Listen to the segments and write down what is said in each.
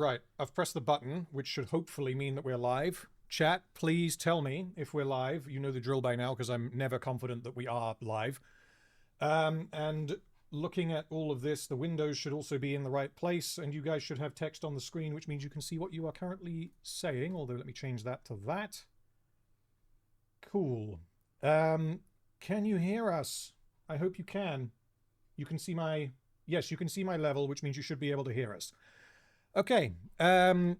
Right, I've pressed the button, which should hopefully mean that we're live. Chat, please tell me if we're live. You know the drill by now, because I'm never confident that we are live. And looking at all of this, the windows should also be in the right place, and you guys should have text on the screen, which means you can see what you are currently saying, although let me change that to that. Cool. Can you hear us? I hope you can. You can see my... Yes, you can see my level, which means you should be able to hear us. Okay,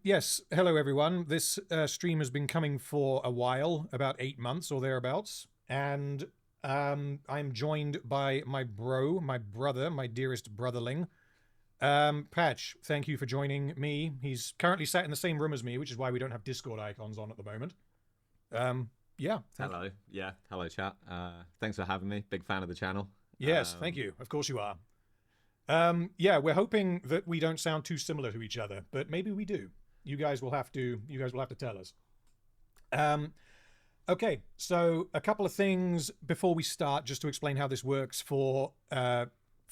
yes, hello everyone. This stream has been coming for a while, about 8 months or thereabouts, and I'm joined by my brother, my dearest brotherling. Patch, thank you for joining me. He's currently sat in the same room as me, which is why we don't have Discord icons on at the moment. Yeah. Hello. Yeah, hello chat. Thanks for having me. Big fan of the channel. Yes, thank you. Of course you are. Yeah, we're hoping that we don't sound too similar to each other, but maybe we do. You guys will have to tell us. Okay, so a couple of things before we start, just to explain how this works for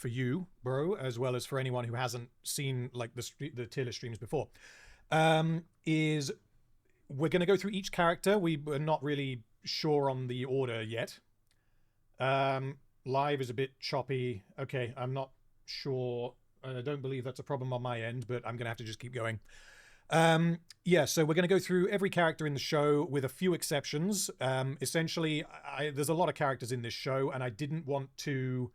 you, bro, as well as for anyone who hasn't seen like the tier list streams before. Is we're going to go through each character. We're not really sure on the order yet. Live is a bit choppy. Okay, I'm not sure. I don't believe that's a problem on my end, but I'm gonna have to just keep going. Yeah, so we're gonna go through every character in the show with a few exceptions. Essentially, there's a lot of characters in this show, and I didn't want to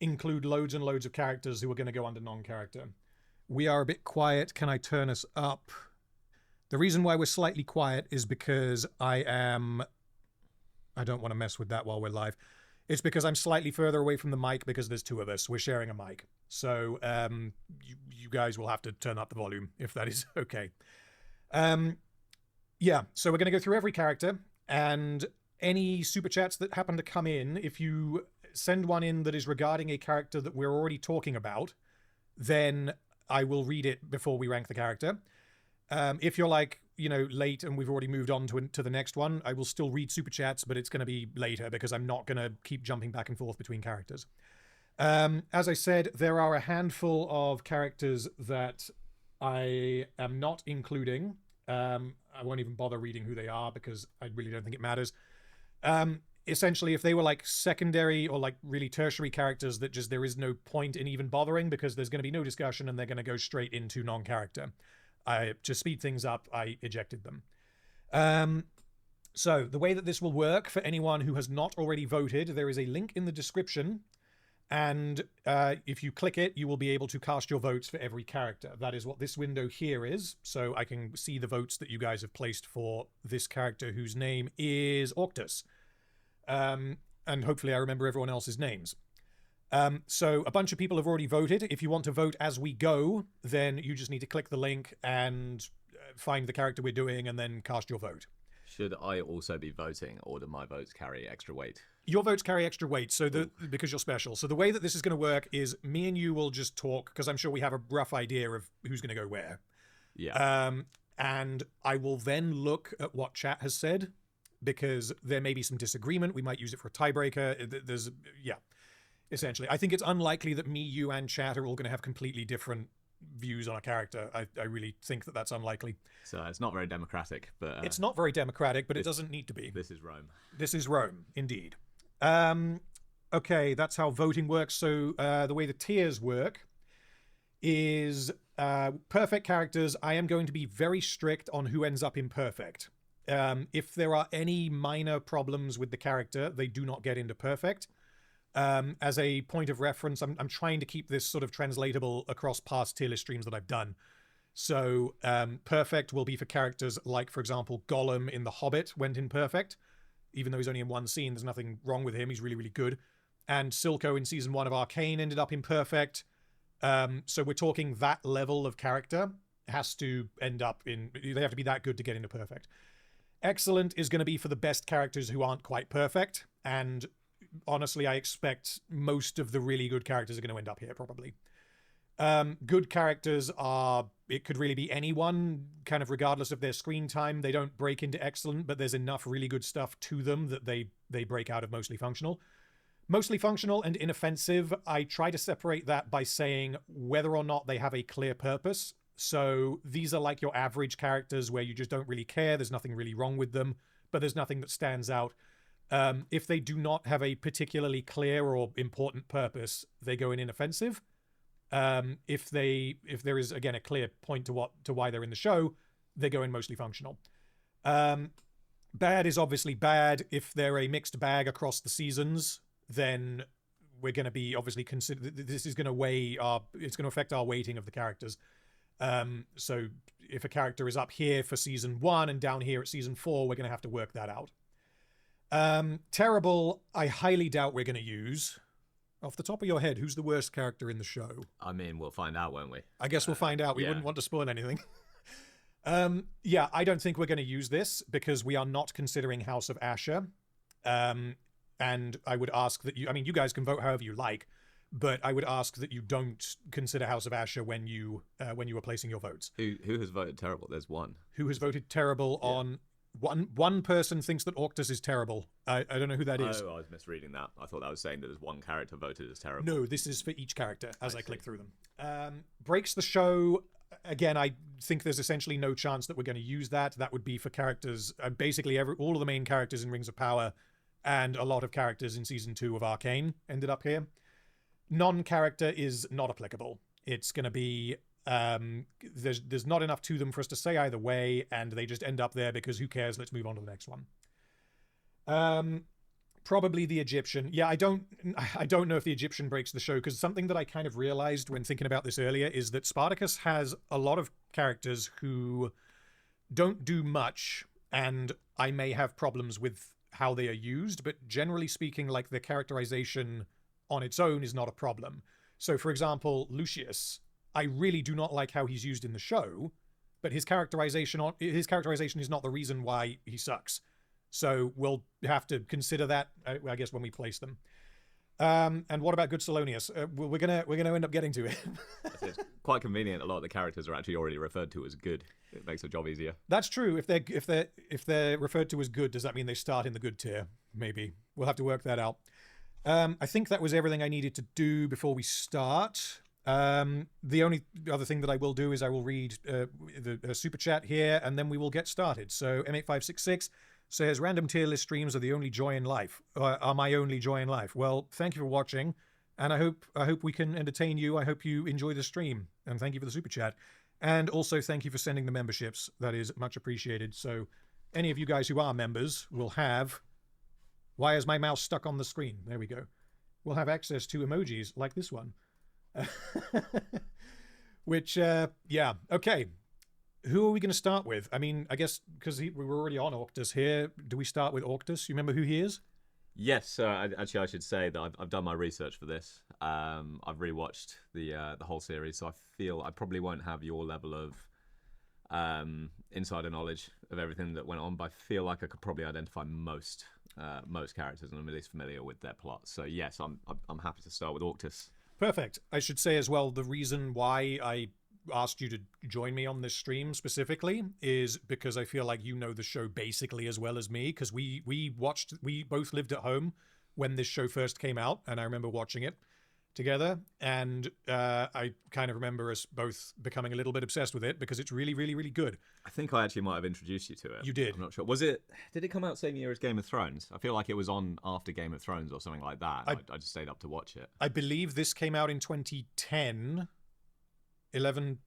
include loads and loads of characters who are gonna go under non-character. We are a bit quiet. Can I turn us up? The reason why we're slightly quiet is because I don't want to mess with that while we're live. It's because I'm slightly further away from the mic because there's two of us. We're sharing a mic. So you guys will have to turn up the volume if that is okay. Yeah, so we're going to go through every character, and any super chats that happen to come in, if you send one in that is regarding a character that we're already talking about, then I will read it before we rank the character. If you're like, you know, late and we've already moved on to the next one, I will still read super chats, but it's going to be later because I'm not going to keep jumping back and forth between characters. As I said, there are a handful of characters that I am not including. I won't even bother reading who they are because I really don't think it matters. Essentially, if they were like secondary or like really tertiary characters that just there is no point in even bothering because there's going to be no discussion and they're going to go straight into non-character. To speed things up, I ejected them. So the way that this will work for anyone who has not already voted, there is a link in the description. And if you click it, you will be able to cast your votes for every character. That is what this window here is. So I can see the votes that you guys have placed for this character whose name is Octus. And hopefully I remember everyone else's names. So a bunch of people have already voted. If you want to vote as we go, then you just need to click the link and find the character we're doing and then cast your vote. Should I also be voting, or do my votes carry extra weight? Your votes carry extra weight, so because you're special. So the way that this is going to work is me and you will just talk, because I'm sure we have a rough idea of who's going to go where. Yeah. And I will then look at what chat has said, because there may be some disagreement. We might use it for a tiebreaker. Yeah. Essentially, I think it's unlikely that me, you, and chat are all going to have completely different views on a character. I really think that that's unlikely. So it's not very democratic, but... It's not very democratic, but it doesn't need to be. This is Rome. This is Rome, indeed. Okay, that's how voting works. So the way the tiers work is perfect characters. I am going to be very strict on who ends up in perfect. If there are any minor problems with the character, they do not get into perfect. As a point of reference, I'm trying to keep this sort of translatable across past tier list streams that I've done. So perfect will be for characters like, for example, Gollum in The Hobbit went in perfect. Even though he's only in one scene, there's nothing wrong with him. He's really, really good. And Silco in season 1 of Arcane ended up in perfect. So we're talking that level of character has to end up in... They have to be that good to get into perfect. Excellent is going to be for the best characters who aren't quite perfect. And... honestly, I expect most of the really good characters are going to end up here, probably. Good characters are... It could really be anyone, kind of regardless of their screen time. They don't break into excellent, but there's enough really good stuff to them that they break out of mostly functional. Mostly functional and inoffensive, I try to separate that by saying whether or not they have a clear purpose. So these are like your average characters where you just don't really care. There's nothing really wrong with them, but there's nothing that stands out. If they do not have a particularly clear or important purpose, they go in inoffensive. If there is, again, a clear point to why they're in the show, they go in mostly functional. Bad is obviously bad. If they're a mixed bag across the seasons, then we're going to be obviously this is going to it's going to affect our weighting of the characters. So if a character is up here for season 1 and down here at season 4, we're going to have to work that out. Terrible, I highly doubt we're going to use. Off the top of your head, who's the worst character in the show? I mean, we'll find out, won't we? I guess we'll find out. We wouldn't want to spoil anything. Yeah, I don't think we're going to use this because we are not considering House of Asher. And I would ask that you guys can vote however you like, but I would ask that you don't consider House of Asher when you are placing your votes. Who has voted terrible? There's one. Who has voted terrible on... One person thinks that Octus is terrible. I don't know who that is. Oh, I was misreading that. I thought that was saying that there's one character voted as terrible. No, this is for each character as I click through them. Breaks the show. Again, I think there's essentially no chance that we're going to use that. That would be for characters, basically all of the main characters in Rings of Power and a lot of characters in Season 2 of Arcane ended up here. Non-character is not applicable. It's going to be... there's not enough to them for us to say either way, and they just end up there because who cares? Let's move on to the next one. Probably the Egyptian. Yeah, I don't know if the Egyptian breaks the show, because something that I kind of realized when thinking about this earlier is that Spartacus has a lot of characters who don't do much, and I may have problems with how they are used, but generally speaking, like, the characterization on its own is not a problem. So, for example, Lucius, I really do not like how he's used in the show, but his characterization is not the reason why he sucks. So we'll have to consider that, I guess, when we place them. And what about Good Salonius? We're gonna end up getting to it. It's quite convenient. A lot of the characters are actually already referred to as good. It makes the job easier. That's true. If they're referred to as good, does that mean they start in the good tier? Maybe we'll have to work that out. I think that was everything I needed to do before we start. The only other thing that I will do is I will read the super chat here, and then we will get started. So M8566 says, random tier list streams are the only joy in life, are my only joy in life. Well, thank you for watching, and I hope we can entertain you. I hope you enjoy the stream, and thank you for the super chat. And also thank you for sending the memberships. That is much appreciated. So any of you guys who are members will have... Why is my mouse stuck on the screen? There we go. We'll have access to emojis like this one. Which, yeah, okay. Who are we going to start with? I mean, I guess because we were already on Octus here. Do we start with Octus? You remember who he is? Yes, actually, I should say that I've done my research for this. I've rewatched the whole series, so I feel I probably won't have your level of insider knowledge of everything that went on, but I feel like I could probably identify most characters, and I'm at least familiar with their plots. So yes, I'm happy to start with Octus. Perfect. I should say as well, the reason why I asked you to join me on this stream specifically is because I feel like you know the show basically as well as me, because we both lived at home when this show first came out, and I remember watching it together, and I kind of remember us both becoming a little bit obsessed with it because it's really, really, really good. I think I actually might have introduced you to it. You did. I'm not sure. Did it come out same year as Game of Thrones? I feel like it was on after Game of Thrones or something like that. I just stayed up to watch it. I believe this came out in 2010, 11,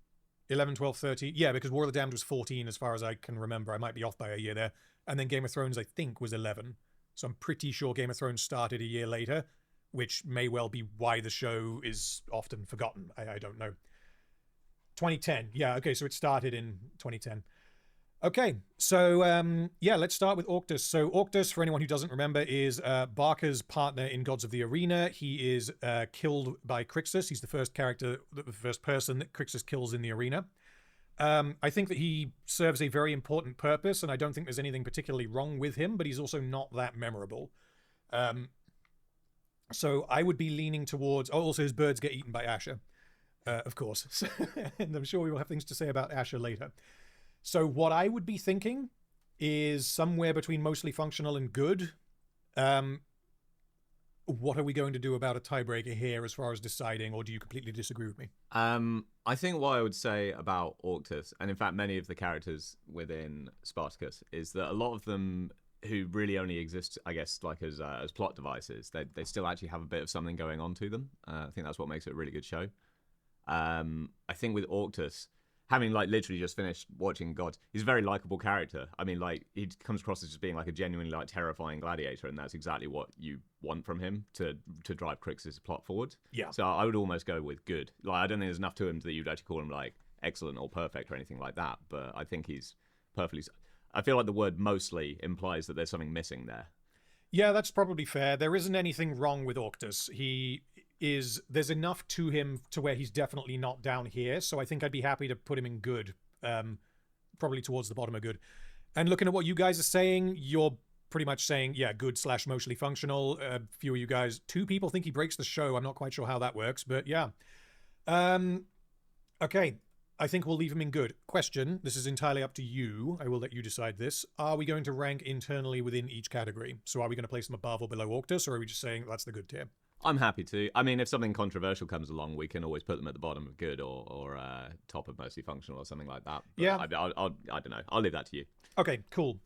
12, 13. Yeah, because War of the Damned was 14 as far as I can remember. I might be off by a year there. And then Game of Thrones, I think, was 11. So I'm pretty sure Game of Thrones started a year later, which may well be why the show is often forgotten. I don't know. 2010. Yeah, okay, so it started in 2010. Okay, so yeah, let's start with Octus. So Octus, for anyone who doesn't remember, is Barker's partner in Gods of the Arena. He is killed by Crixus. He's the first person that Crixus kills in the arena. I think that he serves a very important purpose, and I don't think there's anything particularly wrong with him, but he's also not that memorable. So I would be leaning towards... Oh, also his birds get eaten by Asher, of course. And I'm sure we will have things to say about Asher later. So what I would be thinking is somewhere between mostly functional and good. what are we going to do about a tiebreaker here as far as deciding, or do you completely disagree with me? I think what I would say about Octus, and in fact many of the characters within Spartacus, is that a lot of them who really only exist, I guess, like as plot devices, they still actually have a bit of something going on to them. I think that's what makes it a really good show. I think with Octus, having like literally just finished watching Gods, he's a very likable character. I mean, like he comes across as just being like a genuinely like terrifying gladiator, and that's exactly what you want from him to drive Crixus' plot forward. Yeah. So I would almost go with good. Like I don't think there's enough to him that you'd actually call him like excellent or perfect or anything like that. But I think he's perfectly. I feel like the word mostly implies that there's something missing there. Yeah, that's probably fair. There isn't anything wrong with Octus. There's enough to him to where he's definitely not down here, so I think I'd be happy to put him in good, probably towards the bottom of good. And looking at what you guys are saying, you're pretty much saying, yeah, good / mostly functional. A few of you guys, 2 people think he breaks the show. I'm not quite sure how that works, but yeah. Okay, I think we'll leave him in good. Question, this is entirely up to you. I will let you decide this. Are we going to rank internally within each category? So are we going to place them above or below Octus, or are we just saying that's the good tier? I'm happy to. I mean, if something controversial comes along, we can always put them at the bottom of good or top of mostly functional or something like that. But yeah. I don't know. I'll leave that to you. Okay, cool.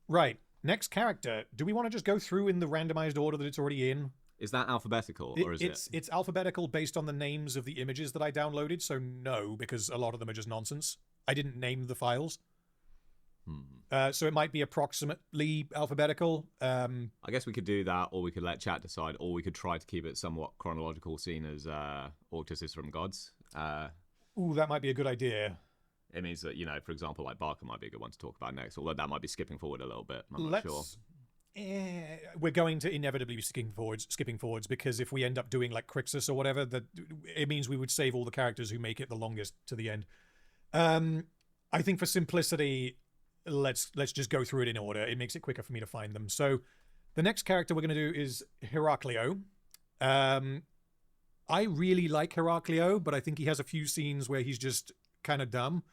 Right. Next character. Do we want to just go through in the randomized order that it's already in? Is that alphabetical or is it? It's alphabetical based on the names of the images that I downloaded, so no, because a lot of them are just nonsense. I didn't name the files. So it might be approximately alphabetical. I guess we could do that, or we could let chat decide, or we could try to keep it somewhat chronological, seeing as Octus is from Gods. Ooh, that might be a good idea. It means that, you know, for example, like Barker might be a good one to talk about next, although that might be skipping forward a little bit. I'm not sure. We're going to inevitably be skipping forwards, because if we end up doing like Crixus or whatever, it means we would save all the characters who make it the longest to the end. I think for simplicity, let's just go through it in order. It makes it quicker for me to find them. So the next character we're going to do is Heracleio. I really like Heracleio, but I think he has a few scenes where he's just kind of dumb.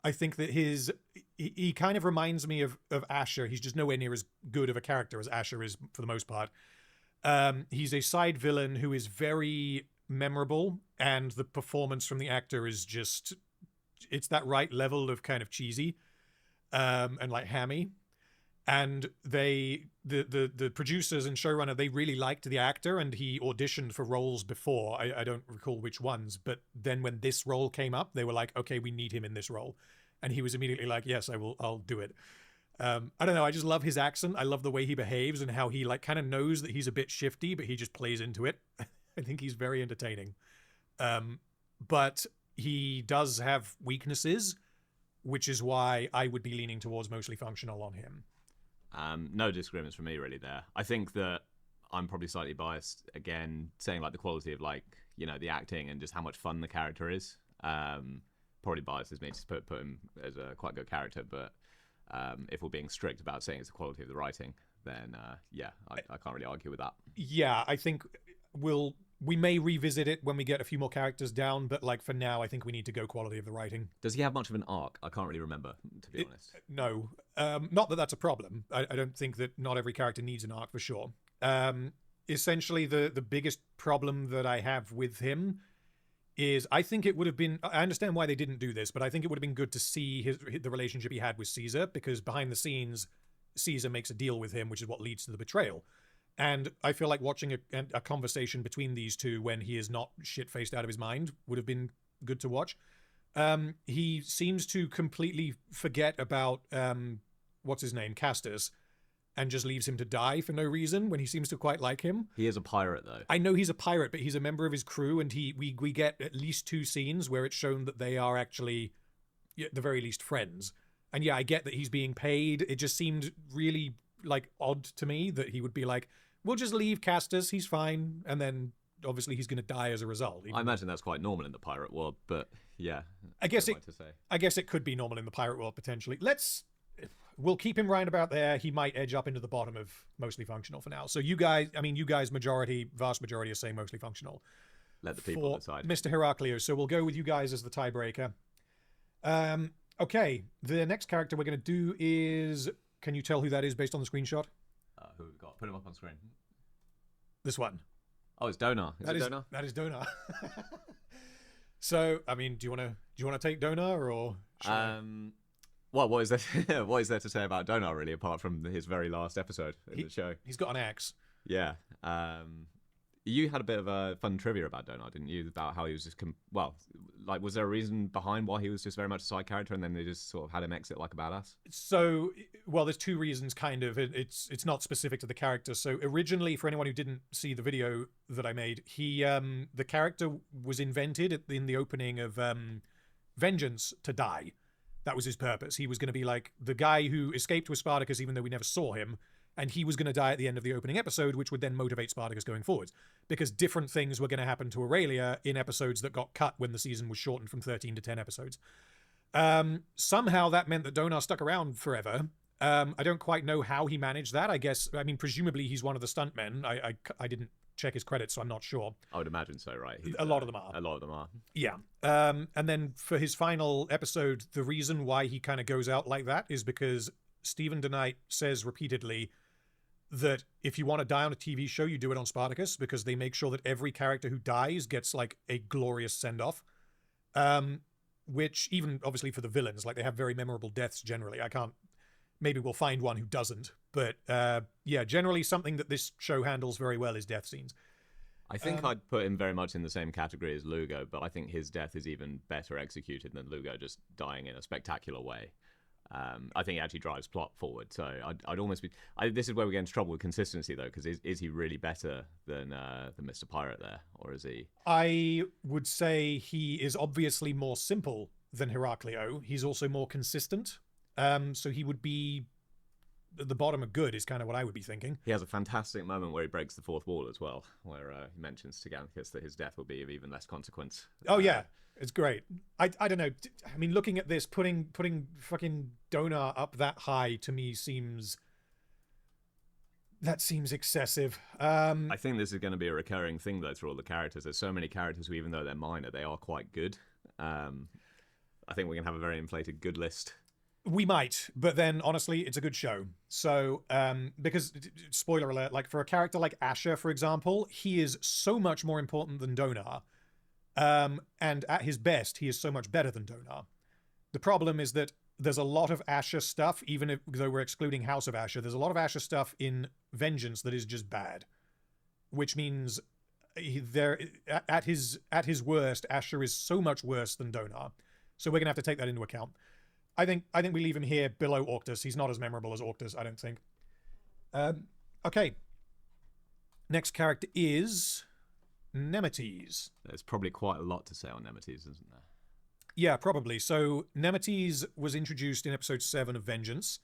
I think that he kind of reminds me of Asher. He's just nowhere near as good of a character as Asher is for the most part. He's a side villain who is very memorable, and the performance from the actor is just, it's that right level of kind of cheesy and like hammy. And the producers and showrunner, they really liked the actor, and he auditioned for roles before. I don't recall which ones, but then when this role came up, they were like, okay, we need him in this role. And he was immediately like, yes, I'll do it. I don't know, I just love his accent. I love the way he behaves and how he like kind of knows that he's a bit shifty, but he just plays into it. I think he's very entertaining. But he does have weaknesses, which is why I would be leaning towards mostly functional on him. No disagreements from me really there. I think that I'm probably slightly biased again, saying like the quality of like, you know, the acting and just how much fun the character is. Probably biases me to put him as a quite good character, but if we're being strict about saying it's the quality of the writing, then yeah, I can't really argue with that. Yeah, I think we may revisit it when we get a few more characters down, but like for now, I think we need to go quality of the writing. Does he have much of an arc? I can't really remember, to be honest. No. Not that that's a problem. I don't think that not every character needs an arc for sure. Essentially, the biggest problem that I have with him is I think it would have been, I understand why they didn't do this, but I think it would have been good to see the relationship he had with Caesar, because behind the scenes, Caesar makes a deal with him, which is what leads to the betrayal. And I feel like watching a conversation between these two when he is not shit-faced out of his mind would have been good to watch. He seems to completely forget about, what's his name, Castus, and just leaves him to die for no reason when he seems to quite like him. He is a pirate, though. I know he's a pirate, but he's a member of his crew, and we get at least 2 scenes where it's shown that they are actually, at the very least, friends. And yeah, I get that he's being paid. It just seemed really like odd to me that he would be like, we'll just leave Castus, he's fine, and then obviously he's going to die as a result. I imagine that's quite normal in the pirate world, but yeah. I guess it could be normal in the pirate world potentially. We'll keep him right about there. He might edge up into the bottom of mostly functional for now. So you guys, vast majority are saying mostly functional. Let the people decide. Mr. Heracleio. So we'll go with you guys as the tiebreaker. Okay, the next character we're going to do is, can you tell who that is based on the screenshot? Who have we got? Put him up on screen. This one. Oh, it's Donar. Is it Donar? That is Donar. So, I mean, do you want to take Donar or? Well, what is there? What is there to say about Donar really, apart from his very last episode in the show? He's got an axe. Yeah. You had a bit of a fun trivia about Donar, didn't you? About how he was just was there a reason behind why he was just very much a side character, and then they just sort of had him exit like a badass? So, well, there's two reasons, kind of. It's not specific to the character. So originally, for anyone who didn't see the video that I made, the character was invented in the opening of Vengeance to die. That was his purpose. He was going to be like the guy who escaped with Spartacus, even though we never saw him. And he was going to die at the end of the opening episode, which would then motivate Spartacus going forwards. Because different things were going to happen to Aurelia in episodes that got cut when the season was shortened from 13 to 10 episodes. Somehow that meant that Donar stuck around forever. I don't quite know how he managed that. I mean, presumably he's one of the stuntmen. I didn't check his credits, so I'm not sure. I would imagine so, right? A lot of them are. A lot of them are. Yeah. And then for his final episode, the reason why he kind of goes out like that is because Stephen DeKnight says repeatedly that if you want to die on a TV show, you do it on Spartacus, because they make sure that every character who dies gets like a glorious send-off. Which even obviously for the villains, like they have very memorable deaths generally. Maybe we'll find one who doesn't, but yeah, generally something that this show handles very well is death scenes. I think I'd put him very much in the same category as Lugo, but I think his death is even better executed than Lugo just dying in a spectacular way. I think it actually drives plot forward. So I'd almost be. This is where we get into trouble with consistency, though, because is he really better than Mr. Pirate there, or is he? I would say he is obviously more simple than Heracleio. He's also more consistent. So he would be at the bottom of good, is kind of what I would be thinking. He has a fantastic moment where he breaks the fourth wall as well, where he mentions to Gannicus that his death will be of even less consequence. Oh yeah. It's great. I don't know. I mean, looking at this, putting fucking Donar up that high to me seems excessive. I think this is going to be a recurring thing though through all the characters. There's so many characters who, even though they're minor, they are quite good. I think we're going to have a very inflated good list. We might, but then honestly, it's a good show. So, because spoiler alert, like for a character like Asher, for example, he is so much more important than Donar. And at his best, he is so much better than Donar. The problem is that there's a lot of Asher stuff, though we're excluding House of Asher, there's a lot of Asher stuff in Vengeance that is just bad. Which means at his worst, Asher is so much worse than Donar. So we're gonna have to take that into account. I think we leave him here below Octus. He's not as memorable as Octus, I don't think. Okay. Next character is Nemesis. There's probably quite a lot to say on Nemesis, isn't there? Yeah, probably. So Nemesis was introduced in episode 7 of Vengeance.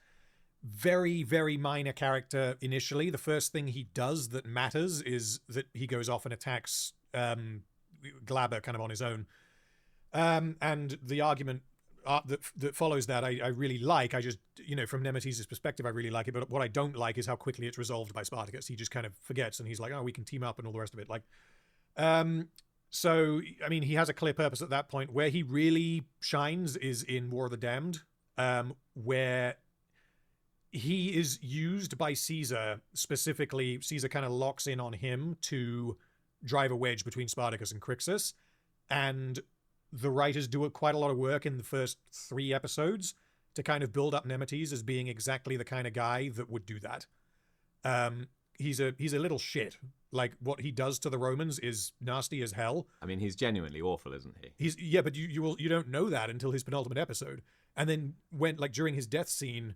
Very, very minor character initially. The first thing he does that matters is that he goes off and attacks Glabber kind of on his own. And the argument that follows that I really like. I just, from Nemesis' perspective, I really like it. But what I don't like is how quickly it's resolved by Spartacus. He just kind of forgets and he's like, oh, we can team up and all the rest of it. Like, so, I mean, he has a clear purpose at that point. Where he really shines is in War of the Damned, where he is used by Caesar. Specifically, Caesar kind of locks in on him to drive a wedge between Spartacus and Crixus. And the writers do quite a lot of work in the first 3 episodes to kind of build up Nemesis as being exactly the kind of guy that would do that. He's a little shit. Like, what he does to the Romans is nasty as hell. I mean, he's genuinely awful, isn't he? Yeah, but you don't know that until his penultimate episode. And then during his death scene,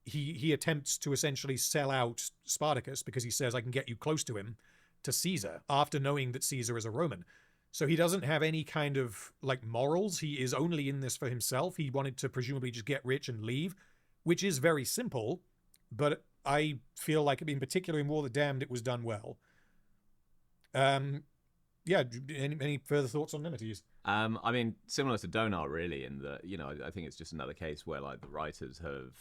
he attempts to essentially sell out Spartacus because he says, I can get you close to him, to Caesar, after knowing that Caesar is a Roman. So he doesn't have any kind of like morals. He is only in this for himself. He wanted to presumably just get rich and leave, which is very simple. But I feel like, in particular in War of the Damned, it was done well. Yeah. Any further thoughts on Nemesis? I mean, similar to Donar, really, in that, I think it's just another case where like the writers have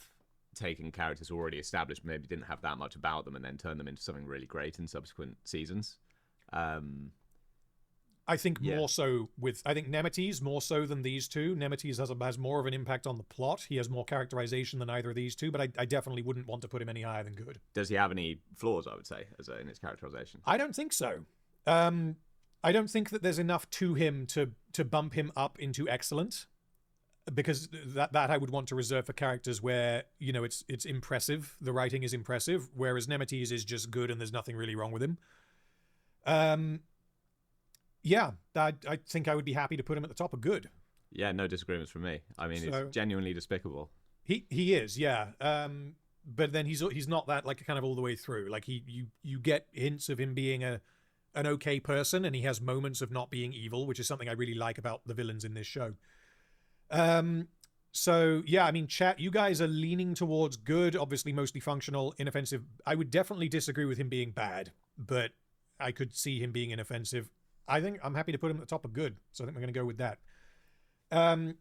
taken characters already established, maybe didn't have that much about them, and then turned them into something really great in subsequent seasons. I think more so I think Nemesis more so than these two. Nemesis has more of an impact on the plot. He has more characterization than either of these two, but I definitely wouldn't want to put him any higher than good. Does he have any flaws, I would say, in his characterization? I don't think so. I don't think that there's enough to him to bump him up into excellent, because that I would want to reserve for characters where, you know, it's impressive, the writing is impressive, whereas Nemesis is just good and there's nothing really wrong with him. Yeah, I think I would be happy to put him at the top of good. Yeah, no disagreements from me. I mean, it's genuinely despicable. He is, yeah. But then he's not that, like, kind of all the way through. Like, you get hints of him being an okay person, and he has moments of not being evil, which is something I really like about the villains in this show. So yeah, I mean, chat, you guys are leaning towards good, obviously mostly functional, inoffensive. I would definitely disagree with him being bad, but I could see him being inoffensive. I think I'm happy to put him at the top of good, so I think we're going to go with that.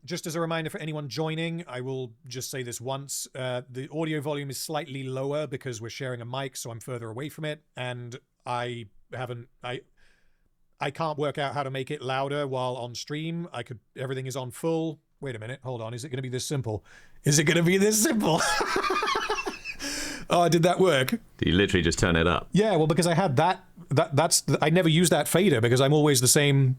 Just as a reminder for anyone joining, I will just say this once. The audio volume is slightly lower because we're sharing a mic, so I'm further away from it, and I can't work out how to make it louder while on stream. Everything is on full. Wait a minute, hold on. Is it going to be this simple? Is it going to be this simple? Oh, did that work? Did you literally just turn it up? Yeah, well, because I had I never use that fader because I'm always the same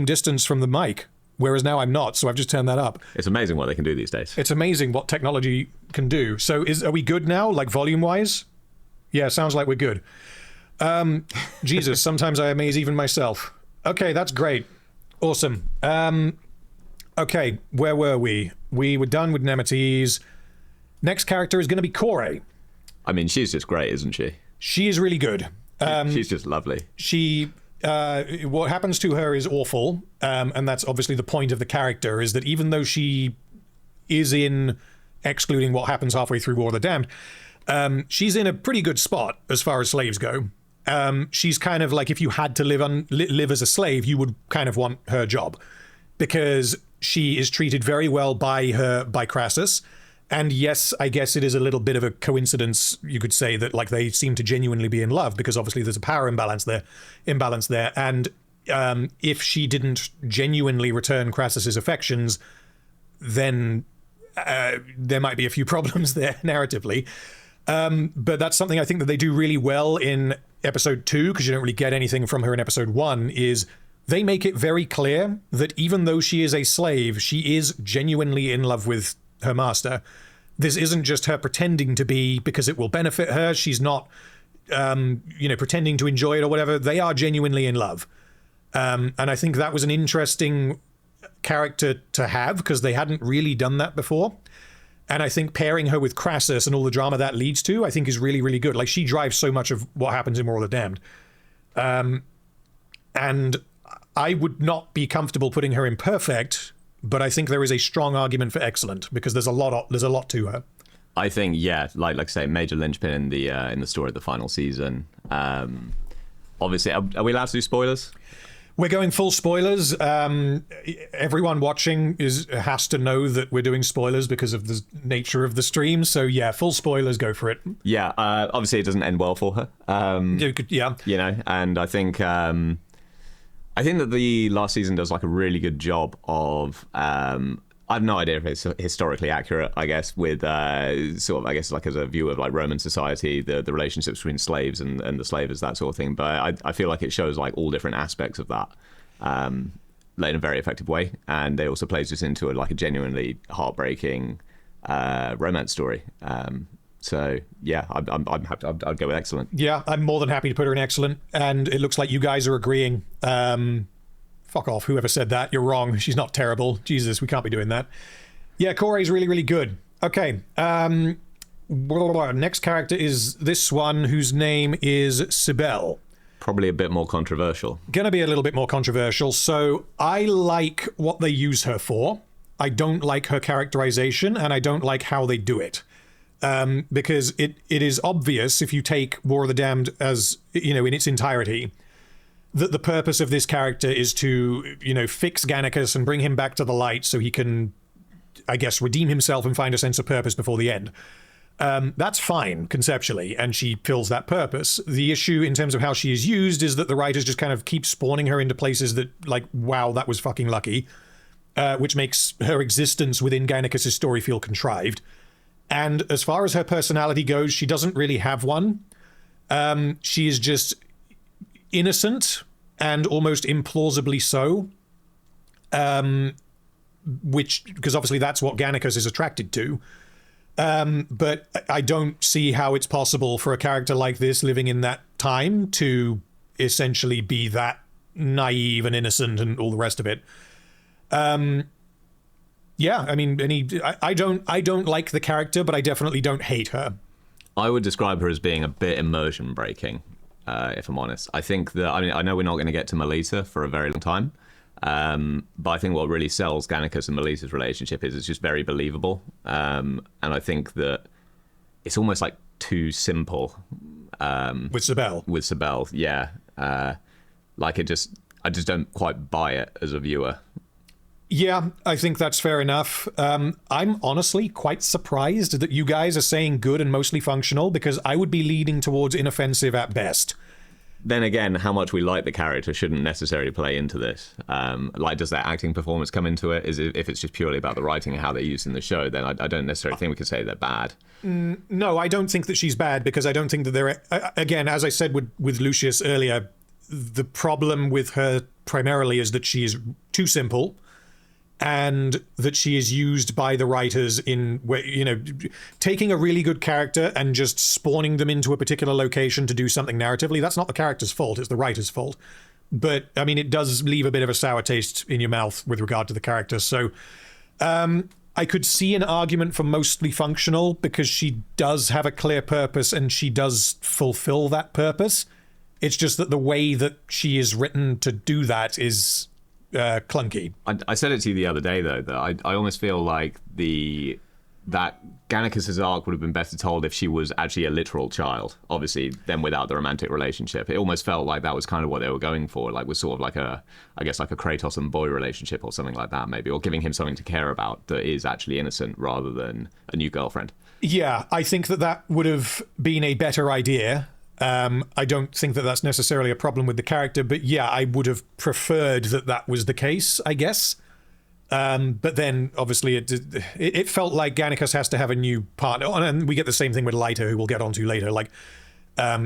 distance from the mic, whereas now I'm not, so I've just turned that up. It's amazing what they can do these days. It's amazing what technology can do. So are we good now, like volume-wise? Yeah, sounds like we're good. Jesus, sometimes I amaze even myself. Okay, that's great. Awesome. Okay, where were we? We were done with Nemesis. Next character is going to be Kore. I mean, she's just great, isn't she? She is really good. She's just lovely. What happens to her is awful, and that's obviously the point of the character, is that even though she is in, excluding what happens halfway through War of the Damned, she's in a pretty good spot as far as slaves go. She's kind of like, if you had to live as a slave, you would kind of want her job, because she is treated very well by Crassus. And yes, I guess it is a little bit of a coincidence, you could say, that like they seem to genuinely be in love, because obviously there's a power imbalance there. And if she didn't genuinely return Crassus's affections, then there might be a few problems there narratively. But that's something I think that they do really well in episode 2, because you don't really get anything from her in episode 1, is they make it very clear that even though she is a slave, she is genuinely in love with her master. This isn't just her pretending to be because it will benefit her. She's not, pretending to enjoy it or whatever. They are genuinely in love. And I think that was an interesting character to have, because they hadn't really done that before. And I think pairing her with Crassus and all the drama that leads to, I think is really, really good. Like, she drives so much of what happens in War of the Damned. And I would not be comfortable putting her in perfect, but I think there is a strong argument for excellent, because there's a lot to her. I think, yeah, like I say, major linchpin in the story of the final season. Obviously, are we allowed to do spoilers? We're going full spoilers. Everyone watching has to know that we're doing spoilers because of the nature of the stream. So yeah, full spoilers, go for it. Yeah, obviously it doesn't end well for her. Yeah. You know, and I think that the last season does like a really good job of I have no idea if it's historically accurate, I guess, with sort of, I guess, like as a view of like Roman society, the relationships between slaves and the slavers, that sort of thing. But I feel like it shows like all different aspects of that in a very effective way. And it also plays us into a genuinely heartbreaking romance story. So yeah, I'm happy. I'd go with excellent. Yeah, I'm more than happy to put her in excellent. And it looks like you guys are agreeing. Fuck off, whoever said that. You're wrong. She's not terrible. Jesus, we can't be doing that. Yeah, Kore's really, really good. Okay. Next character is this one, whose name is Sibel. Probably a bit more controversial. Gonna be a little bit more controversial. So I like what they use her for. I don't like her characterization, and I don't like how they do it. Because it is obvious, if you take War of the Damned as, in its entirety, that the purpose of this character is to, fix Gannicus and bring him back to the light so he can, I guess, redeem himself and find a sense of purpose before the end. That's fine conceptually, and she fills that purpose. The issue in terms of how she is used is that the writers just kind of keep spawning her into places that, like, wow, that was fucking lucky, which makes her existence within Gannicus's story feel contrived. And as far as her personality goes, she doesn't really have one. She is just innocent and almost implausibly so. Which, because obviously that's what Gannicus is attracted to. But I don't see how it's possible for a character like this living in that time to essentially be that naive and innocent and all the rest of it. Yeah, I mean, I don't like the character, but I definitely don't hate her. I would describe her as being a bit immersion breaking, if I'm honest. I think that, I mean, I know we're not going to get to Melita for a very long time. But I think what really sells Gannicus and Melita's relationship is it's just very believable. And I think that it's almost like too simple. With Sibel. With Sibel, yeah. Like I just don't quite buy it as a viewer. Yeah, I think that's fair enough. I'm honestly quite surprised that you guys are saying good and mostly functional, because I would be leaning towards inoffensive at best. Then again, how much we like the character shouldn't necessarily play into this. Like, does that acting performance come into it? If it's just purely about the writing and how they're used in the show, then I don't necessarily think we can say they're bad. No, I don't think that she's bad, because I don't think that they're... Again, as I said with Lucius earlier, the problem with her primarily is that she is too simple, and that she is used by the writers in, you know, taking a really good character and just spawning them into a particular location to do something narratively. That's not the character's fault, it's the writer's fault. But, I mean, it does leave a bit of a sour taste in your mouth with regard to the character. So, I could see an argument for mostly functional, because she does have a clear purpose and she does fulfill that purpose. It's just that the way that she is written to do that is... clunky. I said it to you the other day, though, that I almost feel like that Gannicus's arc would have been better told if she was actually a literal child, obviously, then without the romantic relationship. It almost felt like that was kind of what they were going for, like, was sort of like I guess like a Kratos and boy relationship or something like that, maybe, or giving him something to care about that is actually innocent rather than a new girlfriend. Yeah, I think that would have been a better idea. I don't think that that's necessarily a problem with the character, but yeah, I would have preferred that was the case, I guess. But then, obviously, it felt like Gannicus has to have a new partner, and we get the same thing with Leiter, who we'll get onto later. Like,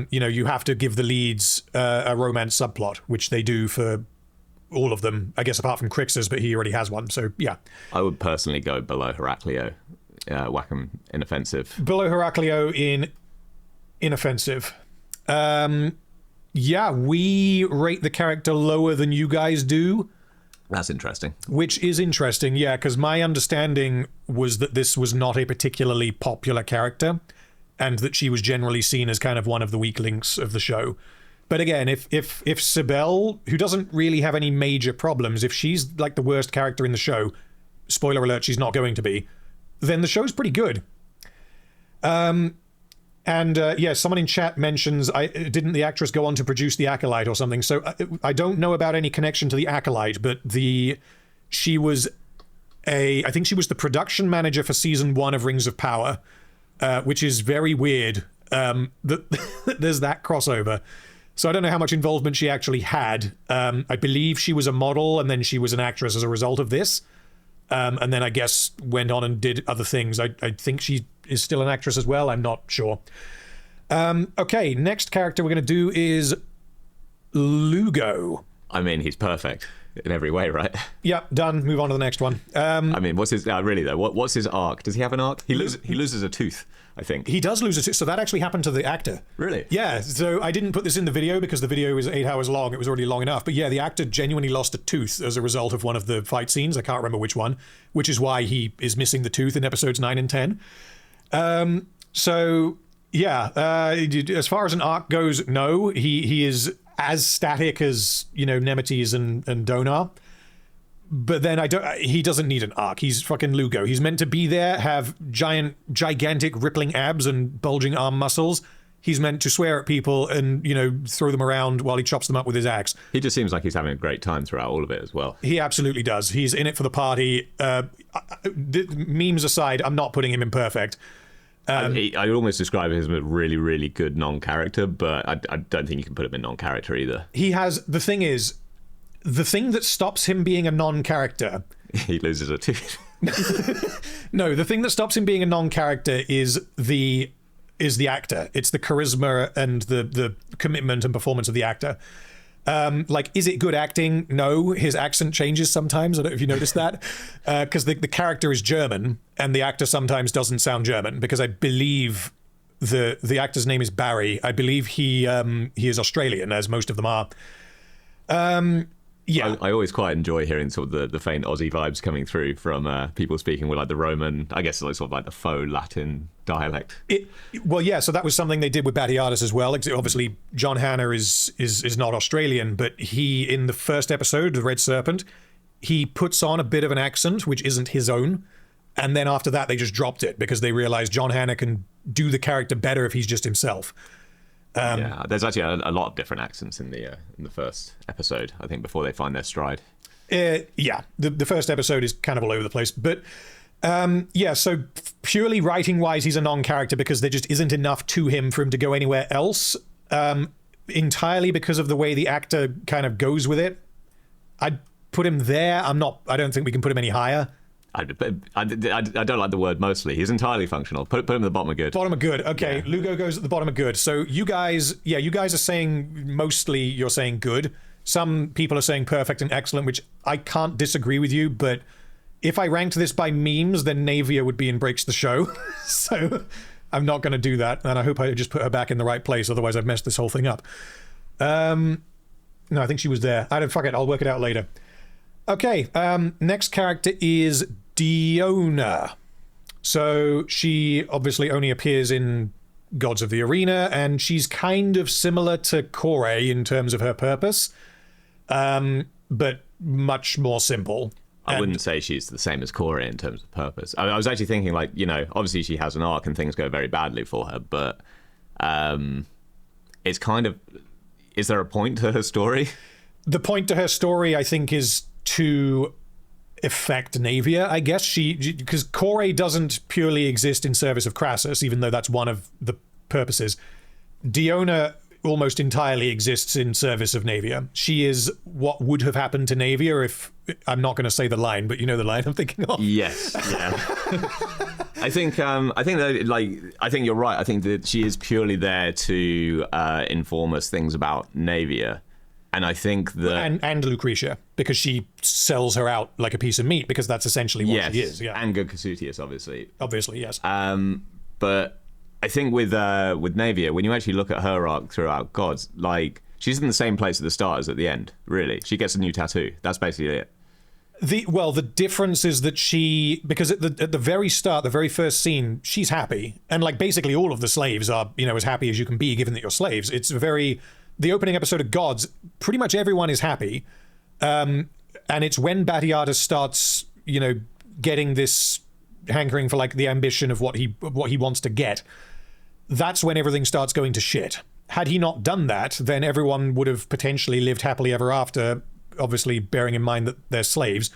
you know, you have to give the leads a romance subplot, which they do for all of them, I guess, apart from Crixus, but he already has one, so yeah. I would personally go below Heracleio, whack him inoffensive. Below Heracleio in inoffensive. Yeah, we rate the character lower than you guys do. That's interesting. Which is interesting, yeah, because my understanding was that this was not a particularly popular character, and that she was generally seen as kind of one of the weak links of the show. But again, if Sibel, who doesn't really have any major problems, if she's like the worst character in the show, spoiler alert, she's not going to be, then the show's pretty good. And yeah, someone in chat mentions, didn't the actress go on to produce The Acolyte or something? So I don't know about any connection to The Acolyte, but she was I think she was the production manager for season 1 of Rings of Power, which is very weird that there's that crossover. So I don't know how much involvement she actually had. I believe she was a model, and then she was an actress as a result of this. And then I guess went on and did other things. I think she is still an actress as well. I'm not sure. Okay, next character we're going to do is Lugo. I mean, he's perfect in every way, right? Yeah, done. Move on to the next one. I mean, what's his... really, though, what's his arc? Does he have an arc? He loses a tooth, I think. He does lose a tooth. So that actually happened to the actor. Really? Yeah, so I didn't put this in the video because the video is 8 hours long. It was already long enough. But yeah, the actor genuinely lost a tooth as a result of one of the fight scenes. I can't remember which one, which is why he is missing the tooth in episodes 9 and 10. So, yeah, as far as an arc goes, no. He is as static as, you know, Nemesis and Donar. But then he doesn't need an arc. He's fucking Lugo. He's meant to be there, have gigantic rippling abs and bulging arm muscles. He's meant to swear at people and, you know, throw them around while he chops them up with his axe. He just seems like he's having a great time throughout all of it as well. He absolutely does. He's in it for the party. Memes aside, I'm not putting him in perfect. I almost describe him as a really, really good non-character, but I don't think you can put him in non-character either. He has, the thing that stops him being a non-character. He loses a tooth. No, the thing that stops him being a non-character is the actor. It's the charisma and the commitment and performance of the actor. Like, is it good acting? No, his accent changes sometimes. I don't know if you noticed that, because the character is German and the actor sometimes doesn't sound German, because I believe the actor's name is Barry. I believe he is Australian, as most of them are. Yeah, I always quite enjoy hearing sort of the faint Aussie vibes coming through from people speaking with like the Roman, I guess, like sort of like the faux Latin dialect. Well, yeah. So that was something they did with Batiatus as well. Obviously, John Hannah is not Australian, but he, in the first episode, The Red Serpent, he puts on a bit of an accent which isn't his own, and then after that they just dropped it because they realized John Hannah can do the character better if he's just himself. Yeah, there's actually a lot of different accents in the first episode, I think, before they find their stride. Yeah, the first episode is kind of all over the place, but yeah. So purely writing wise, he's a non-character because there just isn't enough to him for him to go anywhere else. Entirely because of the way the actor kind of goes with it. I'd put him there. I don't think we can put him any higher. I don't like the word mostly. He's entirely functional. Put him at the bottom of good. Bottom of good. Okay, yeah. Lugo goes at the bottom of good. So you guys are saying mostly you're saying good. Some people are saying perfect and excellent, which I can't disagree with you. But if I ranked this by memes, then Naevia would be in Breaks the Show. So I'm not going to do that. And I hope I just put her back in the right place. Otherwise, I've messed this whole thing up. No, I think she was there. Fuck it. I'll work it out later. Okay, next character is Diona. So she obviously only appears in Gods of the Arena, and she's kind of similar to Kore in terms of her purpose, but much more simple. I wouldn't say she's the same as Kore in terms of purpose. I was actually thinking, like, you know, obviously she has an arc and things go very badly for her, but it's kind of... Is there a point to her story? The point to her story, I think, is to affect Naevia, I guess. Because Kore doesn't purely exist in service of Crassus, even though that's one of the purposes. Diona almost entirely exists in service of Naevia. She is what would have happened to Naevia if... I'm not going to say the line, but you know the line I'm thinking of. Yes, yeah. I think you're right. I think that she is purely there to inform us things about Naevia. And I think that... And Lucretia, because she sells her out like a piece of meat, because that's essentially what she is. Yeah. And good Casutius, obviously. Obviously, yes. But I think with Naevia, when you actually look at her arc throughout Gods, like, she's in the same place at the start as at the end, really. She gets a new tattoo. That's basically it. The difference is that because at the very start, the very first scene, she's happy. And, like, basically all of the slaves are, you know, as happy as you can be, given that you're slaves. It's the opening episode of Gods, pretty much everyone is happy. And it's when Batiatus starts, you know, getting this hankering for, like, the ambition of what he wants to get. That's when everything starts going to shit. Had he not done that, then everyone would have potentially lived happily ever after, obviously bearing in mind that they're slaves.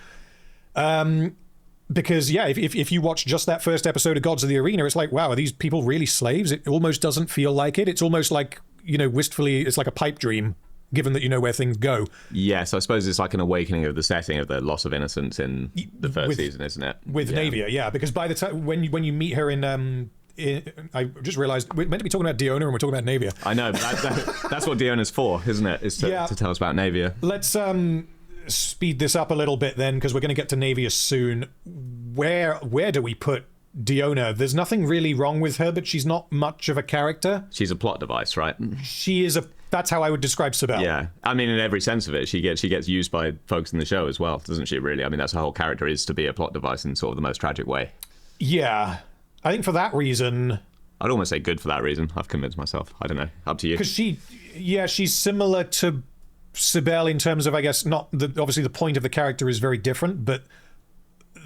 Because, yeah, if you watch just that first episode of Gods of the Arena, it's like, wow, are these people really slaves? It almost doesn't feel like it. It's almost like, you know, wistfully, it's like a pipe dream, given that you know where things go. Yes, I suppose it's like an awakening of the setting of the loss of innocence in the first season, isn't it? With Naevia, yeah, because by the time when you meet her in I just realized we're meant to be talking about Diona and we're talking about Naevia. I know, but that's what Diona's for, isn't it? Is to tell us about Naevia. Let's speed this up a little bit then, because we're going to get to Naevia soon. Where do we put Diona? There's nothing really wrong with her, but she's not much of a character. She's a plot device, right? She is that's how I would describe Sibel. Yeah, I mean, in every sense of it, she gets used by folks in the show as well, doesn't she? Really, I mean, that's her whole character, is to be a plot device in sort of the most tragic way. Yeah, I think for that reason, I'd almost say good for that reason. I've convinced myself. I don't know. Up to you. Because she's similar to Sibel in terms of, I guess, obviously the point of the character is very different, but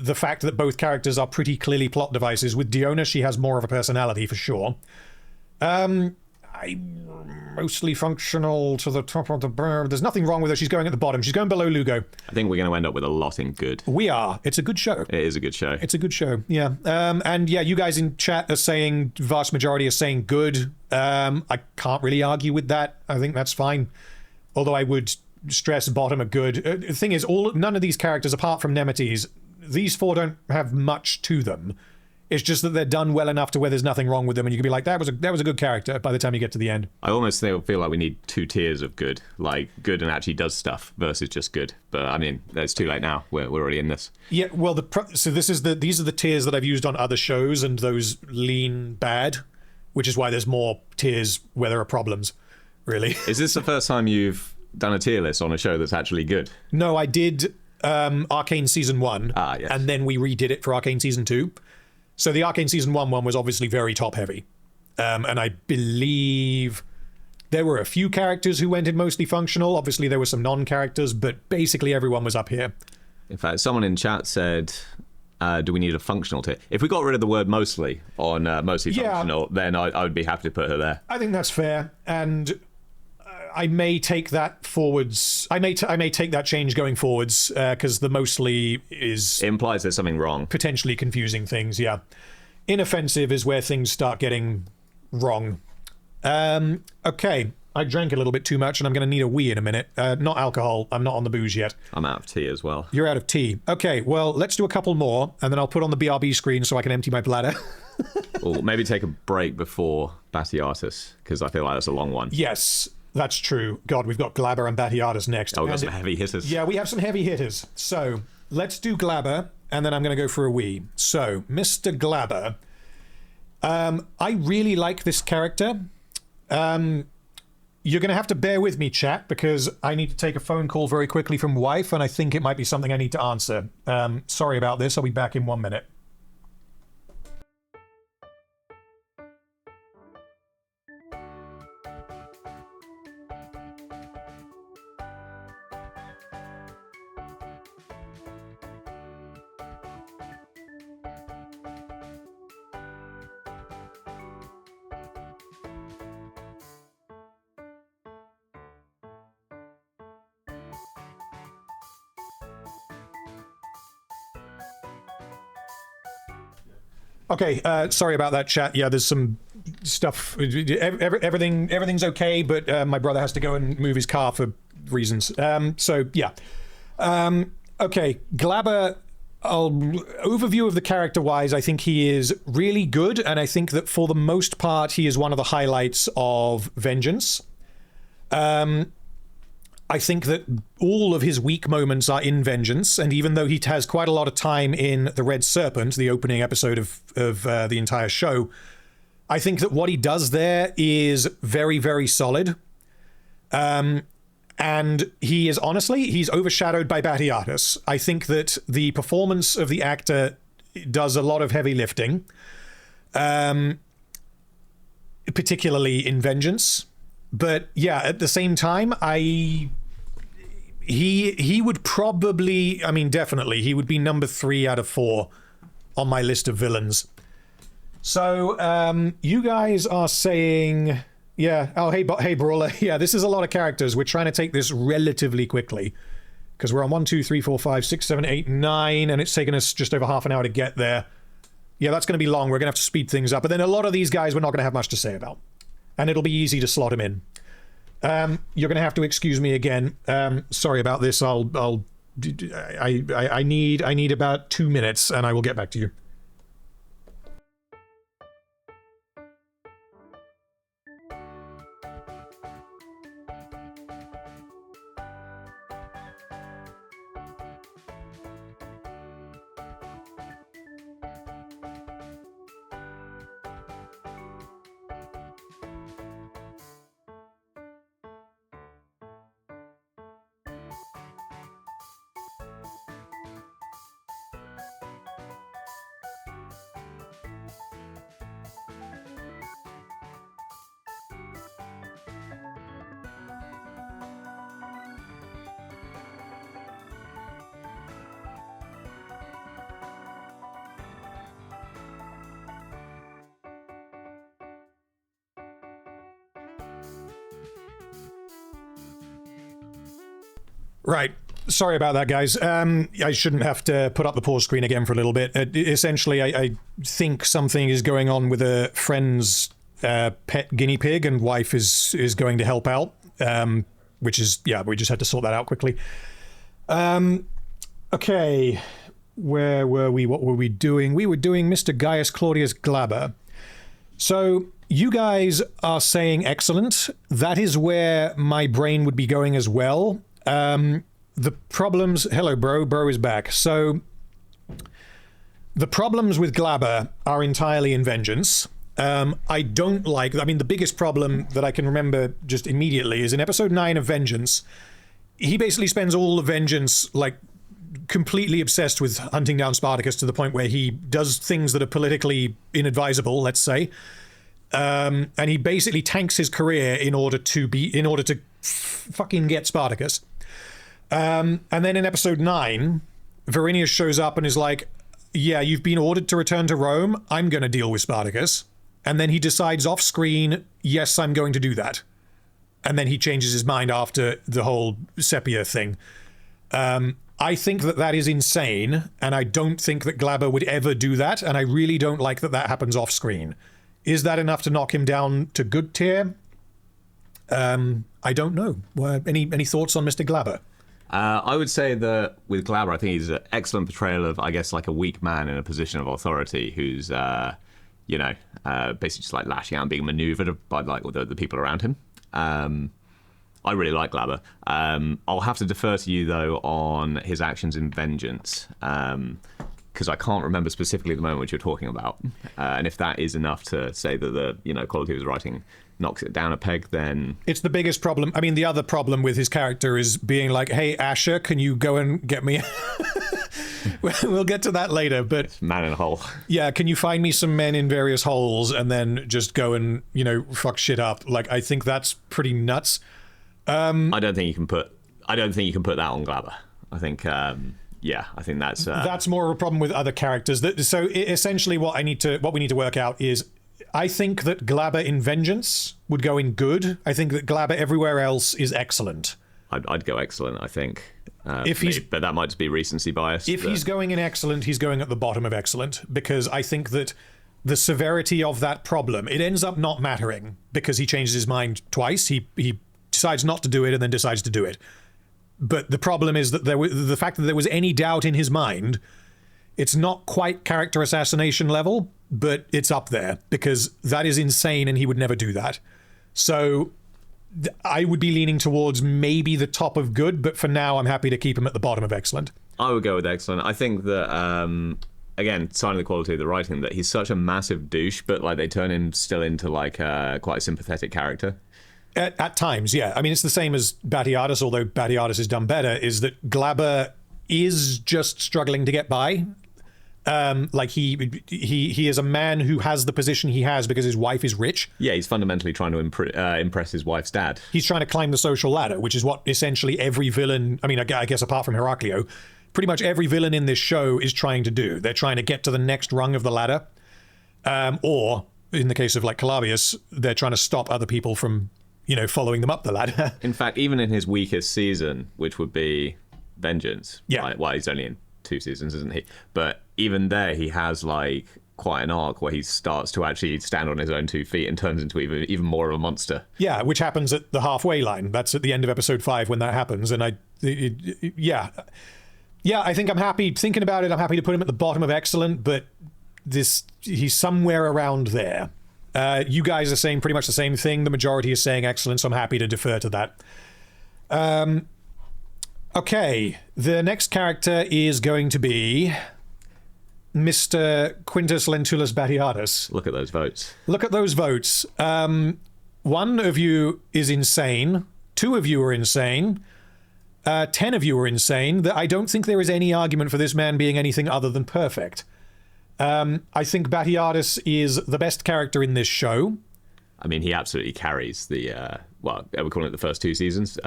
the fact that both characters are pretty clearly plot devices. With Diona, she has more of a personality for sure. Mostly functional to the top of the bird. There's nothing wrong with her. She's going at the bottom. She's going below Lugo. I think we're going to end up with a lot in good. We are. It's a good show. It is a good show. It's a good show, yeah. And yeah, you guys in chat are saying, vast majority are saying good. I can't really argue with that. I think that's fine. Although I would stress bottom are good. The thing is, none of these characters, apart from Nemesis, these four don't have much to them. It's just that they're done well enough to where there's nothing wrong with them, and you can be like, that was a good character by the time you get to the end. I almost feel like we need 2 tiers of good, like good and actually does stuff versus just good. But I mean, it's too late now. We're already in this. Yeah, well, so these are the tiers that I've used on other shows, and those lean bad, which is why there's more tiers where there are problems. Really. Is this the first time you've done a tier list on a show that's actually good? No, I did Arcane Season 1, yes. And then we redid it for Arcane Season 2. So the Arcane Season 1 one was obviously very top-heavy. And I believe there were a few characters who went in mostly functional. Obviously, there were some non-characters, but basically everyone was up here. In fact, someone in chat said, do we need a functional tier? If we got rid of the word mostly on mostly functional, then I would be happy to put her there. I think that's fair. And I may take that forwards. I may take that change going forwards, because the mostly is... It implies there's something wrong. Potentially confusing things, yeah. Inoffensive is where things start getting wrong. Okay, I drank a little bit too much and I'm going to need a wee in a minute. Not alcohol, I'm not on the booze yet. I'm out of tea as well. You're out of tea. Okay, well, let's do a couple more and then I'll put on the BRB screen so I can empty my bladder. Or maybe take a break before Batiatus, because I feel like that's a long one. Yes. That's true. God, we've got Glabber and Batiatus next. Oh, we've got some heavy hitters. Yeah, we have some heavy hitters. So, let's do Glabber, and then I'm going to go for a wee. So, Mr. Glabber. I really like this character. You're going to have to bear with me, chat, because I need to take a phone call very quickly from wife, and I think it might be something I need to answer. Sorry about this. I'll be back in 1 minute. Okay, sorry about that, chat. Yeah, there's some stuff. Everything's okay, but my brother has to go and move his car for reasons. So, yeah. Okay, Glabber, overview of the character-wise, I think he is really good, and I think that for the most part, he is one of the highlights of Vengeance. I think that all of his weak moments are in Vengeance, and even though he has quite a lot of time in The Red Serpent, the opening episode of the entire show, I think that what he does there is very, very solid. And he is, honestly, he's overshadowed by Batiatus. I think that the performance of the actor does a lot of heavy lifting, particularly in Vengeance. But yeah, at the same time, he would probably, I mean, definitely, he would be number 3 out of 4 on my list of villains. So, you guys are saying, yeah, oh, hey, Brawler, yeah, this is a lot of characters. We're trying to take this relatively quickly, because we're on 1, 2, 3, 4, 5, 6, 7, 8, 9, and it's taken us just over half an hour to get there. Yeah, that's going to be long. We're going to have to speed things up. But then a lot of these guys we're not going to have much to say about. And it'll be easy to slot him in. You're going to have to excuse me again. Sorry about this. I need about 2 minutes, and I will get back to you. Right. Sorry about that, guys. I shouldn't have to put up the pause screen again for a little bit. Essentially, I think something is going on with a friend's pet guinea pig, and wife is going to help out, which is, yeah, we just had to sort that out quickly. Okay, where were we? What were we doing? We were doing Mr. Gaius Claudius Glabber. So you guys are saying excellent. That is where my brain would be going as well. The problems... Hello, bro. Bro is back. So the problems with Glabber are entirely in vengeance. I don't like... I mean, the biggest problem that I can remember just immediately is in episode 9 of Vengeance, he basically spends all of Vengeance, like, completely obsessed with hunting down Spartacus to the point where he does things that are politically inadvisable, let's say. And he basically tanks his career in order to fucking get Spartacus. And then in episode 9, Verinius shows up and is like, yeah, you've been ordered to return to Rome. I'm going to deal with Spartacus. And then he decides off screen, yes, I'm going to do that. And then he changes his mind after the whole Sepia thing. I think that that is insane. And I don't think that Glabber would ever do that. And I really don't like that that happens off screen. Is that enough to knock him down to good tier? I don't know. Any thoughts on Mr. Glabber? I would say that with Glabber, I think he's an excellent portrayal of, I guess, like a weak man in a position of authority who's, basically just like lashing out and being maneuvered by like the people around him. I really like Glabber. I'll have to defer to you though on his actions in Vengeance, because I can't remember specifically the moment which you're talking about. And if that is enough to say that the quality of his writing knocks it down a peg, then it's the biggest problem. I mean, the other problem with his character is being like, hey, Asher, can you go and get me... We'll get to that later, but... Man in a hole. Yeah, can you find me some men in various holes and then just go and, fuck shit up? Like, I think that's pretty nuts. I don't think you can put that on Glabber. I think... I think that's more of a problem with other characters. So essentially what we need to work out is, I think that Glabber in Vengeance would go in good. I think that Glabber everywhere else is excellent. I'd go excellent, I think. But that might just be recency bias. If he's going in excellent, he's going at the bottom of excellent, because I think that the severity of that problem, it ends up not mattering because he changes his mind twice. He decides not to do it and then decides to do it. But the problem is that the fact that there was any doubt in his mind, it's not quite character assassination level, but it's up there because that is insane and he would never do that. So I would be leaning towards maybe the top of good, but for now I'm happy to keep him at the bottom of excellent. I would go with excellent. I think that, again, sign of the quality of the writing, that he's such a massive douche, but like they turn him still into like quite a sympathetic character. At times, yeah. I mean, it's the same as Batiatus, although Batiatus has done better, is that Glabber is just struggling to get by. Like he is a man who has the position he has because his wife is rich. Yeah, he's fundamentally trying to impress his wife's dad. He's trying to climb the social ladder, which is what essentially every villain, I mean, I guess apart from Heracleio, pretty much every villain in this show is trying to do. They're trying to get to the next rung of the ladder. Or, in the case of like Calavius, they're trying to stop other people from, following them up the ladder. In fact, even in his weakest season, which would be Vengeance. Yeah. Right? Well, he's only in 2 seasons, isn't he? But even there, he has like quite an arc where he starts to actually stand on his own 2 feet and turns into even more of a monster. Yeah, which happens at the halfway line. That's at the end of episode 5 when that happens. And I think I'm happy thinking about it. I'm happy to put him at the bottom of excellent, but he's somewhere around there. You guys are saying pretty much the same thing. The majority is saying excellent, so I'm happy to defer to that. Okay, the next character is going to be Mr. Quintus Lentulus Batiatus. Look at those votes. Look at those votes. 1 of you is insane. 2 of you are insane. 10 of you are insane. I don't think there is any argument for this man being anything other than perfect. I think Batiatus is the best character in this show. I mean, he absolutely carries the, we're calling it the first 2 seasons,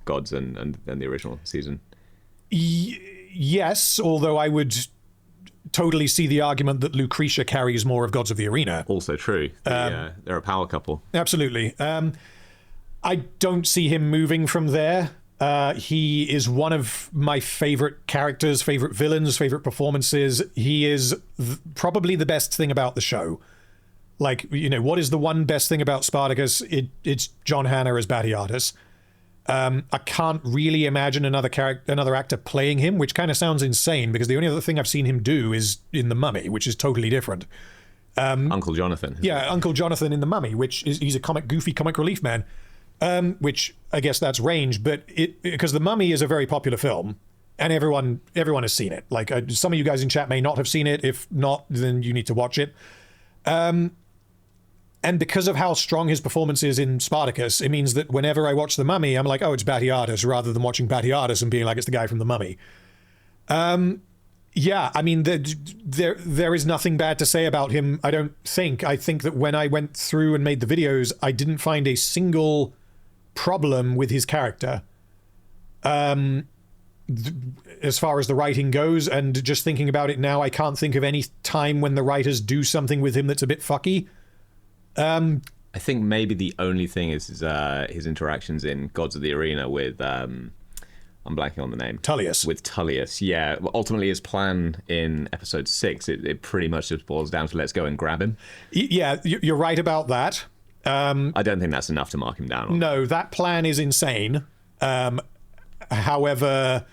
Gods and the original season. Yes, although I would totally see the argument that Lucretia carries more of Gods of the Arena. Also true. They're a power couple. Absolutely. I don't see him moving from there. He is one of my favorite characters, favorite villains, favorite performances. He is probably the best thing about the show. Like, you know, what is the one best thing about Spartacus? It's John Hannah as Batiatus. I can't really imagine another actor playing him, which kind of sounds insane because the only other thing I've seen him do is in The Mummy, which is totally different. Uncle Jonathan. Yeah, Uncle Jonathan in The Mummy, which is he's a goofy comic relief man, which I guess that's range, but because The Mummy is a very popular film and everyone has seen it. Like some of you guys in chat may not have seen it. If not, then you need to watch it. And because of how strong his performance is in Spartacus, it means that whenever I watch The Mummy, I'm like, oh, it's Batiatus, rather than watching Batiatus and being like, it's the guy from The Mummy. Yeah, I mean, there is nothing bad to say about him, I don't think. I think that when I went through and made the videos, I didn't find a single problem with his character. As far as the writing goes, and just thinking about it now, I can't think of any time when the writers do something with him that's a bit fucky. I think maybe the only thing is his interactions in Gods of the Arena with I'm blanking on the name. Tullius. With Tullius, yeah. Ultimately, his plan in episode 6, it pretty much just boils down to let's go and grab him. Yeah, you're right about that. I don't think that's enough to mark him down. No, that plan is insane. However,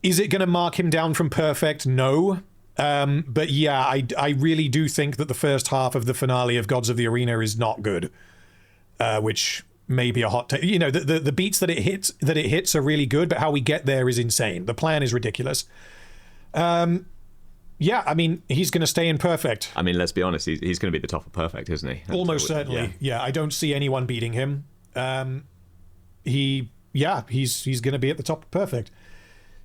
is it going to mark him down from perfect? No. But yeah, I really do think that the first half of the finale of Gods of the Arena is not good, which may be a hot take. You know, the beats that it hits are really good, but how we get there is insane. The plan is ridiculous. Yeah, I mean, he's going to stay in perfect. I mean, let's be honest, he's going to be the top of perfect, isn't he? Almost certainly. Yeah, I don't see anyone beating him. He's going to be at the top of perfect.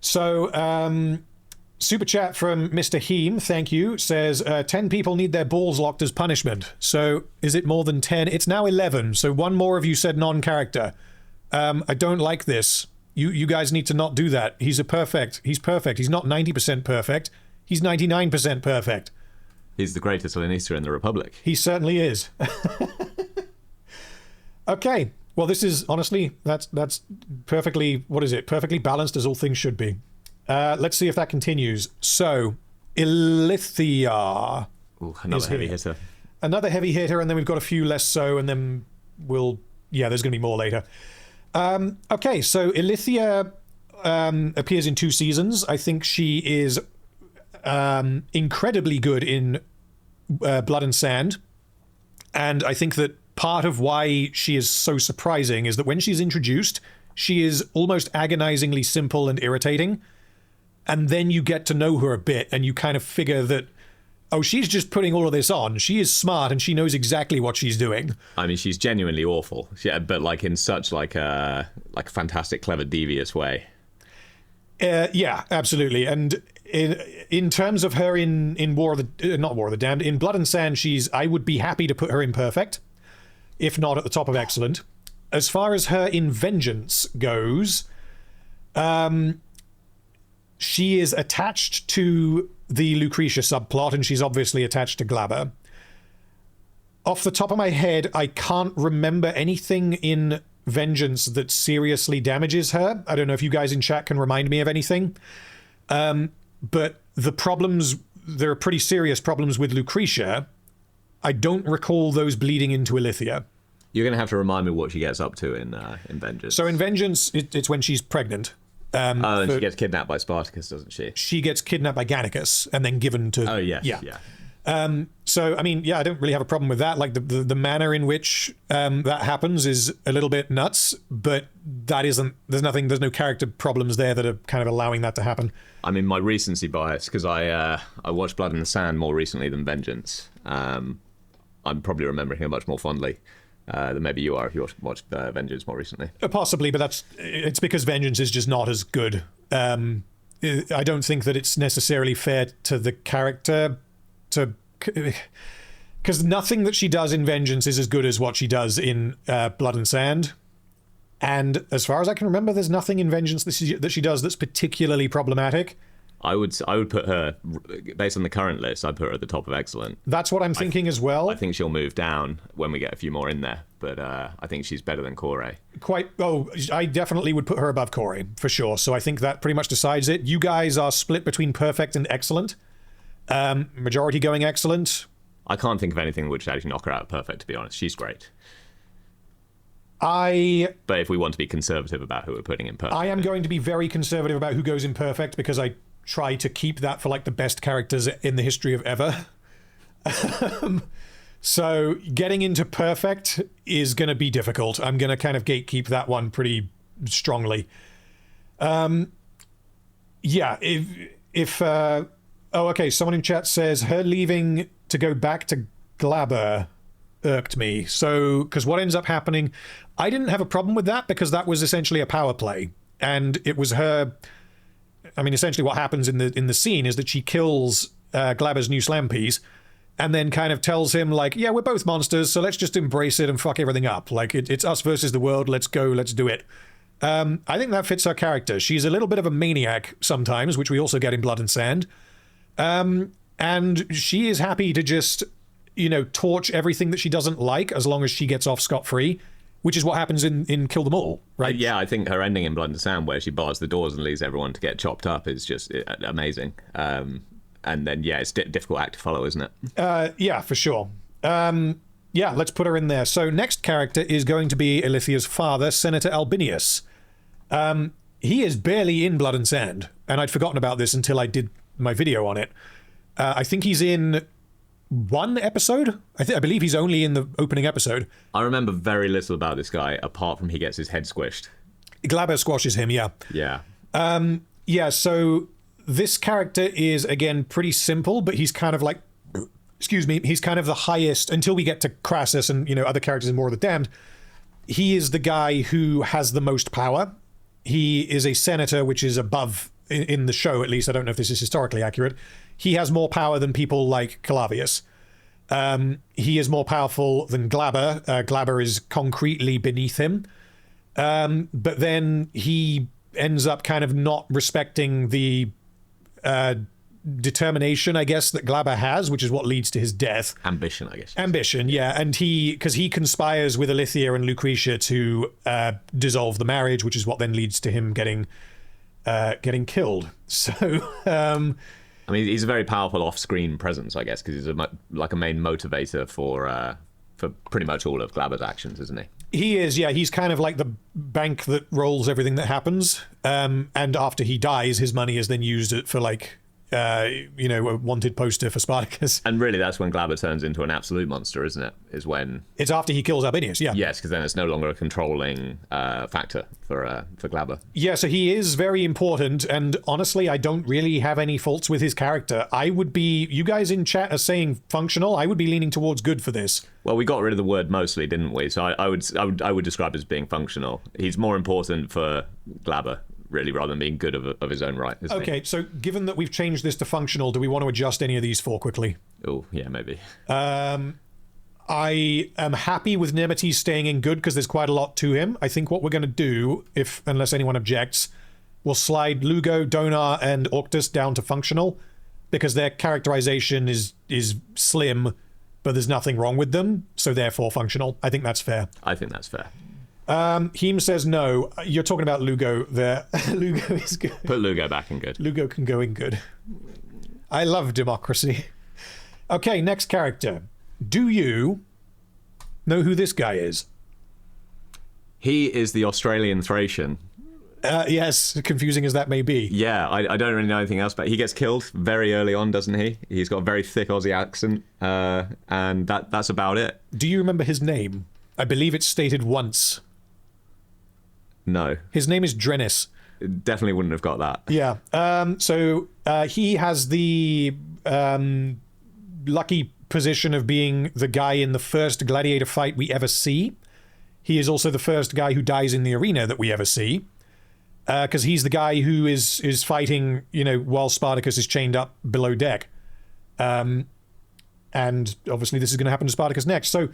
So, super chat from Mr. Heem, thank you, says 10 people need their balls locked as punishment. So is it more than 10? It's now 11. So one more of you said non-character. I don't like this. You guys need to not do that. He's perfect. He's perfect. He's not 90% perfect. He's 99% perfect. He's the greatest Ilithia in the Republic. He certainly is. Okay. Well, this is honestly, that's perfectly, what is it? Perfectly balanced as all things should be. Let's see if that continues. So, Ilithia. Ooh, another heavy hitter. Another heavy hitter, and then we've got a few less so, and then there's going to be more later. Okay, so Ilithia appears in 2 seasons. I think she is incredibly good in Blood and Sand. And I think that part of why she is so surprising is that when she's introduced, she is almost agonizingly simple and irritating. And then you get to know her a bit and you kind of figure that, oh, she's just putting all of this on. She is smart and she knows exactly what she's doing. I mean, she's genuinely awful. Yeah, but like in such like a fantastic, clever, devious way. Yeah, absolutely. And in terms of her in War of the not War of the Damned, in Blood and Sand, I would be happy to put her in perfect, if not at the top of excellent. As far as her in Vengeance goes, she is attached to the Lucretia subplot, and she's obviously attached to Glabber. Off the top of my head, I can't remember anything in Vengeance that seriously damages her. I don't know if you guys in chat can remind me of anything. But there are pretty serious problems with Lucretia. I don't recall those bleeding into Ilithia. You're going to have to remind me what she gets up to in Vengeance. So in Vengeance, it's when she's pregnant. And she gets kidnapped by Spartacus, doesn't she? She gets kidnapped by Gannicus and then given to... Oh, yes, yeah. So, I mean, I don't really have a problem with that. Like, the manner in which that happens is a little bit nuts, but there's no character problems there that are kind of allowing that to happen. I mean, my recency bias, because I watched Blood in the Sand more recently than Vengeance. I'm probably remembering her much more fondly than maybe you are if you watched Vengeance more recently. Possibly, but it's because Vengeance is just not as good. I don't think that it's necessarily fair to the character because nothing that she does in Vengeance is as good as what she does in Blood and Sand. And as far as I can remember, there's nothing in Vengeance that she does that's particularly problematic. I would put her, based on the current list, I'd put her at the top of excellent. That's what I'm thinking as well. I think she'll move down when we get a few more in there, but I think she's better than Kore. I definitely would put her above Kore, for sure. So I think that pretty much decides it. You guys are split between perfect and excellent. Majority going excellent. I can't think of anything which would actually knock her out of perfect, to be honest. She's great. But if we want to be conservative about who we're putting in perfect, I am going to be very conservative about who goes in perfect, because I try to keep that for like the best characters in the history of ever. So getting into perfect is going to be difficult. I'm going to kind of gatekeep that one pretty strongly. Yeah, okay, someone in chat says her leaving to go back to Glabber irked me. So, because what ends up happening, I didn't have a problem with that because that was essentially a power play, and it was her. I mean, essentially, what happens in the scene is that she kills Glabber's new slam piece, and then kind of tells him like, "Yeah, we're both monsters, so let's just embrace it and fuck everything up. Like it's us versus the world. Let's go. Let's do it." I think that fits her character. She's a little bit of a maniac sometimes, which we also get in Blood and Sand, and she is happy to just, torch everything that she doesn't like as long as she gets off scot-free. Which is what happens in Kill Them All, right? Yeah, I think her ending in Blood and Sand, where she bars the doors and leaves everyone to get chopped up, is just amazing. And then, yeah, it's a difficult act to follow, isn't it? Yeah, for sure. Yeah, let's put her in there. So next character is going to be Ilithia's father, Senator Albinius. He is barely in Blood and Sand, and I'd forgotten about this until I did my video on it. I think he's in one episode. I believe he's only in the opening episode. I remember very little about this guy apart from he gets his head squished. Glabber squashes him, yeah. Yeah. Yeah, so this character is again pretty simple, but he's kind of like, he's kind of the highest until we get to Crassus and other characters in More of the Damned. He is the guy who has the most power. He is a senator, which is above in the show, at least. I don't know if this is historically accurate. He has more power than people like Calavius. He is more powerful than Glabber. Glabber is concretely beneath him. But then he ends up kind of not respecting the determination, I guess, that Glabber has, which is what leads to his death. Ambition, I guess. Ambition, yeah. And because he conspires with Ilithia and Lucretia to dissolve the marriage, which is what then leads to him getting killed. So... I mean, he's a very powerful off-screen presence, I guess, because he's like a main motivator for pretty much all of Glabber's actions, isn't he? He is, yeah. He's kind of like the bank that rolls everything that happens. And after he dies, his money is then used for a wanted poster for Spartacus. And really, that's when Glabber turns into an absolute monster, isn't it? Is when it's after he kills Albinius, yeah. Yes, because then it's no longer a controlling factor for Glabber. Yeah, so he is very important, and honestly, I don't really have any faults with his character. You guys in chat are saying functional. I would be leaning towards good for this. Well, we got rid of the word mostly, didn't we? So I would describe it as being functional. He's more important for Glabber, really, rather than being good of his own right. Okay, so given that we've changed this to functional, do we want to adjust any of these four quickly? Oh, yeah, maybe. I am happy with Nemesis staying in good because there's quite a lot to him. I think what we're going to do, unless anyone objects, we'll slide Lugo, Donar, and Octus down to functional because their characterization is slim, but there's nothing wrong with them, so therefore functional. I think that's fair. I think that's fair. Heem says no. You're talking about Lugo there. Lugo is good. Put Lugo back in good. Lugo can go in good. I love democracy. Okay, next character. Do you know who this guy is? He is the Australian Thracian. Yes, confusing as that may be. Yeah, I don't really know anything else, but he gets killed very early on, doesn't he? He's got a very thick Aussie accent, and that's about it. Do you remember his name? I believe it's stated once. No. His name is Drenice. Definitely wouldn't have got that. Yeah. So he has the lucky position of being the guy in the first gladiator fight we ever see. He is also the first guy who dies in the arena that we ever see. Because he's the guy who is fighting, while Spartacus is chained up below deck. And obviously this is going to happen to Spartacus next. So...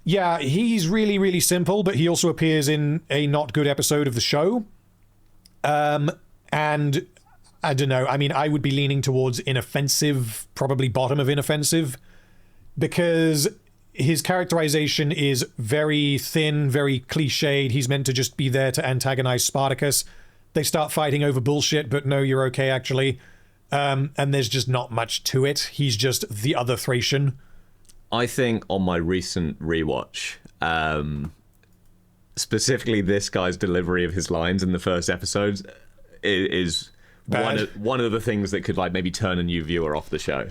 yeah, he's really, really simple, but he also appears in a not good episode of the show. And I don't know. I mean, I would be leaning towards inoffensive, probably bottom of inoffensive, because his characterization is very thin, very cliched. He's meant to just be there to antagonize Spartacus. They start fighting over bullshit, but no, you're okay, actually. And there's just not much to it. He's just the other Thracian. I think on my recent rewatch, specifically this guy's delivery of his lines in the first episode is one of the things that could like maybe turn a new viewer off the show.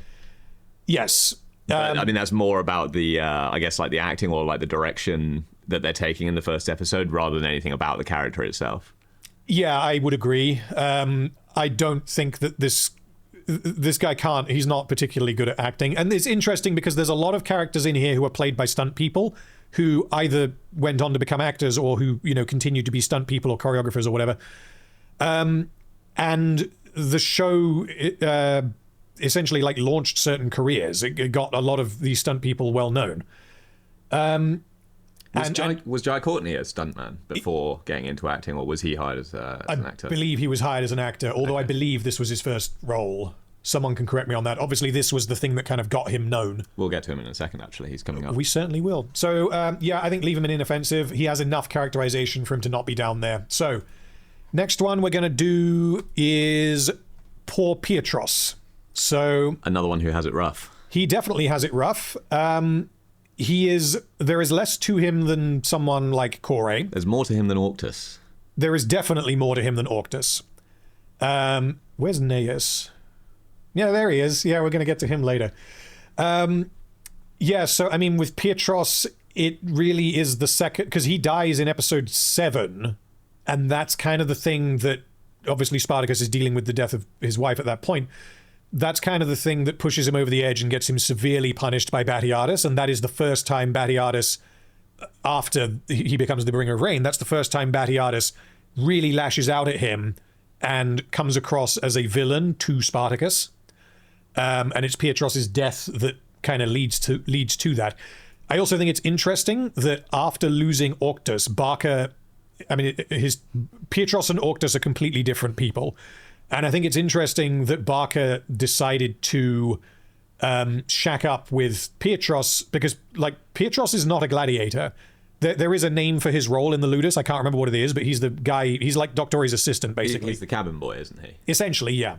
Yes. But, I mean, that's more about the, I guess, like the acting or like the direction that they're taking in the first episode rather than anything about the character itself. Yeah, I would agree. I don't think that this guy can't. He's not particularly good at acting. And it's interesting because there's a lot of characters in here who are played by stunt people who either went on to become actors or who, you know, continued to be stunt people or choreographers or whatever. And the show essentially like launched certain careers. It got a lot of these stunt people well known. Was Jai Courtney a stuntman before getting into acting, or was he hired as an actor? I believe he was hired as an actor, although I believe this was his first role. Someone can correct me on that. Obviously, this was the thing that kind of got him known. We'll get to him in a second, actually. He's coming up. We certainly will. So, yeah, I think leave him in inoffensive. He has enough characterization for him to not be down there. So, next one we're going to do is poor Petros. So another one who has it rough. He definitely has it rough. There is less to him than someone like Kore. There's more to him than Octus. There is definitely more to him than Octus. Where's Neus? Yeah, there he is. Yeah, we're going to get to him later. Yeah, so, I mean, with Petros, it really is the second, because he dies in episode 7, and that's kind of the thing that, obviously, Spartacus is dealing with the death of his wife at that point. That's kind of the thing that pushes him over the edge and gets him severely punished by Batiatus, and that is the first time Batiatus, after he becomes the bringer of rain, that's the first time Batiatus really lashes out at him and comes across as a villain to Spartacus. And it's Petros' death that kind of leads to that. I also think it's interesting that after losing Octus, Barca, I mean, Petros and Octus are completely different people. And I think it's interesting that Barca decided to shack up with Petros because, like, Petros is not a gladiator. There is a name for his role in the Ludus. I can't remember what it is, but he's the guy, he's like Doctori's assistant, basically. He's the cabin boy, isn't he? Essentially, yeah.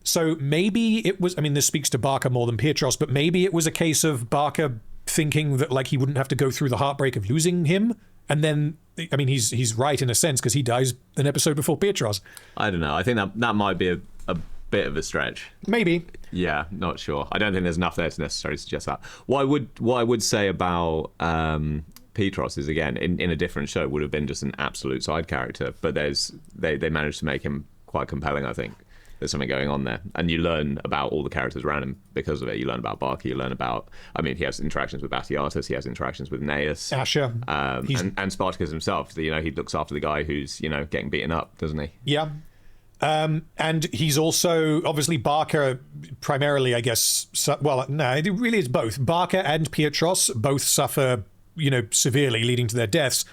So maybe it was, I mean, this speaks to Barca more than Petros, but maybe it was a case of Barca thinking that, like, he wouldn't have to go through the heartbreak of losing him. And then, I mean, he's right in a sense because he dies an episode before Petros. I don't know. I think that might be a bit of a stretch. Maybe. Yeah, not sure. I don't think there's enough there to necessarily suggest that. What I would say about Petros is, again, in a different show would have been just an absolute side character, but they managed to make him quite compelling, I think. There's something going on there. And you learn about all the characters around him because of it. You learn about Barca, you learn about, I mean, he has interactions with Batiatus, he has interactions with Neus. Asher. And Spartacus himself. You know, he looks after the guy who's, you know, getting beaten up, doesn't he? Yeah. And he's also, obviously, Barca primarily, I guess, well, no, it really is both. Barca and Petros both suffer, you know, severely, leading to their deaths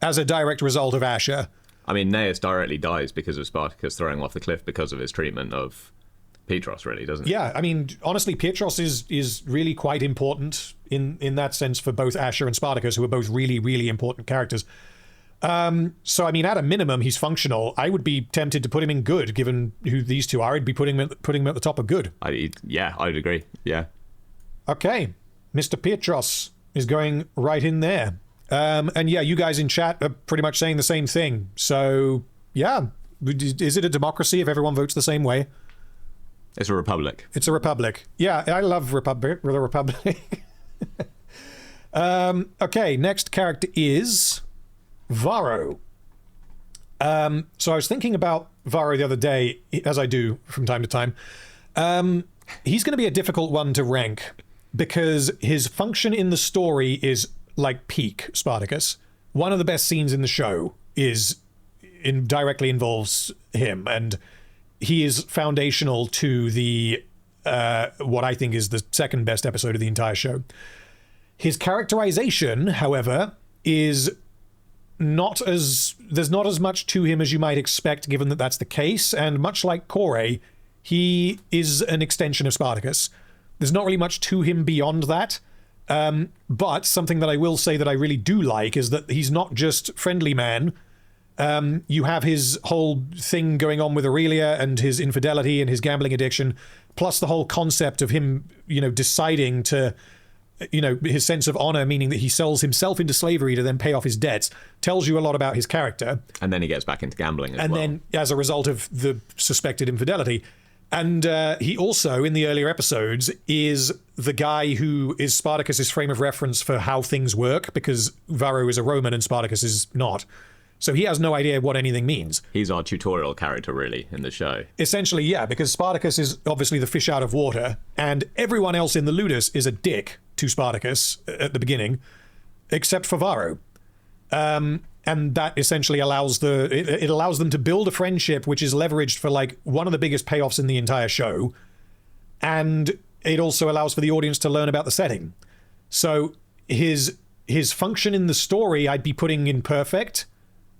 as a direct result of Asher. I mean, Neus directly dies because of Spartacus throwing him off the cliff because of his treatment of Petros, really, doesn't he? Yeah, I mean, honestly, Petros is really quite important in that sense for both Asher and Spartacus, who are both really, really important characters. So, I mean, at a minimum, he's functional. I would be tempted to put him in good, given who these two are. I'd be putting him at the top of good. Yeah, I'd agree. Yeah. Okay, Mr. Petros is going right in there. And yeah, you guys in chat are pretty much saying the same thing. So, yeah. Is it a democracy if everyone votes the same way? It's a republic. It's a republic. Yeah, I love the republic. Okay, next character is Varro. So I was thinking about Varro the other day, as I do from time to time. He's going to be a difficult one to rank because his function in the story is like peak Spartacus. One of the best scenes in the show directly involves him, and he is foundational to the what I think is the second best episode of the entire show. His characterization, however, is there's not as much to him as you might expect, given that that's the case. And much like Kore, he is an extension of Spartacus. There's not really much to him beyond that. But something that I will say that I really do like is that he's not just friendly man. You have his whole thing going on with Aurelia and his infidelity and his gambling addiction, plus the whole concept of him, deciding to, his sense of honor, meaning that he sells himself into slavery to then pay off his debts, tells you a lot about his character. And then he gets back into gambling as well. And then, as a result of the suspected infidelity. And he also, in the earlier episodes, is the guy who is Spartacus's frame of reference for how things work, because Varro is a Roman and Spartacus is not. So he has no idea what anything means. He's our tutorial character, really, in the show. Essentially, yeah, because Spartacus is obviously the fish out of water, and everyone else in the Ludus is a dick to Spartacus at the beginning, except for Varro. And that essentially allows it allows them to build a friendship which is leveraged for like one of the biggest payoffs in the entire show, and it also allows for the audience to learn about the setting. So his function in the story I'd be putting in perfect.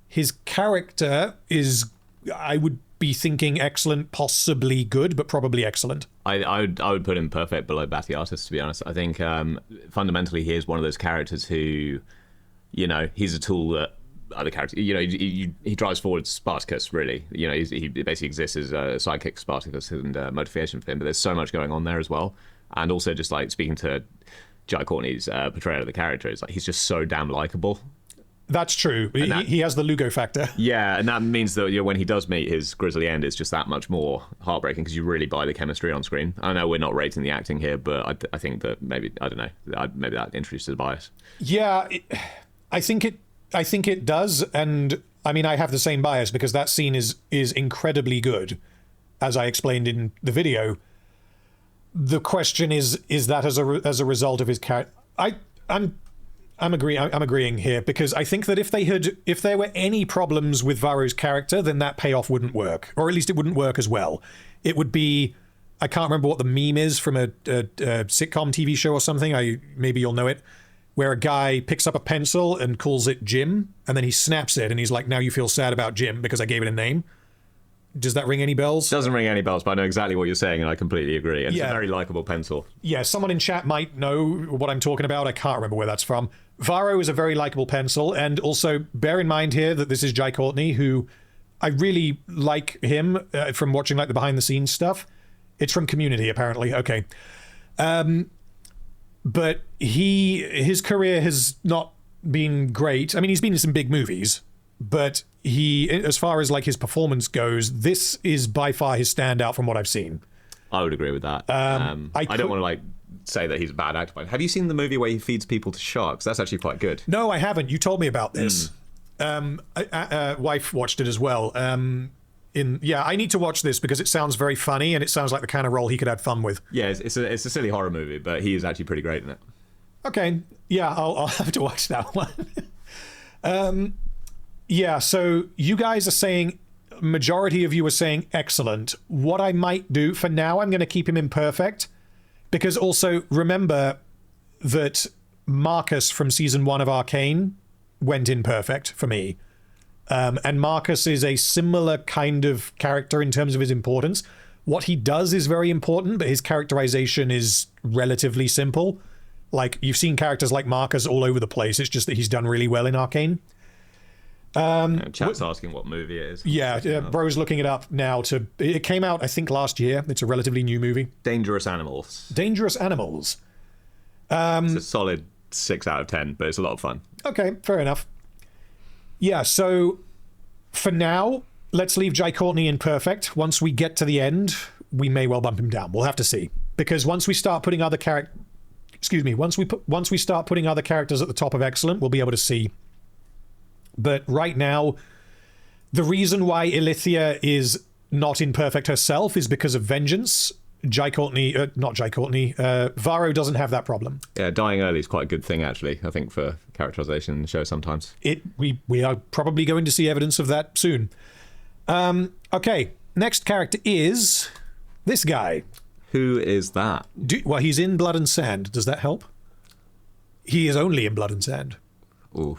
His character is, I would be thinking excellent, possibly good, but probably excellent. I would put him perfect below Batiatus, to be honest. I think fundamentally he is one of those characters who, he's a tool that other characters, he drives forward Spartacus, really. He basically exists as a sidekick Spartacus and motivation for him, but there's so much going on there as well. And also just like speaking to Jai Courtney's portrayal of the character, it's like he's just so damn likable. That's true. He has the Lugo factor. Yeah, and that means that when he does meet his grisly end, it's just that much more heartbreaking because you really buy the chemistry on screen. I know we're not rating the acting here, but I think that maybe, I don't know, maybe that introduces a bias. Yeah, I think it does, and I mean I have the same bias because that scene is incredibly good, as I explained in the video. The question is that as a result of his character? I'm agreeing here because I think that if there were any problems with Varro's character, then that payoff wouldn't work, or at least it wouldn't work as well. It would be, I can't remember what the meme is from a sitcom TV show or something. Maybe you'll know it, where a guy picks up a pencil and calls it Jim, and then he snaps it and he's like, "Now you feel sad about Jim because I gave it a name." Does that ring any bells? Doesn't ring any bells, but I know exactly what you're saying, and I completely agree. And It's a very likable pencil. Yeah, someone in chat might know what I'm talking about. I can't remember where that's from. Varro is a very likable pencil, and also bear in mind here that this is Jai Courtney, who I really like him from watching like the behind-the-scenes stuff. It's from Community, apparently. Okay. But his career has not been great. I mean, he's been in some big movies, but as far as like his performance goes, this is by far his standout from what I've seen. I would agree with that. I don't want to like say that he's a bad actor, but have you seen the movie where he feeds people to sharks? That's actually quite good. No, I haven't. You told me about this. Wife watched it as well. I need to watch this because it sounds very funny and it sounds like the kind of role he could have fun with. Yeah, it's a silly horror movie, but he is actually pretty great in it. Okay, yeah, I'll have to watch that one. Yeah, so you guys are saying, majority of you are saying excellent. What I might do for now, I'm going to keep him imperfect, because also remember that Marcus from season 1 of Arcane went in perfect for me. And Marcus is a similar kind of character in terms of his importance. What he does is very important, but his characterization is relatively simple. Like, you've seen characters like Marcus all over the place. It's just that he's done really well in Arcane. Chat's asking what movie it is. Yeah, bro's looking it up now. It came out, I think, last year. It's a relatively new movie. Dangerous Animals. Dangerous Animals. It's a solid 6 out of 10, but it's a lot of fun. Okay, fair enough. Yeah, so for now, let's leave Jai Courtney in perfect. Once we get to the end, we may well bump him down. We'll have to see. Because once we start putting other once we start putting other characters at the top of excellent, we'll be able to see. But right now, the reason why Ilithia is not in perfect herself is because of vengeance. Varro doesn't have that problem. Yeah, dying early is quite a good thing, actually, I think, for characterization in the show sometimes. We are probably going to see evidence of that soon. Okay, next character is this guy. Who is that? Well, he's in Blood and Sand. Does that help? He is only in Blood and Sand. Ooh.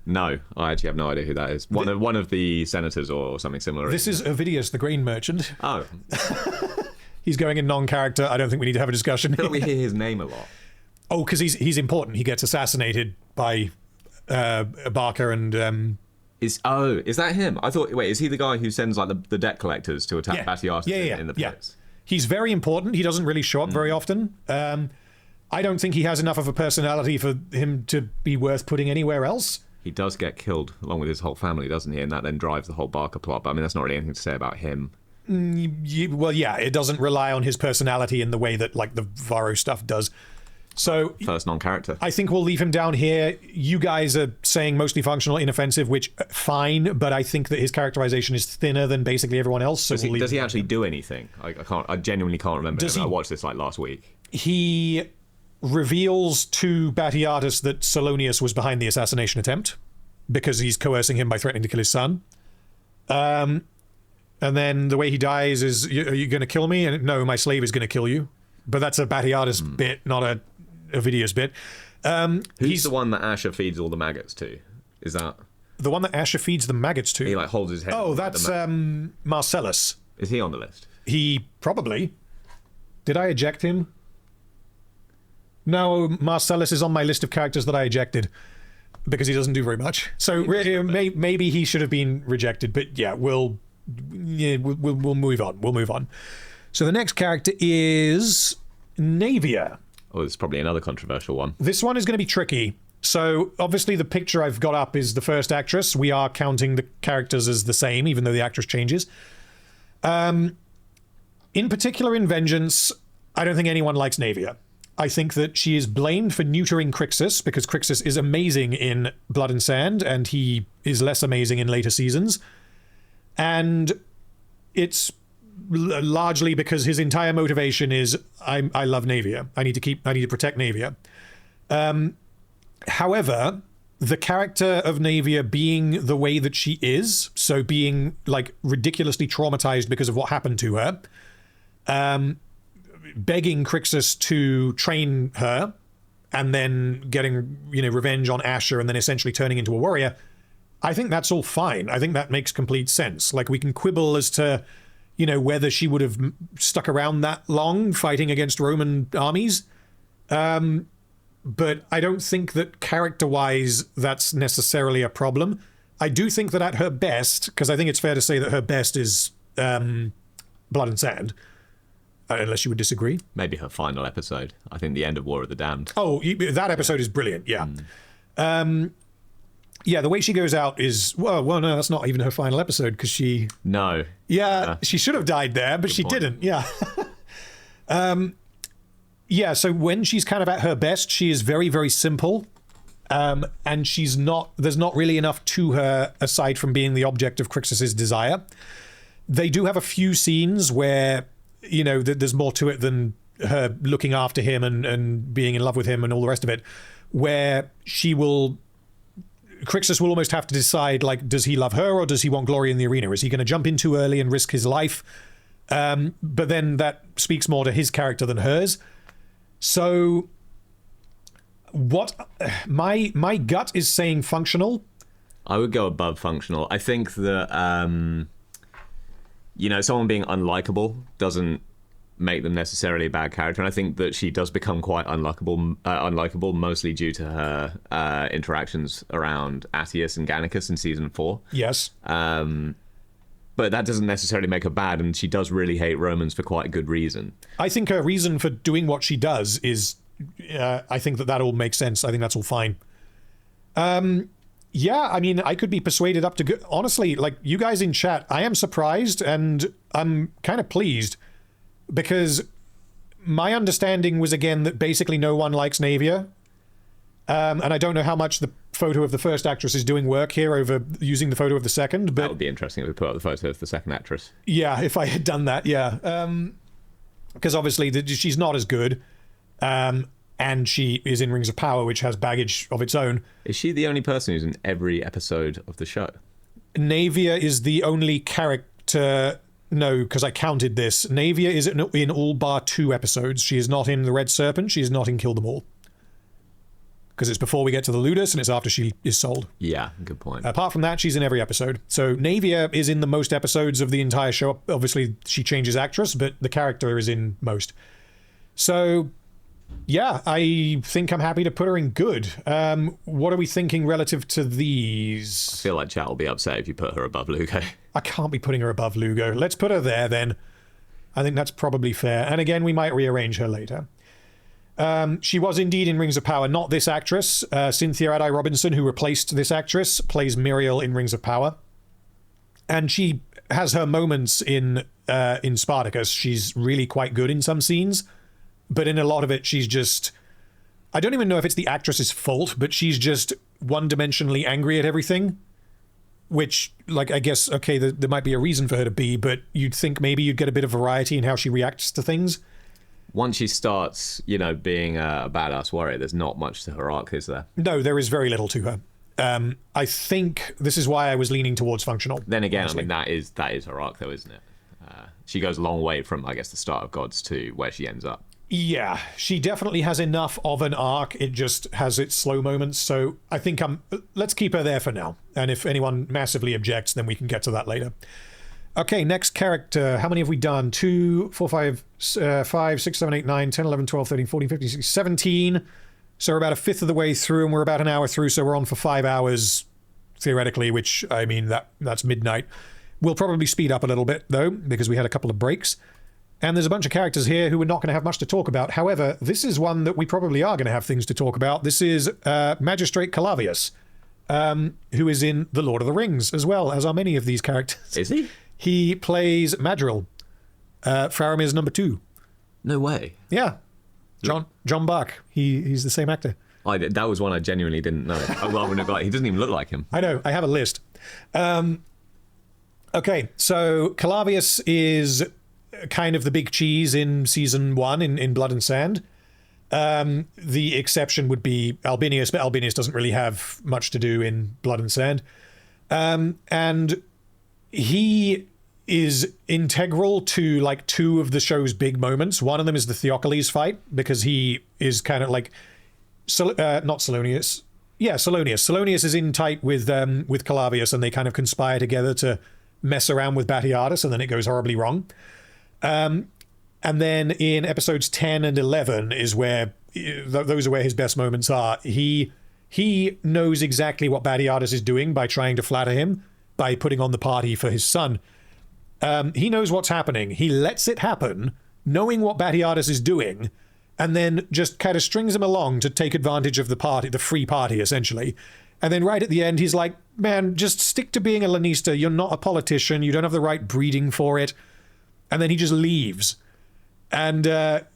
No, I actually have no idea who that is. One of the senators or something similar. This is Ovidius, the grain merchant. Oh. He's going in non-character. I don't think we need to have a discussion. I feel like we hear his name a lot. Oh, because he's important. He gets assassinated by Barker and... Is that him? I thought. Wait, is he the guy who sends like the debt collectors to attack Batiatus in the pits? He's very important. He doesn't really show up very often. I don't think he has enough of a personality for him to be worth putting anywhere else. He does get killed along with his whole family, doesn't he? And that then drives the whole Barker plot. But I mean, that's not really anything to say about him. Well, yeah, it doesn't rely on his personality in the way that like the Varro stuff does. So first non-character. I think we'll leave him down here. You guys are saying mostly functional, inoffensive, which fine, but I think that his characterization is thinner than basically everyone else. So does he actually do anything? I genuinely can't remember. I watched this like last week. He reveals to Batiatus that Salonius was behind the assassination attempt because he's coercing him by threatening to kill his son. And then the way he dies is, are you going to kill me? And no, my slave is going to kill you. But that's a Batiatus bit, not a Ovidius bit. He's the one that Asher feeds all the maggots to. Is that the one that Asher feeds the maggots to? He like holds his head. Oh, that's Marcellus. Is he on the list? He probably. Did I eject him? No, Marcellus is on my list of characters that I ejected because he doesn't do very much. So maybe he should have been rejected. But yeah, we'll move on. We'll move on. So the next character is Naevia. Oh, it's probably another controversial one. This one is going to be tricky. So obviously the picture I've got up is the first actress. We are counting the characters as the same, even though the actress changes. In particular, in Vengeance, I don't think anyone likes Naevia. I think that she is blamed for neutering Crixus because Crixus is amazing in Blood and Sand and he is less amazing in later seasons. And it's largely because his entire motivation is I love Naevia. I need to protect Naevia. However, the character of Naevia being the way that she is, so being like ridiculously traumatized because of what happened to her, begging Crixus to train her and then getting, revenge on Asher and then essentially turning into a warrior, I think that's all fine. I think that makes complete sense. Like, we can quibble as to, whether she would have stuck around that long fighting against Roman armies. But I don't think that character-wise that's necessarily a problem. I do think that at her best, because I think it's fair to say that her best is Blood and Sand, unless you would disagree. Maybe her final episode. I think the end of War of the Damned. Oh, that episode is brilliant, yeah. Yeah, the way she goes out is, well, no, that's not even her final episode, because she... No. Yeah, she should have died there, but she didn't, yeah. Yeah, so when she's kind of at her best, she is very, very simple. And there's not really enough to her aside from being the object of Crixus's desire. They do have a few scenes where, there's more to it than her looking after him and being in love with him and all the rest of it, where Crixus will almost have to decide, like, does he love her or does he want glory in the arena? Is he going to jump in too early and risk his life? But then that speaks more to his character than hers. So what my gut is saying functional. I would go above functional. I think that someone being unlikable doesn't make them necessarily a bad character, and I think that she does become quite unlikable mostly due to her interactions around Attius and Gannicus in season 4. Yes. But that doesn't necessarily make her bad, and she does really hate Romans for quite a good reason. I think her reason for doing what she does is, I think that all makes sense. I think that's all fine. Yeah, I mean, I could be persuaded up to good. Honestly, like, you guys in chat, I am surprised and I'm kind of pleased because my understanding was, again, that basically no one likes Naevia. And I don't know how much the photo of the first actress is doing work here over using the photo of the second. But that would be interesting if we put up the photo of the second actress. Yeah, if I had done that, yeah. Because obviously she's not as good. And she is in Rings of Power, which has baggage of its own. Is she the only person who's in every episode of the show? Naevia is the only character... No, because I counted this. Naevia is in all bar 2 episodes. She is not in The Red Serpent. She is not in Kill Them All. because it's before we get to the Ludus and it's after she is sold. Yeah, good point. Apart from that, she's in every episode. So Naevia is in the most episodes of the entire show. Obviously, she changes actress, but the character is in most. So, yeah, I think I'm happy to put her in good. What are we thinking relative to these? I feel like chat will be upset if you put her above Lugo. I can't be putting her above Lugo. Let's put her there then. I think that's probably fair. And again, we might rearrange her later. She was indeed in Rings of Power, not this actress. Cynthia Addai Robinson, who replaced this actress, plays Muriel in Rings of Power. And she has her moments in Spartacus. She's really quite good in some scenes. But in a lot of it, she's just... I don't even know if it's the actress's fault, but she's just one-dimensionally angry at everything. Which, like, I guess, okay, there might be a reason for her to be, but you'd think maybe you'd get a bit of variety in how she reacts to things. Once she starts, being a badass warrior, there's not much to her arc, is there? No, there is very little to her. I think this is why I was leaning towards functional. Then again, honestly. I mean, that is her arc, though, isn't it? She goes a long way from, I guess, the start of Gods to where she ends up. Yeah, she definitely has enough of an arc. It just has its slow moments. So I think let's keep her there for now. And if anyone massively objects, then we can get to that later. Okay, next character. How many have we done? 2, 4, 5, 5, 6, 7, 8, 9, 10, 11, 12, 13, 14, 15, 16, 17. So we're about a fifth of the way through, and we're about an hour through, so we're on for 5 hours, theoretically, which, I mean, that's midnight. We'll probably speed up a little bit, though, because we had a couple of breaks. And there's a bunch of characters here who we're not going to have much to talk about. However, this is one that we probably are going to have things to talk about. This is Magistrate Calavius, who is in The Lord of the Rings, as well, as are many of these characters. Is he? He plays Madril, Faramir's number 2. No way. Yeah. John Buck. He's the same actor. That was one I genuinely didn't know. I wouldn't have got. He doesn't even look like him. I know. I have a list. Okay, so Calavius is kind of the big cheese in season 1 in Blood and Sand. The exception would be Albinius, but Albinius doesn't really have much to do in Blood and Sand. And he is integral to like 2 of the show's big moments. One of them is the Theocles fight, because he is kind of like not Salonius. Yeah, Salonius. Salonius is in tight with Calavius, and they kind of conspire together to mess around with Batiatus, and then it goes horribly wrong. And then in episodes 10 and 11 is where those are where his best moments are. He knows exactly what Batiatus is doing by trying to flatter him, by putting on the party for his son. He knows what's happening. He lets it happen, knowing what Batiatus is doing, and then just kind of strings him along to take advantage of the party, the free party, essentially. And then right at the end, he's like, man, just stick to being a Lanista. You're not a politician. You don't have the right breeding for it. And then he just leaves. And that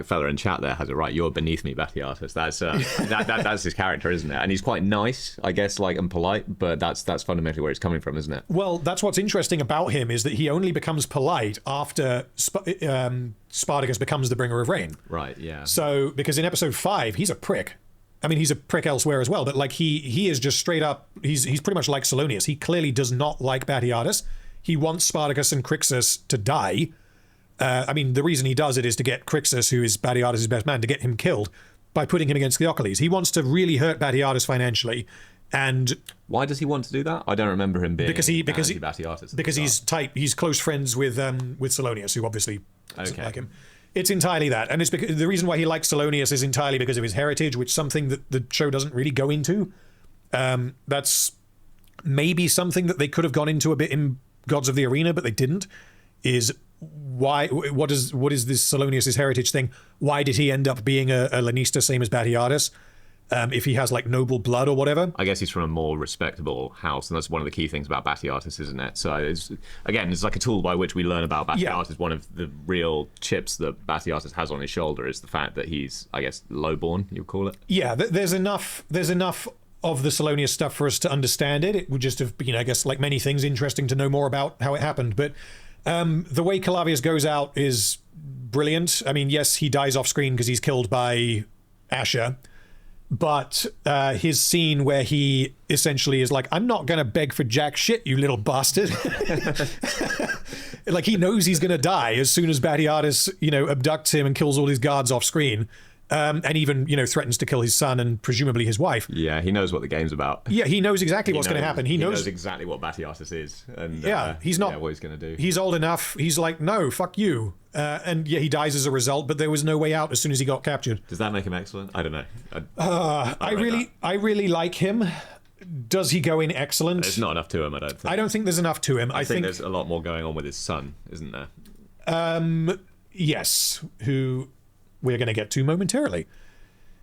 fella in chat there has it right. You're beneath me, Batiatus. That's his character, isn't it? And he's quite nice, I guess, like, and polite. But that's fundamentally where he's coming from, isn't it? Well, that's what's interesting about him, is that he only becomes polite after Spartacus becomes the bringer of rain. Right. Yeah. So because in episode 5, he's a prick. I mean, he's a prick elsewhere as well, but like he is just straight up. He's pretty much like Salonius. He clearly does not like Batiatus. He wants Spartacus and Crixus to die. I mean, the reason he does it is to get Crixus, who is Batiatus' best man, to get him killed by putting him against Theocles. He wants to really hurt Batiatus financially. And why does he want to do that? I don't remember him being Batiatus. Because he's tight. He's close friends with Salonius, who obviously doesn't like him. It's entirely that, and it's because the reason why he likes Salonius is entirely because of his heritage, which is something that the show doesn't really go into. That's maybe something that they could have gone into a bit in Gods of the Arena, but they didn't. Is why? What is this Salonius's heritage thing? Why did he end up being a Lanista, same as Batiatus? If he has like noble blood or whatever. I guess he's from a more respectable house, and that's one of the key things about Batiatus, isn't it? So it's like a tool by which we learn about Batiatus. Yeah. One of the real chips that Batiatus has on his shoulder is the fact that he's, I guess, lowborn, you would call it. Yeah, there's enough of the Salonius stuff for us to understand it. It would just have been, I guess, like many things, interesting to know more about how it happened. But the way Calavius goes out is brilliant. I mean, yes, he dies off screen because he's killed by Asher. But his scene where he essentially is like, I'm not going to beg for jack shit, you little bastard. Like, he knows he's going to die as soon as Batiatus, abducts him and kills all his guards off screen. And even, threatens to kill his son and presumably his wife. Yeah, he knows what the game's about. Yeah, he knows exactly what's going to happen. He knows exactly what Batiatus is. And he's not what he's going to do. He's old enough. He's like, no, fuck you. And he dies as a result, but there was no way out as soon as he got captured. Does that make him excellent? I don't know. I really like him. Does he go in excellent? There's not enough to him, I don't think. I don't think there's enough to him. I think there's a lot more going on with his son, isn't there? Yes, who we're going to get to momentarily.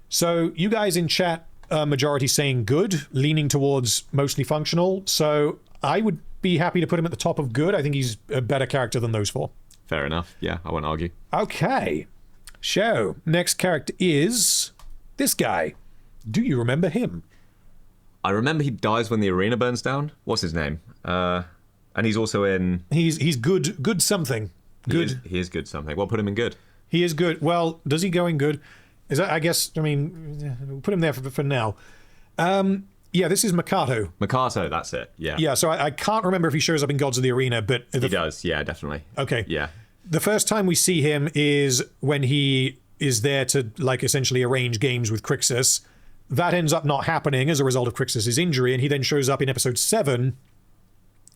So you guys in chat, majority saying good, leaning towards mostly functional. So I would be happy to put him at the top of good. I think he's a better character than those four. Fair enough. Yeah, I won't argue. Okay. So next character is this guy. Do you remember him? I remember he dies when the arena burns down. What's his name? And he's also in... He's good something. Good. He is good something. Well, put him in good. He is good. Well, does he go in good? Is that, I guess, we'll put him there for now. Yeah, this is Maccatus. Maccatus, that's it. Yeah. Yeah, so I can't remember if he shows up in Gods of the Arena, but... He does, yeah, definitely. Okay. Yeah. The first time we see him is when he is there to, essentially arrange games with Crixus. That ends up not happening as a result of Crixus' injury, and he then shows up in episode 7,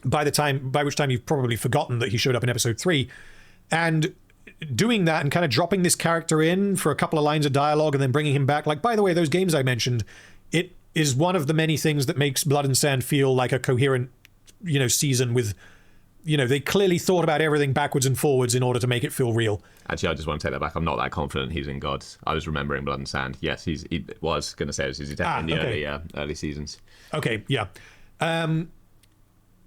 by which time you've probably forgotten that he showed up in episode 3. And doing that and kind of dropping this character in for a couple of lines of dialogue and then bringing him back, by the way, those games I mentioned, it is one of the many things that makes Blood and Sand feel like a coherent, season with, they clearly thought about everything backwards and forwards in order to make it feel real. Actually, I just want to take that back. I'm not that confident he's in Gods. I was remembering Blood and Sand. Yes, he was going to say he's definitely in the early seasons. Okay, yeah.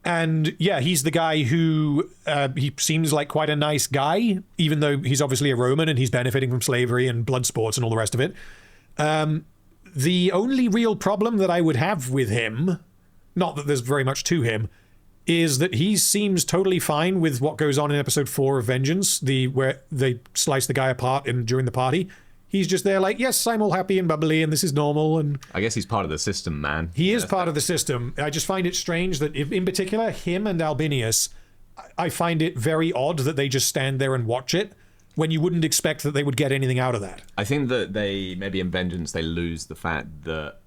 And yeah, he's the guy who, he seems like quite a nice guy, even though he's obviously a Roman and he's benefiting from slavery and blood sports and all the rest of it. The only real problem that I would have with him, not that there's very much to him, is that he seems totally fine with what goes on in episode 4 of Vengeance, where they slice the guy apart during the party. He's just there yes, I'm all happy and bubbly and this is normal. And I guess he's part of the system, man. He is part of the system. I just find it strange that, in particular, him and Albinius, I find it very odd that they just stand there and watch it when you wouldn't expect that they would get anything out of that. I think that maybe in Vengeance, they lose the fact that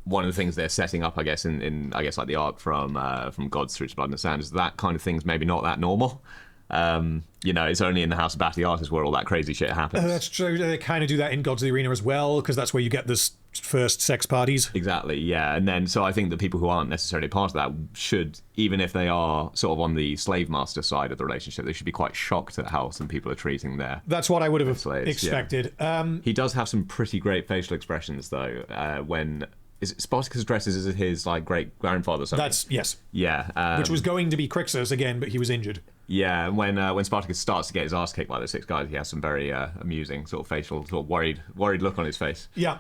one of the things they're setting up, I guess, in the arc from Gods through to Blood and Sand is that kind of thing's maybe not that normal. It's only in the House of Batiatus where all that crazy shit happens. That's true. They kind of do that in Gods of the Arena as well, because that's where you get this first sex parties. Exactly, yeah. And then, so I think that people who aren't necessarily part of that should, even if they are sort of on the slave master side of the relationship, they should be quite shocked at how some people are treating their... That's what I would have slaves, expected. Yeah. He does have some pretty great facial expressions, though, when... Is it Spartacus dresses as his great grandfather or something? That's yes. Yeah. Which was going to be Crixus again, but he was injured. Yeah, and when Spartacus starts to get his ass kicked by the 6 guys, he has some very amusing sort of facial, sort of worried look on his face. Yeah.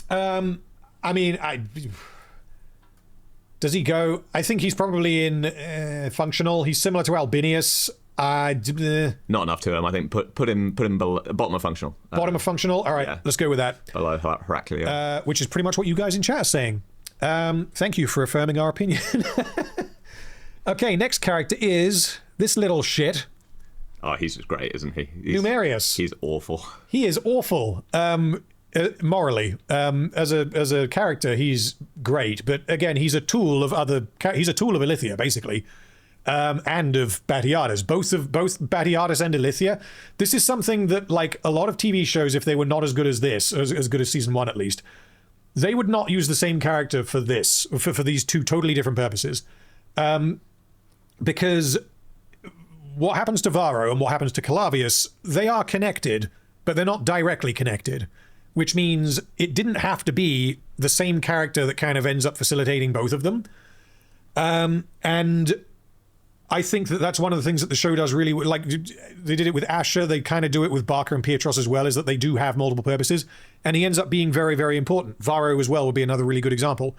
Does he go? I think he's probably in functional. He's similar to Albinius. Not enough to him. I think put him bottom of functional. Bottom of functional. All right, let's go with that. Below Heracleio. Which is pretty much what you guys in chat are saying. Thank you for affirming our opinion. Okay, next character is this little shit. Oh, he's just great, isn't he? Numerius. He's awful. He is awful. Morally, as a character, he's great. But again, he's a tool of Ilithia, basically. And of Batiatus, both Batiatus and Ilithia. This is something that, a lot of TV shows, if they were not as good as this, as good as season 1 at least, they would not use the same character for this, for these two totally different purposes. Because what happens to Varro and what happens to Calavius, they are connected, but they're not directly connected, which means it didn't have to be the same character that kind of ends up facilitating both of them. And I think that's one of the things that the show does really, they did it with Asher, they kind of do it with Barker and Petros as well, is that they do have multiple purposes, and he ends up being very, very important. Varro as well would be another really good example.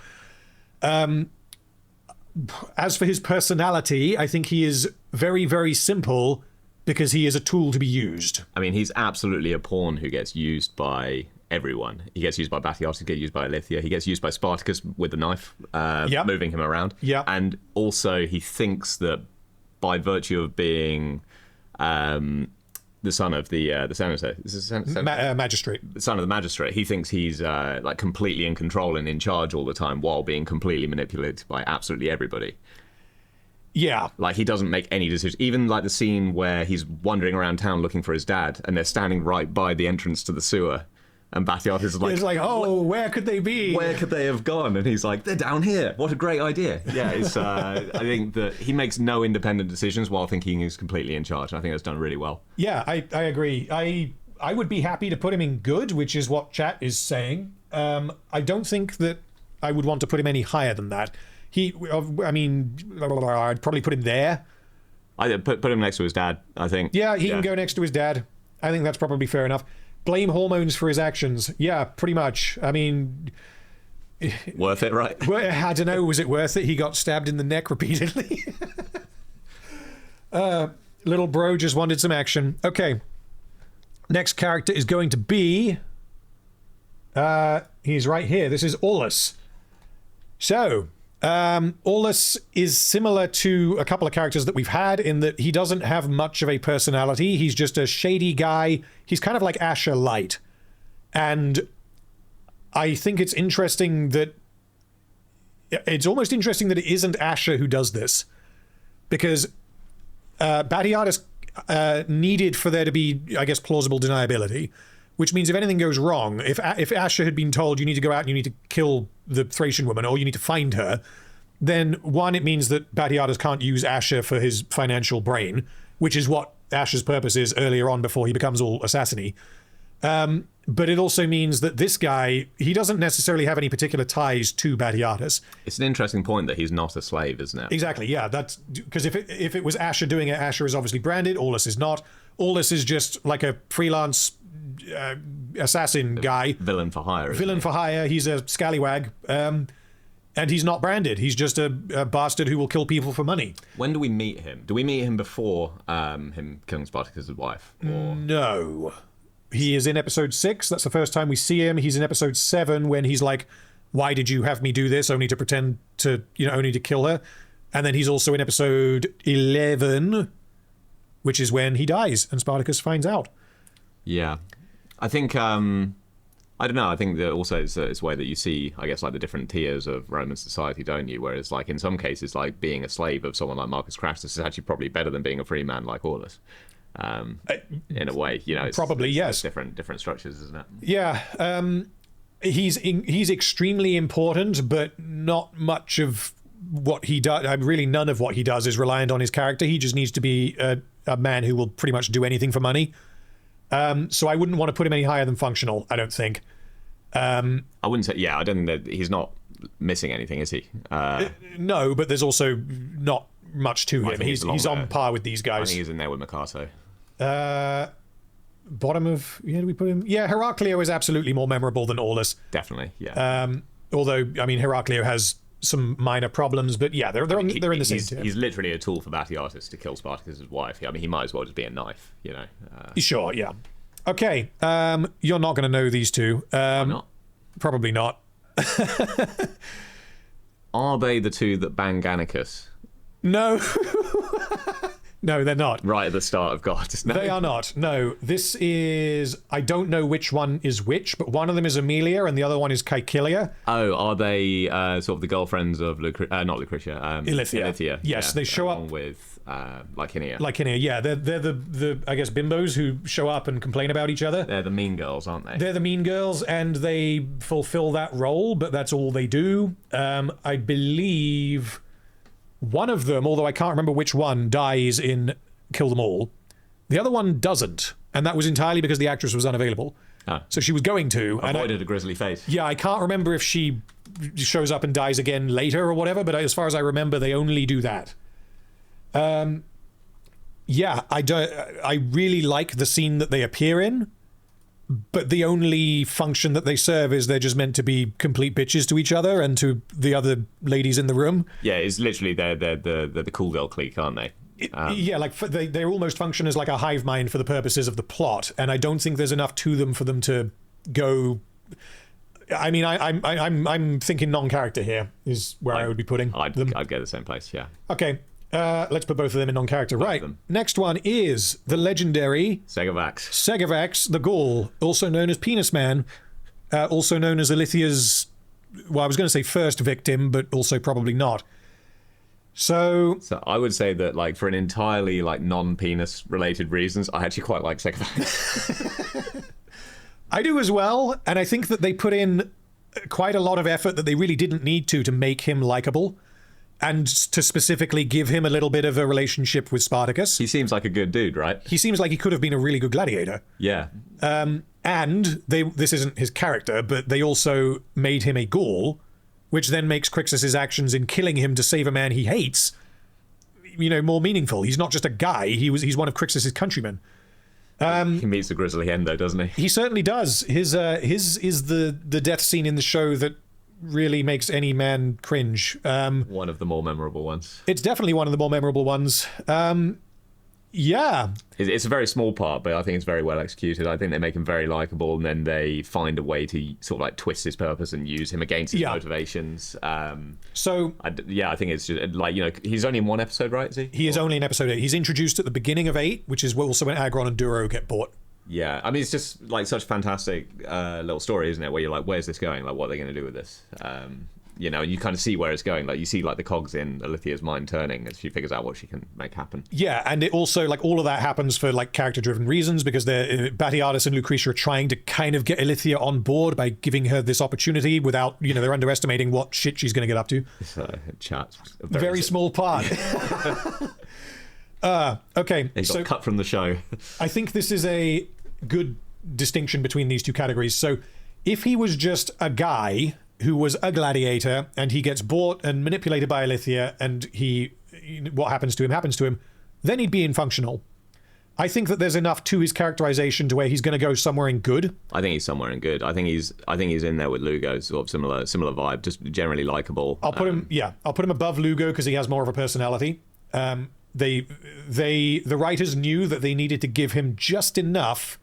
As for his personality, I think he is very, very simple because he is a tool to be used. I mean, he's absolutely a pawn who gets used by everyone. He gets used by Batiatus, he gets used by Ilithia, he gets used by Spartacus with the knife, moving him around. Yeah. And also he thinks that by virtue of being the son of the senator. Is this Magistrate. The son of the magistrate. He thinks he's like completely in control and in charge all the time, while being completely manipulated by absolutely everybody. Yeah. Like, he doesn't make any decisions. Even like the scene where he's wandering around town looking for his dad, and they're standing right by the entrance to the sewer. And Batiatus is like, it's like, oh, where could they be? Where could they have gone? And he's like, they're down here. What a great idea. Yeah, it's. I think that he makes no independent decisions while thinking he's completely in charge. And I think that's done really well. Yeah, I agree. I would be happy to put him in good, which is what chat is saying. I don't think that I would want to put him any higher than that. I'd probably put him there. I put him next to his dad, I think. Yeah, he can go next to his dad. I think that's probably fair enough. Blame hormones for his actions. Yeah, pretty much. I mean... Worth it, right? I don't know. Was it worth it? He got stabbed in the neck repeatedly. Little bro just wanted some action. Okay. Next character is going to be... he's right here. This is Olus. So... Olus is similar to a couple of characters that we've had in that he doesn't have much of a personality. He's just a shady guy. He's kind of like Asher Light. And I think it's interesting that... It's almost interesting that it isn't Asher who does this. Because Batiatus needed for there to be, I guess, plausible deniability. Which means if anything goes wrong, if Asher had been told you need to go out and you need to kill the Thracian woman or you need to find her, then one, it means that Batiatus can't use Asher for his financial brain, which is what Asher's purpose is earlier on before he becomes all assassiny. But it also means that this guy, he doesn't necessarily have any particular ties to Batiatus. It's an interesting point that he's not a slave, isn't it? Exactly, yeah. That's because if it was Asher doing it, Asher is obviously branded. Olus is not. Olus is just like a freelance assassin guy. Villain for hire. Villain for hire. He's a scallywag. And he's not branded. He's just a bastard who will kill people for money. When do we meet him? Do we meet him before him killing Spartacus' wife? Or... No. He is in episode 6. That's the first time we see him. He's in episode 7 when he's like, why did you have me do this? Only to pretend to, only to kill her. And then he's also in episode 11, which is when he dies and Spartacus finds out. Yeah. I think, I don't know, I think that also it's a way that you see, I guess, like the different tiers of Roman society, don't you? Whereas, like, in some cases, like, being a slave of someone like Marcus Crassus is actually probably better than being a free man like Olus. In a way, it's probably it's different structures, isn't it? Yeah. He's extremely important, but not much of what he does. Really, none of what he does is reliant on his character. He just needs to be a man who will pretty much do anything for money. So I wouldn't want to put him any higher than functional, I don't think. I wouldn't say, I don't think that he's not missing anything, is he? No, but there's also not much to him. He's on par with these guys. I think he's in there with Maccatus. Bottom of, do we put him? Yeah, Heracleio is absolutely more memorable than Olus. Definitely, yeah. Although, Heracleio has some minor problems, but yeah, they're in the same tier. He's literally a tool for Batiatus to kill Spartacus' wife. He might as well just be a knife, Sure, yeah. Okay, you're not going to know these two. I'm not. Probably not. Are they the two that bang Gannicus? No. No, they're not. Right at the start of God. No. They are not. No, this is... I don't know which one is which, but one of them is Aemilia and the other one is Caecilia. Oh, are they sort of the girlfriends of not Lucretia? Ilithia. Ilithia. Yes, they show up with Lycinia. Lycinia, yeah. They're the I guess bimbos who show up and complain about each other. They're the mean girls, aren't they? They're the mean girls, and they fulfill that role, but that's all they do. I believe one of them, although I can't remember which one, dies in Kill Them All. The other one doesn't, and that was entirely because the actress was unavailable. Oh. So she was going to. Avoided a grisly fate. Yeah, I can't remember if she shows up and dies again later or whatever, but as far as I remember, they only do that. Yeah, I really like the scene that they appear in, but the only function that they serve is they're just meant to be complete bitches to each other and to the other ladies in the room. Yeah, it's literally they're the cool girl clique, aren't they? Yeah, like they almost function as like a hive mind for the purposes of the plot, and I don't think there's enough to them for them to go. I mean, I'm thinking non-character here is where I would be putting them. I'd go the same place. Yeah. Okay. Let's put both of them in non-character. Right. Next one is the legendary Segavax, the Gaul, also known as Penis Man, also known as Ilithia's, well, I was going to say first victim, but also probably not. So I would say that, like, for an entirely, like, non-penis related reasons, I actually quite like Segavax. I do as well, and I think that they put in quite a lot of effort that they really didn't need to make him likable, and to specifically give him a little bit of a relationship with Spartacus. He seems like a good dude, right? He seems like he could have been a really good gladiator. Yeah. And this isn't his character, but they also made him a Gaul, which then makes Crixus's actions in killing him to save a man he hates, more meaningful. He's not just a guy. He's one of Crixus's countrymen. He meets a grisly end, though, doesn't he? He certainly does. His is the death scene in the show that really makes any man cringe. One of the more memorable ones. It's definitely one of the more memorable ones. Yeah. It's a very small part, but I think it's very well executed. I think they make him very likable, and then they find a way to sort of like twist his purpose and use him against his motivations. I think it's just like, he's only in one episode, right? Is he? He is only in episode 8. He's introduced at the beginning of 8, which is also when Agron and Duro get bought. Yeah, I mean, it's just like such a fantastic little story, isn't it? Where you're like, where's this going? Like, what are they going to do with this? And you kind of see where it's going. Like, you see like the cogs in Ilithia's mind turning as she figures out what she can make happen. Yeah, and it also, like, all of that happens for like character-driven reasons, because Batiatus and Lucretia are trying to kind of get Ilithia on board by giving her this opportunity without, they're underestimating what shit she's going to get up to. Chat. Very small part. Okay. He got cut from the show. I think this is a good distinction between these two categories. So if he was just a guy who was a gladiator and he gets bought and manipulated by Ilithia and what happens to him, then he'd be infunctional. I think that there's enough to his characterization to where he's going to go somewhere in good. I think he's somewhere in good. I think he's in there with Lugo, sort of similar vibe, just generally likable. I'll put him above Lugo because he has more of a personality. The writers knew that they needed to give him just enough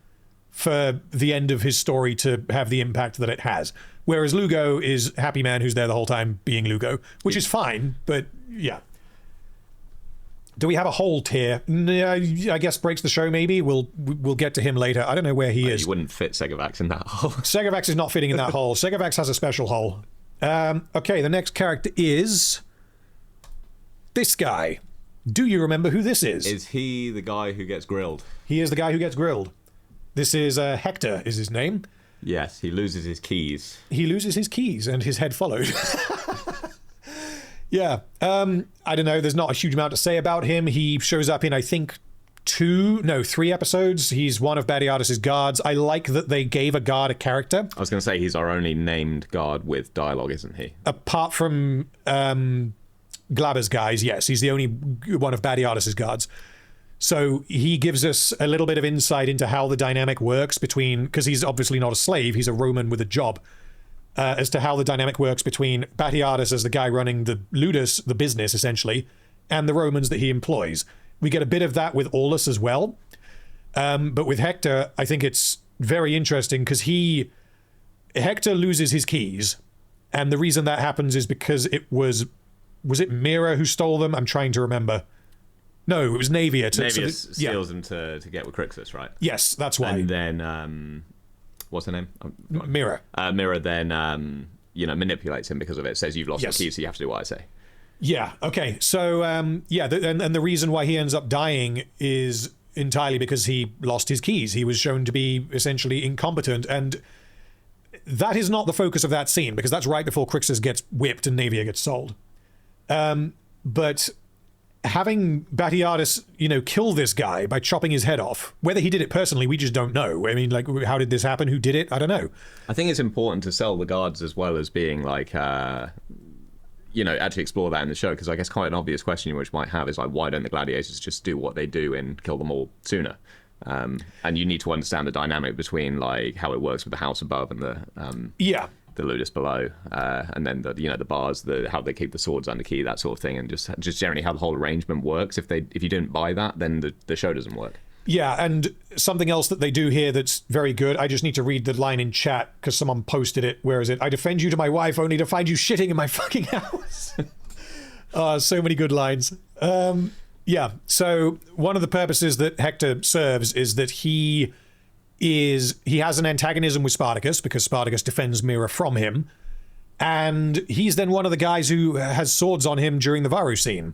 for the end of his story to have the impact that it has. Whereas Lugo is happy man who's there the whole time being Lugo, which is fine, but yeah. Do we have a Holt here? I guess breaks the show maybe. We'll get to him later. I don't know where he is. You wouldn't fit Segavax in that hole. Segavax is not fitting in that hole. Segavax has a special hole. Okay, the next character is this guy. Do you remember who this is? Is he the guy who gets grilled? He is the guy who gets grilled. This is Hector is his name. Yes, he loses his keys. He loses his keys and his head followed. Yeah. I don't know. There's not a huge amount to say about him. He shows up in, I think, 3 episodes. He's one of Batiatus's guards. I like that they gave a guard a character. I was going to say he's our only named guard with dialogue, isn't he? Apart from Glabber's guys, yes. He's the only one of Batiatus's guards. So he gives us a little bit of insight into how the dynamic works between, because he's obviously not a slave, he's a Roman with a job, as to how the dynamic works between Batiatus as the guy running the ludus, the business essentially, and the Romans that he employs. We get a bit of that with Olus as well. But with Hector, I think it's very interesting because Hector loses his keys. And the reason that happens is because was it Mira who stole them? I'm trying to remember. No, it was Naevia. Naevia steals them to get with Crixus, right? Yes, that's why. And then, what's her name? Mira. Mira then, manipulates him because of it. Says, you've lost your keys, so you have to do what I say. Yeah, okay. So, and the reason why he ends up dying is entirely because he lost his keys. He was shown to be essentially incompetent, and that is not the focus of that scene, because that's right before Crixus gets whipped and Naevia gets sold. But having Batiatus, kill this guy by chopping his head off, whether he did it personally, we just don't know. I mean, like, how did this happen? Who did it? I don't know. I think it's important to sell the guards as well as being like, actually explore that in the show, because I guess quite an obvious question which might have is like, why don't the gladiators just do what they do and kill them all sooner? And you need to understand the dynamic between like how it works with the house above and the ludus below, and then the bars, how they keep the swords under key, that sort of thing, and just generally how the whole arrangement works. If you didn't buy that, then the show doesn't work. Yeah, and something else that they do here that's very good, I just need to read the line in chat because someone posted it. Where is it? I defend you to my wife only to find you shitting in my fucking house. So many good lines. Yeah, so one of the purposes that Hector serves is that he has an antagonism with Spartacus because Spartacus defends Mira from him, and he's then one of the guys who has swords on him during the Varro scene,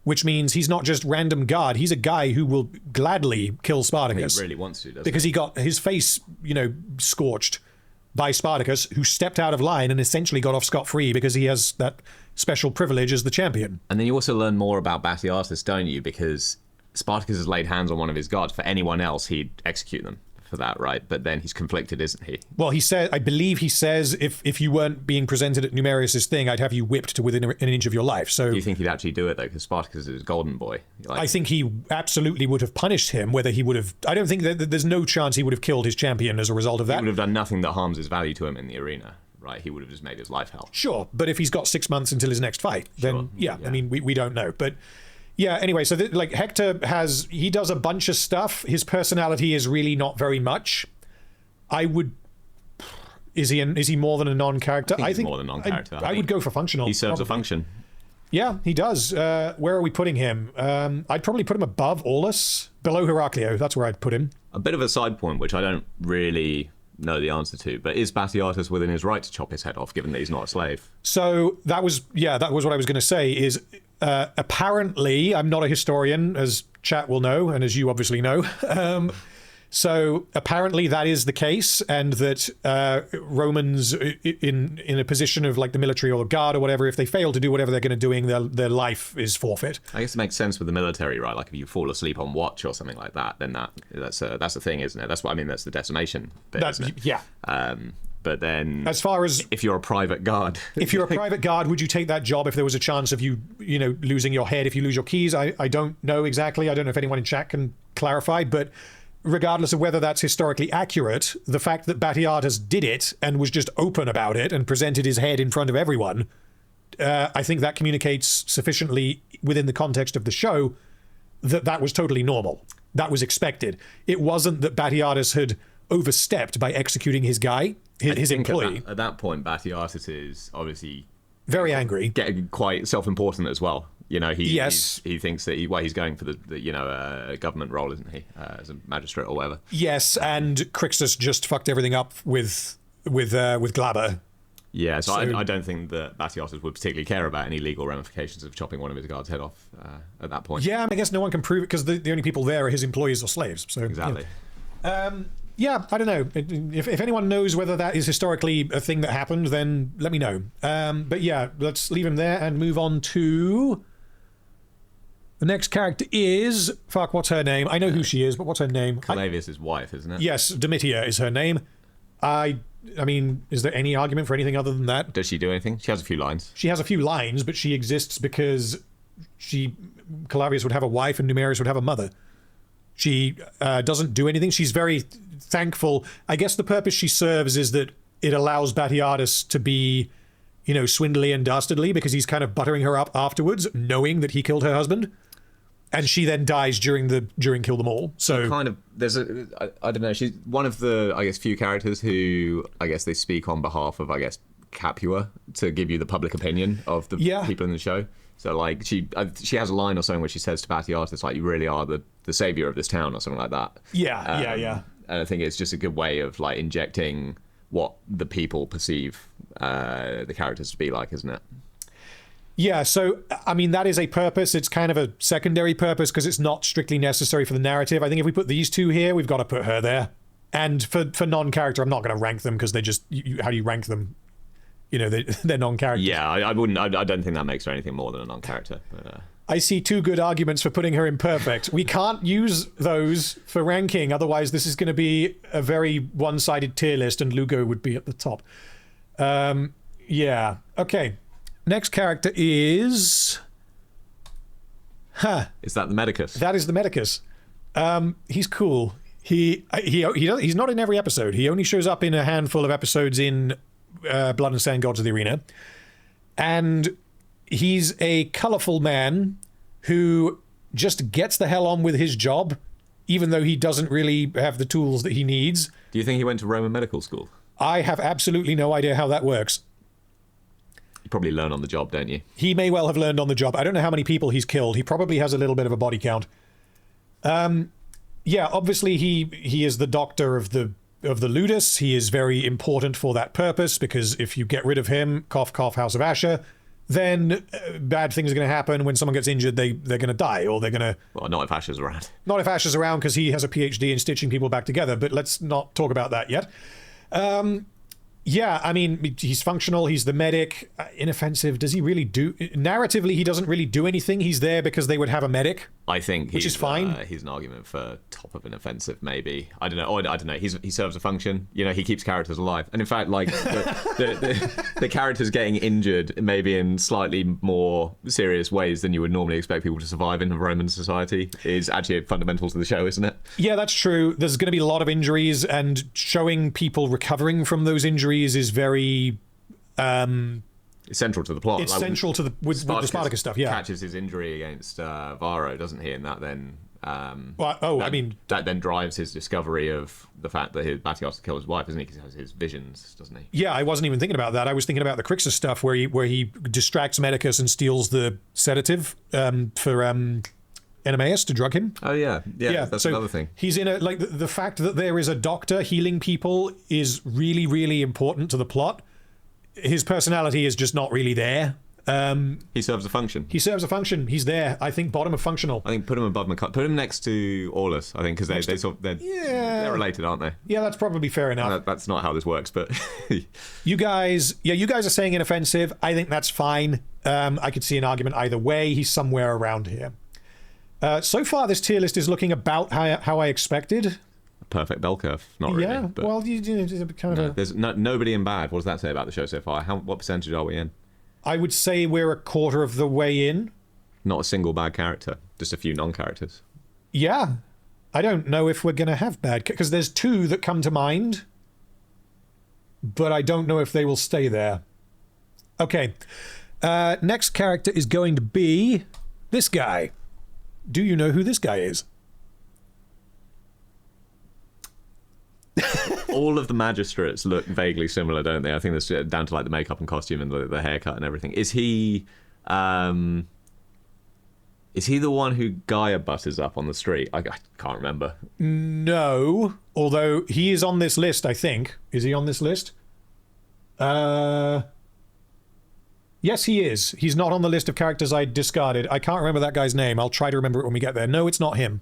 which means he's not just random guard, he's a guy who will gladly kill Spartacus. He really wants to, doesn't because he got his face, scorched by Spartacus, who stepped out of line and essentially got off scot-free because he has that special privilege as the champion. And then you also learn more about Batiatus, don't you? Because Spartacus has laid hands on one of his guards. For anyone else, he'd execute them for that, right? But then he's conflicted, isn't he? Well, I believe he says, if you weren't being presented at Numerius's thing, I'd have you whipped to within an inch of your life. So do you think he'd actually do it, though? Because Spartacus is his golden boy. I think he absolutely would have punished him, whether he would have... I don't think that there's no chance he would have killed his champion as a result of that. He would have done nothing that harms his value to him in the arena, right? He would have just made his life hell. Sure, but if he's got 6 months until his next fight, then yeah, I mean, we don't know. But yeah, anyway, so Hector he does a bunch of stuff. His personality is really not very much. Is he more than a non-character? I think he's more than a non-character. I would go for functional. He serves a function. Yeah, he does. Where are we putting him? I'd probably put him above Olus, below Heracleio. That's where I'd put him. A bit of a side point, which I don't really know the answer to, but is Batiatus within his right to chop his head off, given that he's not a slave? So that was what I was going to say. Is apparently, I'm not a historian, as chat will know, and as you obviously know. So apparently that is the case, and that Romans in a position of like the military or the guard or whatever, if they fail to do whatever they're going to doing, their life is forfeit. I guess it makes sense with the military, right? Like if you fall asleep on watch or something like that, then that's the thing, isn't it? That's what I mean. That's the decimation bit, isn't it? Yeah. But then, as far as if you're a private guard, would you take that job if there was a chance of you losing your head if you lose your keys? I don't know exactly. I don't know if anyone in chat can clarify, but regardless of whether that's historically accurate, the fact that Batiatus did it and was just open about it and presented his head in front of everyone, I think that communicates sufficiently within the context of the show that was totally normal. That was expected. It wasn't that Batiatus had overstepped by execuing his guy, his employee. At that point, Batiatus is obviously very angry, getting quite self-important as well. He thinks that he's going for the government role, isn't he, as a magistrate or whatever? Yes, and Crixus just fucked everything up with Glabber. Yeah, so I don't think that Batiatus would particularly care about any legal ramifications of chopping one of his guards' head off at that point. Yeah, I guess no one can prove it because the only people there are his employees or slaves. So exactly. Yeah, I don't know. If anyone knows whether that is historically a thing that happened, then let me know. But yeah, let's leave him there and move on to... The next character is... Fuck, what's her name? I know who she is, but what's her name? Calavius' wife, isn't it? Yes, Ditia is her name. I mean, is there any argument for anything other than that? Does she do anything? She has a few lines. She has a few lines, but she exists because Calavius would have a wife and Numerius would have a mother. She doesn't do anything. She's very thankful. I guess the purpose she serves is that it allows Batiatus to be, swindly and dastardly because he's kind of buttering her up afterwards, knowing that he killed her husband. And she then dies during Kill Them All. So kind of, I don't know. She's one of the, I guess, few characters who, I guess, they speak on behalf of, I guess, Capua to give you the public opinion of the people in the show. So like she has a line or something where she says to Batiatus, like, you really are the savior of this town or something like that. Yeah. And I think it's just a good way of like injecting what the people perceive the characters to be like, isn't it? Yeah, so, I mean, that is a purpose. It's kind of a secondary purpose because it's not strictly necessary for the narrative. I think if we put these two here, we've got to put her there. And for non-character, I'm not going to rank them because they just... how do you rank them? They're non-characters. Yeah, I wouldn't... I don't think that makes her anything more than a non-character. I see two good arguments for putting her in perfect. We can't use those for ranking. Otherwise, this is going to be a very one-sided tier list and Lugo would be at the top. Yeah. Okay. Next character is... Is that the Medicus? That is the Medicus. He's cool. He's not in every episode. He only shows up in a handful of episodes in Blood and Sand Gods of the Arena. And he's a colorful man who just gets the hell on with his job, even though he doesn't really have the tools that he needs. Do you think he went to Roman medical school? I have absolutely no idea how that works. You probably learn on the job, don't you? He may well have learned on the job. I don't know how many people he's killed. He probably has a little bit of a body count. Yeah, obviously he is the doctor of the Ludus. He is very important for that purpose, because if you get rid of him, cough cough, House of Asher, then bad things are going to happen. When someone gets injured, they're going to die, or they're going to... Well, not if Asher's around. Not if Asher's around, because he has a PhD in stitching people back together, but let's not talk about that yet. Yeah, I mean, he's functional, he's the medic, inoffensive. Does he really do... Narratively, he doesn't really do anything. He's there because they would have a medic. I think which is fine. He's an argument for top of an offensive, maybe. I don't know. Oh, I don't know. He serves a function. You know, he keeps characters alive. And in fact, like the characters getting injured, maybe in slightly more serious ways than you would normally expect people to survive in a Roman society, is actually fundamental to the show, isn't it? Yeah, that's true. There's going to be a lot of injuries, and showing people recovering from those injuries is very... It's central to the plot. It's like, central to with the Spartacus stuff, yeah. Catches his injury against Varro, doesn't he? And that then... that then drives his discovery of the fact that his Batiatus killed his wife, isn't he? Because he has his visions, doesn't he? Yeah, I wasn't even thinking about that. I was thinking about the Crixus stuff where he distracts Medicus and steals the sedative for Enemeus to drug him. Oh yeah, that's another thing. He's in the fact that there is a doctor healing people is really, really important to the plot. His personality is just not really there. He serves a function. He's there. I think bottom of functional. I think put him above Maccatus. Put him next to Olus, I think, because they're related, aren't they? Yeah, that's probably fair enough. That's not how this works, but you guys are saying inoffensive. I think that's fine. I could see an argument either way. He's somewhere around here. So far, this tier list is looking about how I expected. Perfect bell curve. Not really. Yeah, but well, there's nobody in bad. What does that say about the show so far? What percentage are we in? I would say we're a quarter of the way in. Not a single bad character. Just a few non-characters. Yeah. I don't know if we're going to have bad... Because there's two that come to mind. But I don't know if they will stay there. Okay. Next character is going to be this guy. Do you know who this guy is? All of the magistrates look vaguely similar, don't they? I think that's down to like the makeup and costume and the haircut and everything. Is he the one who Gaia butters up on the street? I can't remember. No, although he is on this list, I think. Is he on this list? Yes, he is. He's not on the list of characters I discarded. I can't remember that guy's name. I'll try to remember it when we get there. No, it's not him.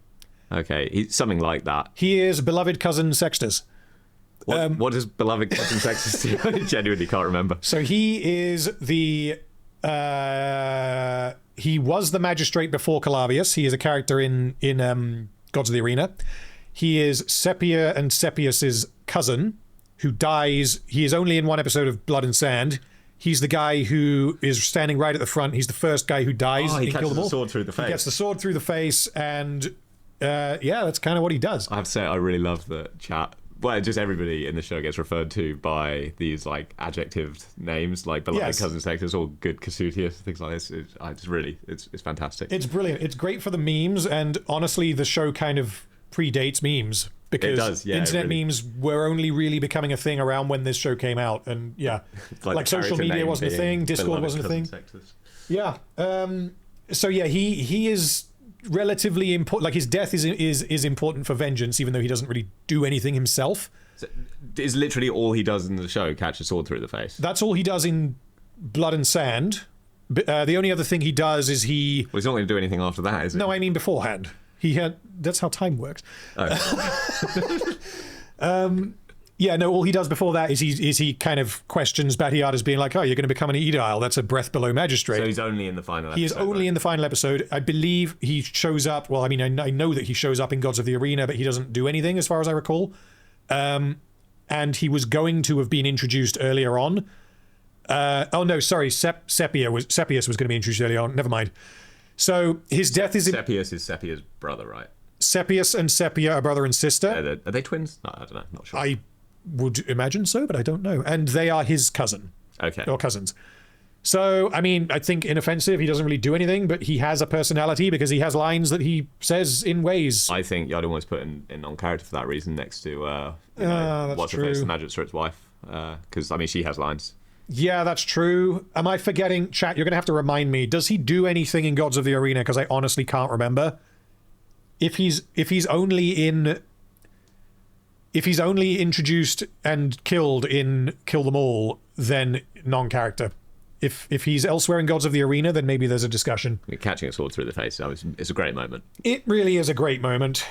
Okay, he's something like that. He is beloved cousin Sextus. What does beloved cousin Sextus do? I genuinely can't remember. So he is he was the magistrate before Calavius. He is a character in Gods of the Arena. He is Sepia and Sepius's cousin, who dies. He is only in one episode of Blood and Sand. He's the guy who is standing right at the front. He's the first guy who dies. Oh, he catches the sword through the face. He gets the sword through the face, and yeah, that's kind of what he does. I have to say, I really love the chat. Well, just everybody in the show gets referred to by these like adjectived names, like beloved cousin Sextus or good Casutius, things like this. It's fantastic. It's brilliant. It's great for the memes, and honestly, the show kind of predates memes because it does, yeah, internet memes were only really becoming a thing around when this show came out, and yeah, like social media wasn't a thing, Discord wasn't a thing. Sextus. Yeah. So yeah, he is relatively important. Like his death is important for vengeance, even though he doesn't really do anything himself. So, is literally all he does in the show catch a sword through the face? That's all he does in Blood and Sand. The only other thing he does is Well, he's not going to do anything after that, is he? No, I mean beforehand. That's how time works. Oh. Yeah, no, all he does before that is he kind of questions Batiatus, being like, oh, you're going to become an aedile. That's a breath below magistrate. So he's only in the final episode. He is only in the final episode. I believe he shows up. Well, I mean, I know that he shows up in Gods of the Arena, but he doesn't do anything as far as I recall. And he was going to have been introduced earlier on. Oh, no, sorry. Sepius was going to be introduced earlier on. Never mind. So his death is... Sepius is Sepia's brother, right? Sepius and Sepia are brother and sister. Are they twins? No, I don't know. Not sure. I would imagine so, but I don't know. And they are his cousin. Okay. Or cousins. So, I mean, I think inoffensive. He doesn't really do anything, but he has a personality because he has lines that he says in ways. I think I'd almost put in on character for that reason next to that's what's her true. face, the magistrate's wife. Because, I mean, she has lines. Yeah, that's true. Am I forgetting? Chat, you're going to have to remind me. Does he do anything in Gods of the Arena? Because I honestly can't remember. If he's only introduced and killed in Kill Them All, then non-character. If he's elsewhere in Gods of the Arena, then maybe there's a discussion. Catching a sword through the face, it's a great moment. It really is a great moment.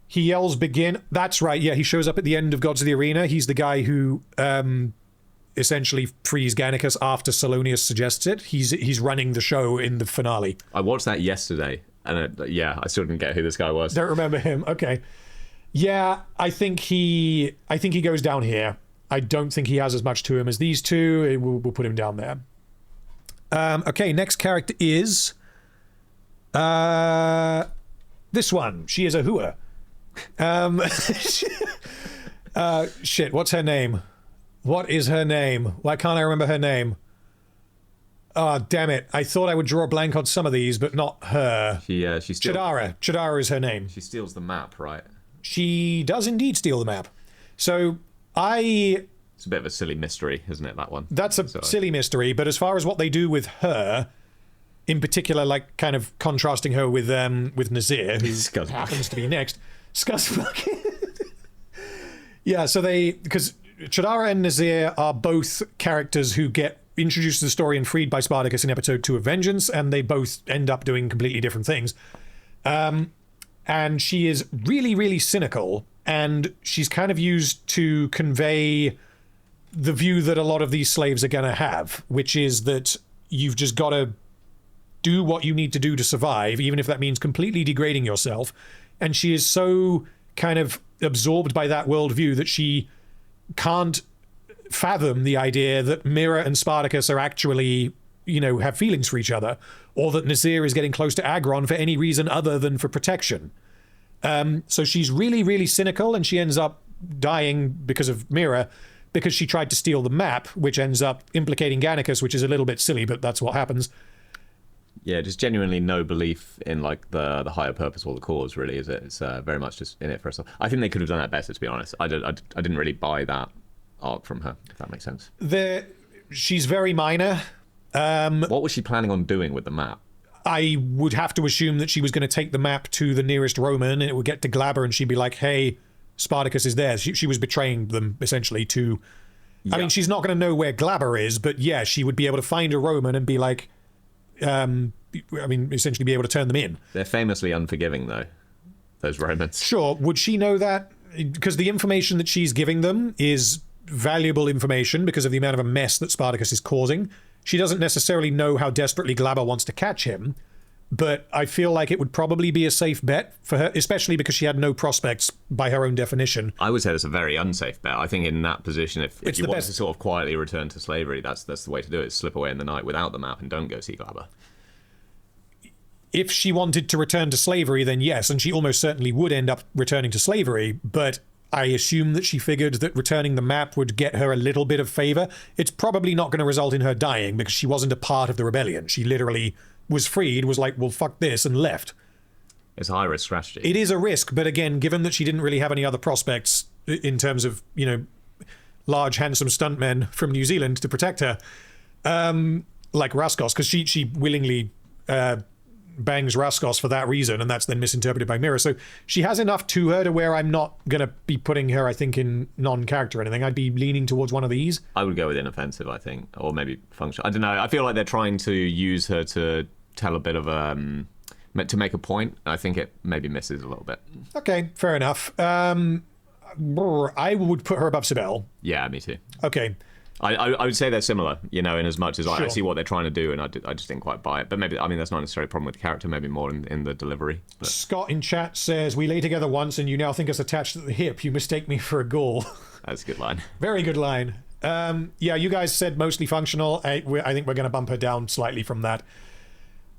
He yells begin. That's right, yeah, he shows up at the end of Gods of the Arena. He's the guy who essentially frees Gannicus after Salonius suggests it. He's running the show in the finale. I watched that yesterday, and I still didn't get who this guy was. Don't remember him. Okay. Yeah, I think he goes down here. I don't think he has as much to him as these two. We'll put him down there. Okay, next character is this one. She is a hooer. Shit, what's her name? What is her name? Why can't I remember her name? Oh, damn it. I thought I would draw a blank on some of these, but not her. She steals... Chidara is her name. She steals the map, right? She does indeed steal the map. So It's a bit of a silly mystery, isn't it, that one? That's a silly mystery, but as far as what they do with her, in particular, like kind of contrasting her with Nazir, who happens to be next. Scuzfuck. Yeah, so because Chidara and Nazir are both characters who get introduced to the story and freed by Spartacus in episode 2 of Vengeance, and they both end up doing completely different things. And she is really, really cynical, and she's kind of used to convey the view that a lot of these slaves are going to have, which is that you've just got to do what you need to do to survive, even if that means completely degrading yourself. And she is so kind of absorbed by that worldview that she can't fathom the idea that Mira and Spartacus are actually, have feelings for each other, or that Nazir is getting close to Agron for any reason other than for protection. So she's really, really cynical, and she ends up dying because of Mira, because she tried to steal the map, which ends up implicating Gannicus, which is a little bit silly, but that's what happens. Yeah, just genuinely no belief in like the higher purpose or the cause, really, is it? It's very much just in it for herself. I think they could have done that better, to be honest. I didn't really buy that arc from her, if that makes sense. She's very minor. What was she planning on doing with the map? I would have to assume that she was going to take the map to the nearest Roman, and it would get to Glabber, and she'd be like, hey, Spartacus is there. She was betraying them, essentially, to... Yeah. I mean, she's not going to know where Glabber is, but yeah, she would be able to find a Roman and be like... essentially be able to turn them in. They're famously unforgiving, though, those Romans. Sure. Would she know that? Because the information that she's giving them is valuable information because of the amount of a mess that Spartacus is causing. She doesn't necessarily know how desperately Glabber wants to catch him, but I feel like it would probably be a safe bet for her, especially because she had no prospects by her own definition. I would say that's a very unsafe bet. I think in that position, if you want to sort of quietly return to slavery, that's the way to do it. Slip away in the night without the map and don't go see Glabber. If she wanted to return to slavery, then yes, and she almost certainly would end up returning to slavery, but I assume that she figured that returning the map would get her a little bit of favor. It's probably not going to result in her dying because she wasn't a part of the rebellion. She literally was freed, was like, well, fuck this, and left. It's a high-risk strategy. It is a risk, but again, given that she didn't really have any other prospects in terms of, large, handsome stuntmen from New Zealand to protect her, like Raskos, because she willingly bangs Raskos for that reason, and that's then misinterpreted by Mira. So she has enough to her to where I'm not going to be putting her, I think, in non-character or anything. I'd be leaning towards one of these. I would go with inoffensive, I think, or maybe functional. I don't know. I feel like they're trying to use her to tell a bit of to make a point. I think it maybe misses a little bit. Okay, fair enough. I would put her above Sibel. Yeah, me too. Okay. I would say they're similar, in as much as I see what they're trying to do, and I just didn't quite buy it. But maybe, that's not necessarily a problem with the character, maybe more in the delivery. But. Scott in chat says, we lay together once and you now think us attached at the hip. You mistake me for a ghoul. That's a good line. Very good line. Yeah, you guys said mostly functional. I think we're going to bump her down slightly from that.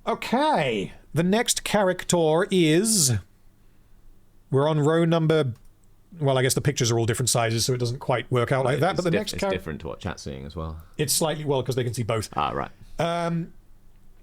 Okay. The next character is... We're on row number... Well, I guess the pictures are all different sizes, so it doesn't quite work out like that. But the next character... It's different to what chat's seeing as well. It's slightly... Well, because they can see both. Ah, right.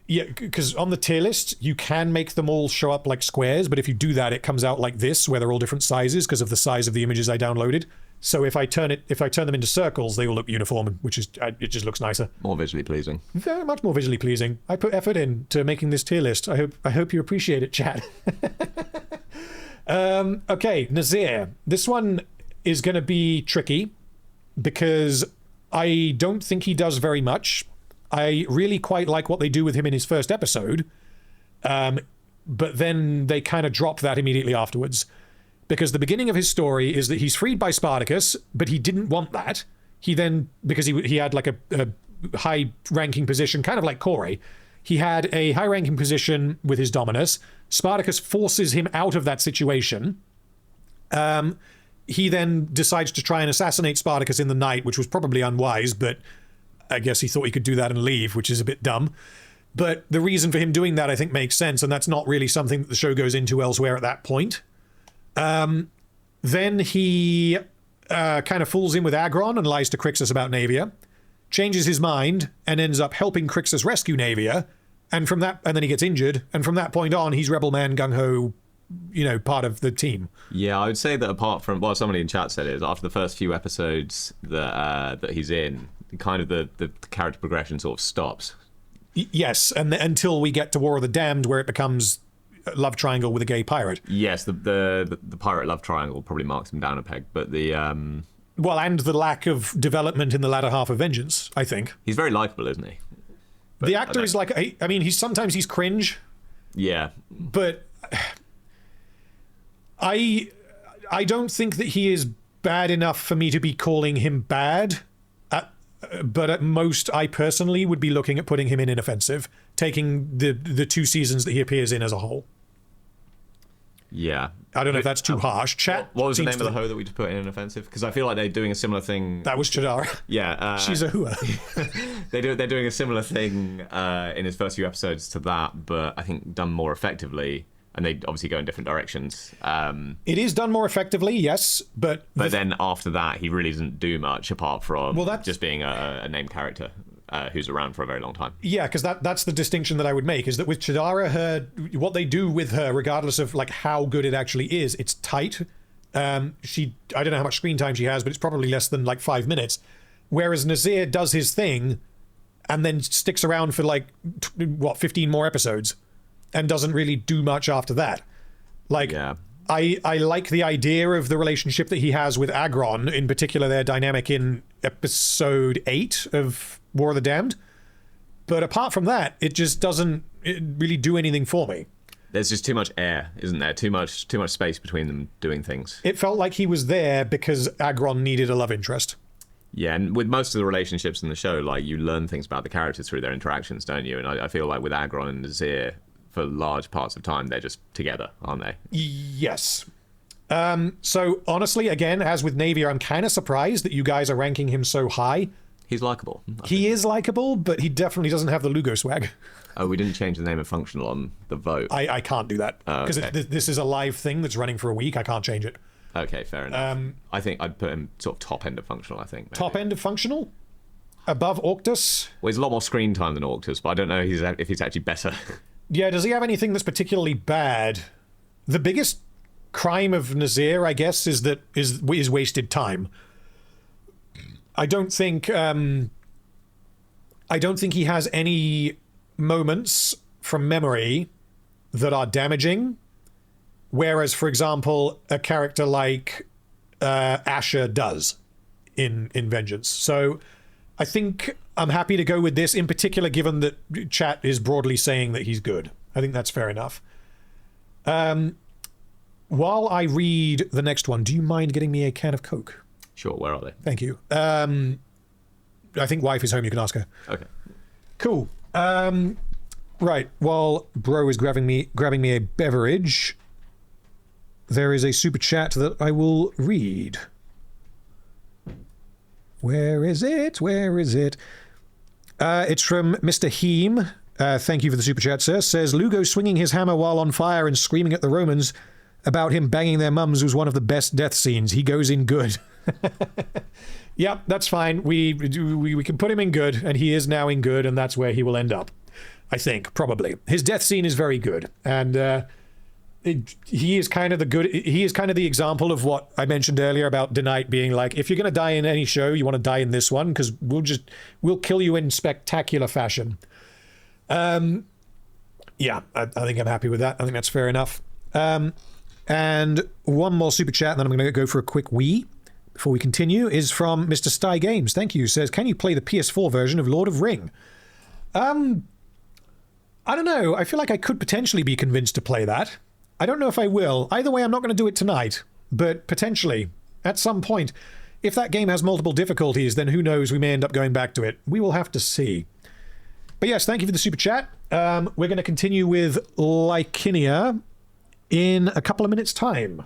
Yeah, because on the tier list, you can make them all show up like squares, but if you do that, it comes out like this, where they're all different sizes because of the size of the images I downloaded. So if I turn them into circles, they will look uniform, which is it just looks nicer. More visually pleasing. Very much more visually pleasing. I put effort into making this tier list. I hope you appreciate it, chat. Okay, Nazir. This one is going to be tricky because I don't think he does very much. I really quite like what they do with him in his first episode, but then they kind of drop that immediately afterwards. Because the beginning of his story is that he's freed by Spartacus, but he didn't want that. He then, because he had like a high-ranking position, kind of like Corey, he had a high-ranking position with his Dominus. Spartacus forces him out of that situation. He then decides to try and assassinate Spartacus in the night, which was probably unwise, but I guess he thought he could do that and leave, which is a bit dumb. But the reason for him doing that, I think, makes sense, and that's not really something that the show goes into elsewhere at that point. Then he kind of fools in with Agron and lies to Crixus about Naevia, changes his mind, and ends up helping Crixus rescue Naevia, and then he gets injured, and from that point on, he's rebel man, gung-ho, part of the team. Yeah, I would say that apart from, well, somebody in chat said it, is after the first few episodes that he's in, kind of the character progression sort of stops. Yes, and until we get to War of the Damned, where it becomes a love triangle with a gay pirate. Yes, the pirate love triangle probably marks him down a peg, but the well, and the lack of development in the latter half of Vengeance, I think. He's very likable, isn't he? But the actor is like, I mean, sometimes he's cringe. Yeah. But I don't think that he is bad enough for me to be calling him bad. But at most, I personally would be looking at putting him in inoffensive, taking the 2 seasons that he appears in as a whole. Yeah. I don't know if that's too harsh. Chat. What was the name of the hoe that we just put in inoffensive? Because I feel like they're doing a similar thing. That was Chidara. Yeah. She's a hua. They're doing a similar thing in his first few episodes to that, but I think done more effectively. And they obviously go in different directions. It is done more effectively, yes, but then after that, he really doesn't do much apart from just being a named character who's around for a very long time. Yeah, because that's the distinction that I would make, is that with Chidara, what they do with her, regardless of like how good it actually is, it's tight. I don't know how much screen time she has, but it's probably less than like 5 minutes. Whereas Nazir does his thing, and then sticks around for like 15 more episodes. And doesn't really do much after that. Like, yeah. I like the idea of the relationship that he has with Agron, in particular their dynamic in episode 8 of War of the Damned. But apart from that, it just doesn't really do anything for me. There's just too much air, isn't there? Too much space between them doing things. It felt like he was there because Agron needed a love interest. Yeah, and with most of the relationships in the show, like, you learn things about the characters through their interactions, don't you? And I feel like with Agron and Nazir, for large parts of time, they're just together, aren't they? Yes. So honestly, again, as with Naevia, I'm kind of surprised that you guys are ranking him so high. He's likable. He is likable, but he definitely doesn't have the Lugo swag. Oh, we didn't change the name of functional on the vote. I can't do that because this is a live thing that's running for a week. I can't change it. Okay, fair enough. I think I'd put him sort of top end of functional, I think. Maybe. Top end of functional? Above Octus? Well, he's a lot more screen time than Octus, but I don't know if he's actually better. Yeah, does he have anything that's particularly bad? The biggest crime of Nazir, I guess, is wasted time. I don't think he has any moments from memory that are damaging. Whereas, for example, a character like Asher does in Vengeance. So I think I'm happy to go with this, in particular, given that chat is broadly saying that he's good. I think that's fair enough. While I read the next one, do you mind getting me a can of Coke? Sure, where are they? Thank you. I think wife is home, you can ask her. Okay. Cool. Right, while bro is grabbing me a beverage, there is a super chat that I will read. Where is it? It's from Mr. Heem. Thank you for the super chat, sir. Says, Lugo swinging his hammer while on fire and screaming at the Romans about him banging their mums was one of the best death scenes. He goes in good. Yep, that's fine. We can put him in good, and he is now in good, and that's where he will end up. I think, probably. His death scene is very good, and he is kind of the example of what I mentioned earlier about Denite being like, if you're going to die in any show, you want to die in this one, because we'll kill you in spectacular fashion. Yeah, I think I'm happy with that. I think that's fair enough. And one more super chat, and then I'm going to go for a quick wee before we continue, is from Mr. Sty Games. Thank you. Says, can you play the PS4 version of Lord of Ring? I don't know. I feel like I could potentially be convinced to play that. I don't know if I will. Either way, I'm not going to do it tonight, but potentially at some point. If that game has multiple difficulties, then who knows, we may end up going back to it. We will have to see. But yes, thank you for the super chat. We're going to continue with Lycinia in a couple of minutes' time.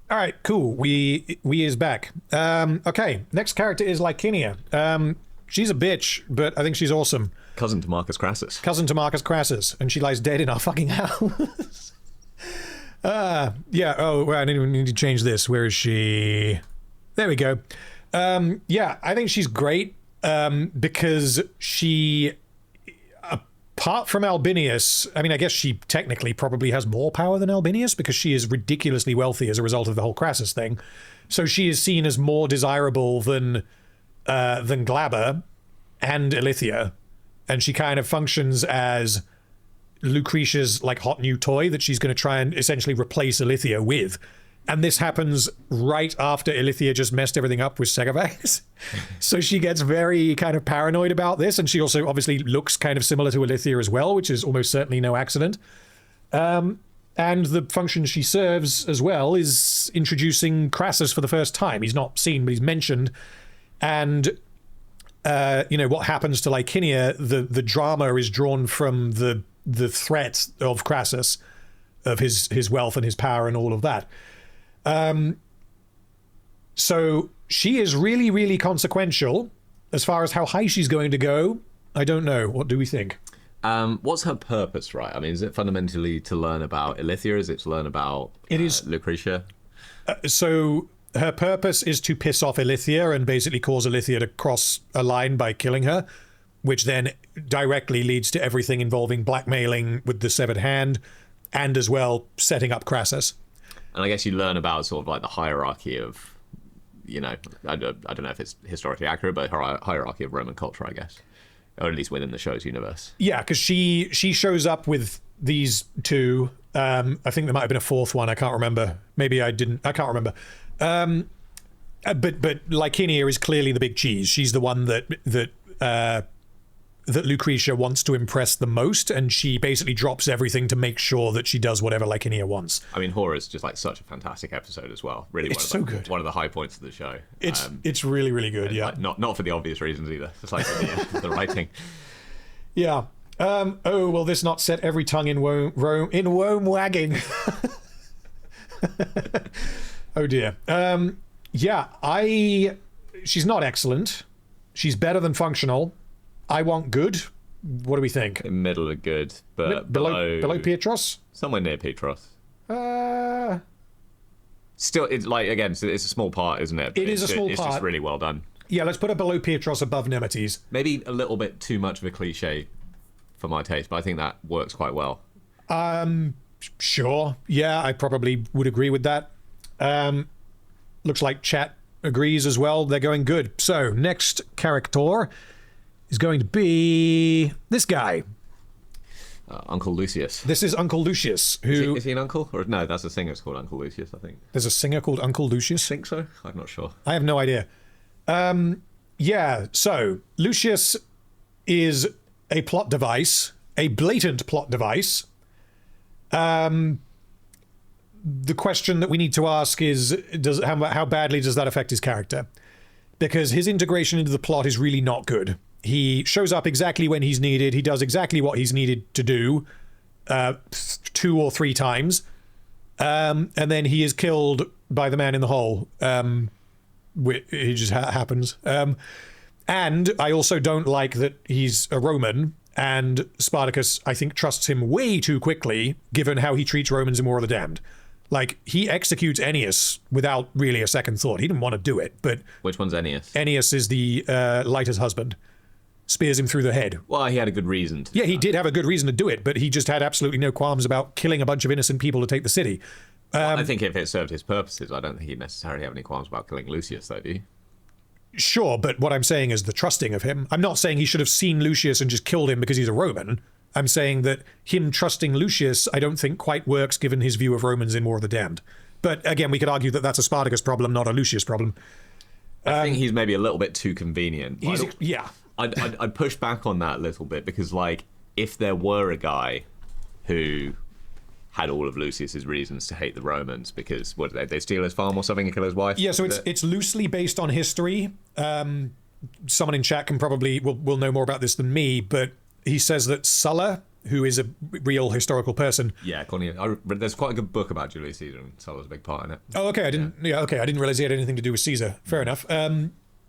All right, cool. We is back. Okay, next character is Lycinia. She's a bitch, but I think she's awesome. Cousin to Marcus Crassus. Cousin to Marcus Crassus, and she lies dead in our fucking house. Yeah. Oh, well, I didn't even need to change this. Where is she? There we go. Yeah, I think she's great because she, apart from Albinius, I mean, I guess she technically probably has more power than Albinius because she is ridiculously wealthy as a result of the whole Crassus thing. So she is seen as more desirable than Glabber and Ilithia, and she kind of functions as Lucretia's like hot new toy that she's going to try and essentially replace Ilithia with. And this happens right after Ilithia just messed everything up with Sega. So she gets very kind of paranoid about this, and she also obviously looks kind of similar to Ilithia as well, which is almost certainly no accident. And the function she serves as well is introducing Crassus for the first time. He's not seen, but he's mentioned. And you know what happens to Lycinia, the drama is drawn from the threat of Crassus, of his wealth and his power and all of that. So she is really, really consequential. As far as how high she's going to go, I don't know. What do we think? What's her purpose, right? I mean, is it fundamentally to learn about Ilithia? Is it to learn about Lucretia? So her purpose is to piss off Ilithia and basically cause Ilithia to cross a line by killing her. which then directly leads to everything involving blackmailing with the severed hand, and as well setting up Crassus. And I guess you learn about sort of like the hierarchy of, you know, I don't know if it's historically accurate, but hierarchy of Roman culture, I guess, or at least within the show's universe. Yeah, because she shows up with these two. I think there might have been a fourth one. I can't remember. Maybe I didn't. I can't remember. But Licinia is clearly the big cheese. She's the one that Lucretia wants to impress the most, and she basically drops everything to make sure that she does whatever Licinia wants. I mean, Horror's just like such a fantastic episode as well. Really, it's so good. One of the high points of the show. It's really, really good. Yeah, like, not for the obvious reasons either. Just like the writing. Yeah. Oh, will this not set every tongue in Rome wagging? Oh dear. Yeah, she's not excellent. She's better than functional. I want good. What do we think? In middle of good, but below Petros? Somewhere near Petros. Still, it's like, again, it's a small part, isn't it? It is a small part. It's just really well done. Yeah, let's put her below Petros, above Nemesis. Maybe a little bit too much of a cliche for my taste, but I think that works quite well. Sure. Yeah, I probably would agree with that. Looks like chat agrees as well. They're going good. So, next character is going to be this guy. Uncle Lucius. This is Uncle Lucius. Who is he an uncle? Or no, that's a singer called Uncle Lucius, I think. There's a singer called Uncle Lucius? I think so. I'm not sure. I have no idea. Yeah, so Lucius is a plot device, a blatant plot device. The question that we need to ask is, how badly does that affect his character? Because his integration into the plot is really not good. He shows up exactly when he's needed. He does exactly what he's needed to do 2 or 3 times. And then he is killed by the man in the hole. It just happens. And I also don't like that he's a Roman, and Spartacus, I think, trusts him way too quickly, given how he treats Romans in War of the Damned. Like, he executes Ennius without really a second thought. He didn't want to do it, but... Which one's Ennius? Ennius is the Lighter's husband. Spears him through the head. Well, he had a good reason to. Yeah, he did have a good reason to do it, but he just had absolutely no qualms about killing a bunch of innocent people to take the city. Well, I think if it served his purposes, I don't think he'd necessarily have any qualms about killing Lucius, though, do you? Sure, but what I'm saying is the trusting of him. I'm not saying he should have seen Lucius and just killed him because he's a Roman. I'm saying that him trusting Lucius, I don't think quite works given his view of Romans in War of the Damned. But again, we could argue that that's a Spartacus problem, not a Lucius problem. I think he's maybe a little bit too convenient. Yeah. I'd push back on that a little bit because, like, if there were a guy who had all of Lucius's reasons to hate the Romans because what did they steal his farm or something and kill his wife? Yeah, so it's loosely based on history. Someone in chat can probably will know more about this than me, but he says that Sulla, who is a real historical person. Yeah, there's quite a good book about Julius Caesar, and Sulla's a big part in it. Oh, okay. I didn't realize he had anything to do with Caesar. Fair enough.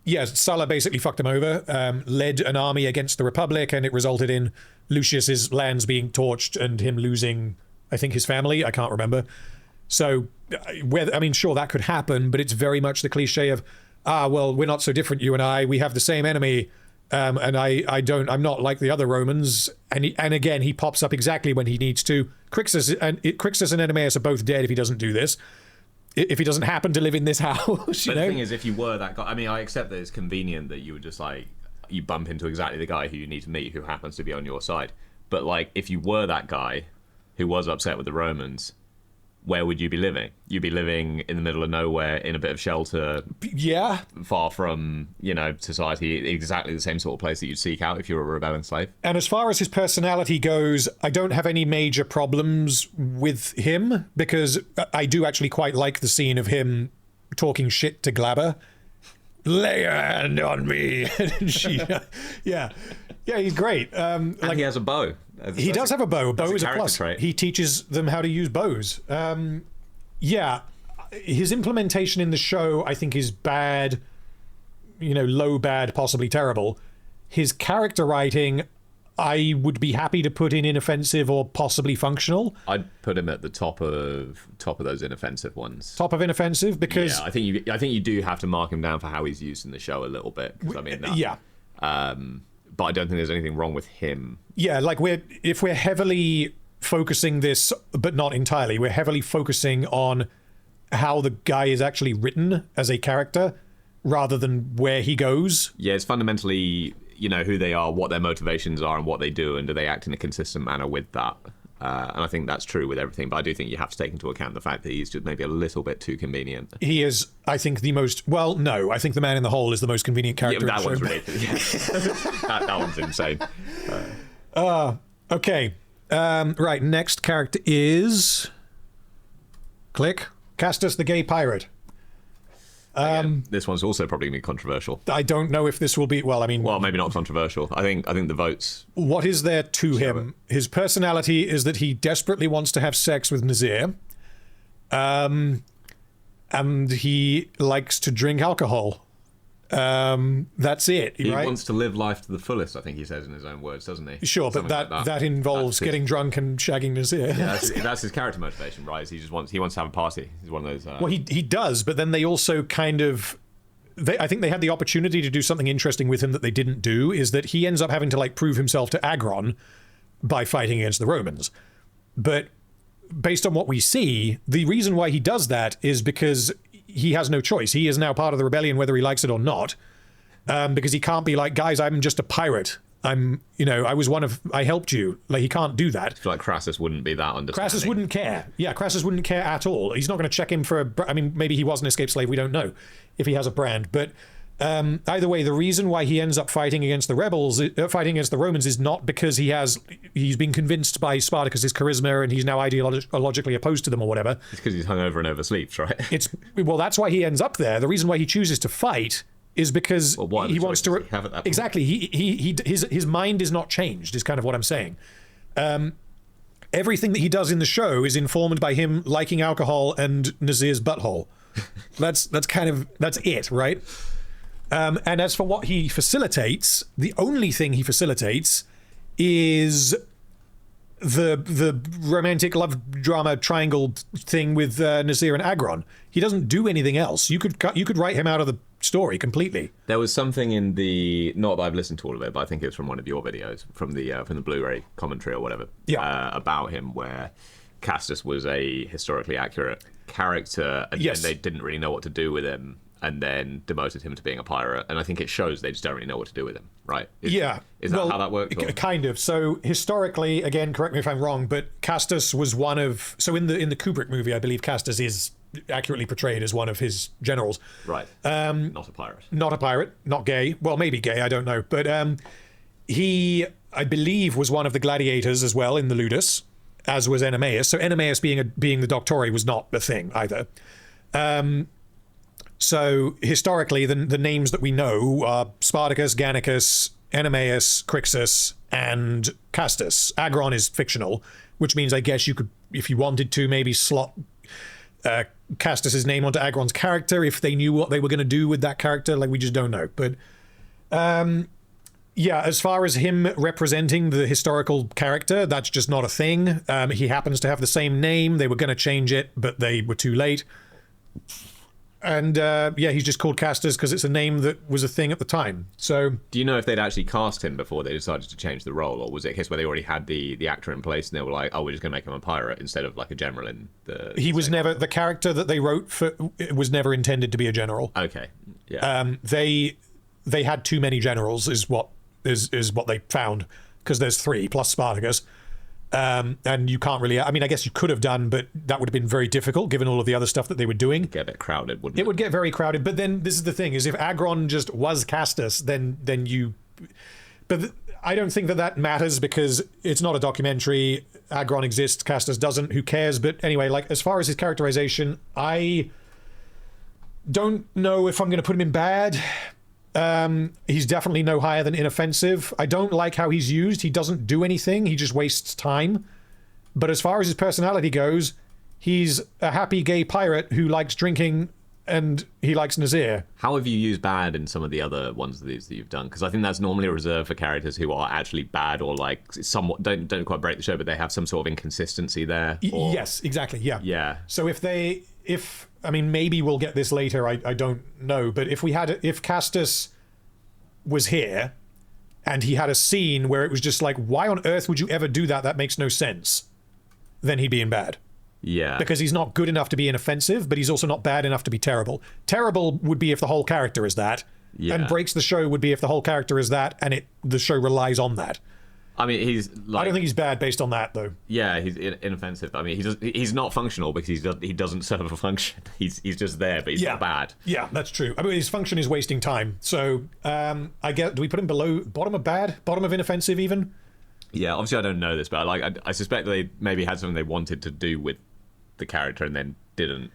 Yeah, Sulla basically fucked him over, led an army against the Republic, and it resulted in Lucius's lands being torched and him losing, I think, his family. I can't remember. So, sure, that could happen, but it's very much the cliche of, well, we're not so different, you and I. We have the same enemy, and I'm not like the other Romans. And again, he pops up exactly when he needs to. Crixus and Enemaeus are both dead if he doesn't do this. If he doesn't happen to live in this house, but the thing is, if you were that guy, I mean, I accept that it's convenient that you would just like you bump into exactly the guy who you need to meet, who happens to be on your side. But like, if you were that guy who was upset with the Romans, where would you be living? You'd be living in the middle of nowhere in a bit of shelter. Yeah. Far from, society, exactly the same sort of place that you'd seek out if you were a rebelling slave. And as far as his personality goes, I don't have any major problems with him because I do actually quite like the scene of him talking shit to Glabber. Lay your hand on me. Yeah, he's great. And he has a bow. He does have a bow. A bow is a plus. Trait. He teaches them how to use bows. Yeah, his implementation in the show, I think, is bad. Low bad, possibly terrible. His character writing, I would be happy to put in inoffensive or possibly functional. I'd put him at the top of those inoffensive ones. Top of inoffensive because I think you do have to mark him down for how he's used in the show a little bit. 'Cause, yeah. but I don't think there's anything wrong with him. Yeah, like if we're heavily focusing this, but not entirely, we're heavily focusing on how the guy is actually written as a character rather than where he goes. Yeah, it's fundamentally, who they are, what their motivations are, and what they do, and do they act in a consistent manner with that. And I think that's true with everything, but I do think you have to take into account the fact that he's just maybe a little bit too convenient. He is, I think, I think the Man in the Hole is the most convenient character. Yeah, that one's ridiculous. Yeah. that one's insane. Okay. Right, next character is... Click. Castus the Gay Pirate. This one's also probably going to be controversial. I don't know if this will be... Well, maybe not controversial. I think the votes... What is there to him? His personality is that he desperately wants to have sex with Nazir. And he likes to drink alcohol. That's it, He right? wants to live life to the fullest, I think he says in his own words, doesn't he? Sure, but that involves getting drunk and shagging Nazir. Yeah, that's his character motivation, right? He wants to have a party. He's one of those... Well, he does, but then they also kind of... I think they had the opportunity to do something interesting with him that they didn't do, is that he ends up having to prove himself to Agron by fighting against the Romans. But based on what we see, the reason why he does that is because he has no choice. He is now part of the rebellion, whether he likes it or not, because he can't be like, guys, I'm just a pirate. I helped you. He can't do that. I feel like Crassus wouldn't be that understanding. Crassus wouldn't care. Yeah, Crassus wouldn't care at all. He's not going to check him for maybe he was an escaped slave. We don't know if he has a brand. But either way, the reason why he ends up fighting against the rebels, fighting against the Romans, is not because he's been convinced by Spartacus's charisma and he's now ideologically opposed to them or whatever. It's because he's hungover and oversleeps, right? That's why he ends up there. The reason why he chooses to fight is because he wants to... Exactly. His mind is not changed, is kind of what I'm saying. Everything that he does in the show is informed by him liking alcohol and Nazir's butthole. That's it, right? And as for what he facilitates, the only thing he facilitates is the romantic love drama triangle thing with Nazir and Agron. He doesn't do anything else. You could write him out of the story completely. There was something in the, not that I've listened to all of it, but I think it's from one of your videos, from the Blu-ray commentary or whatever, about him, where Castus was a historically accurate character, and then they didn't really know what to do with him, and then demoted him to being a pirate. And I think it shows they just don't really know what to do with him, right? Is that how that works? Kind of. So historically, again, correct me if I'm wrong, but Castus was one of... So in the Kubrick movie, I believe Castus is accurately portrayed as one of his generals. Right. Not a pirate. Not a pirate. Not gay. Well, maybe gay, I don't know. But he, I believe, was one of the gladiators as well in the Ludus, as was Enemeus. So Enemeus being the Doctori was not a thing either. So historically, the names that we know are Spartacus, Gannicus, Enemeus, Crixus, and Castus. Agron is fictional, which means I guess you could, if you wanted to, maybe slot Castus's name onto Agron's character if they knew what they were going to do with that character. We just don't know. But as far as him representing the historical character, that's just not a thing. He happens to have the same name. They were going to change it, but they were too late. And he's just called Castus because it's a name that was a thing at the time. So, do you know if they'd actually cast him before they decided to change the role, or was it a case where they already had the actor in place and they were like, "Oh, we're just going to make him a pirate instead of a general in the"? He was never the character that they wrote for. It was never intended to be a general. Okay, yeah. They had too many generals, is what they found, because there's 3 plus Spartacus. And you can't really... I guess you could have done, but that would have been very difficult given all of the other stuff that they were doing. Get a bit crowded, wouldn't it? It would get very crowded, but then this is the thing, is if Agron just was Castus, then you... But I don't think that matters because it's not a documentary. Agron exists, Castus doesn't, who cares? But anyway, as far as his characterization, I don't know if I'm going to put him in bad. He's definitely no higher than inoffensive. I don't like how he's used. He doesn't do anything. He just wastes time. But as far as his personality goes, he's a happy gay pirate who likes drinking and he likes Nazir. How have you used bad in some of the other ones of these that you've done? Because I think that's normally reserved for characters who are actually bad or somewhat don't quite break the show, but they have some sort of inconsistency there. Yes, exactly. Yeah. Yeah. So maybe we'll get this later. I don't know. But if Castus was here and he had a scene where it was just like, why on earth would you ever do that? That makes no sense. Then he'd be in bad. Yeah. Because he's not good enough to be inoffensive, but he's also not bad enough to be terrible. Terrible would be if the whole character is that, and breaks the show would be if the whole character is that, and the show relies on that. I mean, he's like... I don't think he's bad based on that, though. Yeah, he's inoffensive. I mean, he's not functional because he doesn't serve a function. He's just there, but he's not bad. Yeah, that's true. I mean, his function is wasting time. So, I guess, do we put him below, bottom of bad? Bottom of inoffensive, even? Yeah, obviously I don't know this, but I suspect they maybe had something they wanted to do with the character and then didn't,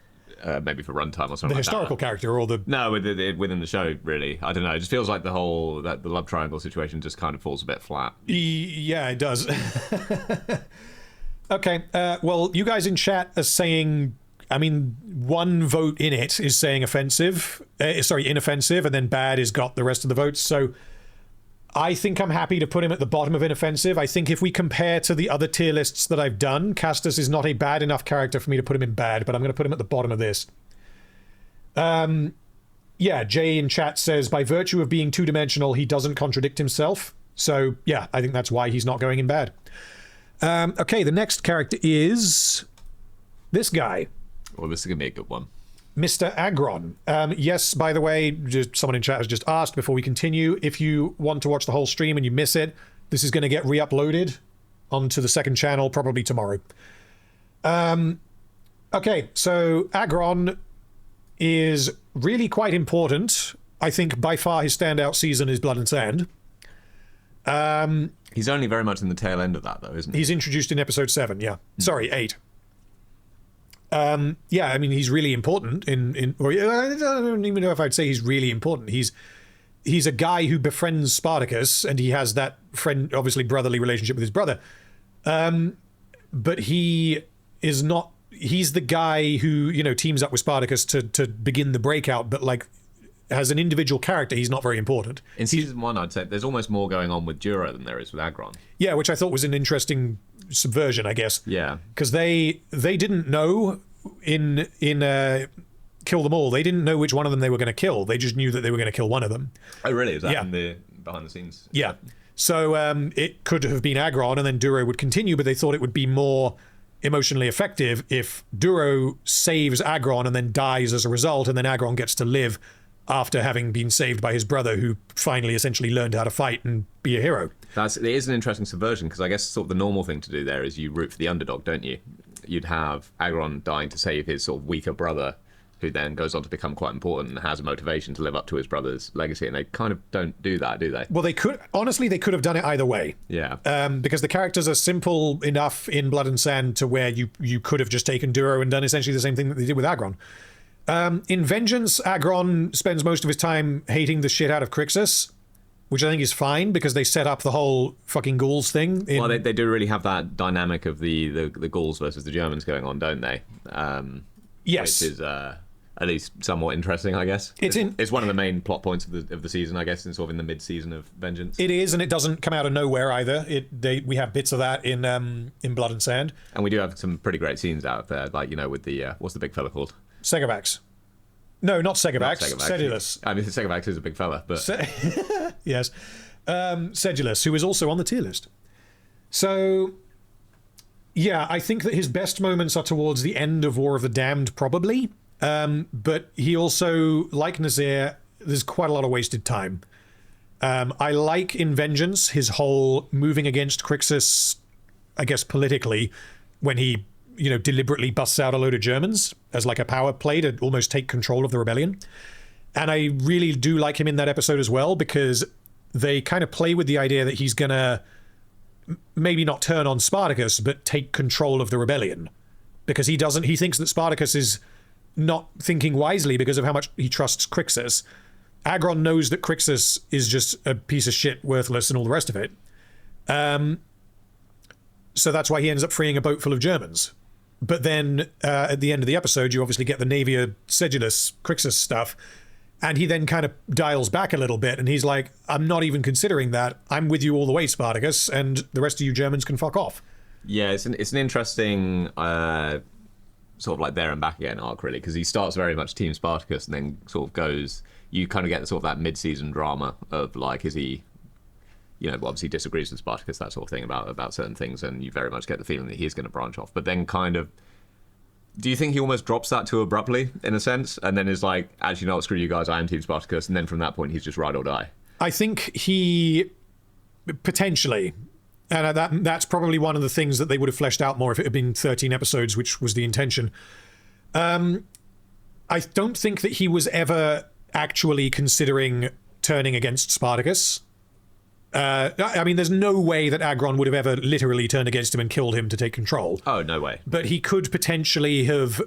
maybe for runtime or something. The historical character or the... No, within the show, really. I don't know. It just feels like the love triangle situation just kind of falls a bit flat. Yeah, it does. Okay, well, you guys in chat are saying... I mean, one vote in it is saying inoffensive, and then bad has got the rest of the votes, so... I think I'm happy to put him at the bottom of inoffensive. I think if we compare to the other tier lists that I've done, Castus is not a bad enough character for me to put him in bad, but I'm going to put him at the bottom of this. Yeah, Jay in chat says, by virtue of being two-dimensional, he doesn't contradict himself. So, yeah, I think that's why he's not going in bad. Okay, the next character is this guy. Well, this is going to be a good one. Mr. Agron. Yes, by the way, just someone in chat has just asked before we continue, if you want to watch the whole stream and you miss it, this is going to get re-uploaded onto the second channel probably tomorrow. Okay, so Agron is really quite important. I think by far his standout season is Blood and Sand. He's only very much in the tail end of that, though, isn't he? He's introduced in episode 7, yeah. Sorry, 8. Yeah, I mean, he's really important or I don't even know if I'd say he's really important. He's a guy who befriends Spartacus, and he has that friend, obviously brotherly relationship with his brother. But he is not, he's the guy who, teams up with Spartacus to begin the breakout, but like, as an individual character, he's not very important. In season 1, I'd say there's almost more going on with Dura than there is with Agron. Yeah, which I thought was an interesting subversion, I guess. Yeah. Because they didn't know in Kill Them All, they didn't know which one of them they were going to kill. They just knew that they were going to kill one of them. Oh, really? Is that in the behind the scenes? Yeah. So it could have been Agron, and then Duro would continue, but they thought it would be more emotionally effective if Duro saves Agron and then dies as a result, and then Agron gets to live after having been saved by his brother, who finally essentially learned how to fight and be a hero. It is an interesting subversion, because I guess sort of the normal thing to do there is you root for the underdog, don't you? You'd have Agron dying to save his sort of weaker brother, who then goes on to become quite important and has a motivation to live up to his brother's legacy, and they kind of don't do that, do they? Well, they could have done it either way. Yeah. Because the characters are simple enough in Blood and Sand to where you could have just taken Duro and done essentially the same thing that they did with Agron. In Vengeance, Agron spends most of his time hating the shit out of Crixus, which I think is fine because they set up the whole fucking Gauls thing. Well, they do really have that dynamic of the Gauls versus the Germans going on, don't they? Yes. Which is at least somewhat interesting, I guess. It's one of the main plot points of the season, I guess, in sort of in the mid-season of Vengeance. It is, and it doesn't come out of nowhere either. We have bits of that in Blood and Sand. And we do have some pretty great scenes out there, like, with the, what's the big fella called? Segabax. No, not Segabax. Sedulus. I mean, Segabax is a big fella, but... Yes. Sedulus, who is also on the tier list. So, yeah, I think that his best moments are towards the end of War of the Damned, probably. But he also, like Nazir, there's quite a lot of wasted time. I like in Vengeance his whole moving against Crixus, I guess politically, when he deliberately busts out a load of Germans as like a power play to almost take control of the rebellion. And I really do like him in that episode as well, because they kind of play with the idea that he's gonna maybe not turn on Spartacus, but take control of the rebellion, because he thinks that Spartacus is not thinking wisely because of how much he trusts Crixus. Agron knows that Crixus is just a piece of shit, worthless, and all the rest of it. So that's why he ends up freeing a boat full of Germans. But then at the end of the episode, you obviously get the Naevia, Sedulus, Crixus stuff, and he then kind of dials back a little bit, and he's like, I'm not even considering that. I'm with you all the way, Spartacus, and the rest of you Germans can fuck off. Yeah, it's an interesting sort of like there and back again arc, really, because he starts very much Team Spartacus and then sort of goes, you kind of get sort of that mid-season drama of like, is he obviously disagrees with Spartacus, that sort of thing about certain things, and you very much get the feeling that he's going to branch off. But then kind of, do you think he almost drops that too abruptly, in a sense, and then is like, actually, no, screw you guys, I am Team Spartacus, and then from that point, he's just ride or die? I think he, potentially, and that's probably one of the things that they would have fleshed out more if it had been 13 episodes, which was the intention. I don't think that he was ever actually considering turning against Spartacus. I mean, there's no way that Agron would have ever literally turned against him and killed him to take control. Oh, no way. But he could potentially have,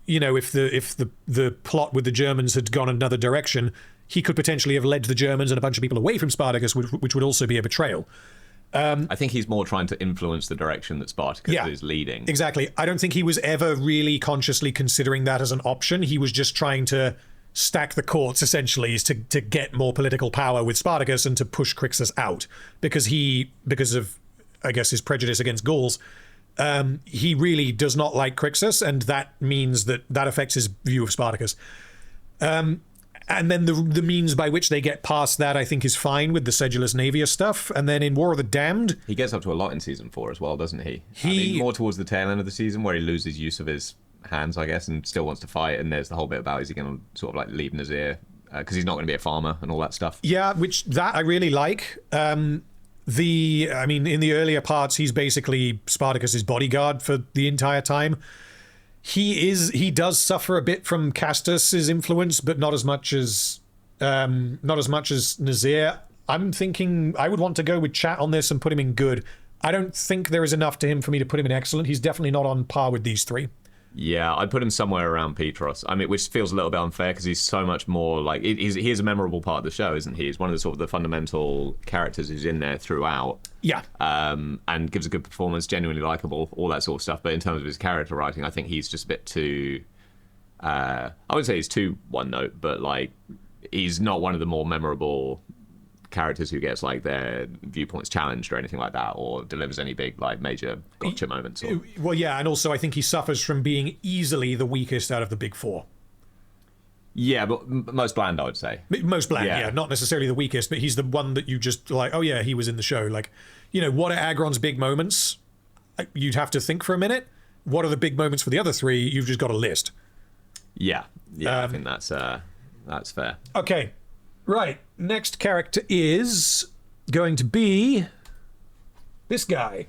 if the plot with the Germans had gone another direction, he could potentially have led the Germans and a bunch of people away from Spartacus, which would also be a betrayal. I think he's more trying to influence the direction that Spartacus is leading. Exactly. I don't think he was ever really consciously considering that as an option. He was just trying to stack the courts, essentially, to get more political power with Spartacus and to push Crixus out because of, I guess, his prejudice against Gauls. He really does not like Crixus, and that means that affects his view of Spartacus. And then the means by which they get past that, I think, is fine with the sedulous Naevia stuff. And then in War of the Damned, he gets up to a lot in season 4 as well, doesn't he? I mean, more towards the tail end of the season, where he loses use of his hands, I guess, and still wants to fight. And there's the whole bit about, is he going to sort of like leave Nazir because he's not going to be a farmer and all that stuff. Yeah, that I really like. I mean, in the earlier parts, he's basically Spartacus's bodyguard for the entire time. He does suffer a bit from Castus's influence, but not as much as Nazir. I'm thinking I would want to go with chat on this and put him in good. I don't think there is enough to him for me to put him in excellent. He's definitely not on par with these three. Yeah, I'd put him somewhere around Petros. I mean, which feels a little bit unfair because he's so much more like he is a memorable part of the show, isn't he? He's one of the sort of the fundamental characters who's in there throughout. Yeah. And gives a good performance, genuinely likable, all that sort of stuff. But in terms of his character writing, I think he's just a bit too. I wouldn't say he's too one note, but like he's not one of the more memorable characters who gets like their viewpoints challenged or anything like that, or delivers any big like major gotcha moments. Well, yeah, and also I think he suffers from being easily the weakest out of the big four. Yeah, but most bland, I would say. Most bland, yeah. Not necessarily the weakest, but he's the one that you just like, oh yeah, he was in the show. Like, what are Agron's big moments? You'd have to think for a minute. What are the big moments for the other three? You've just got a list. Yeah, I think that's fair. Okay, right. Next character is going to be this guy.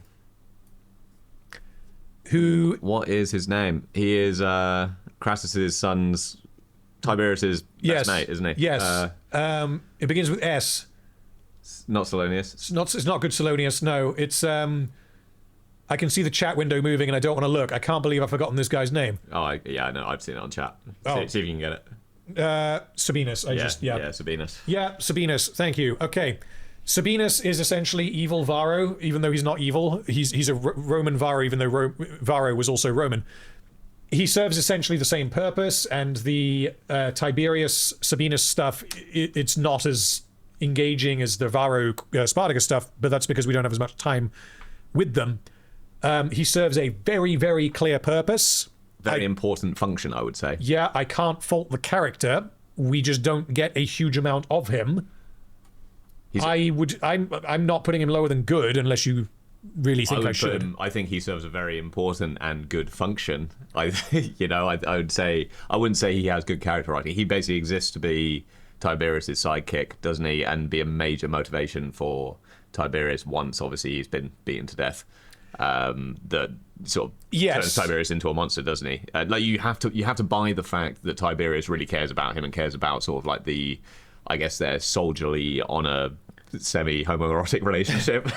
Who? What is his name? He is Crassus's son's, Tiberius's best mate, isn't he? Yes. It begins with S. Not Salonius. It's not good Salonius. No, it's I can see the chat window moving, and I don't want to look. I can't believe I've forgotten this guy's name. Oh, yeah, no, I've seen it on chat. See if you can get it. Sabinus. Sabinus. Yeah, Sabinus. Thank you. Okay. Sabinus is essentially evil Varro, even though he's not evil. He's a Roman Varro, even though Varro was also Roman. He serves essentially the same purpose, and the Tiberius Sabinus stuff, it's not as engaging as the Varro Spartacus stuff, but that's because we don't have as much time with them. He serves a very, very clear purpose. Very important function, I would say. Yeah, I can't fault the character. We just don't get a huge amount of him. I'm not putting him lower than good unless you really think I should. I think he serves a very important and good function. I would say I wouldn't say he has good character writing. He basically exists to be Tiberius's sidekick, doesn't he, and be a major motivation for Tiberius once obviously he's been beaten to death. That sort of turns Tiberius into a monster, doesn't he? Like you have to buy the fact that Tiberius really cares about him and cares about sort of like the, I guess, their soldierly honor semi-homoerotic relationship.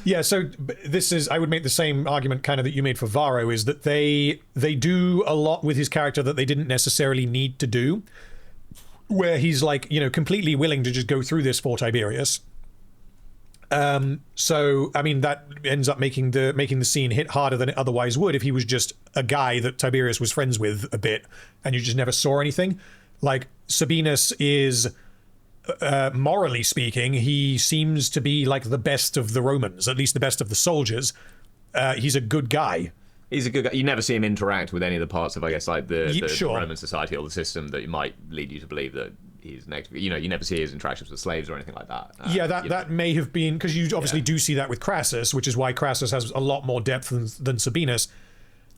Yeah, so I would make the same argument kind of that you made for Varro, is that they do a lot with his character that they didn't necessarily need to do, where he's like, completely willing to just go through this for Tiberius. So I mean that ends up making the scene hit harder than it otherwise would if he was just a guy that Tiberius was friends with a bit and you just never saw anything. Like Sabinus is morally speaking, he seems to be like the best of the Romans, at least the best of the soldiers. He's a good guy. He's a good guy. You never see him interact with any of the parts of, I guess, like the Roman society or the system that might lead you to believe that he's negative. You never see his interactions with slaves or anything like that. That may have been because you obviously do see that with Crassus, which is why Crassus has a lot more depth than Sabinus.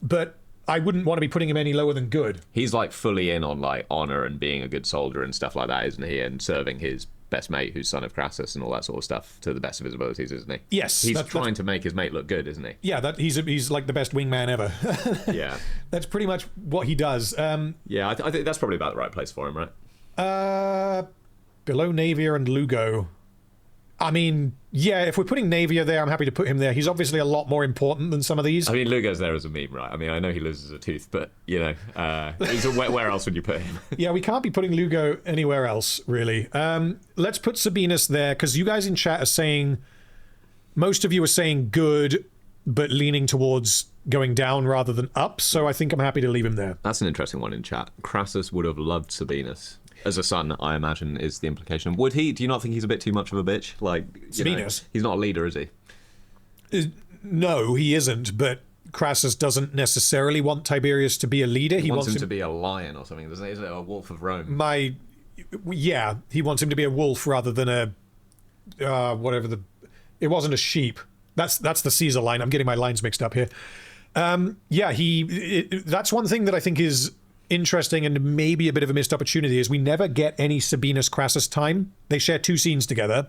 But I wouldn't want to be putting him any lower than good. He's like fully in on like honor and being a good soldier and stuff like that, isn't he? And serving his best mate, who's son of Crassus, and all that sort of stuff to the best of his abilities, isn't he? Yes, he's trying to make his mate look good, isn't he? Yeah, he's like the best wingman ever. Yeah, that's pretty much what he does. I think that's probably about the right place for him, right? Below Naevia and Lugo. I mean, yeah, if we're putting Naevia there, I'm happy to put him there. He's obviously a lot more important than some of these. I mean, Lugo's there as a meme, right? I mean, I know he loses a tooth, but, where else would you put him? Yeah, we can't be putting Lugo anywhere else, really. Let's put Sabinus there, because you guys in chat are saying, most of you are saying good, but leaning towards going down rather than up, so I think I'm happy to leave him there. That's an interesting one in chat. Crassus would have loved Sabinus. As a son, I imagine, is the implication. Would he? Do you not think he's a bit too much of a bitch? Like, Sabinus? He's not a leader, is he? No, he isn't, but Crassus doesn't necessarily want Tiberius to be a leader. He wants him to be a lion or something, doesn't he? Is it a wolf of Rome? Yeah, he wants him to be a wolf rather than a... It wasn't a sheep. That's the Caesar line. I'm getting my lines mixed up here. That's one thing that I think is interesting and maybe a bit of a missed opportunity is we never get any Sabinus Crassus time. They share 2 scenes together,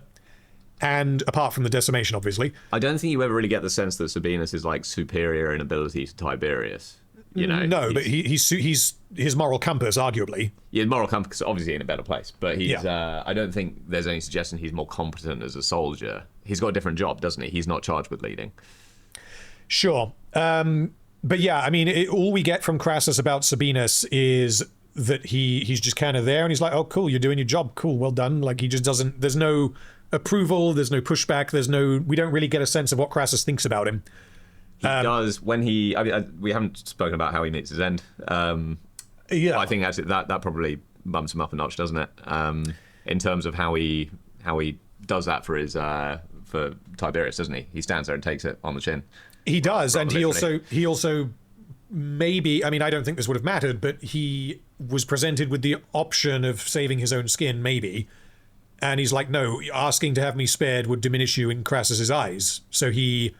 and apart from the decimation, obviously. I don't think you ever really get the sense that Sabinus is like superior in ability to Tiberius. No, but he's his moral compass, arguably. Yeah, moral compass obviously in a better place, but he's. I don't think there's any suggestion he's more competent as a soldier. He's got a different job, doesn't he? He's not charged with leading. Sure. But yeah, I mean, all we get from Crassus about Sabinus is that he's just kind of there and he's like, oh, cool, you're doing your job. Cool, well done. Like, he just doesn't, there's no approval, there's no pushback, we don't really get a sense of what Crassus thinks about him. He does when we haven't spoken about how he meets his end. Yeah. I think that probably bumps him up a notch, doesn't it? In terms of how he does that for for Tiberius, doesn't he? He stands there and takes it on the chin. He does, and he also maybe, I mean, I don't think this would have mattered, but he was presented with the option of saving his own skin, maybe, and he's like, no, asking to have me spared would diminish you in Crassus's eyes, so he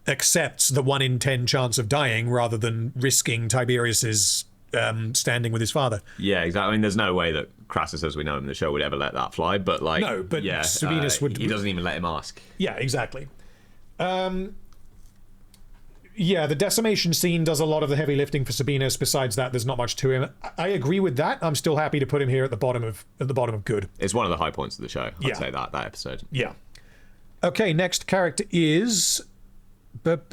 accepts the 1 in 10 chance of dying rather than risking Tiberius's standing with his father. Yeah, exactly. I mean, there's no way that Crassus, as we know him in the show, would ever let that fly, but like, no, but yeah, Sabinus would. He doesn't even let him ask. Yeah, exactly. Yeah, the decimation scene does a lot of the heavy lifting for Sabinus. Besides that, there's not much to him. I agree with that. I'm still happy to put him here at the bottom of good. It's one of the high points of the show. I'd say that episode. Yeah. Okay, next character is Gnaeus.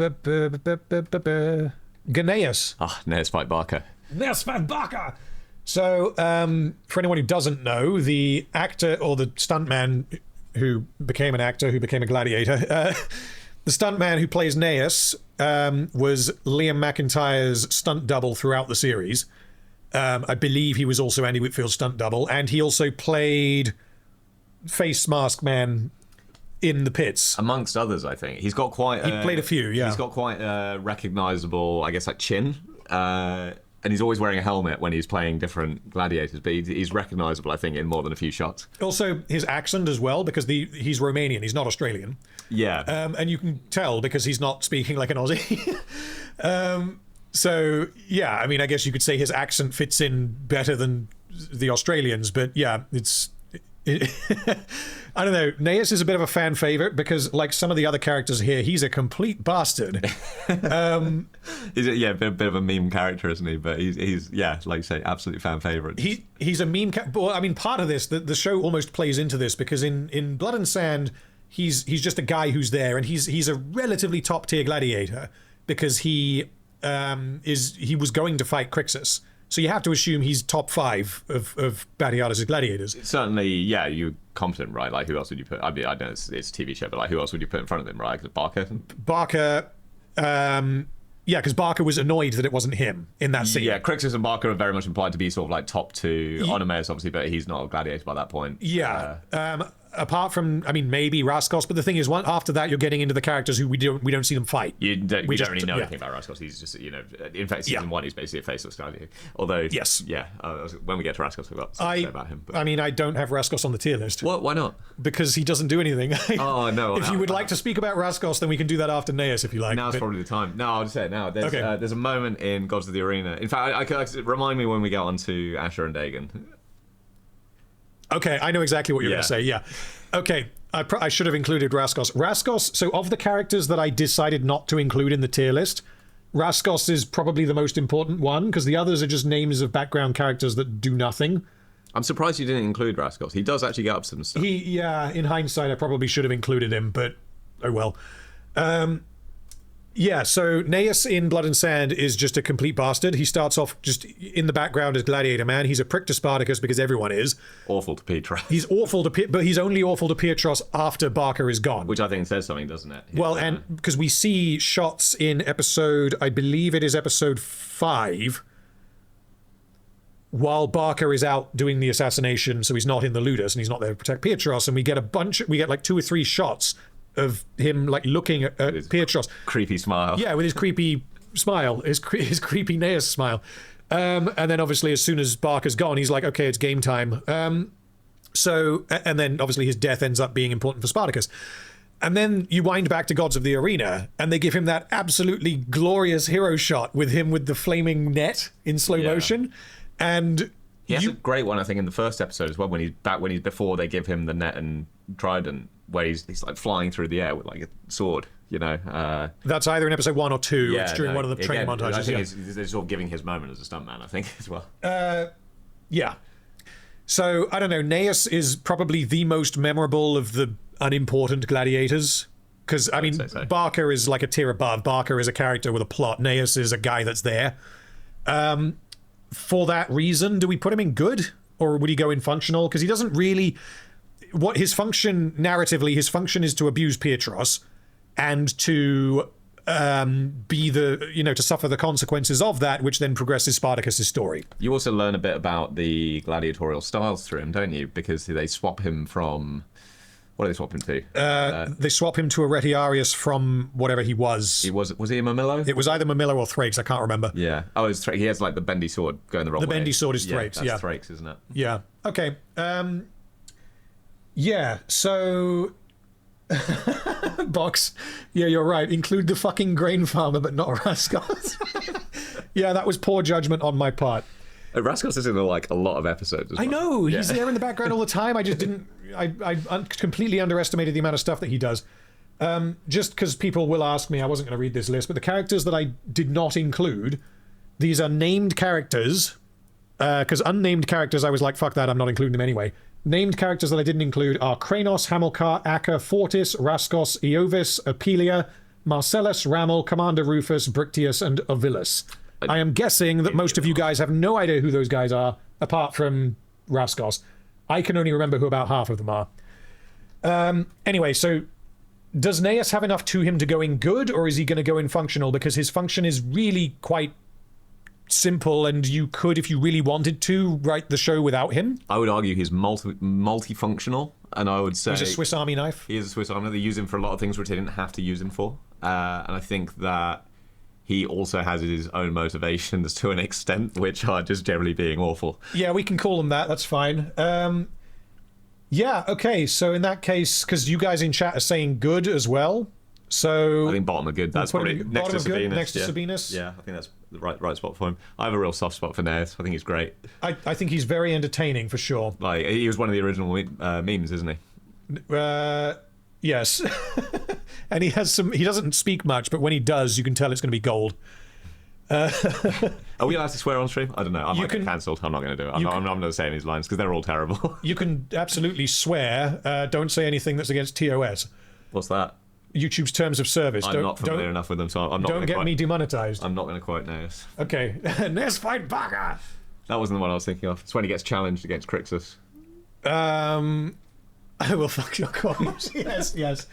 Gnaeus fight Barca. Gnaeus fight Barca. So, for anyone who doesn't know, the actor or the stuntman who became an actor, who became a gladiator, the stuntman who plays Gnaeus was Liam McIntyre's stunt double throughout the series. I believe he was also Andy Whitfield's stunt double, and he also played Face Mask Man in the pits, amongst others. I think he's got quite. He played a few. Yeah, he's got quite a recognizable, I guess, like chin. And he's always wearing a helmet when he's playing different gladiators, but he's recognizable, I think, in more than a few shots. Also, his accent as well, because he's Romanian, he's not Australian. Yeah. And you can tell because he's not speaking like an Aussie. So, yeah, I mean, I guess you could say his accent fits in better than the Australians, but yeah, I don't know. Gnaeus is a bit of a fan favorite because, like some of the other characters here, he's a complete bastard. He's a bit of a meme character, isn't he? But he's like you say, absolute fan favorite. He's a meme. Well, I mean, part of this, the show almost plays into this because in Blood and Sand, he's just a guy who's there, and he's a relatively top tier gladiator because he was going to fight Crixus. So you have to assume he's top 5 of Batiatus' gladiators. Certainly, yeah, you're competent, right? Like, who else would you put? I mean, I know it's a TV show, but like, who else would you put in front of him, right? Barca? Yeah, because Barca was annoyed that it wasn't him in that scene. Yeah, Crixus and Barca are very much implied to be sort of like top 2. Onomaeus, obviously, but he's not a gladiator by that point. Yeah. apart from, I mean, maybe Raskos, but the thing is, after that, you're getting into the characters who we don't see them fight. We don't really know anything about Raskos. He's just, in fact, season 1, he's basically a faceless Gladiator. Although, yes, when we get to Raskos, we've got something to say about him. But... I mean, I don't have Raskos on the tier list. What? Why not? Because he doesn't do anything. Oh, no. If you would like to speak about Raskos, then we can do that after Neas, if you like. Now's probably the time. No, I'll just say it now. There's a moment in Gods of the Arena. In fact, I remind me when we get on to Asher and Dagon. Okay, I know exactly what you're going to say, yeah. Okay, I should have included Raskos. Raskos, so of the characters that I decided not to include in the tier list, Raskos is probably the most important one, because the others are just names of background characters that do nothing. I'm surprised you didn't include Raskos. He does actually get up to some stuff. In hindsight, I probably should have included him, but oh well. Yeah, so Neas in Blood and Sand is just a complete bastard. He starts off just in the background as Gladiator Man. He's a prick to Spartacus because everyone is. Awful to Petros. He's awful to but he's only awful to Petros after Barker is gone. Which I think says something, doesn't it? Well, and because we see shots in episode, I believe it is episode 5, while Barker is out doing the assassination, so he's not in the Ludus and he's not there to protect Petros, and we get like 2 or 3 shots of him like looking at Petros, creepy smile. Yeah, with his creepy smile, his creepy Neas smile, and then obviously as soon as Barker's gone, he's like, okay, it's game time. So and then obviously his death ends up being important for Spartacus, and then you wind back to Gods of the Arena, and they give him that absolutely glorious hero shot with him with the flaming net in slow motion, and he has a great one I think in the first episode as well when he's before they give him the net and trident, where he's like flying through the air with like a sword, That's either in episode 1 or 2. Yeah, it's during one of the training montages. I think they're sort of giving his moment as a stuntman, I think, as well. Yeah. So, I don't know, Neas is probably the most memorable of the unimportant gladiators. Because, I mean, so. Barker is like a tier above. Barker is a character with a plot. Neas is a guy that's there. For that reason, do we put him in good? Or would he go in functional? Because he doesn't really... What his function narratively, his function is to abuse Petros and to be to suffer the consequences of that, which then progresses Spartacus's story. You also learn a bit about the gladiatorial styles through him, don't you? Because they swap him from... What do they swap him to? They swap him to a Retiarius from whatever he was. Was he a Mamillo? It was either Mamillo or Thrakes, I can't remember. Yeah. Oh, it's he has like the bendy sword going the wrong way. The bendy sword is Thrakes, that's Thrakes, isn't it? Yeah. Okay. Yeah, so... Box. Yeah, you're right. Include the fucking grain farmer, but not Raskos. Yeah, that was poor judgment on my part. Raskos is in like a lot of episodes as well. I know. He's there in the background all the time. I just didn't... I completely underestimated the amount of stuff that he does. Just because people will ask me, I wasn't going to read this list, but the characters that I did not include, these are named characters. Because unnamed characters, I was like, fuck that, I'm not including them anyway. Named characters that I didn't include are Kranos, Hamilcar, Acer, Fortis, Raskos, Iovis, Apelia, Marcellus, Ramel, Commander Rufus, Brictius, and Ovilus. I am guessing that most of you guys have no idea who those guys are, apart from Raskos. I can only remember who about half of them are. Anyway, so does Neas have enough to him to go in good, or is he going to go in functional? Because his function is really quite simple, and you could, if you really wanted to, write the show without him. I would argue he's multifunctional, and I would say he's a Swiss Army knife. He is a Swiss Army knife. They use him for a lot of things which they didn't have to use him for, and I think that he also has his own motivations to an extent, which are just generally being awful. Yeah, we can call them that. That's fine. Yeah, okay. So in that case, because you guys in chat are saying good as well, so I think bottom of good. That's probably next to Sabinus. Next to Sabinus. Yeah, I think that's the right spot for him. I have a real soft spot for Neas. I think he's great. I think he's very entertaining for sure. Like he was one of the original memes, isn't he? Yes. And he doesn't speak much, but when he does, you can tell it's going to be gold. Are we allowed to swear on stream? I don't know. I might get cancelled. I'm not going to do it. I'm not going to say any lines because they're all terrible. You can absolutely swear. Don't say anything that's against TOS. What's that? YouTube's terms of service. I'm not familiar enough with them, so I'm not. Don't get me demonetized. I'm not going to quote Neas. Okay. Neas fight Barker. That wasn't the one I was thinking of. It's when he gets challenged against Crixus. I will fuck your comments. Yes.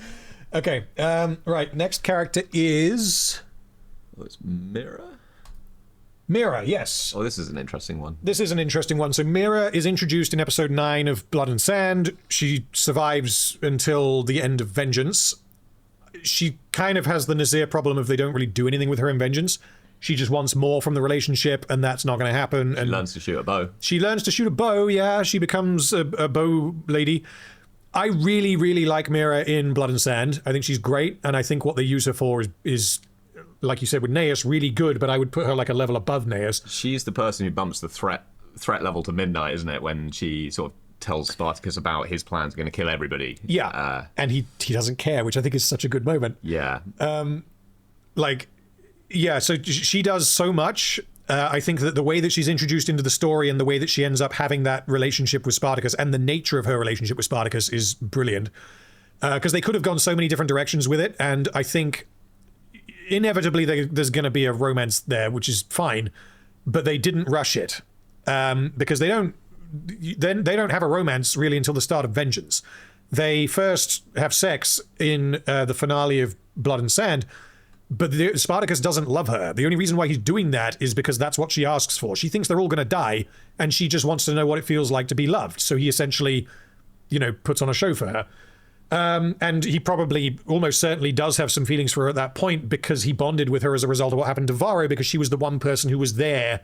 Okay. Right. Next character is. Well, it's Mira. Mira, yes. Oh, this is an interesting one. This is an interesting one. So Mira is introduced in episode 9 of Blood and Sand. She survives until the end of Vengeance. She kind of has the Nazir problem of they don't really do anything with her in Vengeance. She just wants more from the relationship, and that's not going to happen. And she learns to shoot a bow. She learns to shoot a bow, yeah. She becomes a bow lady. I really, really like Mira in Blood and Sand. I think she's great, and I think what they use her for is like you said with Naeus, really good, but I would put her like a level above Naeus. She's the person who bumps the threat level to midnight, isn't it? When she sort of tells Spartacus about his plans are going to kill everybody. Yeah, and he doesn't care, which I think is such a good moment. Yeah. So she does so much. I think that the way that she's introduced into the story and the way that she ends up having that relationship with Spartacus and the nature of her relationship with Spartacus is brilliant. Because they could have gone so many different directions with it, and I think inevitably there's going to be a romance there, which is fine, but they didn't rush it because they don't have a romance really until the start of Vengeance. They first have sex in the finale of Blood and Sand, but Spartacus doesn't love her. The only reason why he's doing that is because that's what she asks for. She thinks they're all going to die, and she just wants to know what it feels like to be loved. So he essentially, puts on a show for her. And he probably almost certainly does have some feelings for her at that point because he bonded with her as a result of what happened to Varro, because she was the one person who was there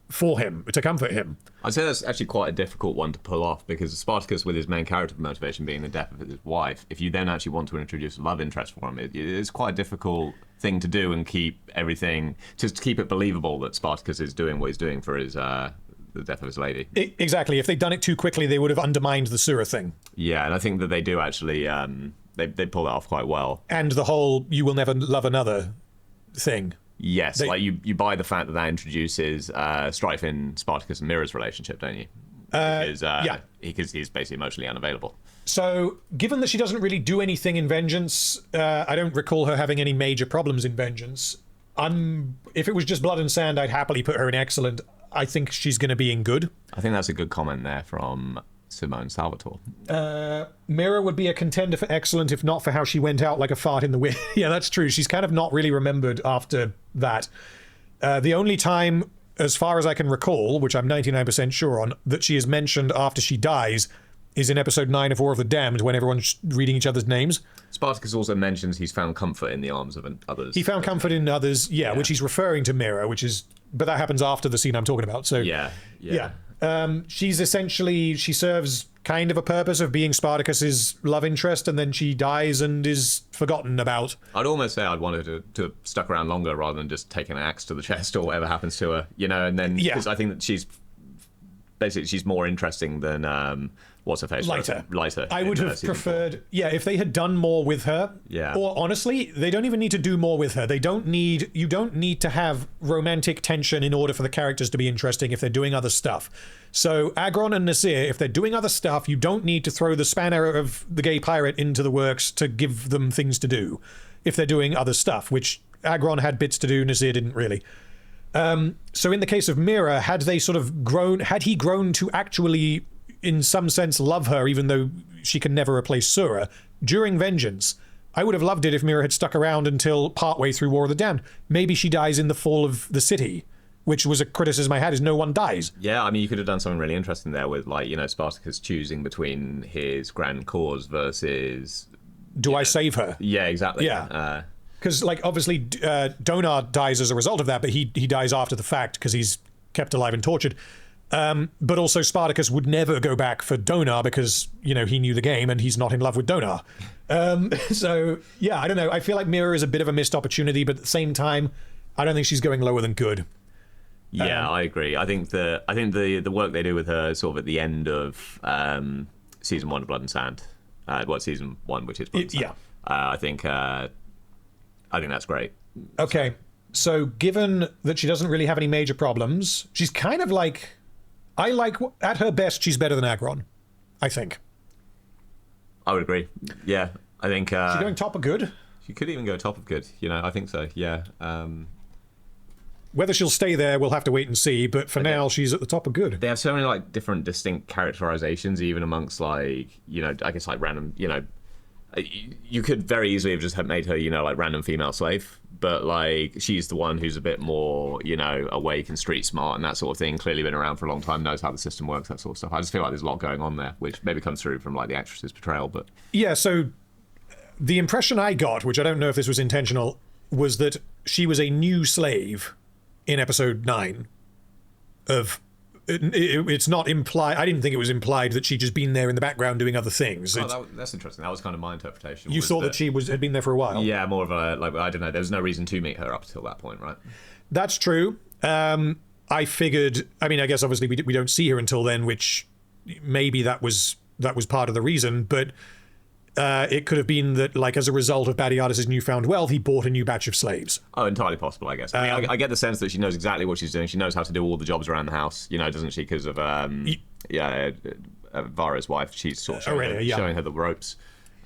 for him, to comfort him. I'd say that's actually quite a difficult one to pull off, because Spartacus, with his main character motivation being the death of his wife, if you then actually want to introduce a love interest for him, it's quite a difficult thing to do and keep everything, just to keep it believable that Spartacus is doing what he's doing for his the death of his lady. Exactly. If they'd done it too quickly, they would have undermined the Sura thing. Yeah, and I think that they do actually, they pull that off quite well. And the whole "you will never love another" thing. Yes, like you buy the fact that introduces strife in Spartacus and Mira's relationship, don't you? Because he's basically emotionally unavailable. So, given that she doesn't really do anything in Vengeance, I don't recall her having any major problems in Vengeance. If it was just Blood and Sand, I'd happily put her in Excellent. I think she's going to be in Good. I think that's a good comment there from Simone Salvatore. Mira would be a contender for Excellent if not for how she went out like a fart in the wind. Yeah, that's true. She's kind of not really remembered after that. The only time, as far as I can recall, which I'm 99% sure on, that she is mentioned after she dies is in episode 9 of War of the Damned, when everyone's reading each other's names. Spartacus also mentions he's found comfort in the arms of others. He found comfort in others, yeah, which he's referring to Mira, but that happens after the scene I'm talking about. So yeah. She's essentially, she serves kind of a purpose of being Spartacus's love interest, and then she dies and is forgotten about. I'd almost say I'd want her to have stuck around longer rather than just taking an axe to the chest or whatever happens to her, and then because I think that she's more interesting than what's her face? Lighter. I would have preferred, if they had done more with her. Yeah. Or honestly, they don't even need to do more with her. You don't need to have romantic tension in order for the characters to be interesting if they're doing other stuff. So Agron and Nasir, if they're doing other stuff, you don't need to throw the spanner of the gay pirate into the works to give them things to do. If they're doing other stuff, which Agron had bits to do, Nasir didn't really. So in the case of Mira, had he grown to actually, in some sense, love her, even though she can never replace Sura, during Vengeance, I would have loved it if Mira had stuck around until partway through War of the Damned. Maybe she dies in the fall of the city, which was a criticism I had, is no one dies. Yeah, I mean, you could have done something really interesting there with, Spartacus choosing between his grand cause versus... Do I save her? Yeah, exactly. Yeah. Because, obviously, Donar dies as a result of that, but he dies after the fact because he's kept alive and tortured. But also Spartacus would never go back for Donar because, he knew the game and he's not in love with Donar. So, yeah, I don't know. I feel like Mira is a bit of a missed opportunity, but at the same time, I don't think she's going lower than Good. Yeah, I agree. I think the work they do with her sort of at the end of season 1 of Blood and Sand, season 1, which is Blood and Sand. Yeah. I think that's great. Okay, so given that she doesn't really have any major problems, she's kind of at her best, she's better than Agron, I think. I would agree. Yeah, I think... she's going top of Good? She could even go top of Good, I think so, yeah. Whether she'll stay there, we'll have to wait and see, but for now, she's at the top of Good. They have so many, different distinct characterizations, even amongst, I guess, random, You could very easily have just made her, like random female slave, but like she's the one who's a bit more, awake and street smart and that sort of thing. Clearly been around for a long time, knows how the system works, that sort of stuff. I just feel like there's a lot going on there, which maybe comes through from like the actress's portrayal. But yeah, so the impression I got, which I don't know if this was intentional, was that she was a new slave in episode 9 of. It's not implied. I didn't think it was implied that she'd just been there in the background doing other things. That's interesting. That was kind of my interpretation. You thought that she had been there for a while. Yeah, more of a I don't know. There's no reason to meet her up until that point, right? That's true. I figured. I mean, I guess obviously we don't see her until then, which maybe that was part of the reason. But it could have been that, like, as a result of Batiatus' newfound wealth, he bought a new batch of slaves. Oh, entirely possible, I guess. I mean, I get the sense that she knows exactly what she's doing. She knows how to do all the jobs around the house, doesn't she? Because of Varro's wife. She's sort of showing her the ropes,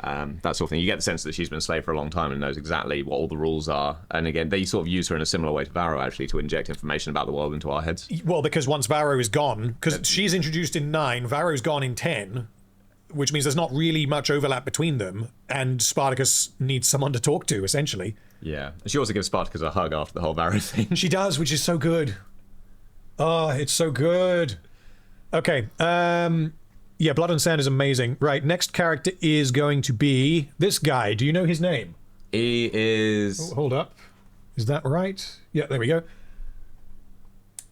that sort of thing. You get the sense that she's been a slave for a long time and knows exactly what all the rules are. And again, they sort of use her in a similar way to Varro, actually, to inject information about the world into our heads. Well, because once Varro is gone, because she's introduced in 9, Varro's gone in 10. Which means there's not really much overlap between them, and Spartacus needs someone to talk to, essentially. Yeah. She also gives Spartacus a hug after the whole Varro thing. She does, which is so good. Oh, it's so good. Okay. Yeah, Blood and Sand is amazing. Right, next character is going to be this guy. Do you know his name? He is... Oh, hold up. Is that right? Yeah, there we go.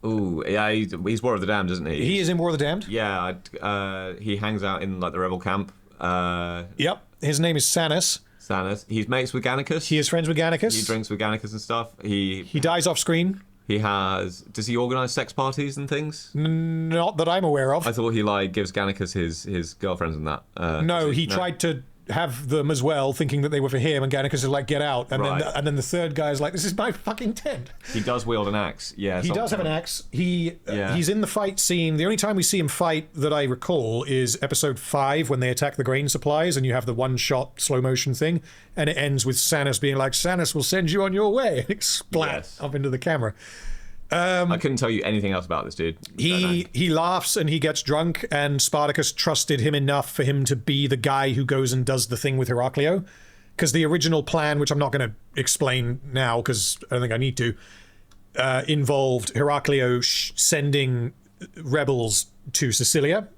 Ooh, yeah, he's War of the Damned, isn't he? He is in War of the Damned? Yeah, he hangs out in like the rebel camp. Yep, his name is Sanus. He's mates with Gannicus. He is friends with Gannicus. He drinks with Gannicus and stuff. He dies off screen. Does he organise sex parties and things? Not that I'm aware of. I thought he like gives Gannicus his girlfriends and that. No, he tried to have them as well, thinking that they were for him, and Gannicus is like, get out, and then the third guy is like, this is my fucking tent. He does wield an axe. Yeah, he does have an axe. He's in the fight scene. The only time we see him fight that I recall is episode 5 when they attack the grain supplies, and you have the one-shot slow motion thing, and it ends with Sanus being like, Sanus will send you on your way, and it splats up into the camera. I couldn't tell you anything else about this dude. He laughs and he gets drunk, and Spartacus trusted him enough for him to be the guy who goes and does the thing with Heracleio. Because the original plan, which I'm not going to explain now because I don't think I need to, involved Heracleio sending rebels to Sicilia,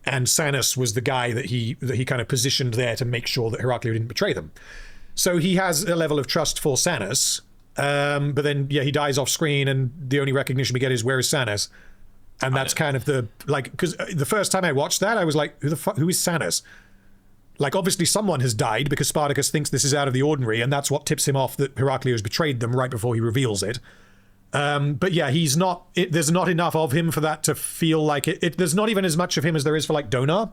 and Sanus was the guy that he kind of positioned there to make sure that Heracleio didn't betray them. So he has a level of trust for Sanus. But then, he dies off screen, and the only recognition we get is, where is Sanus? And that's kind of because the first time I watched that, I was like, who is Sanus? Like, obviously someone has died, because Spartacus thinks this is out of the ordinary, and that's what tips him off that Heracleio has betrayed them right before he reveals it. But yeah, there's not enough of him for that to feel like it. There's not even as much of him as there is for, like, Donar,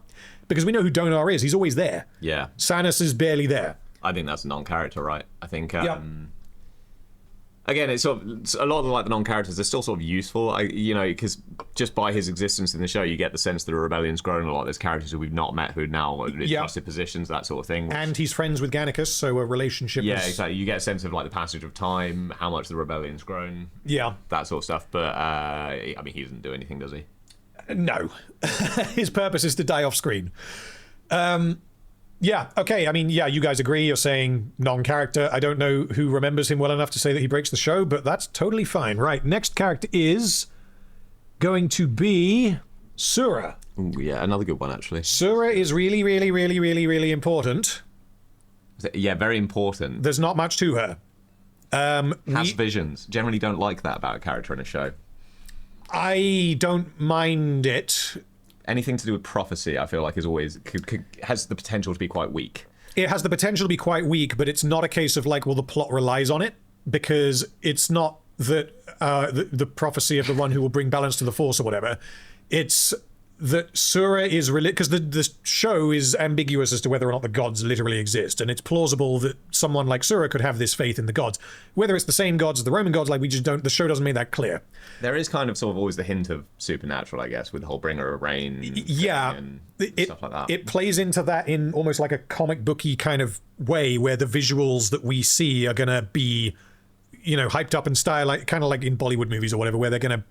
because we know who Donar is. He's always there. Yeah. Sanus is barely there. I think that's a non-character, right? I think... Again, it's sort of a lot of the non-characters. They're still sort of useful, because just by his existence in the show, you get the sense that the rebellion's grown a lot. There's characters who we've not met who now are in trusted positions, that sort of thing. And he's friends with Gannicus, so a relationship. Yeah, exactly. You get a sense of like the passage of time, how much the rebellion's grown. Yeah, that sort of stuff. But I mean, he doesn't do anything, does he? No, his purpose is to die off screen. Yeah, okay, I mean, you guys agree, you're saying non-character. I don't know who remembers him well enough to say that he breaks the show, but that's totally fine. Right, next character is going to be Sura. Ooh, yeah, another good one, actually. Sura is really, really, really, really, really important. Yeah, very important. There's not much to her. Has visions. Generally don't like that about a character in a show. I don't mind it. Anything to do with prophecy, I feel like, is always has the potential to be quite weak. It has the potential to be quite weak, but it's not a case of like, well, the plot relies on it, because it's not that the prophecy of the one who will bring balance to the force or whatever. It's that Sura is because the show is ambiguous as to whether or not the gods literally exist, and it's plausible that someone like Sura could have this faith in the gods. Whether it's the same gods as the Roman gods, like, we just don't. The show doesn't make that clear. There is kind of sort of always the hint of supernatural, I guess, with the whole bringer of rain. Yeah, and stuff like that. It plays into that in almost like a comic booky kind of way, where the visuals that we see are gonna be, hyped up in style, like kind of like in Bollywood movies or whatever, where they're gonna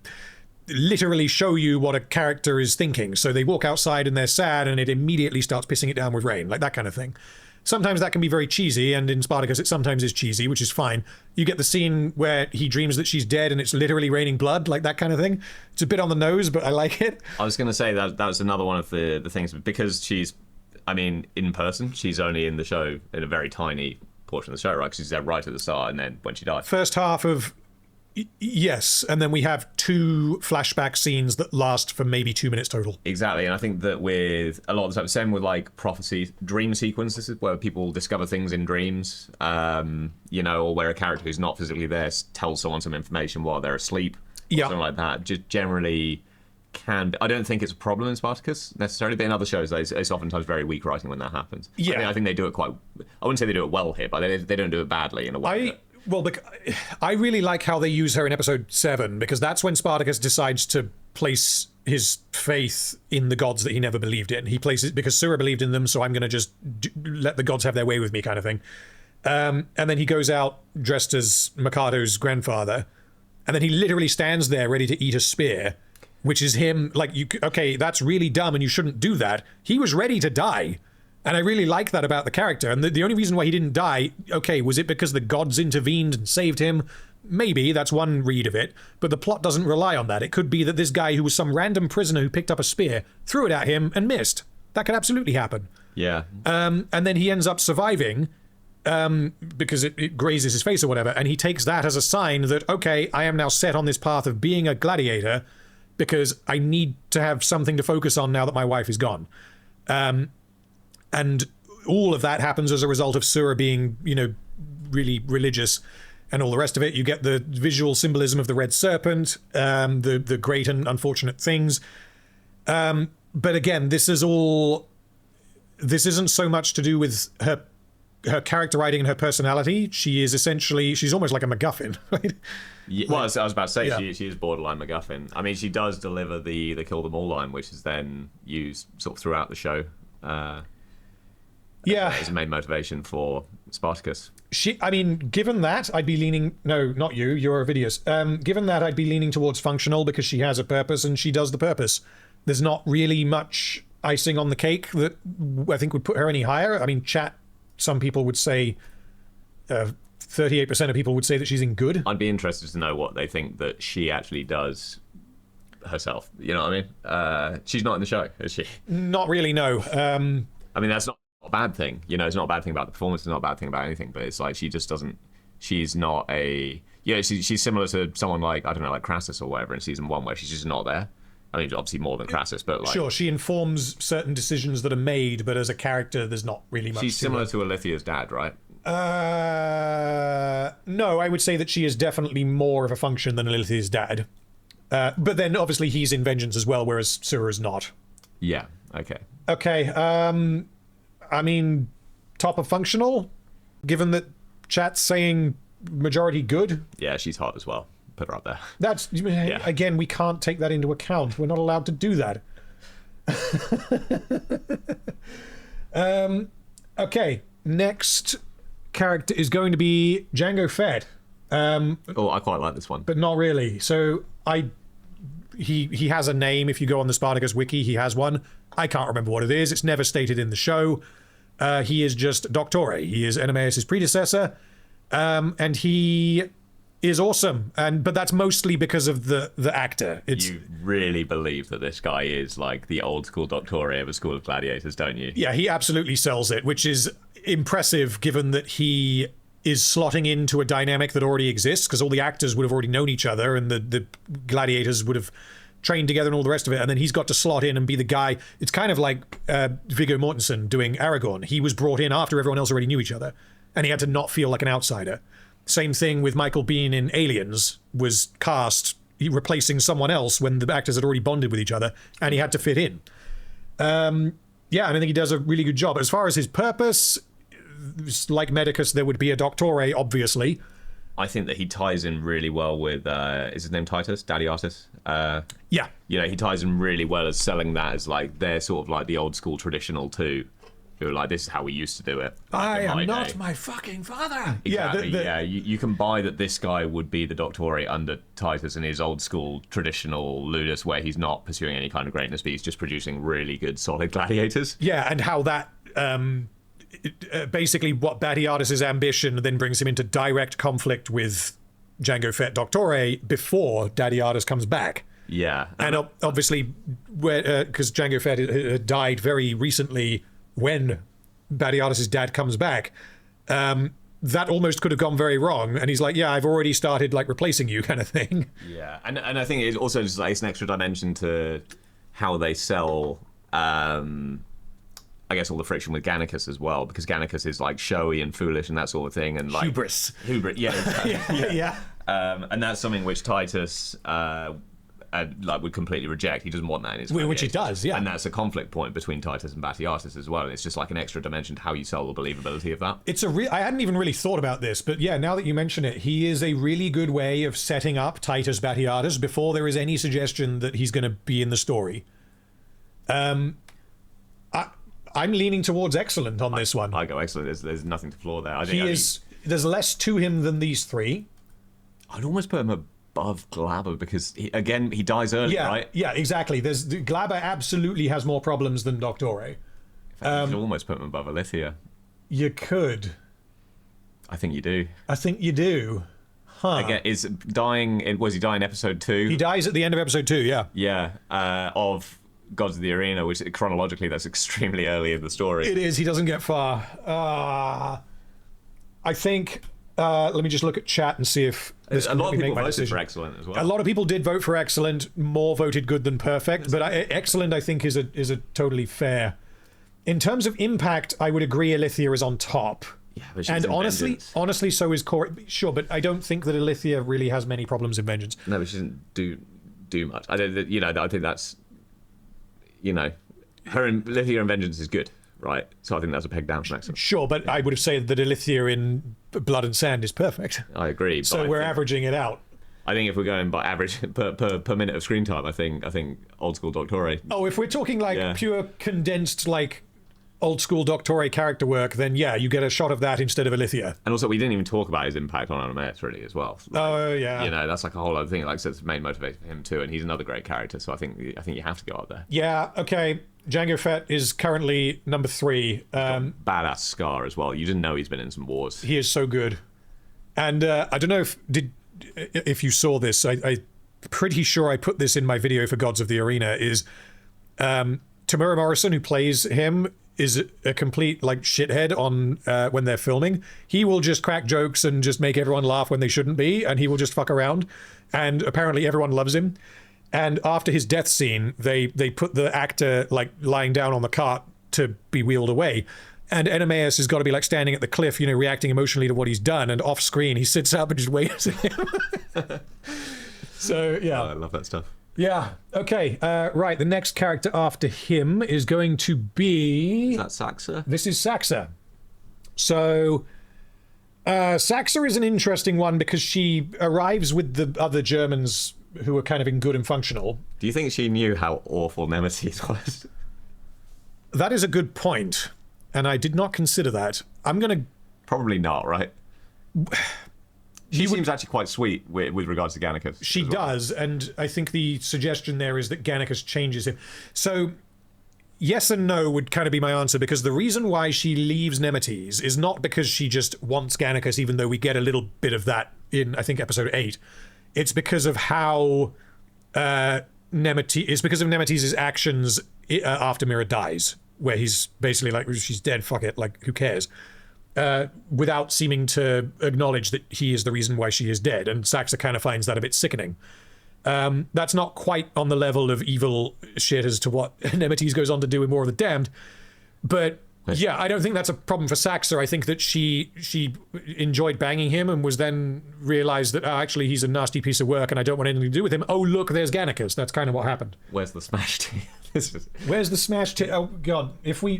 literally show you what a character is thinking. So they walk outside and they're sad, and it immediately starts pissing it down with rain, like that kind of thing. Sometimes that can be very cheesy, and in Spartacus it sometimes is cheesy, which is fine. You get the scene where he dreams that she's dead and it's literally raining blood, like that kind of thing. It's a bit on the nose, but I like it. I was going to say that was another one of the things, because she's, I mean, in person, she's only in the show in a very tiny portion of the show, right? Because she's there right at the start, and then when she died. First half of... Yes, and then we have 2 flashback scenes that last for maybe 2 minutes total. Exactly, and I think that with a lot of the time, same with like prophecy, dream sequences, where people discover things in dreams, you know, or where a character who's not physically there tells someone some information while they're asleep, or something like that. Just generally can be, I don't think it's a problem in Spartacus necessarily, but in other shows it's oftentimes very weak writing when that happens. Yeah, I think they do it quite, I wouldn't say they do it well here, but they don't do it badly in a way. Well, I really like how they use her in episode 7, because that's when Spartacus decides to place his faith in the gods that he never believed in. He places, because Sulla believed in them, so I'm going to just let the gods have their way with me, kind of thing. And then he goes out dressed as Maccato's grandfather, and then he literally stands there ready to eat a spear, which is him, like, okay, that's really dumb and you shouldn't do that. He was ready to die. And I really like that about the character. And the only reason why he didn't die, okay, was it because the gods intervened and saved him? Maybe, that's one read of it. But the plot doesn't rely on that. It could be that this guy who was some random prisoner who picked up a spear, threw it at him and missed. That could absolutely happen. Yeah. And then he ends up surviving because it grazes his face or whatever. And he takes that as a sign that, okay, I am now set on this path of being a gladiator because I need to have something to focus on now that my wife is gone. And all of that happens as a result of Sulla being, you know, really religious and all the rest of it. You get the visual symbolism of the red serpent, the great and unfortunate things. But again, this isn't so much to do with her character writing and her personality. She's almost like a MacGuffin, right? Yeah, well, I was about to say, she is borderline MacGuffin. I mean, she does deliver the kill them all line, which is then used sort of throughout the show. As a main motivation for Spartacus. I mean, given that, I'd be leaning... No, not you, you're Ovidius. Given that, I'd be leaning towards functional because she has a purpose and she does the purpose. There's not really much icing on the cake that I think would put her any higher. I mean, chat, some people would say... 38% of people would say that she's in good. I'd be interested to know what they think that she actually does herself. You know what I mean? She's not in the show, is she? Not really, no. I mean, that's not a bad thing. You know, it's not a bad thing about the performance. It's not a bad thing about anything. But it's like she just doesn't... She's not a... Yeah, she's similar to someone like, I don't know, like Crassus or whatever in season 1, where she's just not there. I mean, obviously more than Crassus, but like... Sure, she informs certain decisions that are made, but as a character, there's not really much... She's similar to Ilithia's dad, right? No, I would say that she is definitely more of a function than Ilithia's dad. But then, obviously, he's in Vengeance as well, whereas Sulla is not. Yeah, okay. Okay, I mean, top of functional, given that chat's saying majority good. Yeah, she's hot as well. Put her up there. That's, again, we can't take that into account. We're not allowed to do that. Okay, next character is going to be Django Fett. I quite like this one. But not really. So he has a name. If you go on the Spartacus wiki, he has one. I can't remember what it is. It's never stated in the show. He is just Doctore. He is Enemeus' predecessor. And he is awesome. But that's mostly because of the actor. You really believe that this guy is like the old school Doctore of a School of Gladiators, don't you? Yeah, he absolutely sells it, which is impressive given that he is slotting into a dynamic that already exists, because all the actors would have already known each other and the gladiators would have trained together and all the rest of it, and then he's got to slot in and be the guy. It's kind of like Viggo Mortensen doing Aragorn. He was brought in after everyone else already knew each other, and he had to not feel like an outsider. Same thing with Michael Biehn in Aliens, was cast replacing someone else when the actors had already bonded with each other, and he had to fit in. Yeah, and I think he does a really good job. As far as his purpose, like Medicus, there would be a Doctore, obviously. I think that he ties in really well with, is his name Titus Batiatus? Yeah. You know, he ties in really well as selling that as like, they're sort of like the old school traditional too. Who are like, this is how we used to do it. I am not my fucking father. Exactly, yeah. You can buy that this guy would be the Doctore under Titus and his old school traditional ludus, where he's not pursuing any kind of greatness, but he's just producing really good, solid gladiators. Yeah, and how that basically what Batiatus' ambition then brings him into direct conflict with Django Fett Doctore before Batiatus comes back. Yeah. And obviously, because Django Fett had died very recently when Batiatus' dad comes back, that almost could have gone very wrong. And he's like, yeah, I've already started like replacing you kind of thing. Yeah. And I think it also just like it's an extra dimension to how they sell, I guess, all the friction with Gannicus as well, because Gannicus is like showy and foolish and that sort of thing. And like Hubris. Yeah. Exactly. Yeah. And that's something which Titus like would completely reject. He doesn't want that in his Which he does, yeah. And that's a conflict point between Titus and Batiatus as well. And it's just like an extra dimension to how you sell the believability of that. It's I hadn't even really thought about this, but yeah, now that you mention it, he is a really good way of setting up Titus Batiatus before there is any suggestion that he's going to be in the story. I'm leaning towards excellent on this one. I go excellent. There's nothing to flaw there. There's less to him than these three. I'd almost put him above Glabber because he dies early, right? Yeah, exactly. Glabber absolutely has more problems than Doctore. In fact, you could almost put him above Ilithia. You could. I think you do. I think you do. Huh. Again, was he dying in episode 2? He dies at the end of episode 2, yeah. Yeah, of Gods of the Arena, which chronologically that's extremely early in the story. It is. He doesn't get far. I think. Let me just look at chat and see if a lot of people voted for excellent as well. A lot of people did vote for excellent. More voted good than perfect, but excellent I think is a totally fair. In terms of impact, I would agree Ilithia is on top. Yeah, but and honestly, so is Cor. Sure, but I don't think that Ilithia really has many problems in Vengeance. No, but she doesn't do much. I don't. I think that's. Her in Ilithia in Vengeance is good, right? So I think that's a peg down from excellent. Sure, but I would have said that Ilithia in Blood and Sand is perfect. I agree. So we're averaging it out. I think if we're going by average per minute of screen time, I think old school Doctore. Oh, if we're talking like pure condensed like old school Doctore character work, then yeah, you get a shot of that instead of Ilithia. And also, we didn't even talk about his impact on Animaeus really as well. Oh yeah. That's like a whole other thing. Like I said, it's the main motivator for him too, and he's another great character. So I think you have to go up there. Yeah. Okay. Django Fett is currently number 3. Badass scar as well. You didn't know he's been in some wars. He is so good. And I don't know if you saw this. I'm pretty sure I put this in my video for Gods of the Arena. Is Tamura Morrison, who plays him, is a complete like shithead on when they're filming. He will just crack jokes and just make everyone laugh when they shouldn't be, and he will just fuck around. And apparently everyone loves him. And after his death scene, they put the actor like lying down on the cart to be wheeled away. And Animaeus has got to be like standing at the cliff, reacting emotionally to what he's done. And off screen, he sits up and just waits at him. So, yeah. Oh, I love that stuff. Yeah. Okay. Right. The next character after him is going to be... Is that Saxa? This is Saxa. So... Saxa is an interesting one because she arrives with the other Germans who are kind of in good and functional. Do you think she knew how awful Nemesis was? That is a good point, and I did not consider that. I'm gonna... Probably not, right? She seems actually quite sweet with regards to Gannicus. She does, and I think the suggestion there is that Gannicus changes him. So, yes and no would kind of be my answer, because the reason why she leaves Nemesis is not because she just wants Gannicus, even though we get a little bit of that in, I think, episode 8. It's because of how it's because of Nemesis' actions after Mira dies, where he's basically like, she's dead, fuck it, like, who cares? Without seeming to acknowledge that he is the reason why she is dead, and Saxa kind of finds that a bit sickening. That's not quite on the level of evil shit as to what Nemesis goes on to do in War of the Damned, but yeah, I don't think that's a problem for Saxa. I think that she enjoyed banging him and was then realized that actually he's a nasty piece of work and I don't want anything to do with him. Oh look, there's Gannicus. That's kind of what happened. Where's the smash tier? Where's the smash tier? Oh god,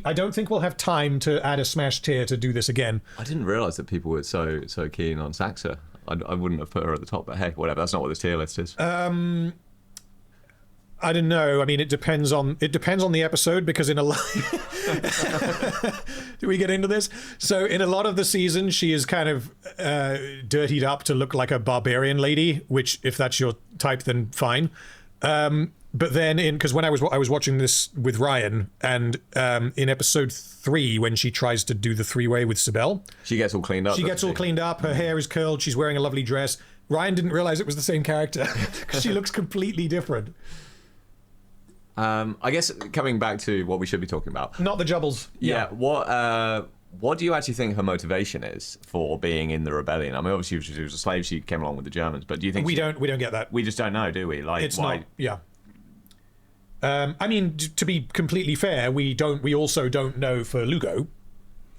I don't think we'll have time to add a smash tier to do this again. I didn't realize that people were so keen on Saxa. I wouldn't have put her at the top, but hey, whatever. That's not what this tier list is. I don't know. I mean, it depends on the episode, because in a lot... Do we get into this? So in a lot of the season, she is kind of dirtied up to look like a barbarian lady, which if that's your type, then fine. But then because when I was watching this with Ryan, and in episode 3 when she tries to do the 3-way with Sibel, she gets all cleaned up. She gets all cleaned up. Her hair is curled. She's wearing a lovely dress. Ryan didn't realize it was the same character because she looks completely different. I guess coming back to what we should be talking about. Not the Jubbles. Yeah. What do you actually think her motivation is for being in the rebellion? I mean, obviously she was a slave. She came along with the Germans, but do you think we don't get that? We just don't know, do we? Like, it's why? not. Yeah. I mean, to be completely fair, we also don't know for Lugo.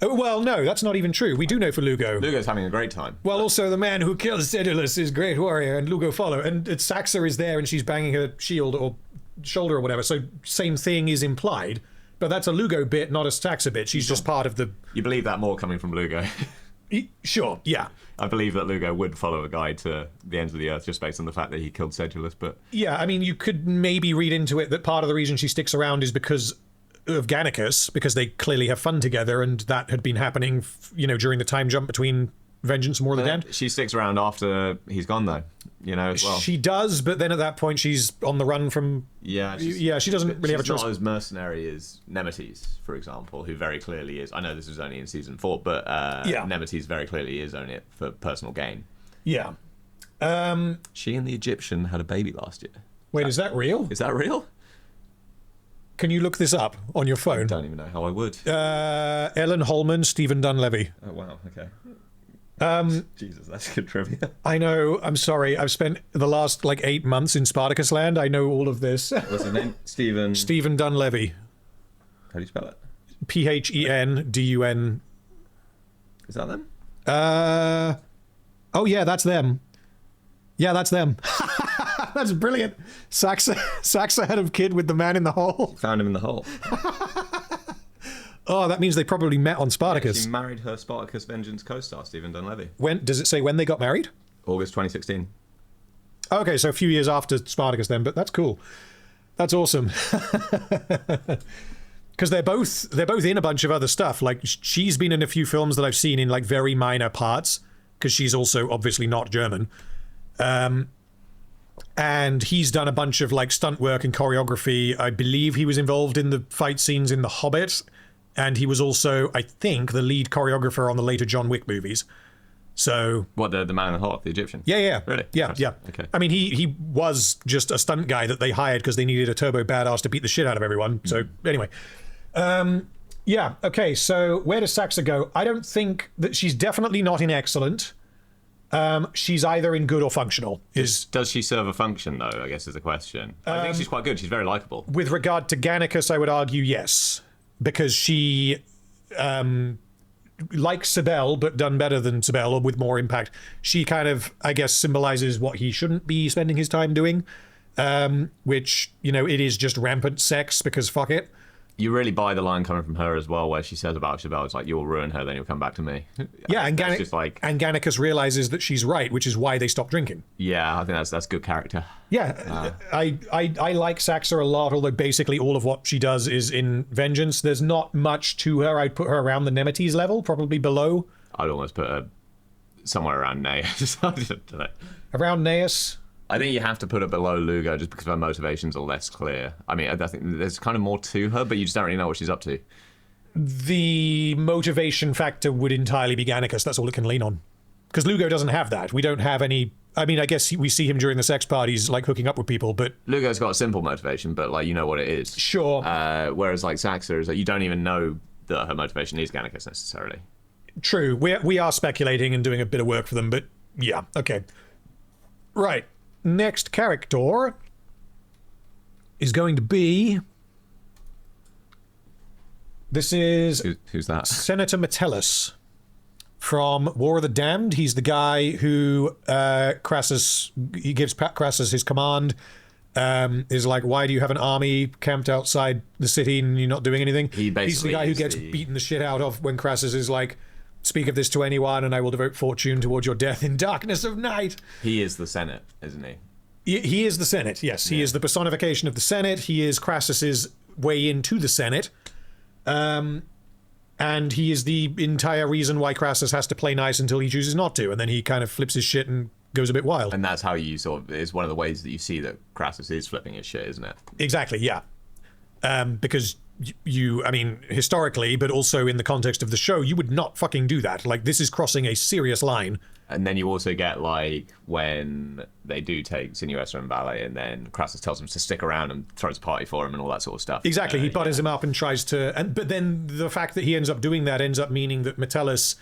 Oh, well, no, that's not even true. We do know for Lugo. Lugo's having a great time. Well, also the man who killed Sedulus is great warrior, and Lugo follow. And Saxa is there, and she's banging her shield or shoulder or whatever. So same thing is implied, but that's a Lugo bit, not a Saxa bit. She's just part of the. You believe that more coming from Lugo? Sure. Yeah. I believe that Lugo would follow a guide to the ends of the earth just based on the fact that he killed Sedulus. But yeah, I mean, you could maybe read into it that part of the reason she sticks around is because of Gannicus, because they clearly have fun together, and that had been happening, during the time jump between Vengeance and War of the Damned. She sticks around after he's gone, though, as well. She does, but then at that point she's on the run from. Yeah, she doesn't really have a choice. She's not as mercenary as Nemesis, for example, who very clearly is. I know this was only in season 4, but Nemesis very clearly is only it for personal gain. Yeah. She and the Egyptian had a baby last year. Wait, is that real? Is that real? Can you look this up on your phone? I don't even know how I would. Ellen Holman, Stephen Dunleavy. Oh, wow, okay. Jesus, that's good trivia. I know. I'm sorry. I've spent the last 8 months in Spartacus land. I know all of this. What's his name? Stephen Dunleavy. How do you spell it? Phendun. Is that them? Oh yeah, that's them. Yeah, that's them. That's brilliant. Saxa had a kid with the man in the hole. Found him in the hole. Oh, that means they probably met on Spartacus. Yeah, she married her Spartacus Vengeance co-star, Stephen Dunleavy. When does it say when they got married? August 2016. Okay, so a few years after Spartacus then, but that's cool. That's awesome. Because they're both in a bunch of other stuff. Like, she's been in a few films that I've seen in very minor parts, because she's also obviously not German. And he's done a bunch of stunt work and choreography. I believe he was involved in the fight scenes in The Hobbit, and he was also, I think, the lead choreographer on the later John Wick movies. So what, the man in the hole, the Egyptian? Yeah. Really? Yeah. Okay. I mean, he was just a stunt guy that they hired because they needed a turbo badass to beat the shit out of everyone. So anyway, yeah. Okay. So where does Saxa go? I don't think that she's definitely not in excellent. She's either in good or functional. Does she serve a function, though, I guess is the question. I think she's quite good. She's very likable. With regard to Gannicus, I would argue yes. Because she, like Sibel, but done better than Sibel, or with more impact, she kind of, I guess, symbolizes what he shouldn't be spending his time doing. Which, it is just rampant sex, because fuck it. You really buy the line coming from her as well, where she says about Sibel, it's like, you'll ruin her, then you'll come back to me. Yeah, and Gannicus realizes that she's right, which is why they stop drinking. Yeah, I think that's good character. Yeah, I like Saxa a lot, although basically all of what she does is in Vengeance. There's not much to her. I'd put her around the Nemesis level, probably below. I'd almost put her somewhere around Naeus. Around Naeus? I think you have to put her below Lugo just because her motivations are less clear. I mean, I think there's kind of more to her, but you just don't really know what she's up to. The motivation factor would entirely be Gannicus. That's all it can lean on. Because Lugo doesn't have that. We don't have any... I mean, I guess we see him during the sex parties, hooking up with people, but... Lugo's got a simple motivation, but, you know what it is. Sure. Whereas, Saxa is you don't even know that her motivation is Gannicus, necessarily. True. We are speculating and doing a bit of work for them, but yeah, okay. Right. Next character is going to be... This is... Who's that? Senator Metellus from War of the Damned. He's the guy who Crassus... He gives Crassus his command. Is like, why do you have an army camped outside the city and you're not doing anything? He's the guy who gets beaten the shit out of when Crassus is like, speak of this to anyone and I will devote fortune towards your death in darkness of night. He is the Senate, isn't he? He is the Senate, yes. He is the personification of the Senate. He is Crassus's way into the Senate. And he is the entire reason why Crassus has to play nice until he chooses not to. And then he kind of flips his shit and goes a bit wild. And that's how you sort of, is one of the ways that you see that Crassus is flipping his shit, isn't it? Exactly, yeah. Because I mean, historically, but also in the context of the show, you would not fucking do that. Like, this is crossing a serious line. And then you also get, like, when they do take Sinuessa and Ballet, and then Crassus tells him to stick around and throws a party for him and all that sort of stuff. Exactly, he butters him up and tries to... But then the fact that he ends up doing that ends up meaning that Metellus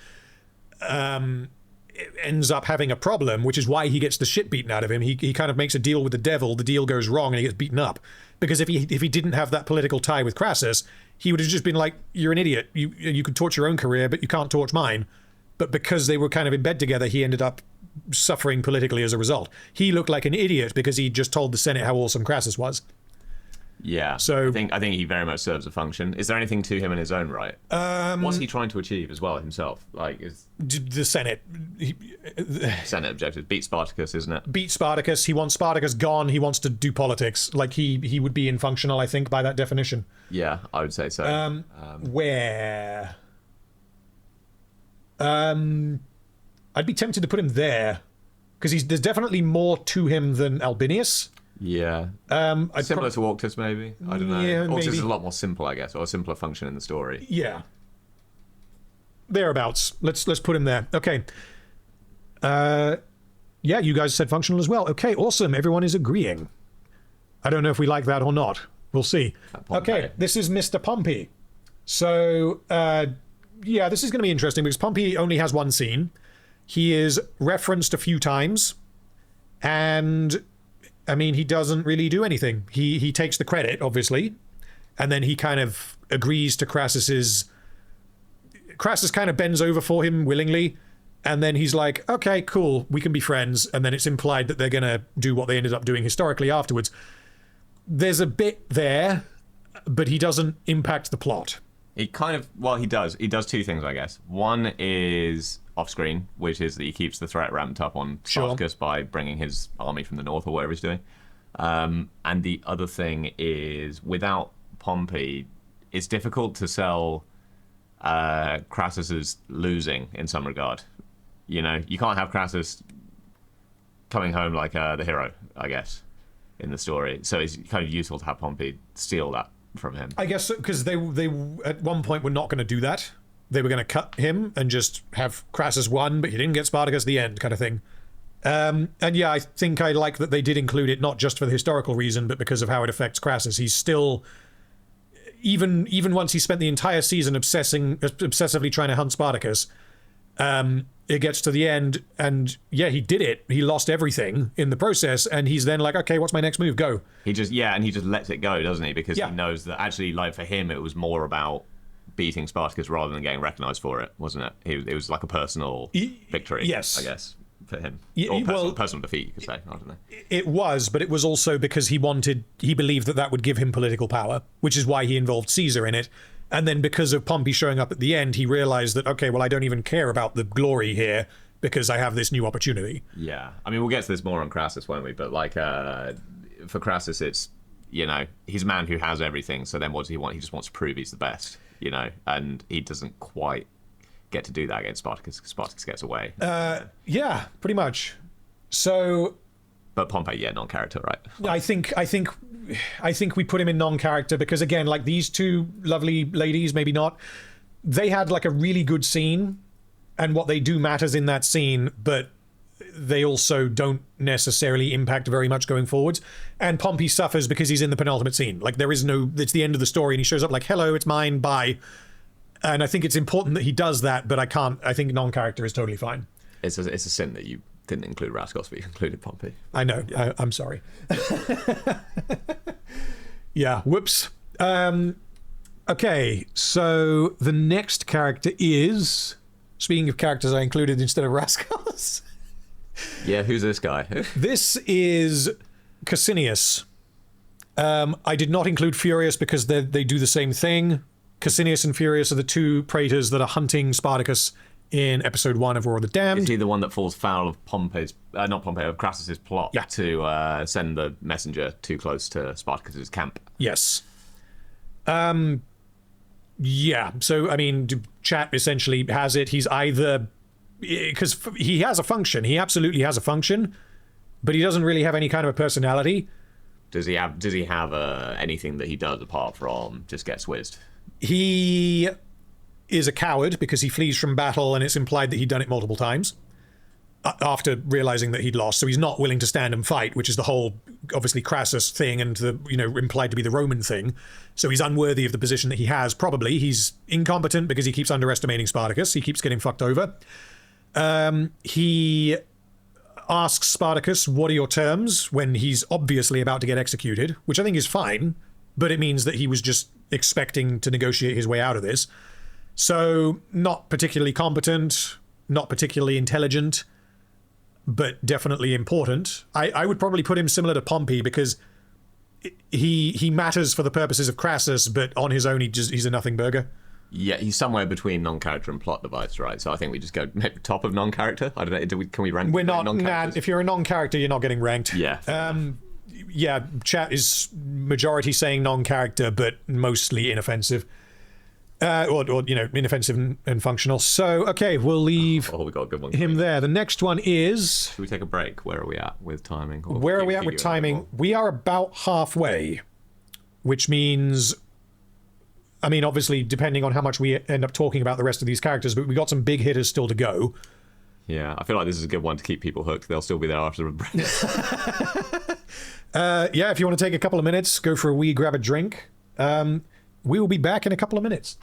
ends up having a problem, which is why he gets the shit beaten out of him. He kind of makes a deal with the devil, the deal goes wrong, and he gets beaten up. Because if he didn't have that political tie with Crassus, he would have just been like, you're an idiot. You could torch your own career, but you can't torch mine. But because they were kind of in bed together, he ended up suffering politically as a result. He looked like an idiot because he just told the Senate how awesome Crassus was. Yeah, so I think he very much serves a function. Is there anything to him in his own right? What's he trying to achieve as well himself? Like, is the Senate Senate objectives beat Spartacus, isn't it? Beat Spartacus. He wants Spartacus gone. He wants to do politics. Like, he would be infunctional, I think, by that definition. Yeah, I would say so. Where? I'd be tempted to put him there because there's definitely more to him than Albinius. Yeah. Similar to Octus, maybe. I don't know. Yeah, Octus maybe. is a lot more simple, I guess, or a simpler function in the story. Yeah. Thereabouts. Let's put him there. Okay. Yeah, you guys said functional as well. Okay, awesome. Everyone is agreeing. I don't know if we like that or not. We'll see. Okay, this is Mr. Pompey. So, yeah, this is going to be interesting because Pompey only has one scene. He is referenced a few times, and I mean, he doesn't really do anything. He takes the credit, obviously, and then he kind of agrees to Crassus kind of bends over for him willingly, and then he's like, okay, cool, we can be friends, and then it's implied that they're gonna do what they ended up doing historically afterwards. There's a bit there, but he doesn't impact the plot. He kind of, well, he does two things, I guess. One is off screen, which is that he keeps the threat ramped up on Spartacus by bringing his army from the north or whatever he's doing. And the other thing is, without Pompey, it's difficult to sell Crassus as losing in some regard. You know, you can't have Crassus coming home like the hero, I guess, in the story. So it's kind of useful to have Pompey steal that from him. I guess because they at one point were not going to do that. They were going to cut him and just have Crassus won, but he didn't get Spartacus at the end, kind of thing. And yeah, I think I like that they did include it, not just for the historical reason, but because of how it affects Crassus. He's still, even once he spent the entire season obsessively trying to hunt Spartacus, it gets to the end, and yeah, he did it. He lost everything in the process, and he's then like, okay, what's my next move? Go. He just lets it go, doesn't he? Because he knows that actually, like, for him, it was more about beating Spartacus rather than getting recognized for it, wasn't it? It was like a personal victory, yes, I guess, for him. Or personal defeat, you could say. I don't know. It was, but it was also because he believed that would give him political power, which is why he involved Caesar in it. And then because of Pompey showing up at the end, he realized that, okay, well, I don't even care about the glory here because I have this new opportunity. Yeah. I mean, we'll get to this more on Crassus, won't we? But, like, for Crassus, it's, you know, he's a man who has everything. So then what does he want? He just wants to prove he's the best, you know, and he doesn't quite get to do that against Spartacus because Spartacus gets away. Yeah, pretty much. So... But Pompey, yeah, non-character, right? I think we put him in non-character because, again, like, these two lovely ladies, maybe not, they had like a really good scene, and what they do matters in that scene, but they also don't necessarily impact very much going forwards. And Pompey suffers because he's in the penultimate scene. Like, it's the end of the story, and he shows up like, hello, it's mine, bye. And I think it's important that he does that, but I think non-character is totally fine. It's a sin that you didn't include Rascos, but you included Pompey. I know. I'm sorry. Yeah, whoops. Okay, so the next character is... Speaking of characters I included instead of Rascals. Yeah, who's this guy? This is Cassinius. I did not include Furius because they do the same thing. Cassinius and Furius are the two praetors that are hunting Spartacus in episode 1 of War of the Damned. Is he the one that falls foul of of Crassus's plot to send the messenger too close to Spartacus's camp? Yes. Yeah, so, I mean, chat essentially has it. He's either because he has a function. He absolutely has a function, but he doesn't really have any kind of a personality. Does he have anything that he does apart from just get swizzed? He is a coward because he flees from battle, and it's implied that he'd done it multiple times after realizing that he'd lost. So he's not willing to stand and fight, which is the whole, obviously, Crassus thing and the, implied to be the Roman thing. So he's unworthy of the position that he has, probably. He's incompetent because he keeps underestimating Spartacus. He keeps getting fucked over. He asks Spartacus, what are your terms, when he's obviously about to get executed, which I think is fine, but it means that he was just expecting to negotiate his way out of this. So not particularly competent, not particularly intelligent, but definitely important. I would probably put him similar to Pompey because he matters for the purposes of Crassus, but on his own he's a nothing burger. Yeah, he's somewhere between non-character and plot device, right? So I think we just go maybe top of non-character. I don't know. Can we rank? We're not. Nah, if you're a non-character, you're not getting ranked. Yeah. Yeah. Chat is majority saying non-character, but mostly inoffensive. Or inoffensive and functional. So, okay, we'll leave we got a good one him there. The next one is... Should we take a break? Where are we at with timing? Where are we at with timing? We are about halfway, which means... I mean, obviously, depending on how much we end up talking about the rest of these characters, but we got some big hitters still to go. Yeah, I feel like this is a good one to keep people hooked. They'll still be there after the break. Yeah, if you want to take a couple of minutes, go for a wee, grab a drink. We will be back in a couple of minutes.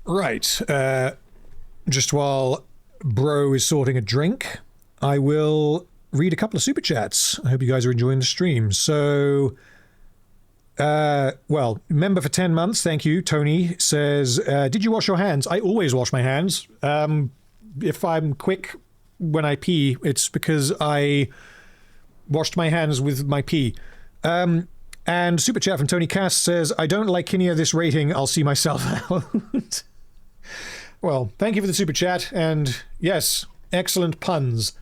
Right. Just while Bro is sorting a drink, I will read a couple of super chats. I hope you guys are enjoying the stream. So, well, member for 10 months, thank you. Tony says, did you wash your hands? I always wash my hands. If I'm quick when I pee, it's because I washed my hands with my pee. And super chat from Tony Cass says, I don't like Kinia this rating. I'll see myself out. Well, thank you for the super chat. And yes, excellent puns.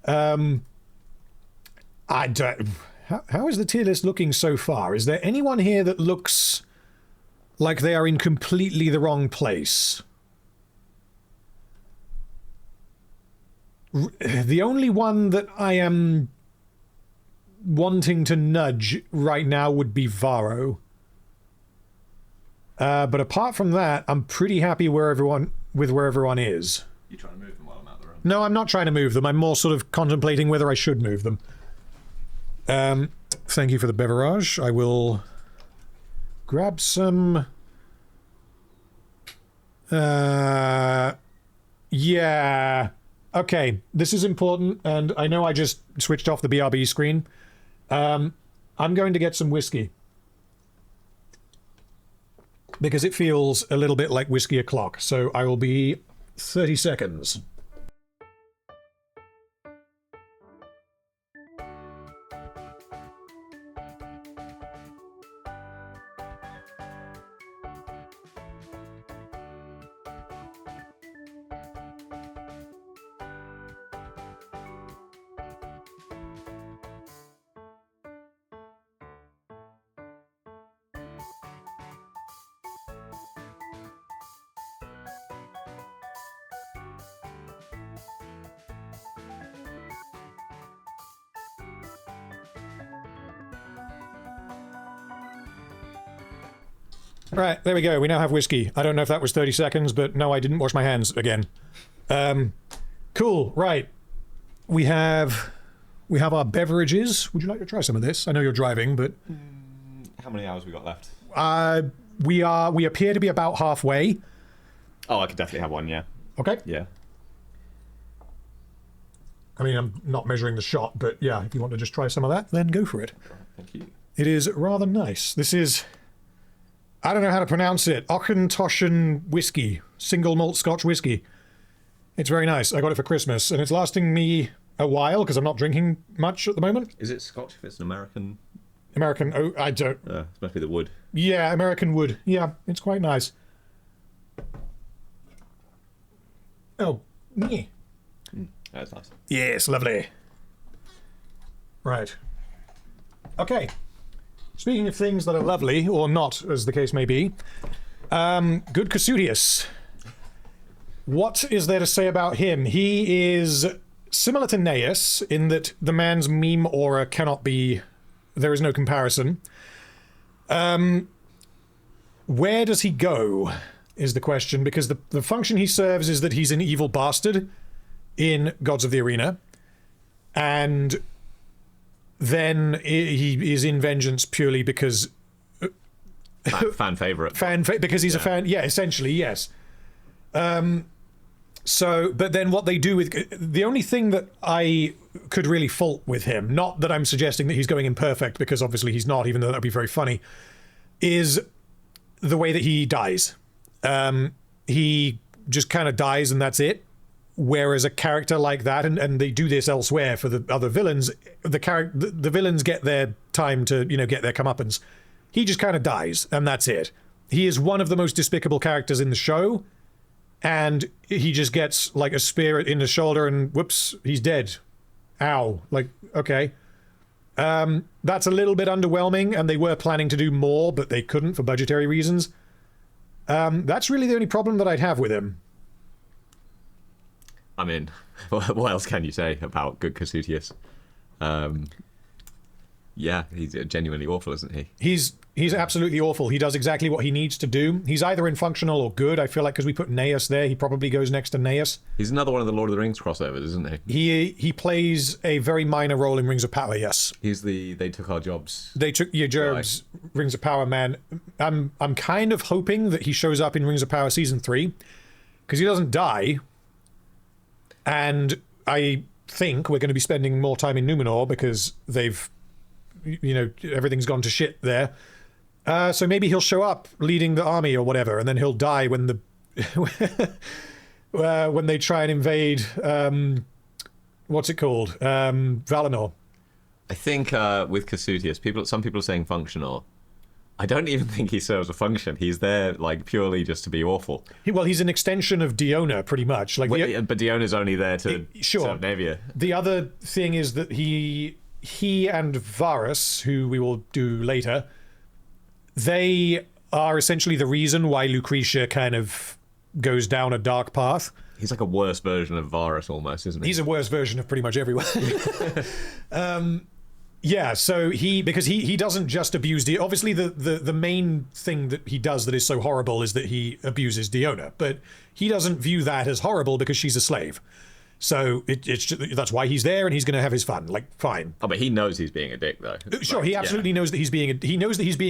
I don't... How is the tier list looking so far? Is there anyone here that looks like they are in completely the wrong place? The only one that I am wanting to nudge right now would be Varro. But apart from that, I'm pretty happy where everyone is. You trying to move them while I'm out the room? No, I'm not trying to move them. I'm more sort of contemplating whether I should move them. Thank you for the beverage. I will grab some... yeah. Okay, this is important, and I know I just switched off the BRB screen. I'm going to get some whiskey. Because it feels a little bit like whiskey o'clock, so I will be 30 seconds. Right, there we go. We now have whiskey. I don't know if that was 30 seconds, but no, I didn't wash my hands again. Cool, right. We have our beverages. Would you like to try some of this? I know you're driving, but... How many hours we got left? We appear to be about halfway. Oh, I could definitely have one, yeah. Okay. Yeah. I mean, I'm not measuring the shot, but yeah, if you want to just try some of that, then go for it. Thank you. It is rather nice. This is... I don't know how to pronounce it. Auchentoshan whiskey. Single malt Scotch whiskey. It's very nice. I got it for Christmas, and it's lasting me a while because I'm not drinking much at the moment. Is it Scotch if it's an American? American. Oh, I don't. It must be the wood. Yeah, American wood. Yeah, it's quite nice. Oh, yeah. That's nice. Yes, lovely. Right. Okay. Speaking of things that are lovely, or not, as the case may be, good Castus. What is there to say about him? He is similar to Neus in that the man's meme aura cannot be... There is no comparison. Where does he go, is the question, because the function he serves is that he's an evil bastard in Gods of the Arena, and... then he is in vengeance purely because... fan favourite. Because he's a fan, yeah, essentially, yes. So, but then what they do with... The only thing that I could really fault with him, not that I'm suggesting that he's going imperfect, because obviously he's not, even though that would be very funny, is the way that he dies. He just kind of dies and that's it. Whereas a character like that, and they do this elsewhere for the other villains, the villains get their time to, get their comeuppance. He just kind of dies, and that's it. He is one of the most despicable characters in the show, and he just gets, like, a spear in the shoulder, and whoops, he's dead. Ow. Like, okay. That's a little bit underwhelming, and they were planning to do more, but they couldn't for budgetary reasons. That's really the only problem that I'd have with him. I mean, what else can you say about good Castus? Yeah, he's genuinely awful, isn't he? He's absolutely awful. He does exactly what he needs to do. He's either in functional or good. I feel like because we put Naeus there, he probably goes next to Naeus. He's another one of the Lord of the Rings crossovers, isn't he? He plays a very minor role in Rings of Power, yes. He's the they took our jobs. They took your jobs, Rings of Power man. I'm kind of hoping that he shows up in Rings of Power Season 3, because he doesn't die. And I think we're going to be spending more time in Numenor because they've, everything's gone to shit there. So maybe he'll show up leading the army or whatever, and then he'll die when when they try and invade. What's it called? Valinor. I think with Casutius, some people are saying functional. I don't even think he serves a function. He's there like purely just to be awful. He's an extension of Diona, pretty much. But Diona's only there to serve Naevia. The other thing is that he and Varus, who we will do later, they are essentially the reason why Lucretia kind of goes down a dark path. He's like a worse version of Varus almost, isn't he? He's a worse version of pretty much everyone. Yeah, so because he doesn't just abuse obviously the main thing that he does that is so horrible is that he abuses Diona, but he doesn't view that as horrible because she's a slave. So that's why he's there, and he's going to have his fun. Like, fine. Oh, but he knows he's being a dick, though. Sure, he absolutely knows that he's being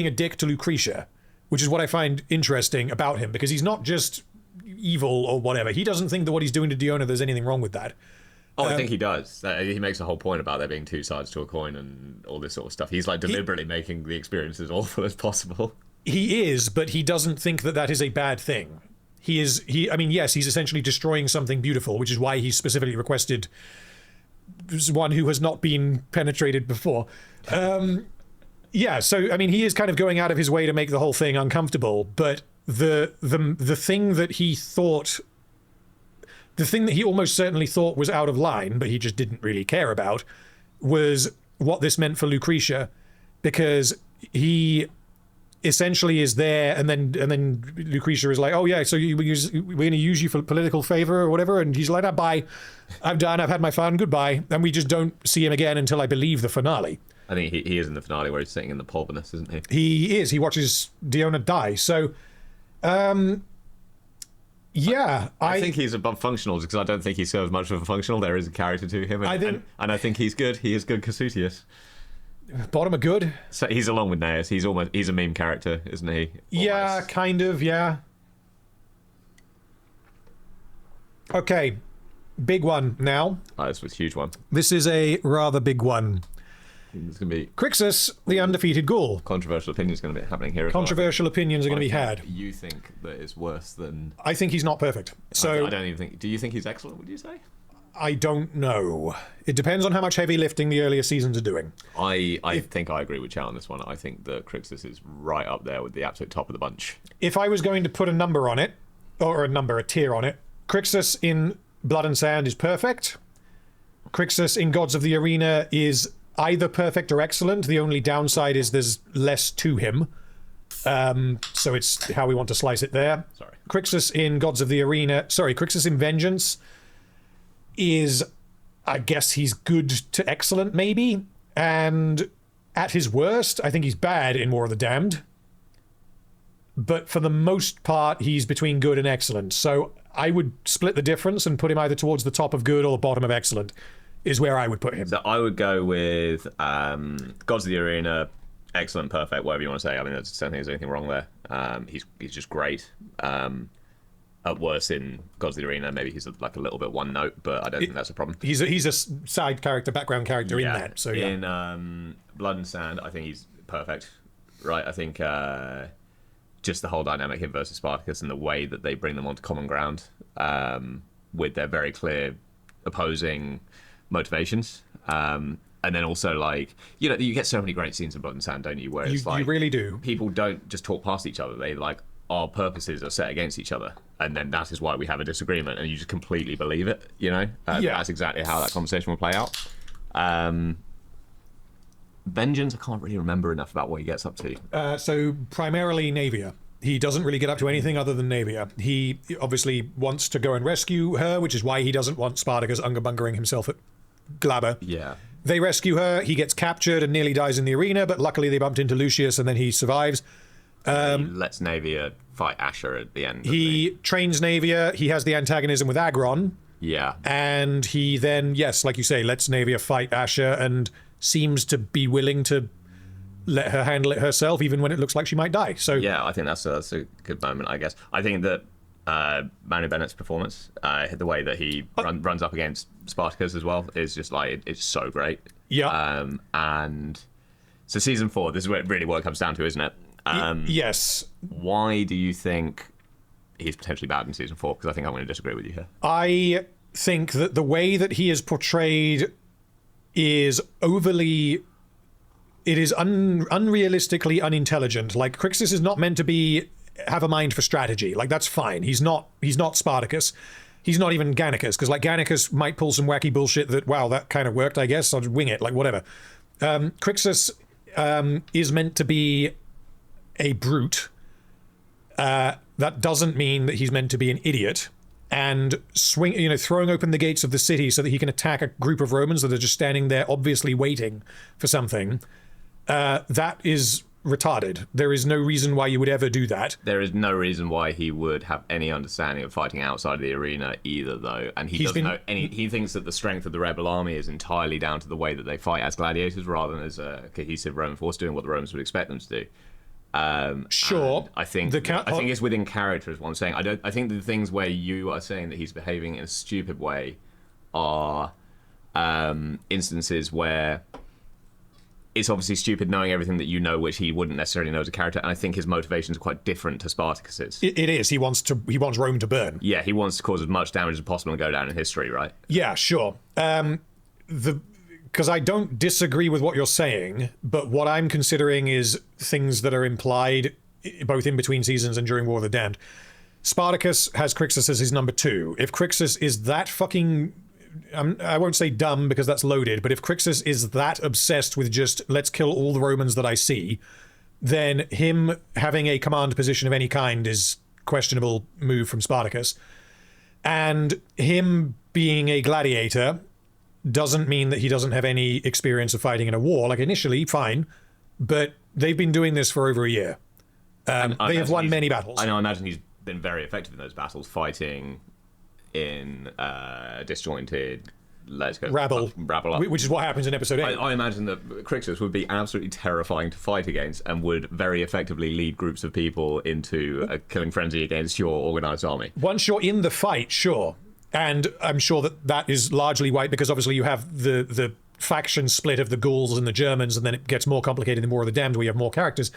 a dick to Lucretia, which is what I find interesting about him, because he's not just evil or whatever. He doesn't think that what he's doing to Diona, there's anything wrong with that. Oh, I think he does. He makes a whole point about there being two sides to a coin and all this sort of stuff. He's like deliberately making the experience as awful as possible. He is, but he doesn't think that that is a bad thing. Yes, he's essentially destroying something beautiful, which is why he specifically requested one who has not been penetrated before. Yeah, so he is kind of going out of his way to make the whole thing uncomfortable, but the thing that he thought, the thing that he almost certainly thought was out of line, but he just didn't really care about, was what this meant for Lucretia, because he essentially is there, and then Lucretia is like, oh yeah, so we're going to use you for political favor or whatever, and he's like, oh, bye, I'm done, I've had my fun, goodbye, and we just don't see him again until I believe the finale. I think he is in the finale where he's sitting in the pulvinus, isn't he? He is. He watches Diona die. So, yeah, I think he's above functionals because I don't think he serves much of a functional. There is a character to him, and I think he's good. He is good Casutius. Bottom are good. So he's along with Naeus. He's a meme character, isn't he? Almost. Yeah, kind of. Yeah. Okay, big one now. Oh, this was a huge one. This is a rather big one. It's going to be Crixus, the undefeated Gaul. Controversial opinions going to be happening here. Controversial opinions are going to be had. You think that it's worse than? I think he's not perfect. So I don't even think. Do you think he's excellent? Would you say? I don't know. It depends on how much heavy lifting the earlier seasons are doing. I think I agree with Chow on this one. I think that Crixus is right up there with the absolute top of the bunch. If I was going to put a number on it, or a tier on it, Crixus in Blood and Sand is perfect. Crixus in Gods of the Arena is either perfect or excellent. The only downside is there's less to him. So it's how we want to slice it there. Sorry. Crixus in Gods of the Arena, Crixus in Vengeance is, I guess he's good to excellent maybe. And at his worst, I think he's bad in War of the Damned. But for the most part, he's between good and excellent. So I would split the difference and put him either towards the top of good or the bottom of excellent. Is where I would put him. So I would go with Gods of the Arena, excellent, perfect, whatever you want to say. I mean, I don't think there's anything wrong there. He's just great. At worst in Gods of the Arena, maybe he's like a little bit one note, but I don't think that's a problem. He's a side character, background character in that. So yeah. In Blood and Sand, I think he's perfect. Right, I think just the whole dynamic him versus Spartacus and the way that they bring them onto common ground with their very clear opposing motivations, and then also like you get so many great scenes in Blood and Sand, don't you? Where it's like you really do. People don't just talk past each other; they like our purposes are set against each other, and then that is why we have a disagreement, and you just completely believe it. That's exactly how that conversation will play out. Vengeance, I can't really remember enough about what he gets up to. So primarily Naevia. He doesn't really get up to anything other than Naevia. He obviously wants to go and rescue her, which is why he doesn't want Spartacus ungebunkering himself at Glabber. Yeah. they rescue her. He gets captured and nearly dies in the arena, but luckily they bumped into Lucius and then he survives. He lets Naevia fight Asher at the end. He trains Naevia. He has the antagonism with Agron. Yeah. And he then, yes, like you say, lets Naevia fight Asher and seems to be willing to let her handle it herself, even when it looks like she might die. So yeah, I think that's a good moment, I guess. I think that Manu Bennett's performance, the way that he runs up against Spartacus as well, is just like, it's so great. Yeah. And so season 4, this is where really what it comes down to, isn't it? Yes. Why do you think he's potentially bad in season 4? Because I think I'm going to disagree with you here. I think that the way that he is portrayed is overly... It is unrealistically unintelligent. Like, Crixus is not meant to have a mind for strategy. Like, that's fine. He's not Spartacus. He's not even Gannicus, because like Gannicus might pull some wacky bullshit that, wow, that kind of worked, I guess. I'll just wing it, like whatever. Crixus is meant to be a brute. That doesn't mean that he's meant to be an idiot. And throwing open the gates of the city so that he can attack a group of Romans that are just standing there, obviously waiting for something. That is retarded. There is no reason why you would ever do that. There is no reason why he would have any understanding of fighting outside of the arena either, though. And he doesn't know any. He thinks that the strength of the rebel army is entirely down to the way that they fight as gladiators rather than as a cohesive Roman force doing what the Romans would expect them to do. Sure. I think it's within character is what I'm saying. I think the things where you are saying that he's behaving in a stupid way are instances where it's obviously stupid knowing everything that you know, which he wouldn't necessarily know as a character. And I think his motivations are quite different to Spartacus's. It is. He wants Rome to burn. Yeah, he wants to cause as much damage as possible and go down in history, right? Yeah, sure. Because I don't disagree with what you're saying, but what I'm considering is things that are implied both in between seasons and during War of the Damned. Spartacus has Crixus as his number 2. If Crixus is that fucking... I won't say dumb because that's loaded, but if Crixus is that obsessed with just, let's kill all the Romans that I see, then him having a command position of any kind is questionable move from Spartacus. And him being a gladiator doesn't mean that he doesn't have any experience of fighting in a war. Like, initially, fine, but they've been doing this for over a year. They have won many battles. I imagine he's been very effective in those battles, fighting in disjointed, let's go rabble up. Which is what happens in episode 8. I imagine that Crixus would be absolutely terrifying to fight against and would very effectively lead groups of people into a killing frenzy against your organized army. Once you're in the fight, sure. And I'm sure that is largely why, because obviously you have the faction split of the Gauls and the Germans, and then it gets more complicated in War of the Damned where you have more characters.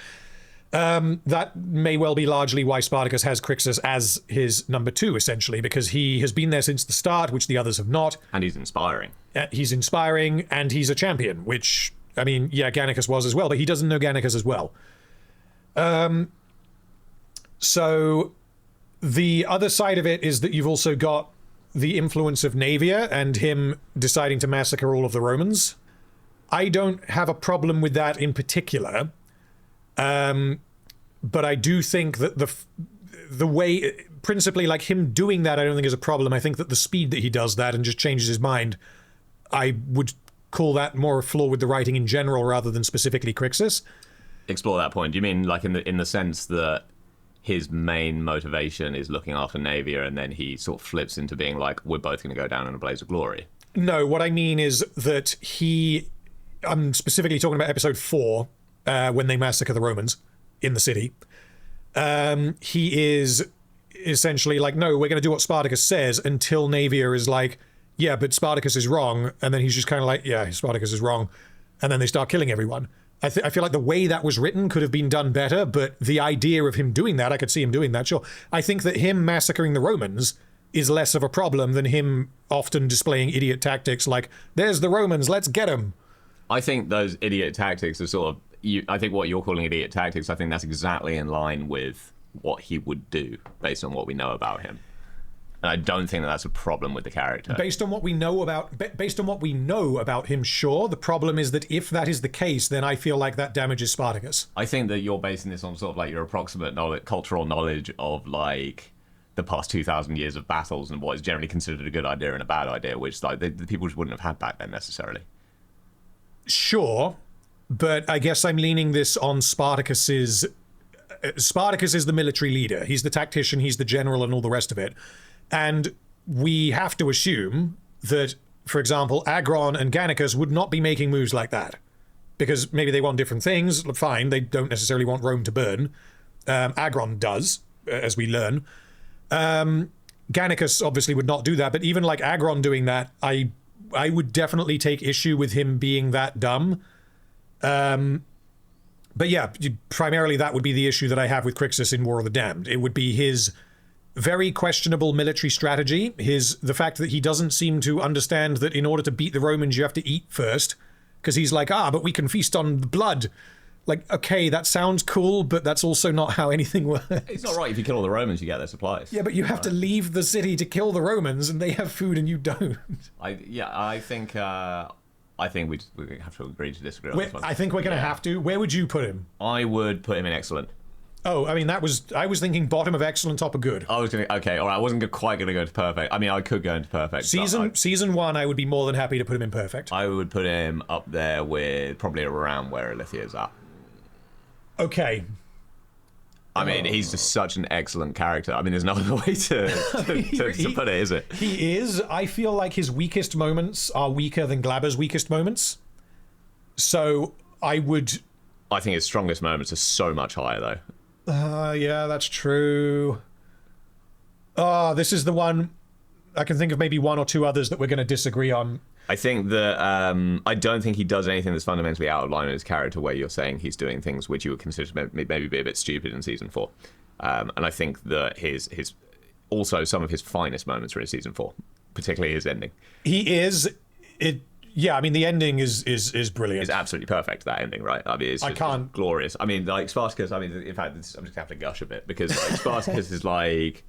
That may well be largely why Spartacus has Crixus as his number 2, essentially, because he has been there since the start, which the others have not. And he's inspiring. He's inspiring, and he's a champion, which, I mean, yeah, Gannicus was as well, but he doesn't know Gannicus as well. So the other side of it is that you've also got the influence of Naevia and him deciding to massacre all of the Romans. I don't have a problem with that in particular. But I do think that the way, principally, like him doing that, I don't think is a problem. I think that the speed that he does that and just changes his mind, I would call that more a flaw with the writing in general rather than specifically Crixus. Explore that point. Do you mean like in the sense that his main motivation is looking after Naevia and then he sort of flips into being like, we're both going to go down in a blaze of glory? No, what I mean is that I'm specifically talking about episode 4, when they massacre the Romans in the city. He is essentially like, no, we're going to do what Spartacus says, until Naevia is like, yeah, but Spartacus is wrong. And then he's just kind of like, yeah, Spartacus is wrong. And then they start killing everyone. I feel like the way that was written could have been done better, but the idea of him doing that, I could see him doing that, sure. I think that him massacring the Romans is less of a problem than him often displaying idiot tactics like, there's the Romans, let's get them. I think those idiot tactics are sort of, I think what you're calling idiot tactics, I think that's exactly in line with what he would do based on what we know about him. And I don't think that that's a problem with the character. Based on what we know about him, sure. The problem is that if that is the case, then I feel like that damages Spartacus. I think that you're basing this on sort of like your approximate cultural knowledge of like the past 2,000 years of battles and what is generally considered a good idea and a bad idea, which like the people just wouldn't have had back then necessarily. Sure, but I guess I'm leaning this on Spartacus's. Spartacus is the military leader. He's the tactician, he's the general, and all the rest of it. And we have to assume that, for example, Agron and Gannicus would not be making moves like that. Because maybe they want different things. Fine, they don't necessarily want Rome to burn. Agron does, as we learn. Gannicus obviously would not do that, but even like Agron doing that, I would definitely take issue with him being that dumb. But yeah, primarily that would be the issue that I have with Crixus in War of the Damned. It would be his very questionable military strategy, the fact that he doesn't seem to understand that in order to beat the Romans you have to eat first, because he's like, but we can feast on the blood. Like, okay, that sounds cool, but that's also not how anything works. It's not right. If you kill all the Romans, you get their supplies. Yeah, but you have to leave the city to kill the Romans, and they have food and you don't. I think we have to agree to disagree on this one. I think we're going to have to. Where would you put him? I would put him in excellent. Oh, I mean, I was thinking bottom of excellent, top of good. Okay, all right. I wasn't quite going to go to perfect. I mean, I could go into perfect. Season 1, I would be more than happy to put him in perfect. I would put him up there with probably around where Ilithia is at. Okay. I mean, he's just such an excellent character. I mean, there's no other way to put it, is it? He is. I feel like his weakest moments are weaker than Glabber's weakest moments. So I think his strongest moments are so much higher, though. Yeah, that's true. This is the one. I can think of maybe one or two others that we're going to disagree on. I think that I don't think he does anything that's fundamentally out of line with his character, where you're saying he's doing things which you would consider maybe be a bit stupid in season 4. And I think that his also some of his finest moments are in season 4, particularly his ending. He is it. Yeah, I mean the ending is brilliant. It's absolutely perfect, that ending, right? I mean, it's glorious. I mean, like Spartacus. I mean, in fact, I'm just gonna have to gush a bit because like, Spartacus is like.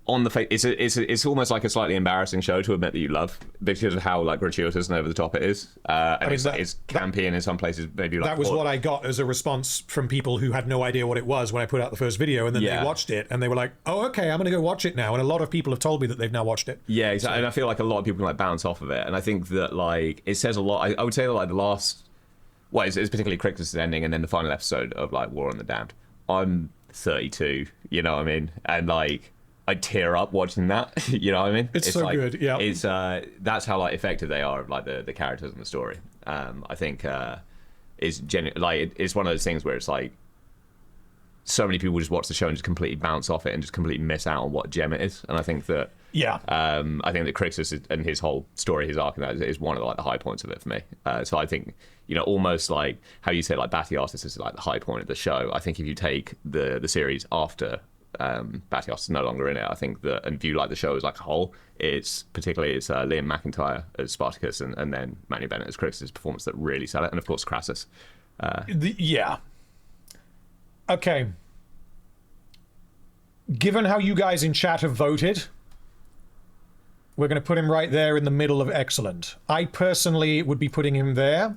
On the face, it's almost like a slightly embarrassing show to admit that you love because of how like gratuitous and over the top it is. It's campy and in some places maybe like. That was what I got as a response from people who had no idea what it was when I put out the first video, and then they watched it and they were like, "Oh, okay, I'm going to go watch it now." And a lot of people have told me that they've now watched it. Yeah, exactly. And I feel like a lot of people can like bounce off of it, and I think that like it says a lot. I would say that like the last, it's particularly Crixus' ending, and then the final episode of like War on the Damned. I'm 32, you know what I mean, and like. I tear up watching that. You know what I mean? It's so like, good. Yeah. It's that's how like effective they are, like the characters and the story. I think it's it's one of those things where it's like so many people just watch the show and just completely bounce off it and just completely miss out on what gem it is. And I think that I think that Crixus and his whole story, his arc, in that is one of like the high points of it for me. So I think almost like how you say like Batiatus is like the high point of the show. I think if you take the series after. Batiatus is no longer in it. I think that, and view like the show as like a whole, it's Liam McIntyre as Spartacus and then Manu Bennett as Crixus' performance that really sell it, and of course Crassus. Okay. Given how you guys in chat have voted, we're going to put him right there in the middle of excellent. I personally would be putting him there.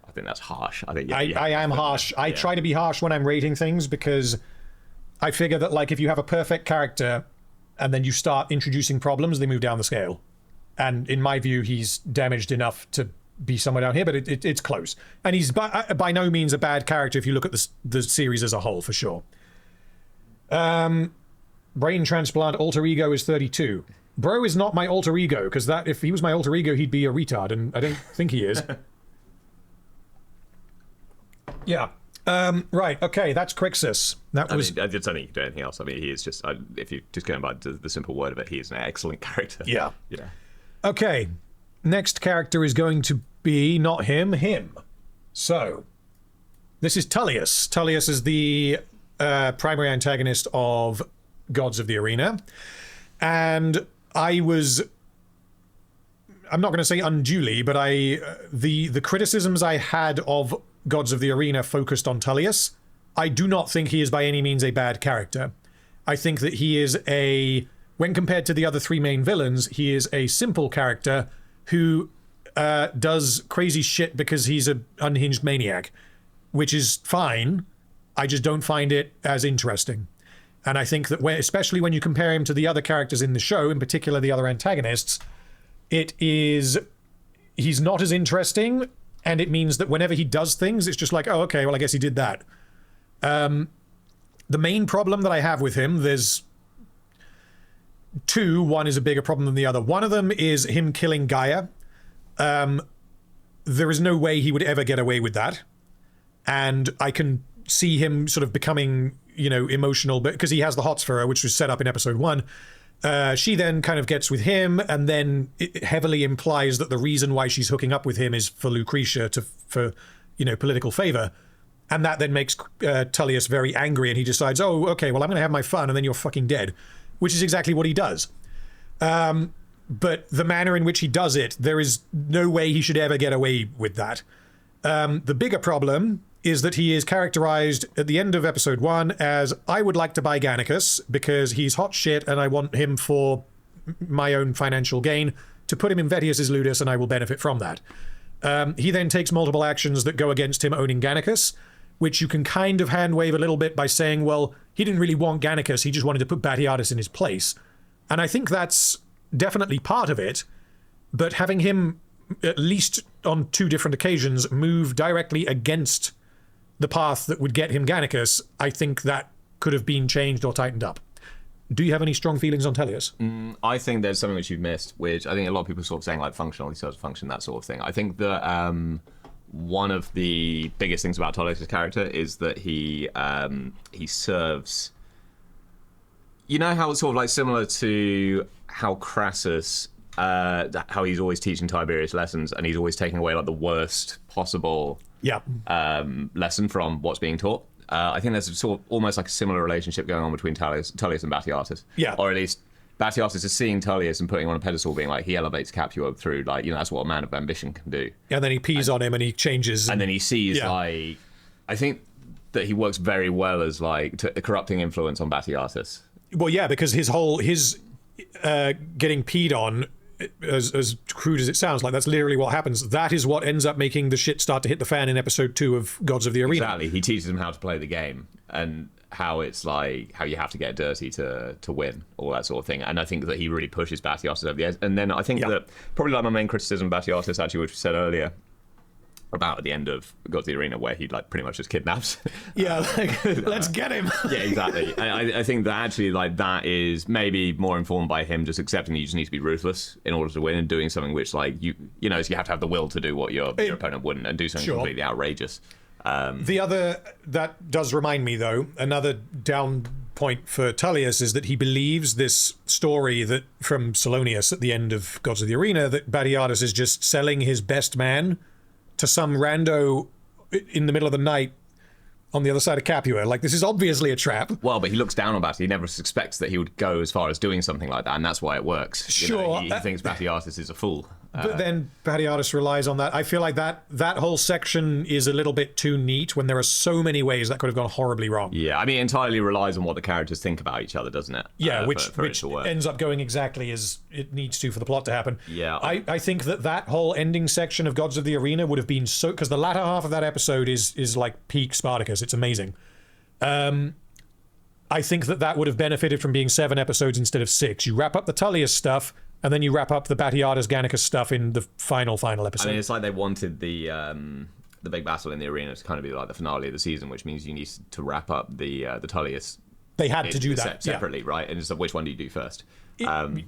I think that's harsh. I think I am harsh. I try to be harsh when I'm rating things because I figure that like if you have a perfect character and then you start introducing problems, they move down the scale. And in my view, he's damaged enough to be somewhere down here, but it's close. And he's by no means a bad character if you look at the series as a whole, for sure. Brain transplant alter ego is 32. Bro is not my alter ego, because if he was my alter ego, he'd be a retard, and I don't think he is. Yeah. Right, okay, that's Crixus. I mean, I don't think you can do anything else. I mean, he is just, if you're just going by the simple word of it, he is an excellent character. Yeah. Okay, next character is going to be not him. So, this is Tullius. Tullius is the primary antagonist of Gods of the Arena. And I'm not going to say unduly, but the criticisms I had of Gods of the Arena focused on Tullius. I do not think he is by any means a bad character. I think that he is when compared to the other three main villains, he is a simple character who does crazy shit because he's an unhinged maniac, which is fine. I just don't find it as interesting. And I think that especially when you compare him to the other characters in the show, in particular the other antagonists, he's not as interesting. and it means that whenever he does things, it's just like, oh, okay, well, I guess he did that. The main problem that I have with him, there's two. One is a bigger problem than the other. One of them is him killing Gaia. There is no way he would ever get away with that. And I can see him sort of becoming, emotional, but because he has the hots for her, which was set up in episode 1. She then kind of gets with him, and then it heavily implies that the reason why she's hooking up with him is for Lucretia, for political favor. And that then makes Tullius very angry, and he decides, oh, okay, well, I'm going to have my fun, and then you're fucking dead, which is exactly what he does. But the manner in which he does it, there is no way he should ever get away with that. The bigger problem is that he is characterized at the end of episode 1 as, I would like to buy Gannicus because he's hot shit and I want him for my own financial gain, to put him in Vetius's Ludus and I will benefit from that. He then takes multiple actions that go against him owning Gannicus, which you can kind of hand wave a little bit by saying, well, he didn't really want Gannicus, he just wanted to put Batiatus in his place. And I think that's definitely part of it, but having him, at least on 2 different occasions, move directly against the path that would get him Gannicus, I think that could have been changed or tightened up. Do you have any strong feelings on Tullius? I think there's something which you've missed, which I think a lot of people are sort of saying, like, functional, he serves a function, that sort of thing. I think that one of the biggest things about Tullius' character is that he serves... You know how it's sort of like similar to how Crassus, how he's always teaching Tiberius lessons and he's always taking away like the worst possible lesson from what's being taught. I think there's a sort of almost like a similar relationship going on between Tullius and Batiatus. Yeah. Or at least Batiatus is seeing Tullius and putting him on a pedestal, being like, he elevates Capua through, like, that's what a man of ambition can do. Yeah, and then he pees on him and he changes. And then he sees, like, I think that he works very well as, like, a corrupting influence on Batiatus. Well, yeah, because his getting peed on, as crude as it sounds, like that's literally what happens. That is what ends up making the shit start to hit the fan in episode 2 of Gods of the Arena. Exactly. He teaches him how to play the game and how it's like, how you have to get dirty to win, all that sort of thing. And I think that he really pushes Batiatus over the edge. And then I think that probably like my main criticism of Batiatus, actually, which we said earlier, about at the end of Gods of the Arena, where he like pretty much just kidnaps. Yeah, like, let's get him. Yeah, exactly. I think that actually, like, that is maybe more informed by him just accepting that you just need to be ruthless in order to win, and doing something which, like, you have to have the will to do what your opponent wouldn't, and do something completely outrageous. The other, that does remind me though, another down point for Tullius is that he believes this story that from Salonius at the end of Gods of the Arena, that Batiatus is just selling his best man to some rando in the middle of the night on the other side of Capua. Like, this is obviously a trap. Well, but he looks down on Batiatus. He never expects that he would go as far as doing something like that, and that's why it works. Sure. He thinks Batiatus is a fool. But then Batiatus relies on that. I feel like that whole section is a little bit too neat when there are so many ways that could have gone horribly wrong. Yeah, I mean, it entirely relies on what the characters think about each other, doesn't it? Yeah, which ends up going exactly as it needs to for the plot to happen. Yeah. I think that whole ending section of Gods of the Arena would have been so... Because the latter half of that episode is like peak Spartacus. It's amazing. I think that would have benefited from being 7 episodes instead of 6. You wrap up the Tullius stuff, and then you wrap up the Batiatus Gannicus stuff in the final episode. I mean, it's like they wanted the big battle in the arena to kind of be like the finale of the season, which means you need to wrap up the Tullius. They had to do that separately, right? And it's like, which one do you do first?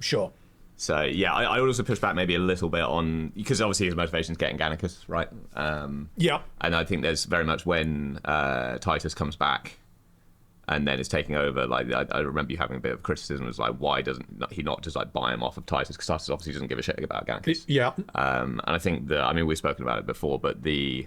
Sure. So yeah, I would also push back maybe a little bit on, because obviously his motivation is getting Gannicus, right? Yeah. And I think there's very much when Titus comes back and then is taking over, like, I remember you having a bit of criticism, was like, why doesn't he not just like buy him off of Titus? Because Titus obviously doesn't give a shit about Gannicus. Yeah. And I think that, I mean, we've spoken about it before, but the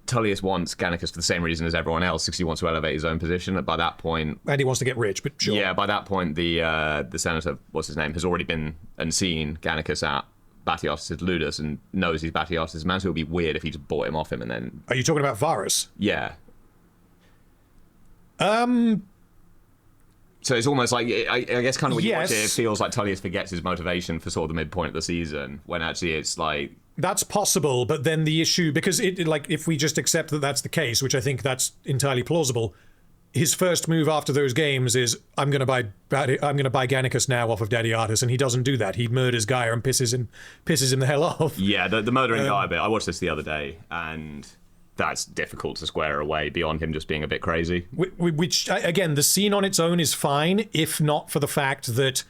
Tullius wants Gannicus for the same reason as everyone else, because he wants to elevate his own position. By that point, and he wants to get rich, but sure. Yeah, by that point, the senator, what's his name, has already been and seen Gannicus at Batiatus' Ludus and knows he's Batiatus' man, so it would be weird if he just bought him off him and then... Are you talking about Varus? Yeah. So it's almost like, I guess kind of when you watch it, it feels like Tullius forgets his motivation for sort of the midpoint of the season, when actually it's like... That's possible, but then the issue, because like, if we just accept that that's the case, which I think that's entirely plausible, his first move after those games is I'm going to buy Gannicus now off of Batiatus, and he doesn't do that. He murders Gaia and pisses him the hell off. Yeah, the murdering Gaia bit. I watched this the other day, and that's difficult to square away beyond him just being a bit crazy. Which again, the scene on its own is fine, if not for the fact that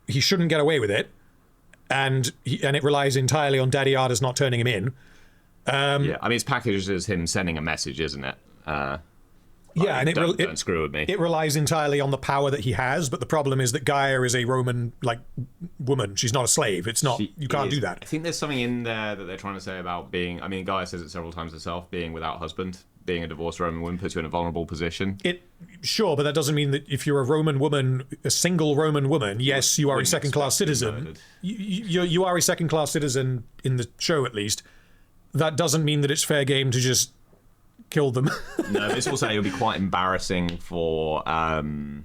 he shouldn't get away with it, and it relies entirely on Batiatus not turning him in. Yeah, I mean, it's packaged as him sending a message, isn't it? Yeah, and don't screw with me. It relies entirely on the power that he has, but the problem is that Gaia is a Roman woman. She's not a slave. It's not. You can't do that. I think there's something in there that they're trying to say about being. I mean, Gaia says it several times herself. Being without husband, being a divorced Roman woman puts you in a vulnerable position. Sure, but that doesn't mean that if you're a Roman woman, a single Roman woman, yes, you are a second-class citizen. You are a second-class citizen in the show, at least. That doesn't mean that it's fair game to just kill them. No, it's also it would be quite embarrassing for Titus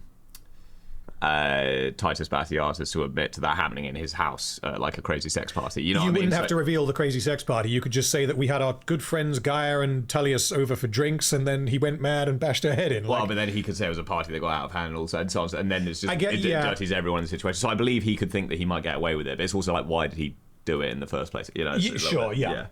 Batiatus to admit to that happening in his house, like a crazy sex party. You know, you what I mean? Wouldn't have to reveal the crazy sex party. You could just say that we had our good friends Gaia and Tullius over for drinks, and then he went mad and bashed her head in. Well, but then he could say it was a party that got out of hand and also, and then it's just it dirties everyone in the situation. So I believe he could think that he might get away with it, but it's also like, why did he do it in the first place? You know, sure, yeah.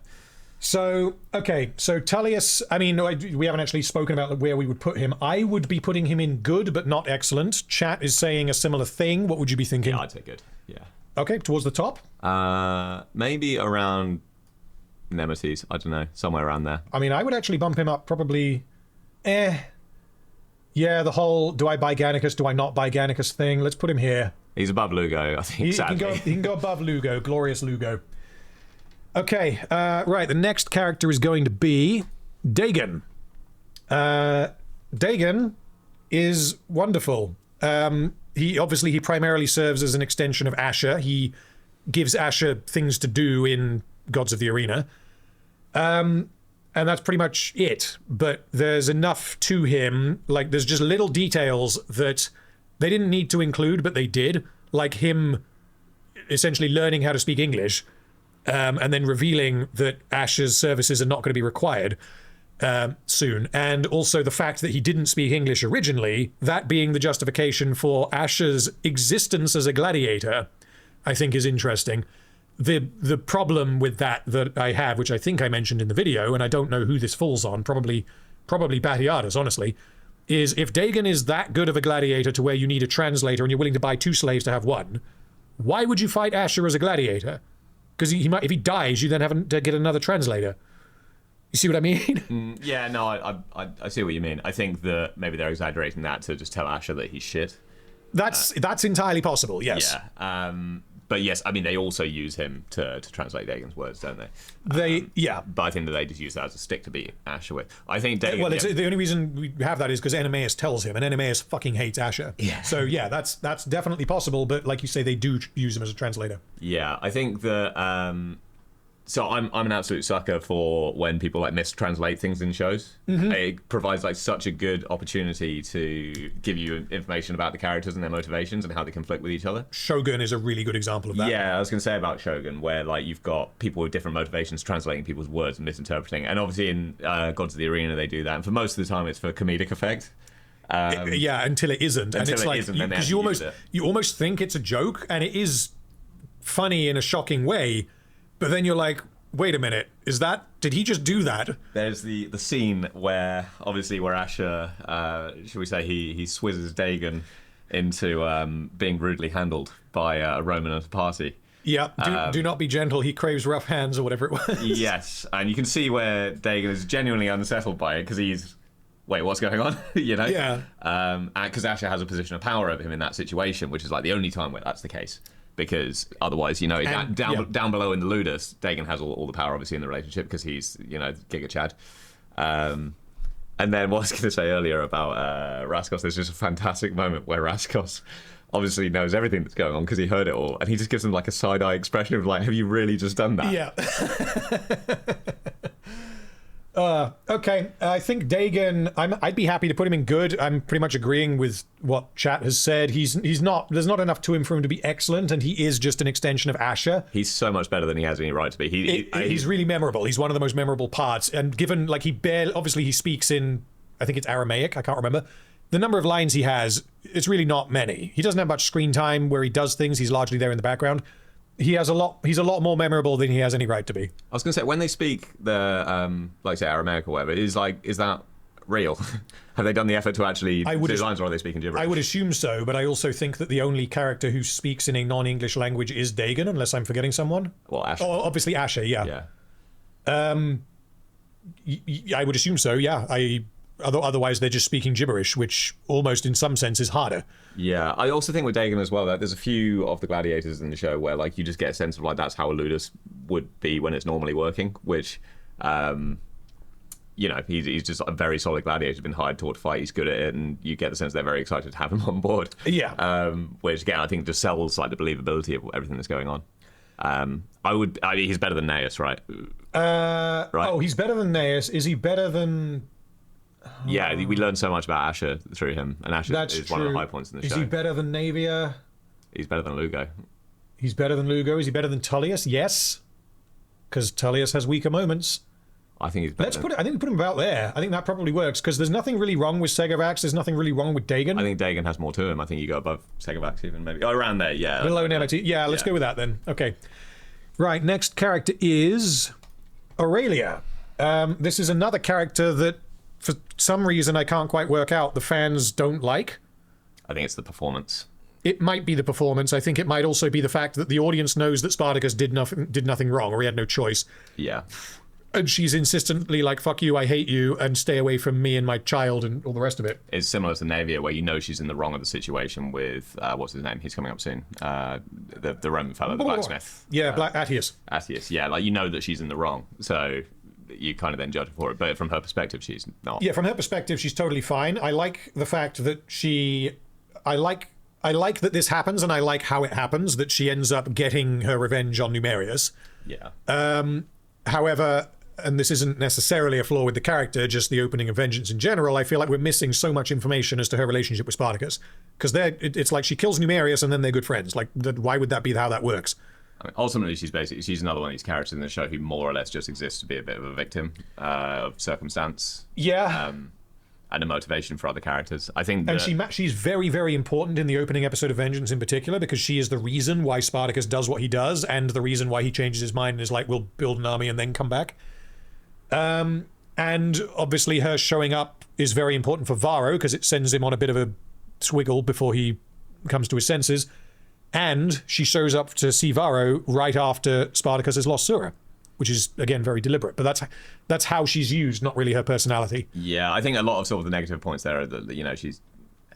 So, okay, so Tullius, I mean, we haven't actually spoken about where we would put him. I would be putting him in good, but not excellent. Chat is saying a similar thing. What would you be thinking? Yeah, I'd say good, yeah. Okay, towards the top? Maybe around Nemesis, I don't know, somewhere around there. I mean, I would actually bump him up probably, Yeah, the whole, do I buy Gannicus, do I not buy Gannicus thing? Let's put him here. He's above Lugo, I think, sadly. He can go above Lugo, glorious Lugo. Okay, right, the next character is going to be Dagon. Dagon is wonderful. He primarily serves as an extension of Asher. He gives Asher things to do in Gods of the Arena. And that's pretty much it. But there's enough to him, like there's just little details that they didn't need to include, but they did. Like him essentially learning how to speak English. And then revealing that Asher's services are not going to be required soon. And also the fact that he didn't speak English originally, that being the justification for Asher's existence as a gladiator, I think is interesting. The problem with that I have, which I think I mentioned in the video, and I don't know who this falls on, probably Batiatus, honestly, is if Dagon is that good of a gladiator to where you need a translator and you're willing to buy 2 slaves to have 1, why would you fight Asher as a gladiator? Because he might, if he dies, you then have to get another translator. You see what I mean? Yeah, no, I see what you mean. I think that maybe they're exaggerating that to just tell Asher that he's shit. That's entirely possible, yes. Yeah. But yes, I mean, they also use him to translate Dagon's words, don't they? But I think that they just use that as a stick to beat Asher with. I think Dagon... Well, the only reason we have that is because Enemeus tells him, and Enemeus fucking hates Asher. Yeah. So yeah, that's definitely possible, but like you say, they do use him as a translator. Yeah, I think that... So I'm an absolute sucker for when people like mistranslate things in shows. Mm-hmm. It provides like such a good opportunity to give you information about the characters and their motivations and how they conflict with each other. Shogun is a really good example of that. Yeah, I was going to say about Shogun, where like you've got people with different motivations translating people's words and misinterpreting. And obviously in Gods of the Arena they do that, and for most of the time it's for comedic effect. Until it isn't, and it's like because you almost think it's a joke, and it is funny in a shocking way. But then you're like, wait a minute, did he just do that? There's the scene where Asher, should we say, he swizzes Dagon into being rudely handled by a Roman at a party. Yeah, do not be gentle, he craves rough hands, or whatever it was. Yes, and you can see where Dagon is genuinely unsettled by it, because he's, wait, what's going on? You know? Yeah. Because Asher has a position of power over him in that situation, which is like the only time where that's the case. Because otherwise, you know, down below in the Ludus, Dagon has all the power, obviously, in the relationship because he's, you know, Giga Chad. And then what I was going to say earlier about Raskos, there's just a fantastic moment where Raskos obviously knows everything that's going on because he heard it all, and he just gives him like a side-eye expression of like, have you really just done that? Yeah. Okay, I think Dagon, I'd be happy to put him in good. I'm pretty much agreeing with what chat has said. He's not, there's not enough to him for him to be excellent, and he is just an extension of Asher. He's so much better than he has any right to be. He's really memorable. He's one of the most memorable parts, and given like obviously he speaks in, I think it's Aramaic, I can't remember, the number of lines he has, it's really not many. He doesn't have much screen time where he does things. He's largely there in the background. He's a lot more memorable than he has any right to be. I was going to say, when they speak the, like say Aramaic or whatever, is that real? Have they done the effort to actually do lines, or are they speaking gibberish? I would assume so, but I also think that the only character who speaks in a non-English language is Dagon, unless I'm forgetting someone. Well, Asher. Oh, obviously Asher, yeah. I would assume so, yeah. Otherwise, they're just speaking gibberish, which almost in some sense is harder. Yeah, I also think with Dagon as well that there's a few of the gladiators in the show where like you just get a sense of like that's how Ludus would be when it's normally working, which you know, he's just a very solid gladiator, been hired, taught to fight, he's good at it, and you get the sense they're very excited to have him on board. Yeah. Which again I think just sells like the believability of everything that's going on. He's better than Naeus, right? Right. Oh, he's better than Naeus. Is he better than? Yeah, we learned so much about Asher through him, and Asher is one of the high points in the show. Is he better than Naevia? He's better than Lugo. He's better than Lugo. Is he better than Tullius? Yes, because Tullius has weaker moments. I think he's better. I think we put him about there. I think that probably works because there's nothing really wrong with Segavax. There's nothing really wrong with Dagon. I think Dagon has more to him. I think you go above Segavax even maybe. Oh, around there, yeah. Below Nemesis. Yeah, let's go with that then. Okay. Right. Next character is Aurelia. This is another character that, for some reason, I can't quite work out, the fans don't like. I think it's the performance. It might be the performance. I think it might also be the fact that the audience knows that Spartacus did nothing wrong, or he had no choice. Yeah. And she's insistently like, fuck you, I hate you, and stay away from me and my child and all the rest of it. It's similar to Naevia, where you know she's in the wrong of the situation with, what's his name? He's coming up soon. The Roman fellow, the blacksmith. Yeah, Attius. Attius, yeah. Like, you know that she's in the wrong. So you kind of then judge her for it. But from her perspective, she's not. Yeah, from her perspective, she's totally fine. I like the fact that I like that this happens, and I like how it happens, that she ends up getting her revenge on Numerius. Yeah. However, and this isn't necessarily a flaw with the character, just the opening of Vengeance in general, I feel like we're missing so much information as to her relationship with Spartacus. Because it's like she kills Numerius and then they're good friends. Like, why would that be how that works? I mean, ultimately, she's another one of these characters in the show who more or less just exists to be a bit of a victim of circumstance. Yeah. And a motivation for other characters. I think and she's very, very important in the opening episode of Vengeance in particular, because she is the reason why Spartacus does what he does, and the reason why he changes his mind and is like, we'll build an army and then come back. And obviously her showing up is very important for Varro, because it sends him on a bit of a swiggle before he comes to his senses. And she shows up to see Varro right after Spartacus has lost Sulla, which is, again, very deliberate. But that's how she's used, not really her personality. Yeah, I think a lot of sort of the negative points there are that, you know, she's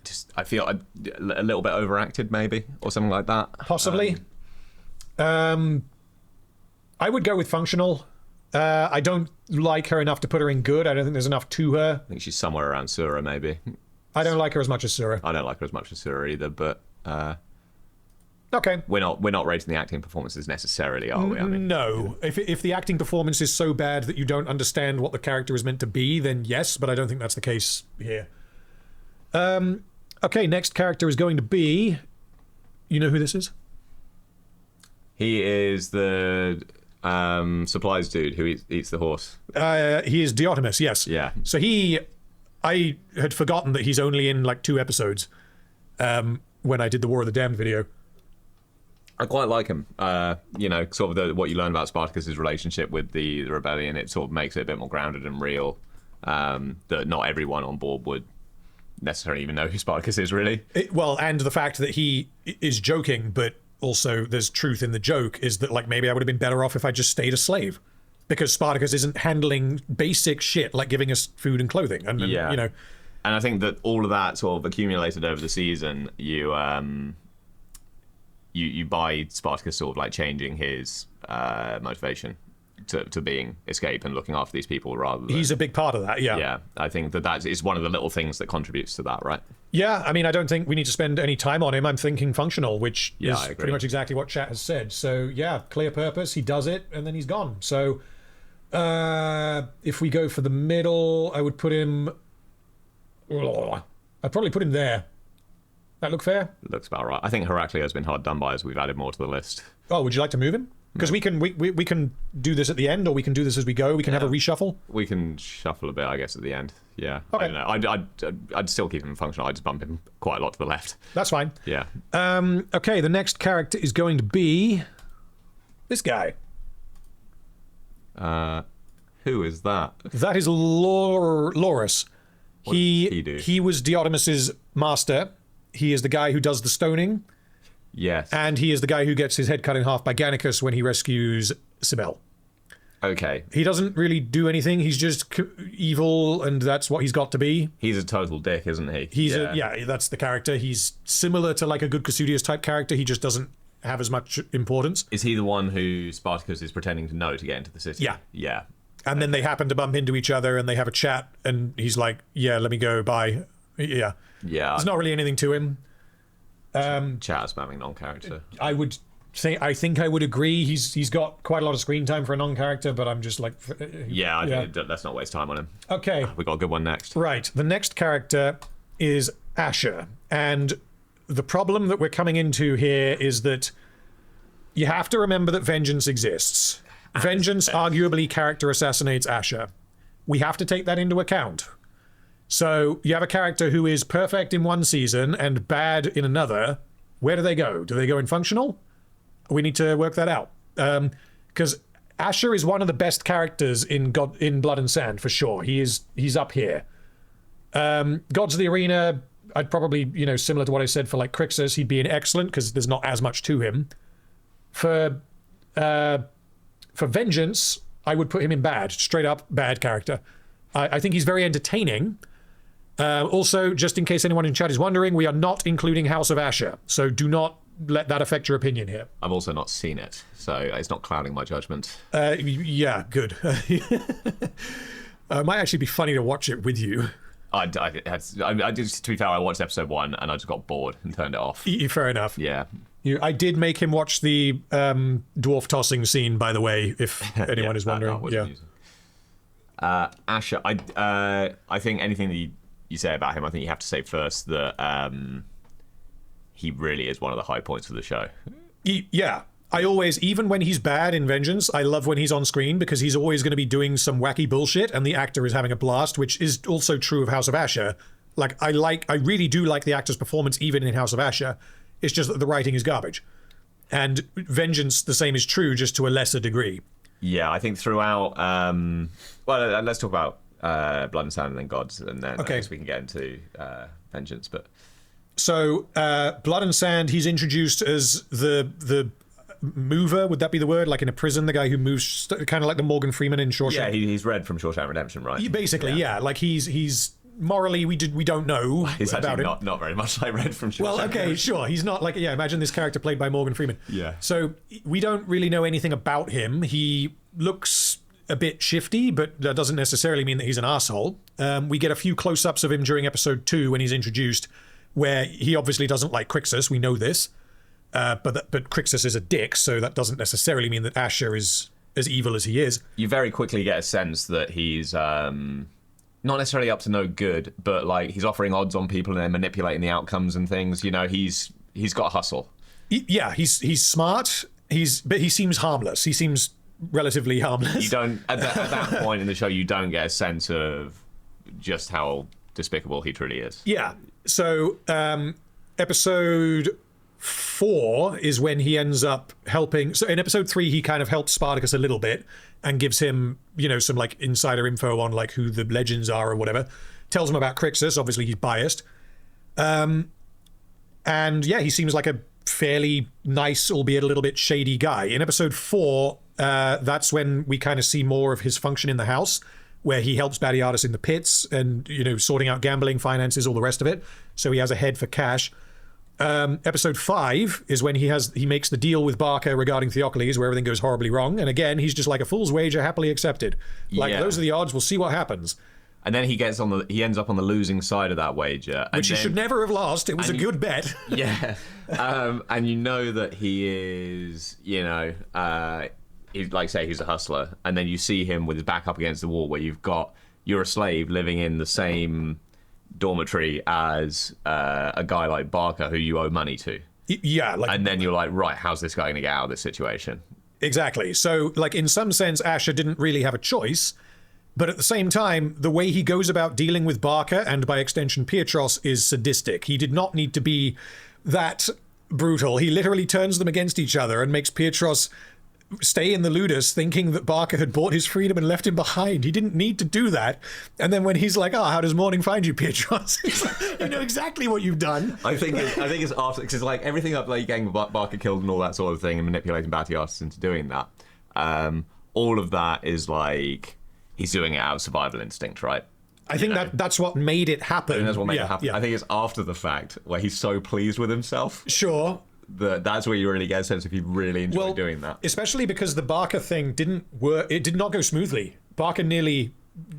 just, I feel a little bit overacted maybe, or something like that. Possibly. I would go with functional. I don't like her enough to put her in good. I don't think there's enough to her. I think she's somewhere around Sulla maybe. I don't like her as much as Sulla. I don't like her as much as Sulla either, but okay. We're not rating the acting performances necessarily, are we? I mean, no. If the acting performance is so bad that you don't understand what the character is meant to be, then yes, but I don't think that's the case here. Okay, next character is going to be, you know who this is? He is the supplies dude who eats the horse. He is Diotimus, yes. Yeah. So I had forgotten that he's only in like 2 episodes when I did the War of the Damned video. I quite like him. You know, sort of what you learn about Spartacus's relationship with the rebellion, it sort of makes it a bit more grounded and real. That not everyone on board would necessarily even know who Spartacus is, really. Well, and the fact that he is joking, but also there's truth in the joke, is that like maybe I would have been better off if I just stayed a slave, because Spartacus isn't handling basic shit like giving us food and clothing, and yeah. You know. And I think that all of that sort of accumulated over the season. You buy Spartacus sort of like changing his motivation to being escape and looking after these people rather than... He's a big part of that, yeah. Yeah, I think that is one of the little things that contributes to that, right? Yeah, I mean, I don't think we need to spend any time on him. I'm thinking functional, which is I agree. Pretty much exactly what chat has said. So yeah, clear purpose, he does it, and then he's gone. So if we go for the middle, I would put him... I'd probably put him there. That look fair? Looks about right. I think Heracleio has been hard done by as we've added more to the list. Oh, would you like to move him? Because we can do this at the end, or we can do this as we go. We can have a reshuffle. We can shuffle a bit, I guess, at the end. Yeah. Okay. I don't know. I'd still keep him functional. I'd just bump him quite a lot to the left. That's fine. Yeah. Okay, the next character is going to be this guy. Who is that? That is Laurus. What does he do? He was Diotimus's master. He is the guy who does the stoning. Yes. And he is the guy who gets his head cut in half by Gannicus when he rescues Sibel. Okay. He doesn't really do anything. He's just evil, and that's what he's got to be. He's a total dick, isn't he? That's the character. He's similar to like a good Cassudius type character. He just doesn't have as much importance. Is he the one who Spartacus is pretending to know to get into the city? Yeah. Yeah. And then they happen to bump into each other, and they have a chat, and he's like, yeah, let me go, bye. Yeah. Yeah. There's not really anything to him. Chat spamming non-character. I think I would agree. He's got quite a lot of screen time for a non-character, but I'm just like... Let's not waste time on him. Okay. We got a good one next. Right. The next character is Asher. And the problem that we're coming into here is that you have to remember that vengeance exists. Vengeance arguably character assassinates Asher. We have to take that into account. So you have a character who is perfect in one season and bad in another. Where do they go? Do they go in functional? We need to work that out. Because Asher is one of the best characters in Blood and Sand, for sure. He's up here. Gods of the Arena, I'd probably, similar to what I said for like Crixus, he'd be an excellent because there's not as much to him. For Vengeance, I would put him in bad, straight up bad character. I think he's very entertaining. Also, just in case anyone in chat is wondering, we are not including House of Asher, so do not let that affect your opinion here. I've also not seen it, so it's not clouding my judgment. Yeah, good. It might actually be funny to watch it with you. I did, to be fair, I watched episode 1 and I just got bored and turned it off. Fair enough. Yeah. I did make him watch the dwarf tossing scene, by the way, if anyone is wondering. Asher, I think anything that you say about him, I think you have to say first that he really is one of the high points of the show. Yeah. I always, even when he's bad in Vengeance, I love when he's on screen because he's always going to be doing some wacky bullshit and the actor is having a blast, which is also true of House of Asher. Like, I really do like the actor's performance even in House of Asher. It's just that the writing is garbage. And Vengeance, the same is true, just to a lesser degree. Yeah, I think throughout... let's talk about Blood and Sand and then Gods, and then I guess we can get into Vengeance. But so, Blood and Sand, he's introduced as the mover, would that be the word? Like in a prison, the guy who moves, kind of like the Morgan Freeman in Shawshank. Yeah, he's Red from Shawshank Redemption, right? Basically, yeah. Like he's morally, we don't know he's about him. Not very much like Red from Shawshank. Well, okay, sure. He's not like, imagine this character played by Morgan Freeman. Yeah. So we don't really know anything about him. He looks a bit shifty, but that doesn't necessarily mean that he's an asshole. We get a few close-ups of him during episode 2 when he's introduced, where he obviously doesn't like Crixus. We know this. But Crixus is a dick, so that doesn't necessarily mean that Asher is as evil as he is. You very quickly get a sense that he's not necessarily up to no good, but like he's offering odds on people and then manipulating the outcomes and things. He's got hustle. He's smart. But he seems harmless. He seems relatively harmless. You don't at that point in the show, you don't get a sense of just how despicable he truly is. Yeah. So episode 4 is when he ends up helping. So in episode 3, he kind of helps Spartacus a little bit and gives him, some like insider info on like who the legends are or whatever. Tells him about Crixus. Obviously, he's biased. And yeah, he seems like a fairly nice, albeit a little bit shady guy. In episode 4, that's when we kind of see more of his function in the house, where he helps Batiatus in the pits and, sorting out gambling, finances, all the rest of it. So he has a head for cash. Episode 5 is when he makes the deal with Barca regarding Theocles, where everything goes horribly wrong. And again, he's just like a fool's wager, happily accepted. Like, those are the odds. We'll see what happens. And then he ends up on the losing side of that wager, which he should never have lost. It was a good bet. Yeah, and you know that he is, he's like, say he's a hustler, and then you see him with his back up against the wall, where you're a slave living in the same dormitory as a guy like Barker who you owe money to. Yeah, and then you're like, right, how's this guy going to get out of this situation? Exactly. So, like, in some sense, Asher didn't really have a choice. But at the same time, the way he goes about dealing with Barca, and by extension Petros, is sadistic. He did not need to be that brutal. He literally turns them against each other and makes Petros stay in the Ludus thinking that Barca had bought his freedom and left him behind. He didn't need to do that. And then when he's like, oh, how does morning find you, Petros? He's like, you know exactly what you've done. I think it's after, because like everything up, like getting Barca killed and all that sort of thing and manipulating Batiatus into doing that. All of that is like, he's doing it out of survival instinct, right? I think that's what made it happen. I think that's what made it happen. Yeah. I think it's after the fact where he's so pleased with himself. Sure. That's where you really get a sense if he really enjoyed doing that. Especially because the Barca thing didn't work. It did not go smoothly. Barca nearly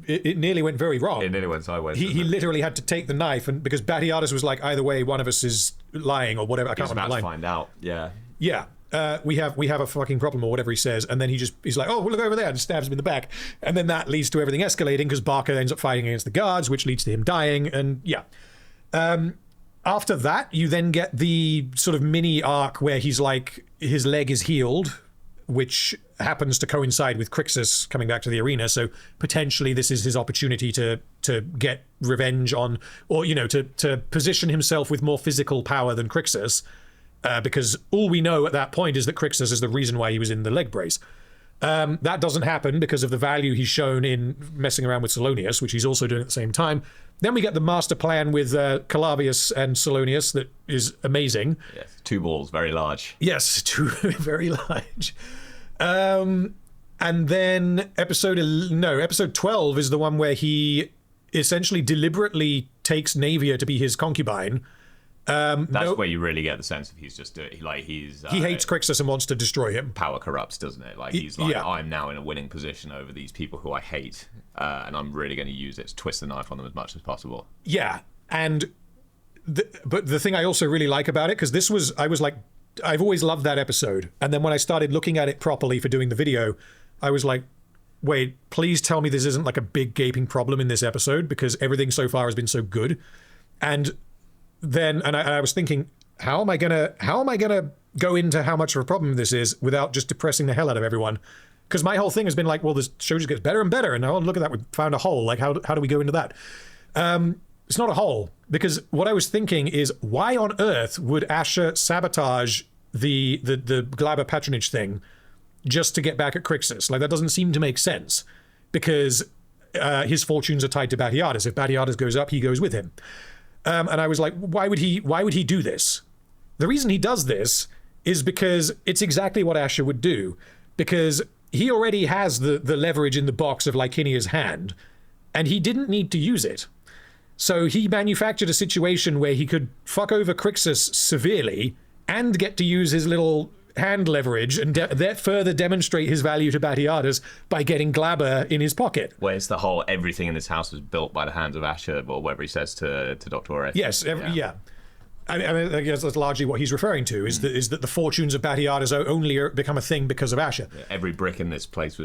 went very wrong. It nearly went sideways. He literally had to take the knife, and because Batiatus was like, either way, one of us is lying or whatever. I can't remember the line. Find out. Yeah. Yeah. We have a fucking problem or whatever he says, and then he's like, oh, well, look over there, and stabs him in the back, and then that leads to everything escalating because Barca ends up fighting against the guards, which leads to him dying, and yeah. After that, you then get the sort of mini arc where he's like, his leg is healed, which happens to coincide with Crixus coming back to the arena. So potentially this is his opportunity to get revenge on, or, you know, to position himself with more physical power than Crixus, because all we know at that point is that Crixus is the reason why he was in the leg brace. That doesn't happen because of the value he's shown in messing around with Salonius, which he's also doing at the same time. Then we get the master plan with Calavius and Salonius that is amazing. Yes, 2 balls, very large. Yes, 2 very large. And then episode 12 is the one where he essentially deliberately takes Naevia to be his concubine. That's where you really get the sense of he's just doing, like, he hates Crixus and wants to destroy him. Power corrupts, doesn't it? Like, he's like, I'm now in a winning position over these people who I hate, and I'm really going to use it to twist the knife on them as much as possible. Yeah, and but the thing I also really like about it, because I was like, I've always loved that episode, and then when I started looking at it properly for doing the video, I was like, wait, please tell me this isn't like a big gaping problem in this episode, because everything so far has been so good. And then I was thinking, how am I gonna go into how much of a problem this is without just depressing the hell out of everyone? Because my whole thing has been like, well, this show just gets better and better, and oh, look at that, we found a hole. Like, how do we go into that? It's not a hole, because what I was thinking is, why on earth would Asher sabotage the Glabber patronage thing just to get back at Crixus? Like, that doesn't seem to make sense, because his fortunes are tied to Batiatus. If Batiatus goes up, he goes with him. And I was like, why would he do this? The reason he does this is because it's exactly what Asher would do, because he already has the leverage in the box of Licinia's hand, and he didn't need to use it. So he manufactured a situation where he could fuck over Crixus severely and get to use his little hand leverage and further demonstrate his value to Batiatus by getting Glabber in his pocket. Where it's the whole, everything in this house was built by the hands of Asher, or whatever he says to Dr. Aurelia. Yes, yeah. I mean, I guess that's largely what he's referring to, is that the fortunes of Batiatus only become a thing because of Asher. Yeah, every brick in this place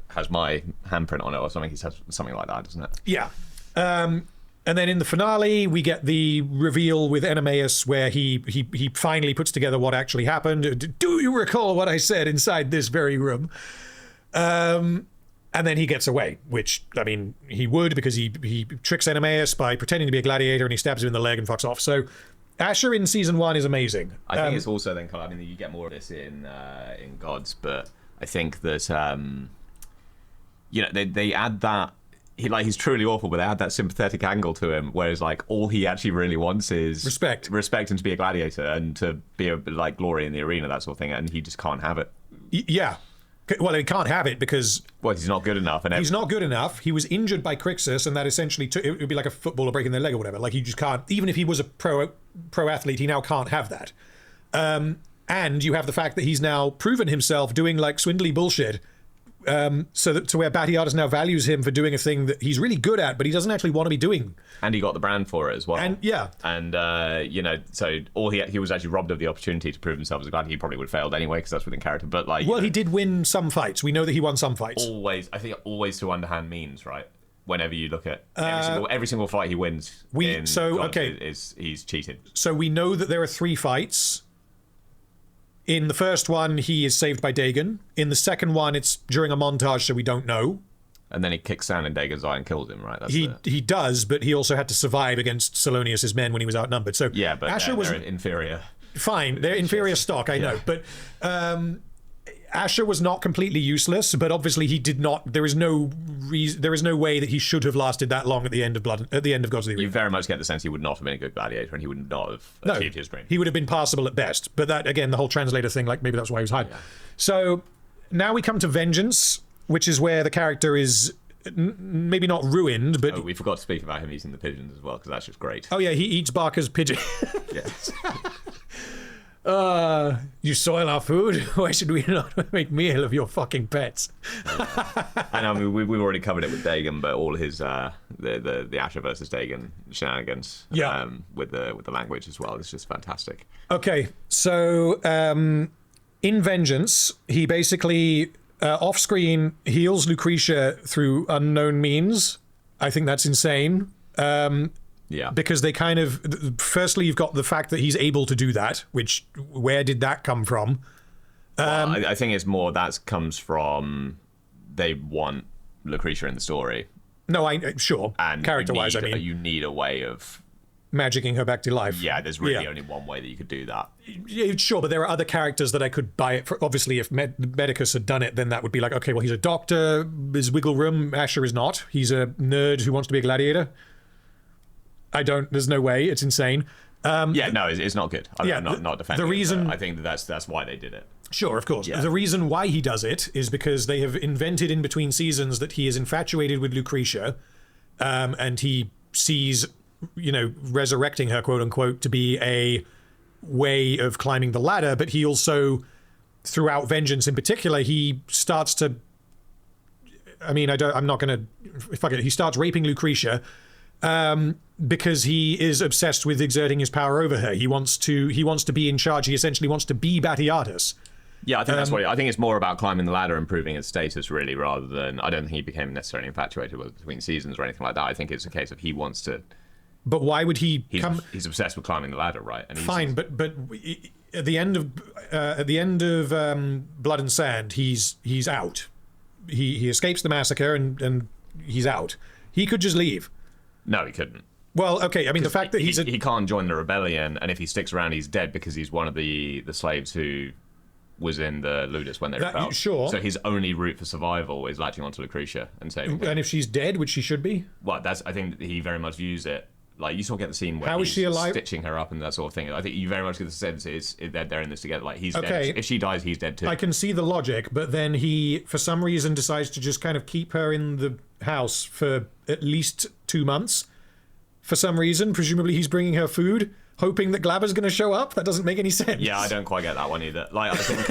has my handprint on it, or something. He says something like that, doesn't it? Yeah. And then in the finale, we get the reveal with Nemesis, where he finally puts together what actually happened. Do you recall what I said inside this very room? And then he gets away, which, I mean, he would, because he tricks Nemesis by pretending to be a gladiator, and he stabs him in the leg and fucks off. So Asher in season 1 is amazing. I think it's also then, I mean, you get more of this in Gods, but I think that they add that. He's truly awful, but they add that sympathetic angle to him, whereas like all he actually really wants is respect and to be a gladiator and to be like glory in the arena, that sort of thing, and he just can't have it. Yeah, well, he can't have it because he's not good enough, and he's not good enough. He was injured by Crixus, and that essentially it would be like a footballer breaking their leg or whatever. Like, you just can't. Even if he was a pro athlete, he now can't have that. And you have the fact that he's now proven himself doing like swindly bullshit. So that to where Batiatus now values him for doing a thing that he's really good at, but he doesn't actually want to be doing. And he got the brand for it as well. And yeah. And so all he was actually robbed of the opportunity to prove himself as a gladiator. He probably would have failed anyway, because that's within character. But like, he did win some fights. We know that he won some fights. I think always through underhand means, right? Whenever you look at every single fight he wins, he's cheated. So we know that there are 3 fights. In the first one, he is saved by Dagon. In the second one, it's during a montage, so we don't know. And then he kicks sand in Dagon's eye and kills him, right? He does, but he also had to survive against Salonius's men when he was outnumbered. So yeah, but Asher was inferior. Fine, they're inferior stock, I know, but Asher was not completely useless. But obviously, he did not. There is no reason. There is no way that he should have lasted that long at the end of Gods of the Arena. You very much get the sense he would not have been a good gladiator, and he would not have achieved his dream. He would have been passable at best. But that again, the whole translator thing, like maybe that's why he was hiding. Yeah. So now we come to Vengeance, which is where the character is maybe not ruined, but we forgot to speak about him eating the pigeons as well, because that's just great. Oh yeah, he eats Barker's pigeon. Yes. You soil our food. Why should we not make meal of your fucking pets? And I mean, we've already covered it with Dagon, but all his the Asher versus Dagon shenanigans, with the language as well, it's just fantastic. Okay, so in Vengeance, he basically off screen heals Lucretia through unknown means. I think that's insane. Yeah, because they kind of, firstly, you've got the fact that he's able to do that, which, where did that come from? Well, I think it's more that comes from they want Lucretia in the story. No, sure. And character-wise, I mean, you need a way of magicking her back to life. Yeah, there's really only one way that you could do that. Sure, but there are other characters that I could buy it for. Obviously, if Medicus had done it, then that would be like, okay, well, he's a doctor, there's wiggle room. Asher is not. He's a nerd who wants to be a gladiator. There's no way. It's insane. No, it's not good. I'm not defending the reason, I think that's why they did it. Sure, of course. Yeah. The reason why he does it is because they have invented in between seasons that he is infatuated with Lucretia, and he sees, resurrecting her, quote unquote, to be a way of climbing the ladder. But he also, throughout Vengeance in particular, he starts to, I'm not going to, fuck it, he starts raping Lucretia, because he is obsessed with exerting his power over her. He wants to be in charge. He essentially wants to be Batiatus. Yeah, I think that's what I think it's more about climbing the ladder and proving his status, really, rather than, I don't think he became necessarily infatuated with between seasons or anything like that. I think it's a case of he wants to. But why would he come? He's obsessed with climbing the ladder, right? And fine, but at the end of Blood and Sand, he's out. He escapes the massacre and he's out. He could just leave. No, he couldn't. Well, okay. I mean, the fact that he can't join the rebellion, and if he sticks around, he's dead because he's one of the slaves who was in the Ludus when they rebelled. Sure. So his only route for survival is latching onto Lucretia and saving her. And if she's dead, which she should be. Well, I think he very much views it. Like, you still get the scene where is she alive? Stitching her up and that sort of thing. I think you very much get the sense they're in this together. Like, he's okay. dead. If she dies, he's dead too. I can see the logic, but then he, for some reason, decides to just kind of keep her in the house for at least 2 months. For some reason, presumably he's bringing her food, hoping that Glabber's going to show up. That doesn't make any sense. Yeah, I don't quite get that one either. Like, I think,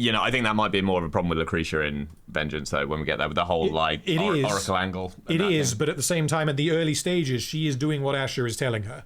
I think that might be more of a problem with Lucretia in Vengeance, though, when we get there with the whole, Oracle angle. It is, but at the same time, at the early stages, she is doing what Asher is telling her.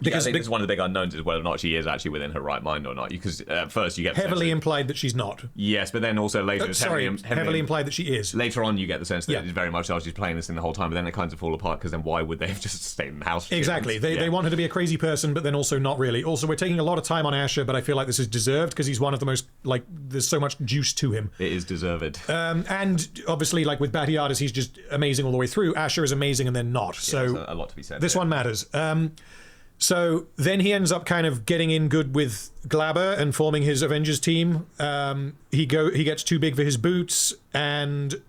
Because I think it's one of the big unknowns is whether or not she is actually within her right mind or not. Because at first you get heavily implied that she's not. Yes, but then also later it's heavily implied that she is. Later on, you get the sense that it's very much she's playing this thing the whole time. But then it kind of fall apart because then why would they have just stayed in the house? Exactly. They want her to be a crazy person, but then also not really. Also, we're taking a lot of time on Asher, but I feel like this is deserved because he's one of the most there's so much juice to him. It is deserved. And obviously, like with Batiatus, he's just amazing all the way through. Asher is amazing and then not. So a lot to be said. This one matters. So then he ends up kind of getting in good with Glabber and forming his Avengers team. He gets too big for his boots, and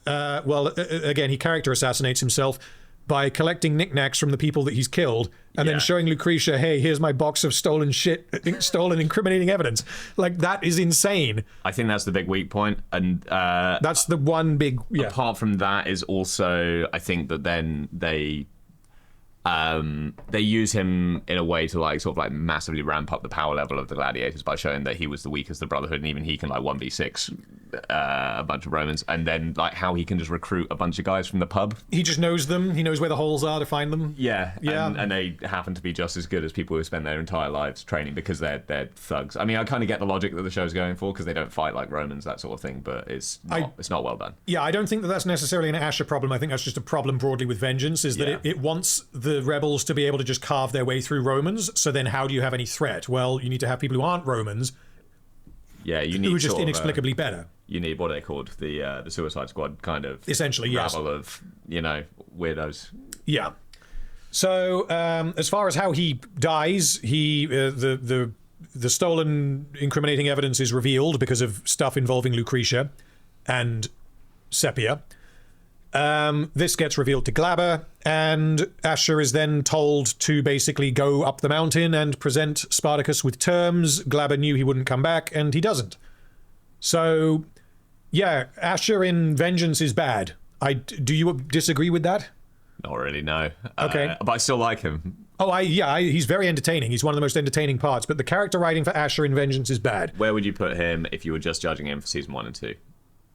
again he character assassinates himself by collecting knickknacks from the people that he's killed, and then showing Lucretia, "Hey, here's my box of stolen incriminating evidence." Like, that is insane. I think that's the big weak point, and that's the one big. Yeah. Apart from that, is also I think that then they use him in a way to massively ramp up the power level of the gladiators by showing that he was the weakest of the Brotherhood, and even he can 1v6 a bunch of Romans, and then how he can just recruit a bunch of guys from the pub. He just knows them. He knows where the holes are to find them. Yeah. And they happen to be just as good as people who spend their entire lives training because they're thugs. I mean, I kind of get the logic that the show's going for because they don't fight like Romans, that sort of thing, but it's not well done. Yeah, I don't think that that's necessarily an Asher problem. I think that's just a problem broadly with Vengeance, is that it wants the rebels to be able to just carve their way through Romans. So then how do you have any threat? Well, you need to have people who aren't Romans. Yeah, you need who are just inexplicably better. You need, what are they called? The Suicide Squad kind of essentially, yes. rabble of, weirdos. Yeah. So as far as how he dies, the stolen incriminating evidence is revealed because of stuff involving Lucretia and Sepia. This gets revealed to Glabber, and Asher is then told to basically go up the mountain and present Spartacus with terms. Glabber knew he wouldn't come back, and he doesn't. So, yeah, Asher in Vengeance is bad. Do you disagree with that? Not really, no. Okay. But I still like him. Oh, he's very entertaining. He's one of the most entertaining parts, but the character writing for Asher in Vengeance is bad. Where would you put him if you were just judging him for season 1 and 2?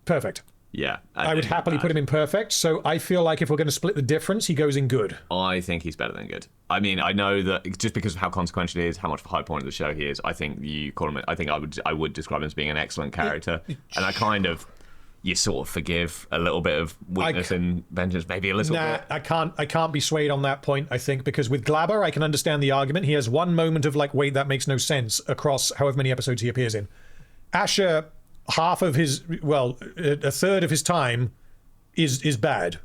Perfect. Yeah. I would happily put him in perfect, so I feel like if we're going to split the difference, he goes in good. I think he's better than good. I mean, I know that just because of how consequential he is, how much of a high point of the show he is, I think you call him, I think I would describe him as being an excellent character. And you sort of forgive a little bit of weakness in Vengeance, maybe a little bit. I can't be swayed on that point, I think, because with Glabber, I can understand the argument. He has one moment of like, wait, that makes no sense across however many episodes he appears in. Asher, half of his, a third of his time is bad.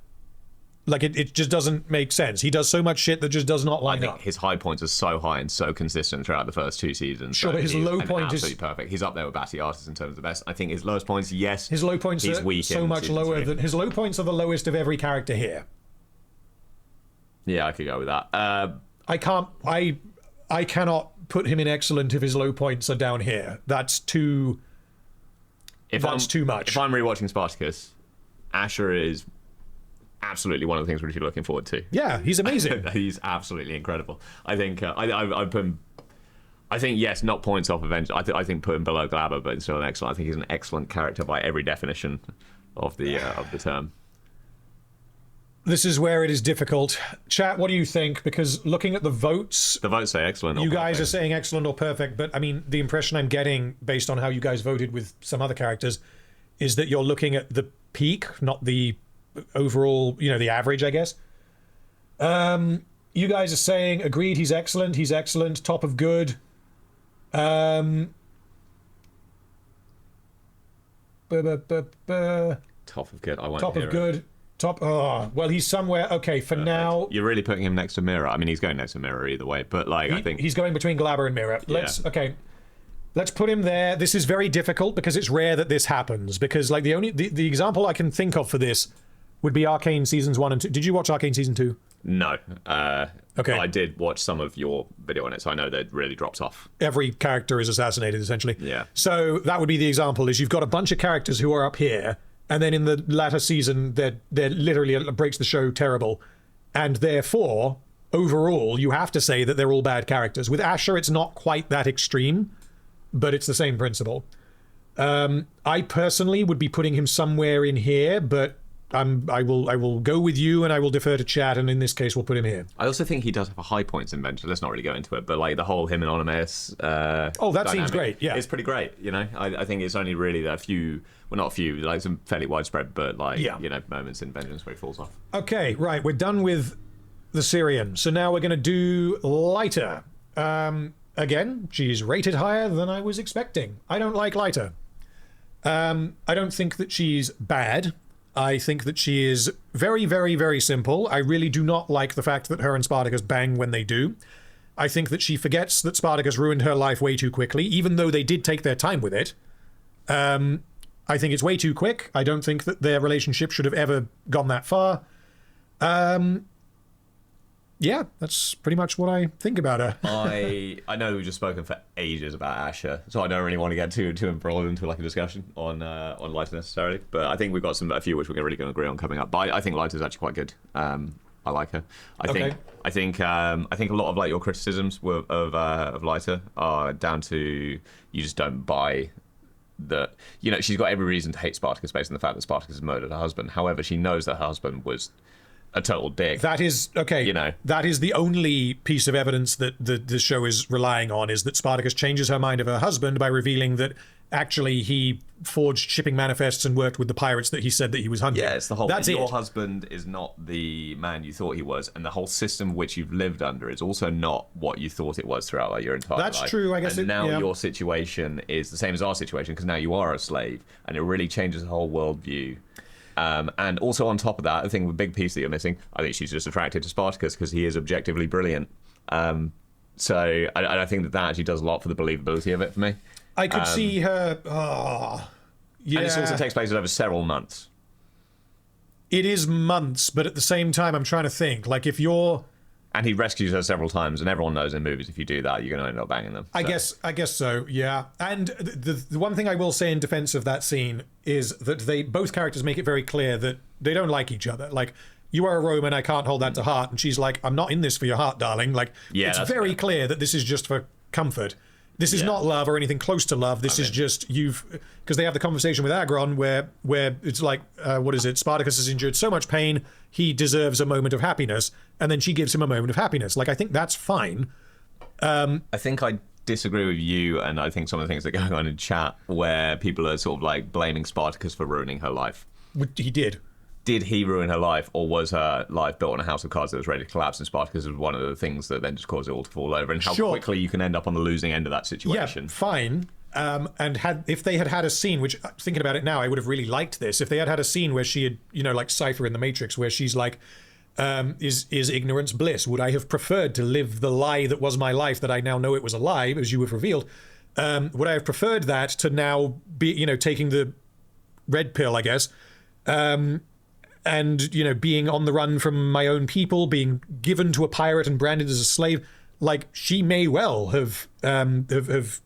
Like it just doesn't make sense. He does so much shit that just does not line up. His high points are so high and so consistent throughout the first 2 seasons. Sure, but his low point is absolutely perfect. He's up there with Batiatus in terms of the best. I think his lowest points, yes. His low points he's are weak so much lower than his low points are the lowest of every character here. Yeah, I could go with that. I cannot put him in excellent if his low points are down here. That's too much. If I'm rewatching Spartacus, Asher is absolutely one of the things we're looking forward to. Yeah, he's amazing. He's absolutely incredible. I think I put him. I think yes, not points off Avengers. I think put him below Glabber, but still an excellent. I think he's an excellent character by every definition of the term. This is where it is difficult. Chat, what do you think? Because looking at the votes say excellent. You guys are saying excellent or perfect, but I mean, the impression I'm getting based on how you guys voted with some other characters is that you're looking at the peak, not the overall, the average, I guess. You guys are saying, agreed, he's excellent, top of good. Top of good, I want top of good. Well, he's somewhere. Okay, for now. You're really putting him next to Mirror. I mean, he's going next to Mirror either way, but I think he's going between Glabber and Mirror. Let's put him there. This is very difficult because it's rare that this happens. Because like the example I can think of for this would be Arcane seasons 1 and 2. Did you watch Arcane season 2? No. Okay. I did watch some of your video on it, so I know that it really drops off. Every character is assassinated, essentially. Yeah. So that would be the example: is you've got a bunch of characters who are up here, and then in the latter season, they're literally, it breaks the show terrible, and therefore, overall, you have to say that they're all bad characters. With Asher, it's not quite that extreme, but it's the same principle. I personally would be putting him somewhere in here, but I will go with you, and I will defer to chat, and in this case, we'll put him here. I also think he does have a high points in Vengeance. Let's not really go into it, but like the whole him and Onimus. That seems great. Yeah, it's pretty great. I think it's only really a few. Well, not a few, like some fairly widespread, but moments in Vengeance where he falls off. Okay, right, we're done with the Syrian. So now we're going to do Lyta. Again, she's rated higher than I was expecting. I don't like Lyta. I don't think that she's bad. I think that she is very, very, very simple. I really do not like the fact that her and Spartacus bang when they do. I think that she forgets that Spartacus ruined her life way too quickly, even though they did take their time with it. I think it's way too quick. I don't think that their relationship should have ever gone that far. Yeah, that's pretty much what I think about her. I know we've just spoken for ages about Asher, so I don't really want to get too embroiled into like a discussion on Lyta necessarily. But I think we've got a few which we're really going to agree on coming up. But I think Lyta's actually quite good. I like her. I think a lot of like your criticisms of Lyta are down to you just don't buy that. She's got every reason to hate Spartacus based on the fact that Spartacus has murdered her husband. However, she knows that her husband was a total dick. That is okay. That is the only piece of evidence that the show is relying on, is that Spartacus changes her mind of her husband by revealing that actually he forged shipping manifests and worked with the pirates that he said that he was hunting. Yeah, it's the whole. That's your it. husband is not the man you thought he was, and the whole system which you've lived under is also not what you thought it was throughout like, your entire life. That's true, I guess. And now your situation is the same as our situation because now you are a slave, and it really changes the whole worldview. And also on top of that, I think the big piece that you're missing, I think she's just attracted to Spartacus because he is objectively brilliant. So I think that actually does a lot for the believability of it for me. I could see her. Yeah. And this also takes place over several months. It is months, but at the same time, I'm trying to think. Like, if you're... And he rescues her several times, and everyone knows in movies if you do that, you're going to end up banging them. I guess so, yeah. And the one thing I will say in defense of that scene is that both characters make it very clear that they don't like each other. Like, you are a Roman, I can't hold that to heart. And she's like, I'm not in this for your heart, darling. Like, it's very clear that this is just for comfort. This is not love or anything close to love. This is just because they have the conversation with Agron where it's like, what is it? Spartacus has endured so much pain, he deserves a moment of happiness, and then she gives him a moment of happiness. Like, I think that's fine. I think I disagree with you, and I think some of the things that are going on in chat where people are sort of like blaming Spartacus for ruining her life. He did. Did he ruin her life, or was her life built on a house of cards that was ready to collapse, and Spartacus was one of the things that then just caused it all to fall over, and how quickly you can end up on the losing end of that situation? Yeah, fine. And if they had a scene, which, thinking about it now, I would have really liked this. If they had a scene where she had, like Cypher in the Matrix, where she's like, is ignorance bliss? Would I have preferred to live the lie that was my life, that I now know it was a lie, as you have revealed? Would I have preferred that to now be, taking the red pill, I guess? And being on the run from my own people, being given to a pirate and branded as a slave, like she may well have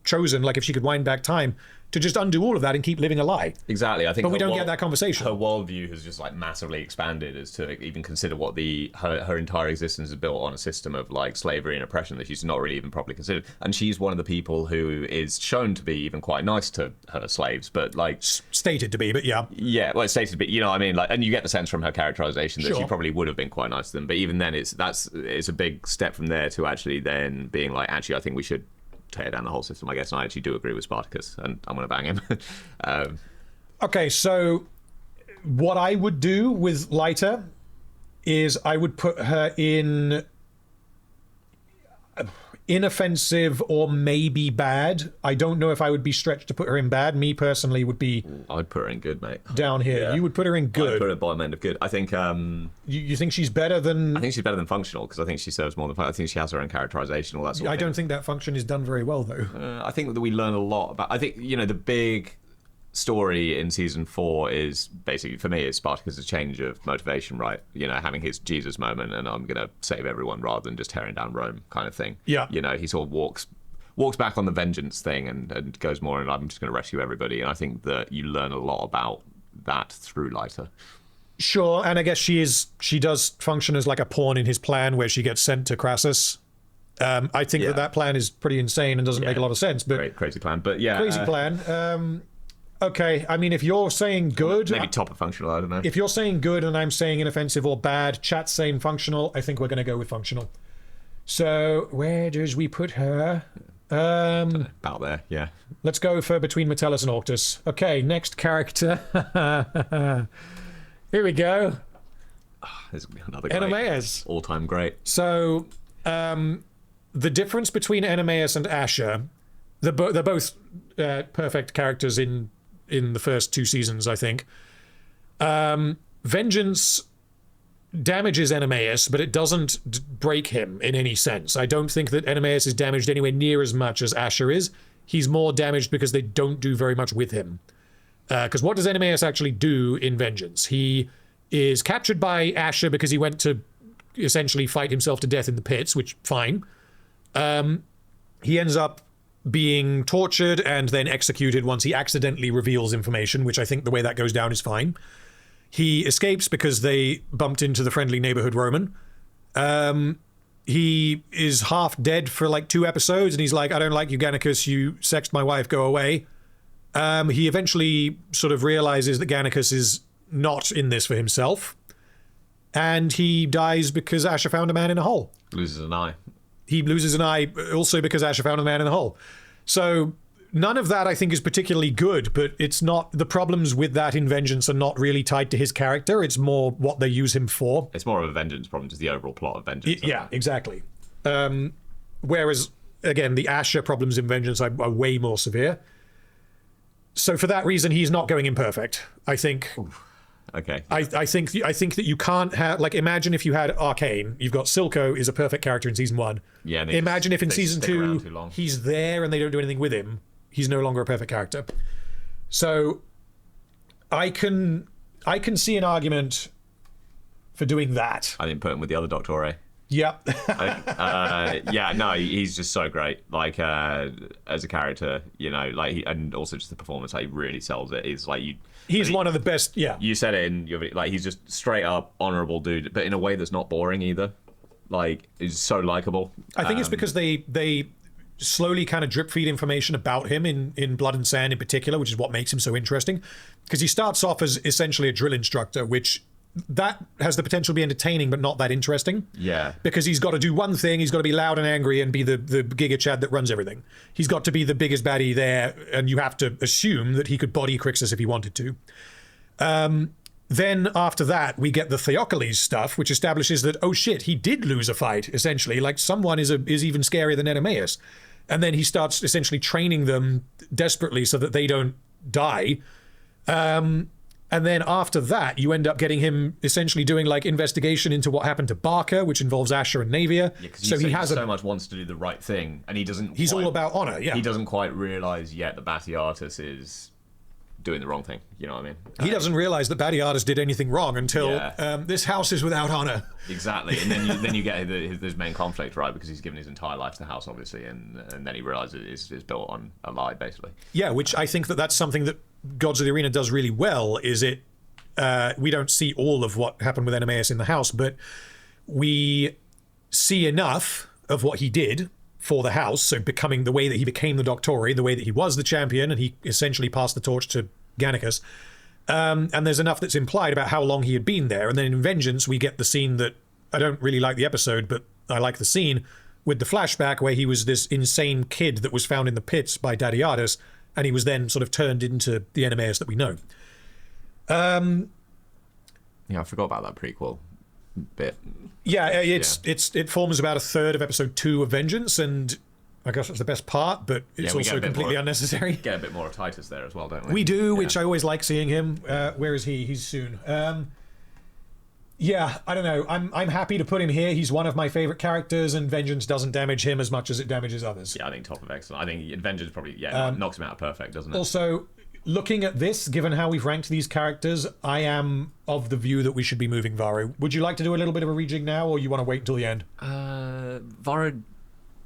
chosen, like if she could wind back time, to just undo all of that and keep living a lie. Exactly. I think, but we don't get that conversation. Her worldview has just like massively expanded as to even consider what her entire existence is built on, a system of like slavery and oppression that she's not really even properly considered. And she's one of the people who is shown to be even quite nice to her slaves, but like stated to be, but yeah, well, it's stated to be. What I mean? Like, and you get the sense from her characterization that she probably would have been quite nice to them. But even then, it's a big step from there to actually then being like, actually, I think we should tear down the whole system, I guess. And I actually do agree with Spartacus, and I'm going to bang him. Okay, so what I would do with Lyta is I would put her in inoffensive or maybe bad. I don't know if I would be stretched to put her in bad. Me personally would be... I'd put her in good, mate. Down here. Yeah. You would put her in good. I'd put her at bottom end of good. I think... You think she's better than... I think she's better than functional, because I think she serves more than... I think she has her own characterization, all that sort of thing. I don't think that function is done very well, though. I think that we learn a lot about... I think, the big story in season 4 is basically, for me, it's Spartacus' change of motivation, right? Having his Jesus moment, and I'm gonna save everyone rather than just tearing down Rome kind of thing. Yeah. He sort of walks back on the vengeance thing and goes more, and I'm just gonna rescue everybody. And I think that you learn a lot about that through Lyta. Sure, and I guess she does function as like a pawn in his plan where she gets sent to Crassus. I think that plan is pretty insane and doesn't make a lot of sense, but crazy plan, but yeah, crazy plan. Okay, I mean, if you're saying good... Maybe top of functional, I don't know. If you're saying good and I'm saying inoffensive or bad, chat's saying functional, I think we're going to go with functional. So, where does we put her? About there, yeah. Let's go for between Metellus and Octus. Okay, next character. Here we go. There's another great. Enemeus. All-time great. So, the difference between Enemeus and Asher, they're both perfect characters in the first 2 seasons, I think. Vengeance damages Enemeus, but it doesn't break him in any sense. I don't think that Enemeus is damaged anywhere near as much as Asher is. He's more damaged because they don't do very much with him. Because what does Enemeus actually do in Vengeance? He is captured by Asher because he went to essentially fight himself to death in the pits, which, fine. He ends up being tortured and then executed once he accidentally reveals information, which I think the way that goes down is fine. He escapes because they bumped into the friendly neighborhood Roman. He is half dead for like 2 episodes, and he's like, I don't like you, Gannicus, you sexed my wife, go away. He eventually sort of realizes that Gannicus is not in this for himself, and he dies because Asher found a man in a hole. Loses an eye. He loses an eye also because Asher found a man in the hole. So none of that I think is particularly good, but it's not, the problems with that in Vengeance are not really tied to his character. It's more what they use him for. It's more of a Vengeance problem, just the overall plot of Vengeance. Yeah, exactly. Whereas, again, the Asher problems in Vengeance are way more severe. So for that reason, he's not going imperfect, I think. Oof. Okay. I think that you can't have, like, imagine if you had Arcane. You've got Silco is a perfect character in season 1. Yeah. Imagine if in season 2 he's there and they don't do anything with him. He's no longer a perfect character. So I can see an argument for doing that. I didn't put him with the other Doctor. Yeah. He's just so great. Like as a character, you know, like and also just the performance, how he really sells it. He's like He's one of the best. Yeah. You said it in your like he's just straight up honorable dude, but in a way that's not boring either. Like he's so likable. I think it's because they slowly kind of drip feed information about him in Blood and Sand in particular, which is what makes him so interesting. Because he starts off as essentially a drill instructor, which that has the potential to be entertaining, but not that interesting. Yeah. Because he's got to do one thing. He's got to be loud and angry and be the Giga Chad that runs everything. He's got to be the biggest baddie there, and you have to assume that he could body Crixus if he wanted to. Then after that, we get the Theocles stuff, which establishes that, oh shit, he did lose a fight, essentially. Like, someone is even scarier than Enemeus. And then he starts essentially training them desperately so that they don't die. And then after that, you end up getting him essentially doing like investigation into what happened to Barker, which involves Asher and Naevia. Yeah, so he has so much wants to do the right thing, and he doesn't. He's all about honor. Yeah, he doesn't quite realize yet that Batiatus is doing the wrong thing. You know what I mean? He doesn't realize that Batiatus did anything wrong until this house is without honor. Exactly, and then you get his main conflict, right? Because he's given his entire life to the house, obviously, and then he realizes it's built on a lie, basically. Yeah, which I think that's something that Gods of the Arena does really well. Is it? We don't see all of what happened with Enemeus in the house, but we see enough of what he did for the house. So becoming the way that he became the Doctori, the way that he was the champion, and he essentially passed the torch to Gannicus. And there's enough that's implied about how long he had been there. And then in Vengeance, we get the scene that I don't really like the episode, but I like the scene with the flashback where he was this insane kid that was found in the pits by Batiatus, and he was then sort of turned into the Enemeus that we know. Yeah, I forgot about that prequel bit. Yeah, it forms about a third of episode 2 of Vengeance, and I guess it's the best part, but it's also completely unnecessary. Get a bit more of Titus there as well, don't we? We do, which I always like seeing him. Where is he? He's soon. Yeah, I don't know. I'm happy to put him here. He's one of my favorite characters, and Vengeance doesn't damage him as much as it damages others. Yeah, I think top of excellent. I think Vengeance probably knocks him out of perfect, doesn't it? Also, looking at this, given how we've ranked these characters, I am of the view that we should be moving Varro. Would you like to do a little bit of a rejig now, or you want to wait until the end? Varro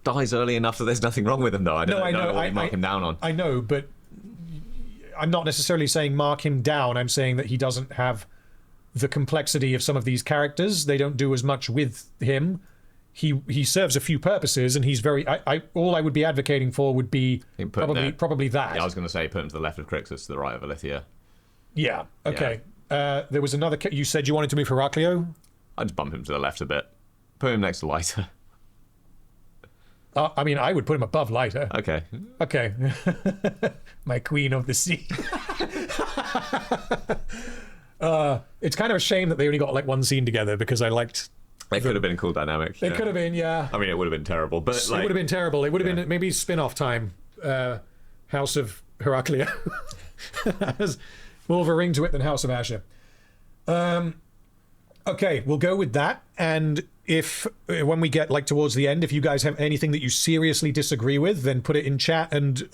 dies early enough that there's nothing wrong with him, though. I don't know what you mark him down on. I know, but I'm not necessarily saying mark him down. I'm saying that he doesn't have the complexity of some of these characters. They don't do as much with him. He serves a few purposes, and he's very. All I would be advocating for would be probably that. Yeah, I was going to say put him to the left of Crixus, to the right of Ilithia. Yeah. Okay. Yeah. There was another. You said you wanted to move Heracleio. I'd just bump him to the left a bit. Put him next to Lighter. I mean, I would put him above Lighter. Okay. Okay. My queen of the sea. It's kind of a shame that they only got like one scene together, because I liked. It could have been a cool dynamic. It could have been, yeah. I mean, it would have been terrible, but it would have been terrible. It would have been maybe spin-off time. House of Heracleio has more of a ring to it than House of Asher. Okay, we'll go with that. And if when we get like towards the end, if you guys have anything that you seriously disagree with, then put it in chat, and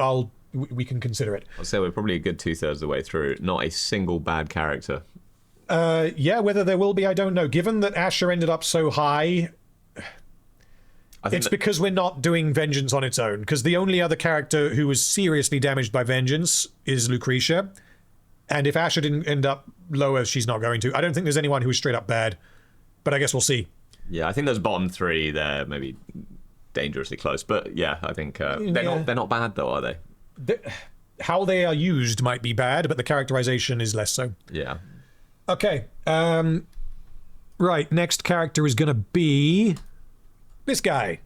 we can consider it. I'll say we're probably a good 2/3 of the way through. Not a single bad character. Yeah, whether there will be, I don't know. Given that Asher ended up so high, it's because we're not doing Vengeance on its own. Because the only other character who was seriously damaged by Vengeance is Lucretia. And if Asher didn't end up lower, she's not going to. I don't think there's anyone who's straight up bad. But I guess we'll see. Yeah, I think those bottom 3, they're maybe dangerously close. But yeah, I think they're not bad, though, are they? How they are used might be bad, but the characterization is less so. Yeah. Okay. Right, next character is going to be this guy.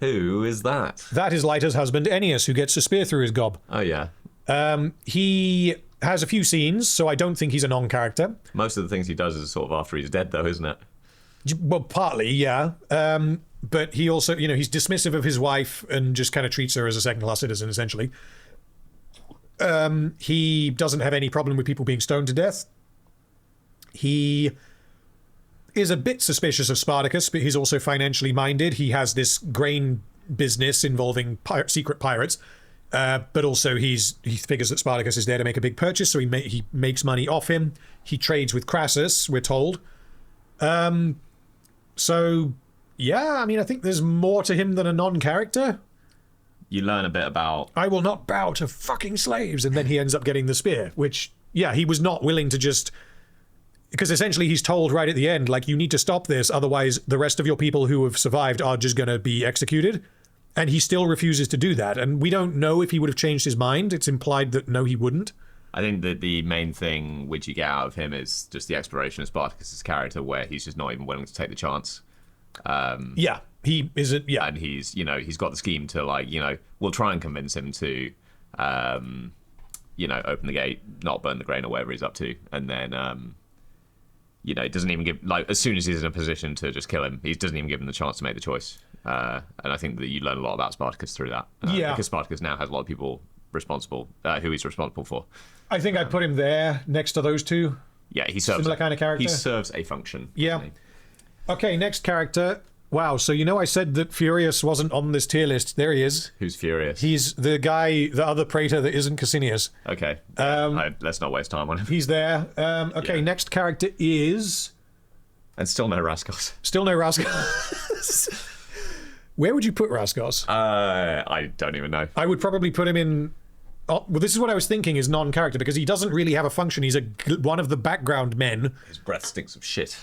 Who is that? That is Lyta's husband, Ennius, who gets a spear through his gob. Oh, yeah. He has a few scenes, so I don't think he's a non-character. Most of the things he does is sort of after he's dead, though, isn't it? Well, partly, yeah. But he also, he's dismissive of his wife and just kind of treats her as a second-class citizen, essentially. He doesn't have any problem with people being stoned to death. He is a bit suspicious of Spartacus, but he's also financially minded. He has this grain business involving secret pirates, but also he figures that Spartacus is there to make a big purchase, so he makes money off him. He trades with Crassus, we're told. So, yeah, I mean, I think there's more to him than a non-character. You learn a bit about... I will not bow to fucking slaves, and then he ends up getting the spear, which, yeah, he was not willing to just... Because essentially he's told right at the end, like, you need to stop this, otherwise the rest of your people who have survived are just going to be executed. And he still refuses to do that. And we don't know if he would have changed his mind. It's implied that no, he wouldn't. I think that the main thing which you get out of him is just the exploration of Spartacus' character, where he's just not even willing to take the chance. Yeah, he isn't, yeah. And he's he's got the scheme to, like, we'll try and convince him to, open the gate, not burn the grain or whatever he's up to. And then... it doesn't even give, like, as soon as he's in a position to just kill him, he doesn't even give him the chance to make the choice. And I think that you learn a lot about Spartacus through that. Yeah. Because Spartacus now has a lot of people responsible, who he's responsible for. I think I'd put him there next to those two. Yeah, he serves... Similar kind of character. He serves a function. Yeah. Okay, next character. Wow, so I said that Furious wasn't on this tier list. There he is. Who's Furious? He's the guy, the other praetor that isn't Cassinius. Okay. Let's not waste time on him. He's there. Okay, next character is... And still no Raskos. Still no Raskos. Where would you put Raskos? I don't even know. I would probably put him in... Oh, well, this is what I was thinking is non-character, because he doesn't really have a function. He's one of the background men. His breath stinks of shit.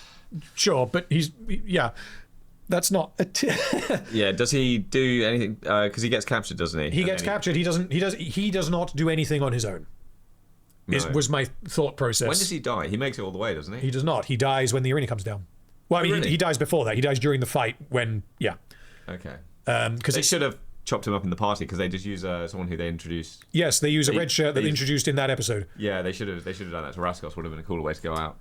Sure, but yeah. That's not a yeah, does he do anything? Because he gets captured, doesn't he? He gets captured. He does not do anything on his own. No. Was my thought process. When does he die? He makes it all the way, doesn't he? He does not. He dies when the arena comes down. Well, I mean, really? he dies before that. He dies during the fight when, yeah. Okay. Because they should have chopped him up in the party, because they just use someone who they introduced. Yes, they use a red shirt that they introduced in that episode. Yeah, they should have done that. So Raskos would have been a cooler way to go out.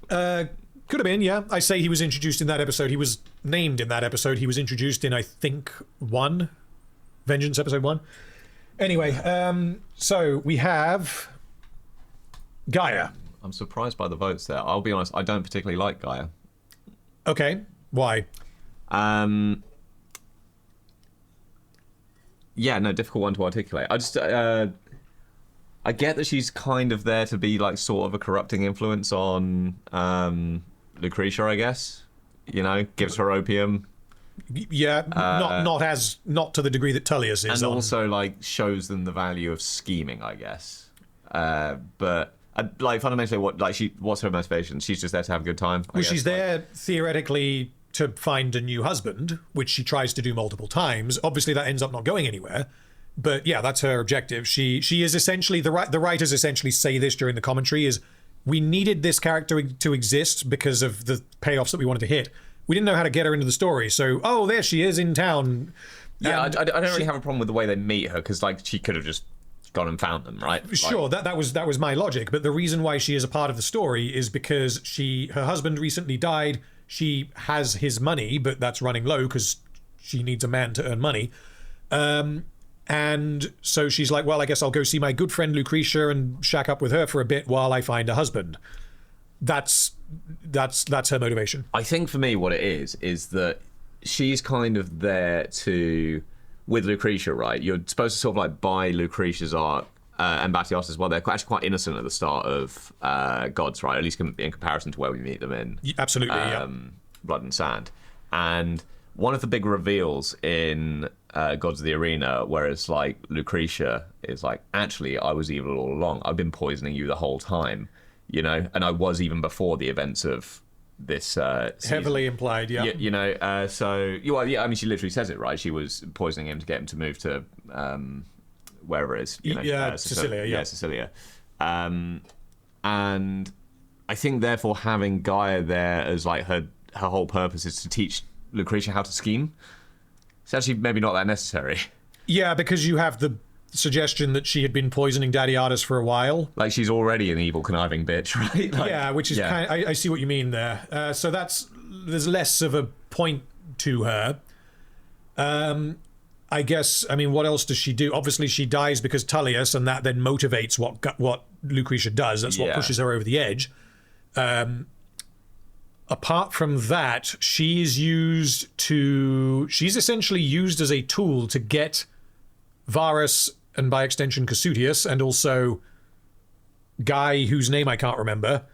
Could have been, yeah. I say he was introduced in that episode. He was named in that episode. He was introduced in, I think, Vengeance episode 1. Anyway, so we have Gaia. I'm surprised by the votes there. I'll be honest, I don't particularly like Gaia. Okay, why? Yeah, no, difficult one to articulate. I just, I get that she's kind of there to be, like, sort of a corrupting influence on Lucretia, I guess. Gives her opium. Yeah, not to the degree that Tullius is. And also, like, shows them the value of scheming, I guess. But like, fundamentally, what's her motivation? She's just there to have a good time. Well, she's there theoretically to find a new husband, which she tries to do multiple times. Obviously, that ends up not going anywhere. But yeah, that's her objective. She is essentially the writers essentially say this during the commentary is we needed this character to exist because of the payoffs that we wanted to hit. We didn't know how to get her into the story, so there she is in town. Yeah, I don't really have a problem with the way they meet her, because like she could have just gone and found them, right? Sure, that was my logic. But the reason why she is a part of the story is because her husband recently died. She has his money, but that's running low because she needs a man to earn money. And so she's like, well, I guess I'll go see my good friend Lucretia and shack up with her for a bit while I find a husband. That's her motivation. I think for me what it is that she's kind of there with Lucretia, right? You're supposed to sort of like buy Lucretia's arc and Batiatus as well. They're actually quite innocent at the start of Gods, right? At least in comparison to where we meet them in absolutely, yeah. Blood and Sand. And one of the big reveals in Gods of the Arena, whereas like Lucretia is like, actually, I was evil all along. I've been poisoning you the whole time, and I was even before the events of this heavily implied, yeah. I mean, she literally says it, right? She was poisoning him to get him to move to wherever it is, Sicilia, yeah. Sicilia. And I think therefore having Gaia there as like her whole purpose is to teach Lucretia how to scheme. It's actually maybe not that necessary. Yeah, because you have the suggestion that she had been poisoning Batiatus for a while. Like, she's already an evil, conniving bitch, right? Like, yeah, which is kind of, I see what you mean there. So there's less of a point to her. I guess, I mean, what else does she do? Obviously, she dies because Tullius, and that then motivates what Lucretia does. That's what pushes her over the edge. Apart from that, she's essentially used as a tool to get Varus, and by extension Casutius, and also guy whose name I can't remember,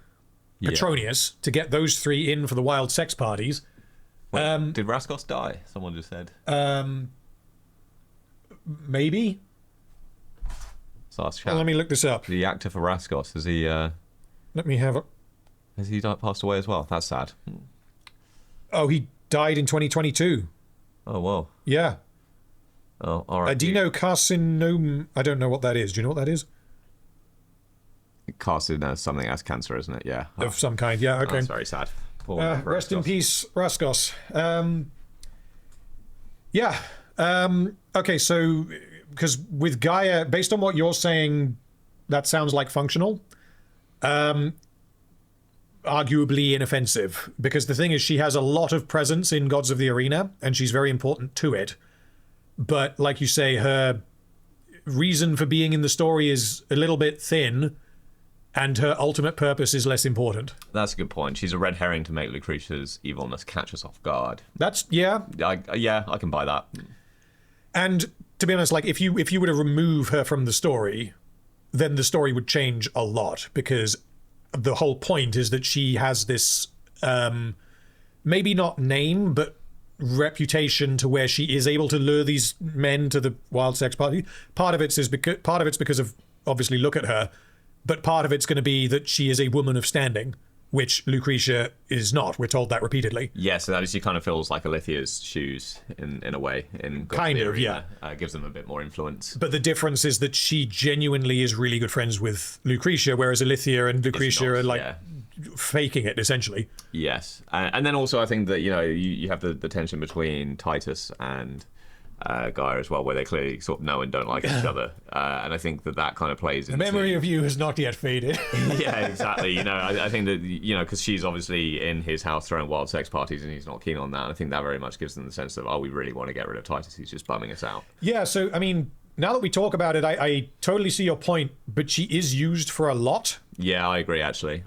Petronius, to get those three in for the wild sex parties. Wait, did Raskos die? Someone just said. Maybe. Well, let me look this up. The actor for Raskos, has he? Let me have a. Has he passed away as well? That's sad. Oh, he died in 2022. Oh, whoa. Yeah. Oh, all right. Do you know carcinoma? I don't know what that is. Do you know what that is? Carcinoma, something as cancer, isn't it? Yeah. Of some kind. Yeah. Okay. That's very sad. Rest in peace, Raskos. Yeah. Okay. So, because with Gaia, based on what you're saying, that sounds like functional. Arguably inoffensive, because the thing is, she has a lot of presence in Gods of the Arena, and she's very important to it. But like you say, her reason for being in the story is a little bit thin, and her ultimate purpose is less important. That's a good point. She's a red herring to make Lucretia's evilness catch us off guard. That's I can buy that. And to be honest, like if you were to remove her from the story, then the story would change a lot, because the whole point is that she has this maybe not name, but reputation to where she is able to lure these men to the wild sex party. Part of it's because of, obviously, look at her, but part of it's going to be that she is a woman of standing, which Lucretia is not. We're told that repeatedly. Yeah, so that she kind of feels like Ilithia's shoes in a way. Kind of, yeah. Gives them a bit more influence. But the difference is that she genuinely is really good friends with Lucretia, whereas Ilithia and Lucretia are like faking it, essentially. Yes. And then also I think that, you have the tension between Titus and Gaia as well, where they clearly sort of know and don't like each other. And I think that kind of plays into... The memory of you has not yet faded. Yeah, exactly. I think that, because she's obviously in his house throwing wild sex parties and he's not keen on that. I think that very much gives them the sense of, we really want to get rid of Titus. He's just bumming us out. Yeah, so, I mean, now that we talk about it, I totally see your point, but she is used for a lot. Yeah, I agree, actually.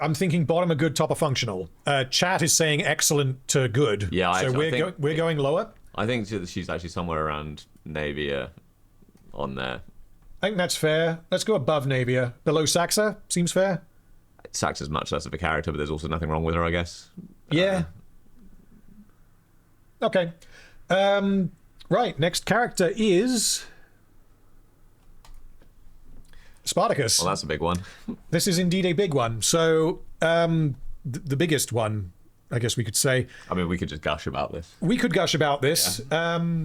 I'm thinking bottom of good, top of functional. Chat is saying excellent to good. Yeah, so we're going lower. I think she's actually somewhere around Naevia on there. I think that's fair. Let's go above Naevia. Below Saxa seems fair. Saxa's much less of a character, but there's also nothing wrong with her, I guess. Yeah. Okay. Right, next character is Spartacus. Well, that's a big one. This is indeed a big one. So, the biggest one, I guess we could say. I mean, we could just gush about this. We could gush about this. Yeah.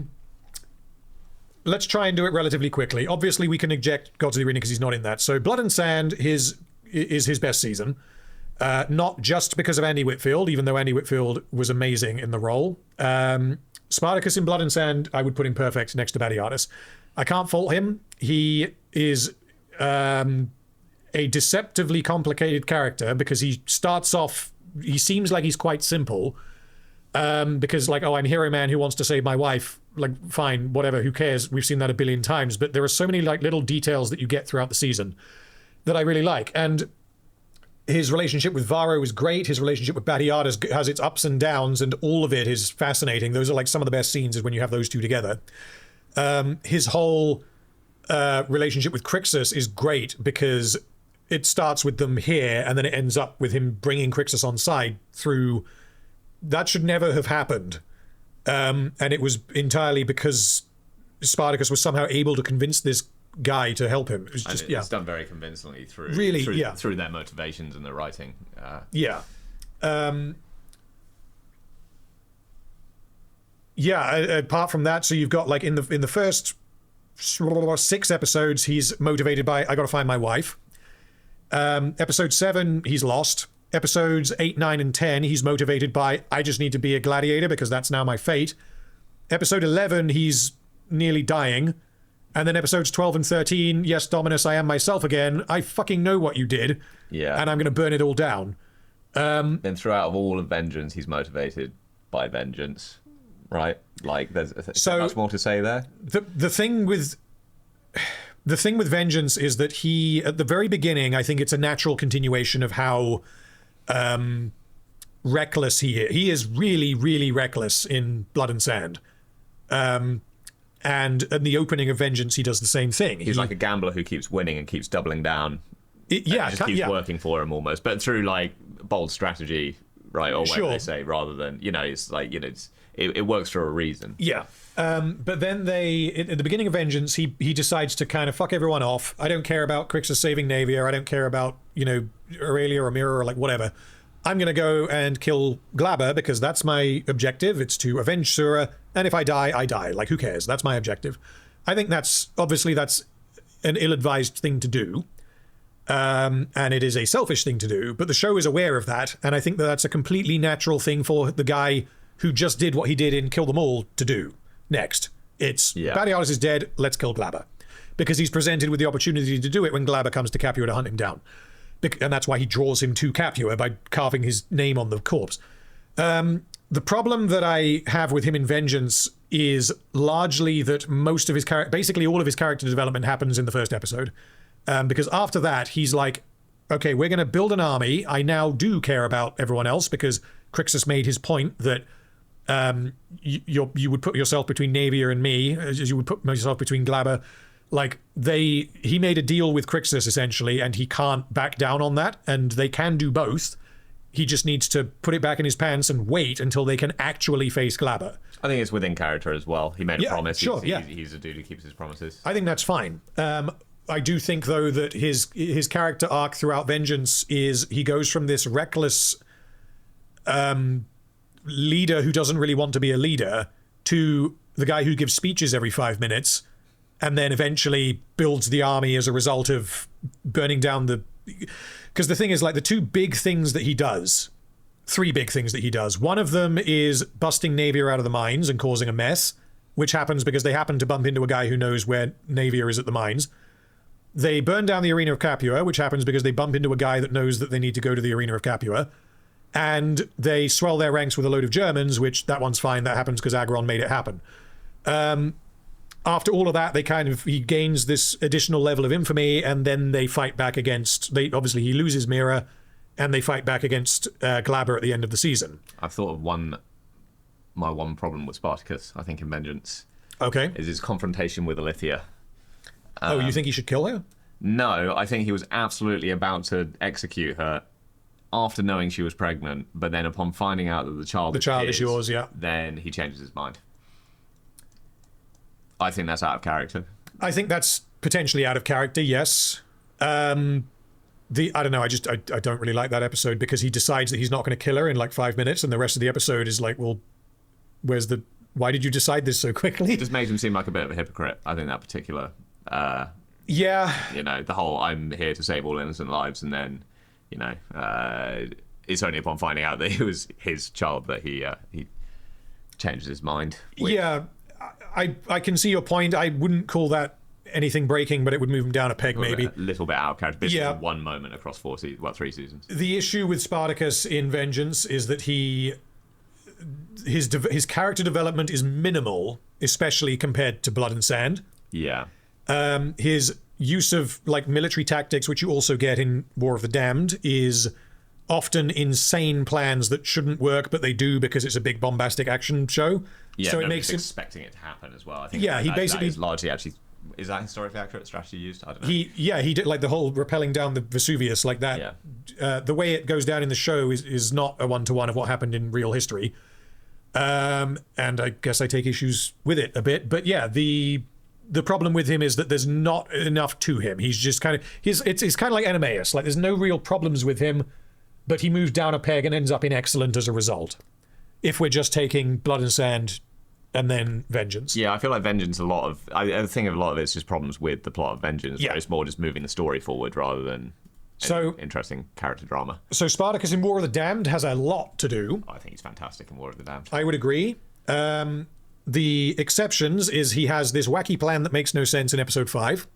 Let's try and do it relatively quickly. Obviously, we can eject Gods of the Arena because he's not in that. So, Blood and Sand is his best season. Not just because of Andy Whitfield, even though Andy Whitfield was amazing in the role. Spartacus in Blood and Sand, I would put him perfect next to Batiatus. I can't fault him. He is a deceptively complicated character because he starts off, he seems like he's quite simple, because like, I'm Hero Man who wants to save my wife, like, fine, whatever, who cares, we've seen that a billion times, but there are so many like little details that you get throughout the season that I really like. And his relationship with Varro is great. His relationship with Batiatus has its ups and downs, and all of it is fascinating. Those are like some of the best scenes is when you have those two together. His whole relationship with Crixus is great because it starts with them here and then it ends up with him bringing Crixus on side through. That should never have happened. And it was entirely because Spartacus was somehow able to convince this guy to help him. It was just, it's done very convincingly through their motivations and their writing. Apart from that, so you've got like in the first 6 episodes, he's motivated by I gotta find my wife. Episode 7, he's lost. Episodes 8, 9, and 10, he's motivated by I just need to be a gladiator because that's now my fate. Episode 11, he's nearly dying. And then episodes 12 and 13, yes, Dominus, I am myself again. I fucking know what you did. Yeah. And I'm going to burn it all down. Then throughout all of Vengeance, he's motivated by vengeance, right? Like, there's so much more to say there. The thing with Vengeance is that he, at the very beginning, I think it's a natural continuation of how reckless he is. He is really, really reckless in Blood and Sand. And in the opening of Vengeance, he does the same thing. He's like a gambler who keeps winning and keeps doubling down. It just keeps working for him almost, but through like bold strategy, right? Or what they say, rather than, it's like, it works for a reason. Yeah. But then at the beginning of Vengeance, he decides to kind of fuck everyone off. I don't care about Crixus saving Naevia. I don't care about, Aurelia or Mirror or like whatever. I'm going to go and kill Glabber because that's my objective. It's to avenge Sulla. And if I die, I die. Like, who cares? That's my objective. I think that's an ill-advised thing to do. And it is a selfish thing to do. But the show is aware of that. And I think that's a completely natural thing for the guy who just did what he did in Kill Them All to do next. It's Batiatus is dead. Let's kill Glabber. Because he's presented with the opportunity to do it when Glabber comes to Capua to hunt him down. And that's why he draws him to Capua by carving his name on the corpse. The problem that I have with him in Vengeance is largely that most of his basically all of his character development happens in the first episode. Because after that, he's like, okay, we're going to build an army. I now do care about everyone else because Crixus made his point that you would put yourself between Naevia and me, as you would put yourself between Glabber. Like, he made a deal with Crixus, essentially, and he can't back down on that, and they can do both. He just needs to put it back in his pants and wait until they can actually face Glabber. I think it's within character as well. He made a promise. Sure, he's a dude who keeps his promises. I think that's fine. I do think, though, that his character arc throughout Vengeance is he goes from this reckless leader who doesn't really want to be a leader to the guy who gives speeches every 5 minutes and then eventually builds the army as a result of burning down because the thing is, like, the three big things that he does. One of them is busting Naevia out of the mines and causing a mess, which happens because they happen to bump into a guy who knows where Naevia is at the mines. They burn down the arena of Capua, which happens because they bump into a guy that knows that they need to go to the arena of Capua. And they swell their ranks with a load of Germans, which that one's fine. That happens because Agron made it happen. After all of that, he gains this additional level of infamy, and then they fight back against. Obviously he loses Mira, and they fight back against Glabber at the end of the season. I've thought of my one problem with Spartacus, I think, in Vengeance. Okay. Is his confrontation with Ilithia. You think he should kill her? No, I think he was absolutely about to execute her after knowing she was pregnant, but then upon finding out that the child is yours, then he changes his mind. I think that's out of character. I think that's potentially out of character, yes. I don't know, I don't really like that episode because he decides that he's not going to kill her in like 5 minutes, and the rest of the episode is like, well, why did you decide this so quickly? It just makes him seem like a bit of a hypocrite, I think, that particular the whole I'm here to save all innocent lives, and then it's only upon finding out that it was his child that he changed his mind with. I can see your point. I wouldn't call that anything breaking, but it would move him down a peg, maybe. A little bit out of character. This is one moment across 3 seasons. The issue with Spartacus in Vengeance is that his character development is minimal, especially compared to Blood and Sand. Yeah. His use of like military tactics, which you also get in War of the Damned, is often insane plans that shouldn't work, but they do because it's a big bombastic action show. Yeah, so it makes him expecting it to happen as well. I think. Yeah, he basically that is largely actually. Is that historically accurate strategy used? I don't know. He did like the whole rappelling down the Vesuvius like that. Yeah. The way it goes down in the show is not a 1-to-1 of what happened in real history. And I guess I take issues with it a bit, but yeah, the problem with him is that there's not enough to him. He's just kind of it's kind of like Enemeus. Like, there's no real problems with him, but he moves down a peg and ends up in excellent as a result. If we're just taking Blood and Sand and then Vengeance. Yeah, I feel like Vengeance, I think a lot of it's just problems with the plot of Vengeance. Yeah. It's more just moving the story forward rather than interesting character drama. So Spartacus in War of the Damned has a lot to do. I think he's fantastic in War of the Damned. I would agree. The exceptions is he has this wacky plan that makes no sense in episode 5.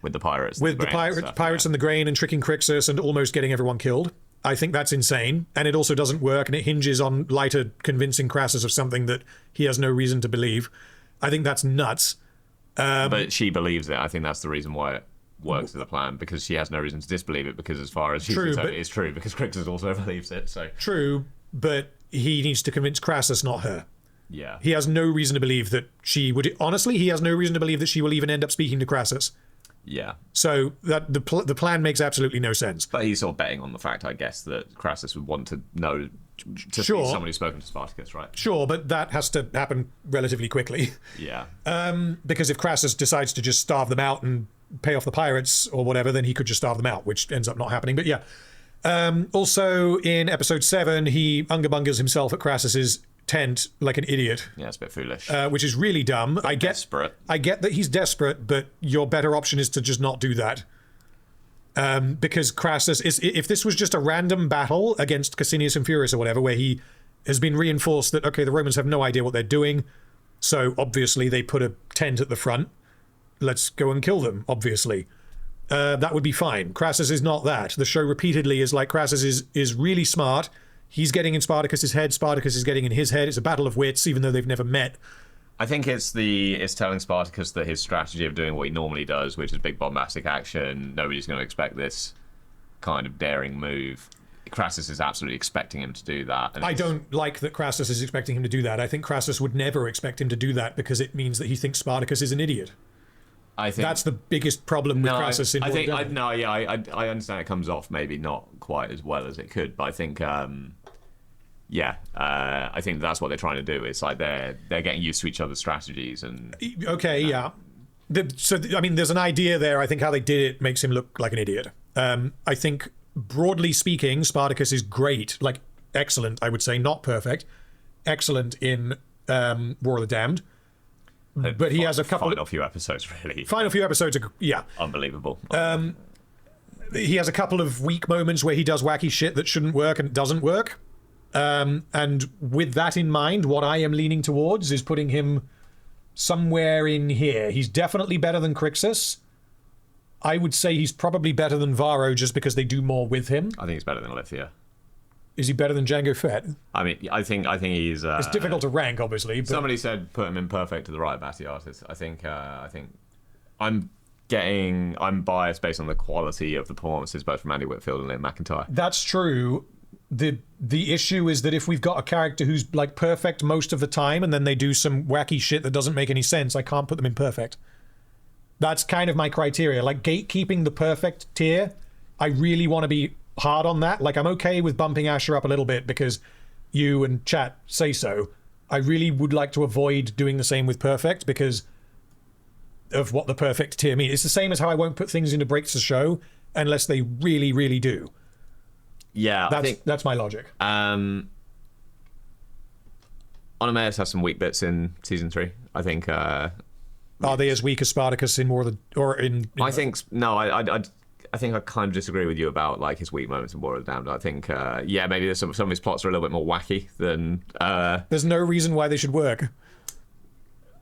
With the pirates. With the pirates and the grain and tricking Crixus and almost getting everyone killed. I think that's insane. And it also doesn't work, and it hinges on Lyta convincing Crassus of something that he has no reason to believe. I think that's nuts. But she believes it. I think that's the reason why it works as a plan, because she has no reason to disbelieve it, because as far as she's concerned, it's true, because Crixus also believes it. So true, but he needs to convince Crassus, not her. Yeah. He has no reason to believe that she would... Honestly, he has no reason to believe that she will even end up speaking to Crassus. Yeah. So that the plan makes absolutely no sense. But he's sort of betting on the fact, I guess, that Crassus would want to know to see someone who's spoken to Spartacus, right? Sure, but that has to happen relatively quickly. Yeah. Because if Crassus decides to just starve them out and pay off the pirates or whatever, then he could just starve them out, which ends up not happening. But yeah. Also, in episode 7, he unga-bungas himself at Crassus's tent like an idiot. Yeah, it's a bit foolish. Which is really dumb. Desperate. I get that he's desperate, but your better option is to just not do that. Because Crassus is... If this was just a random battle against Cassinius and Furius or whatever, where he has been reinforced that, okay, the Romans have no idea what they're doing, so obviously they put a tent at the front. Let's go and kill them, obviously. That would be fine. Crassus is not that. The show repeatedly is like Crassus is really smart. He's getting in Spartacus's head. Spartacus is getting in his head. It's a battle of wits, even though they've never met. I think it's telling Spartacus that his strategy of doing what he normally does, which is big bombastic action, nobody's going to expect this kind of daring move. Crassus is absolutely expecting him to do that. And I don't like that Crassus is expecting him to do that. I think Crassus would never expect him to do that because it means that he thinks Spartacus is an idiot. I think that's the biggest problem with Crassus in I understand it comes off maybe not quite as well as it could, but I think I think that's what they're trying to do. It's like they're getting used to each other's strategies and there's an idea there. I think how they did it makes him look like an idiot. I think broadly speaking, Spartacus is great, like excellent, I would say, not perfect, excellent in War of the Damned. But he has a couple... Final few episodes, really. Final few episodes, yeah. Unbelievable. He has a couple of weak moments where he does wacky shit that shouldn't work and it doesn't work. And with that in mind, what I am leaning towards is putting him somewhere in here. He's definitely better than Crixus. I would say he's probably better than Varro just because they do more with him. I think he's better than Ilithia. Is he better than Jango Fett? I mean, I think he's... it's difficult to rank, obviously. But... Somebody said put him in perfect to the right Batiatus. I think I'm biased based on the quality of the performances both from Andy Whitfield and Liam McIntyre. That's true. The issue is that if we've got a character who's like perfect most of the time and then they do some wacky shit that doesn't make any sense, I can't put them in perfect. That's kind of my criteria. Like gatekeeping the perfect tier, I really want to be hard on that. Like I'm okay with bumping Asher up a little bit because you and chat say so. I really would like to avoid doing the same with perfect because of what the perfect tier means. It's the same as how I won't put things into breaks to show unless they really, really do. Yeah, that's my logic. Onomeus has some weak bits in season 3. I think. Are they as weak as Spartacus in I think no. I think I kind of disagree with you about like his weak moments in War of the Damned. I think maybe there's some of his plots are a little bit more wacky than. There's no reason why they should work.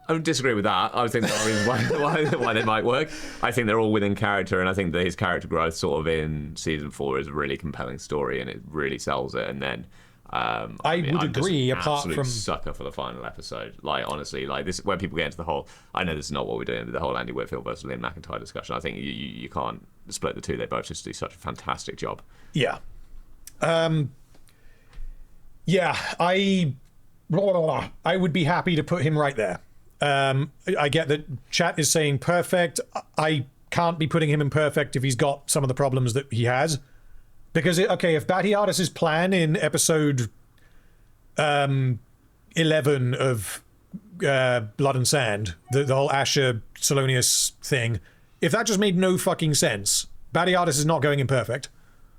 I don't disagree with that. I think there are reasons why they might work. I think they're all within character, and I think that his character growth sort of in season 4 is a really compelling story, and it really sells it. And then I would agree. Apart from sucker for the final episode, like honestly, like this where people get into the whole. I know this is not what we're doing, but the whole Andy Whitfield versus Liam McIntyre discussion. I think you can't split the two. They both just do such a fantastic job. Yeah. I would be happy to put him right there. I get that chat is saying perfect. I can't be putting him in perfect if he's got some of the problems that he has. Because, if Batiatus' plan in episode 11 of Blood and Sand, the whole Asher Salonius thing, if that just made no fucking sense, Batiatus is not going in perfect.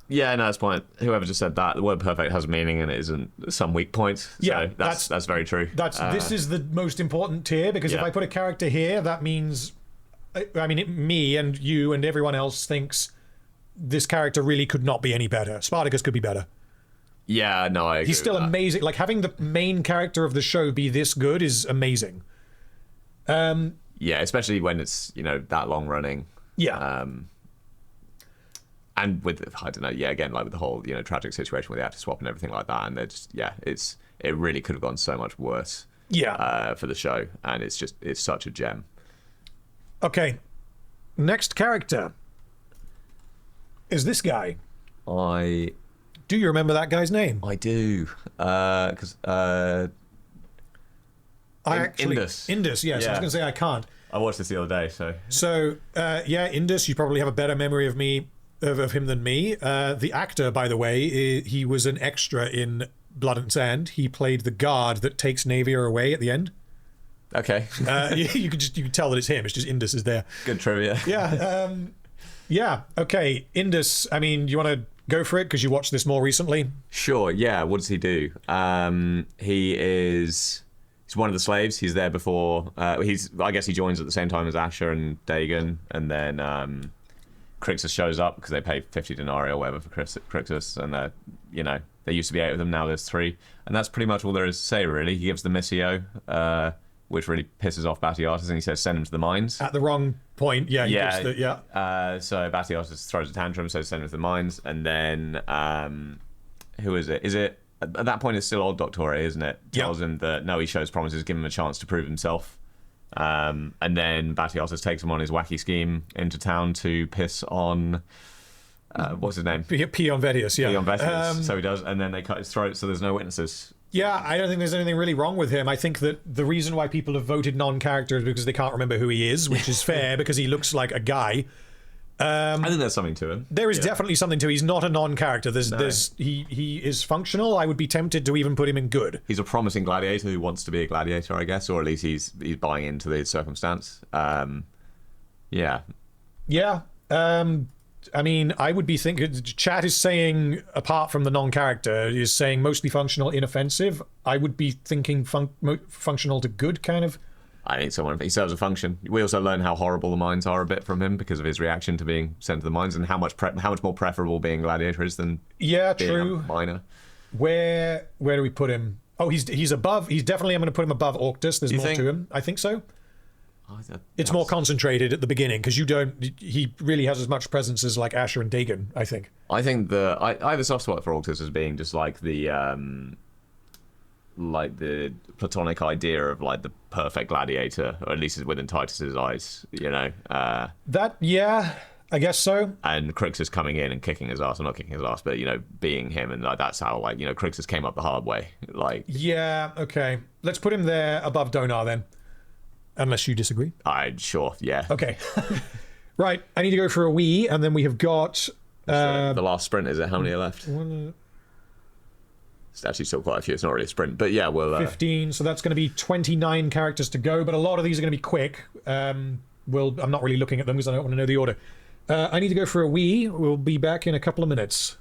Yeah, no, that's point. Whoever just said that, the word perfect has meaning and it isn't some weak points. So yeah, that's very true. This is the most important tier because if I put a character here, that means, me and you and everyone else thinks this character really could not be any better. Spartacus could be better. Yeah, no, I agree. He's still with that. amazing. Like, having the main character of the show be this good is amazing. Yeah, especially when it's, you know, that long running. Yeah. And with, I don't know, yeah, again, like with the whole, you know, tragic situation with the actor swap and everything like that, and they're just, yeah, it really could have gone so much worse. Yeah. For the show, and it's such a gem. Okay. Next character is this guy. Do you remember that guy's name? I do, because Indus. Indus, yes. Yeah. I was going to say I can't. I watched this the other day, so. So, yeah, Indus, you probably have a better memory of him than me. The actor, by the way, he was an extra in Blood and Sand. He played the guard that takes Naevia away at the end. Okay. You can tell that it's him. It's just Indus is there. Good trivia. Yeah. Yeah. Okay. Indus. I mean, you want to go for it because you watched this more recently? Sure. Yeah. What does he do? He's one of the slaves. He's there before. I guess he joins at the same time as Asher and Dagon, and then Crixus shows up because they pay 50 denarii or whatever for Crixus, and you know, there used to be 8 of them. Now there's 3, and that's pretty much all there is to say. Really, he gives the missio, which really pisses off Batiatus, and he says send him to the mines. At the wrong point. Yeah. Yeah. So Batiatus throws a tantrum, says send him to the mines, and then who is it? Is it at that point it's still old Doctore, isn't it? Tells him that no, he shows promises, give him a chance to prove himself. And then Batiatus takes him on his wacky scheme into town to piss on what's his name? Pee on Vedius, yeah. Pee on Vedius. So he does, and then they cut his throat, so there's no witnesses. Yeah, I don't think there's anything really wrong with him. I think that the reason why people have voted non-character is because they can't remember who he is, which is fair because he looks like a guy. I think there's something to him. There is definitely something to him. He's not a non-character. He is functional. I would be tempted to even put him in good. He's a promising gladiator who wants to be a gladiator, I guess, or at least he's buying into the circumstance. Yeah. Yeah. I mean, I would be thinking. Chat is saying, apart from the non-character, is saying mostly functional, inoffensive. I would be thinking functional to good, kind of. I think he serves a function. We also learn how horrible the mines are a bit from him because of his reaction to being sent to the mines, and how much more preferable being gladiator is than being a miner. Where do we put him? Oh, he's above. He's definitely. I'm going to put him above Octus. There's more to him. I think so. It's more concentrated at the beginning because he really has as much presence as like Asher and Dagon, I think. I think I have a soft spot for Octus as being just like the platonic idea of like the perfect gladiator, or at least within Titus's eyes, you know. I guess so. And Crixus coming in and kicking his ass, or not kicking his ass, but, you know, being him, and like that's how, like, you know, Crixus came up the hard way. Like, yeah, okay. Let's put him there above Donar then. Unless you disagree. Sure, yeah. Okay. Right, I need to go for a wee, and then we have got... the last sprint, is it? How many are left? It's actually still quite a few. It's not really a sprint, but yeah, we'll... 15, so that's going to be 29 characters to go, but a lot of these are going to be quick. I'm not really looking at them because I don't want to know the order. I need to go for a wee. We'll be back in a couple of minutes.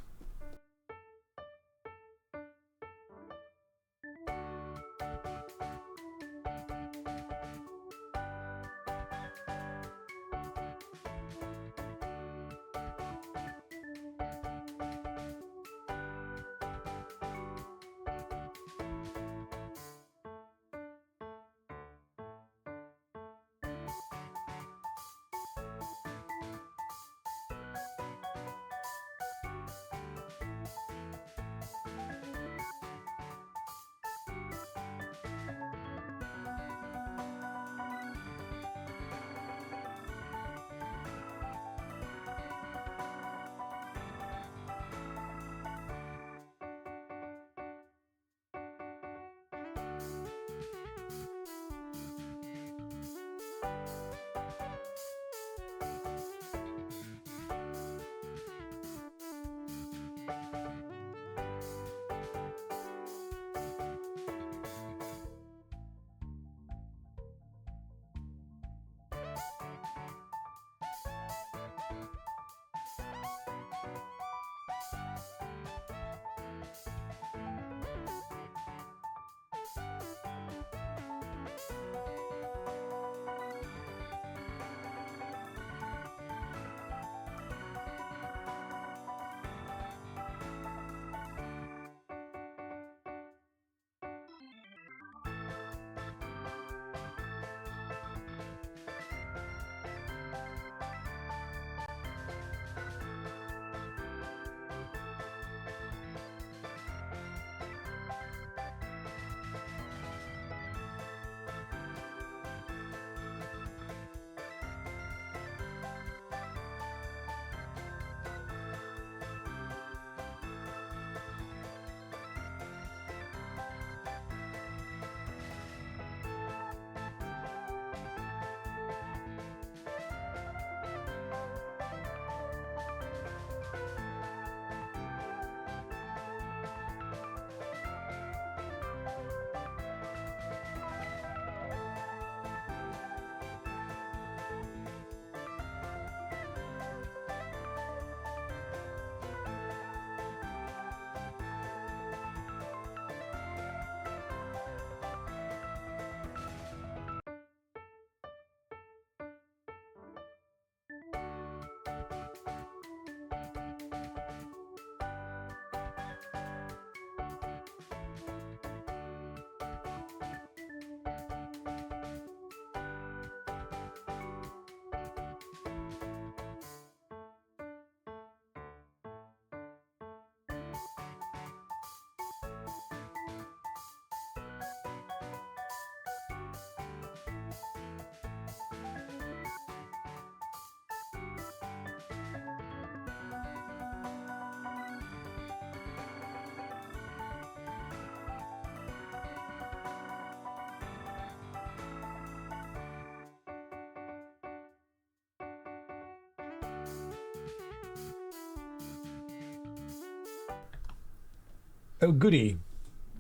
Oh, goody.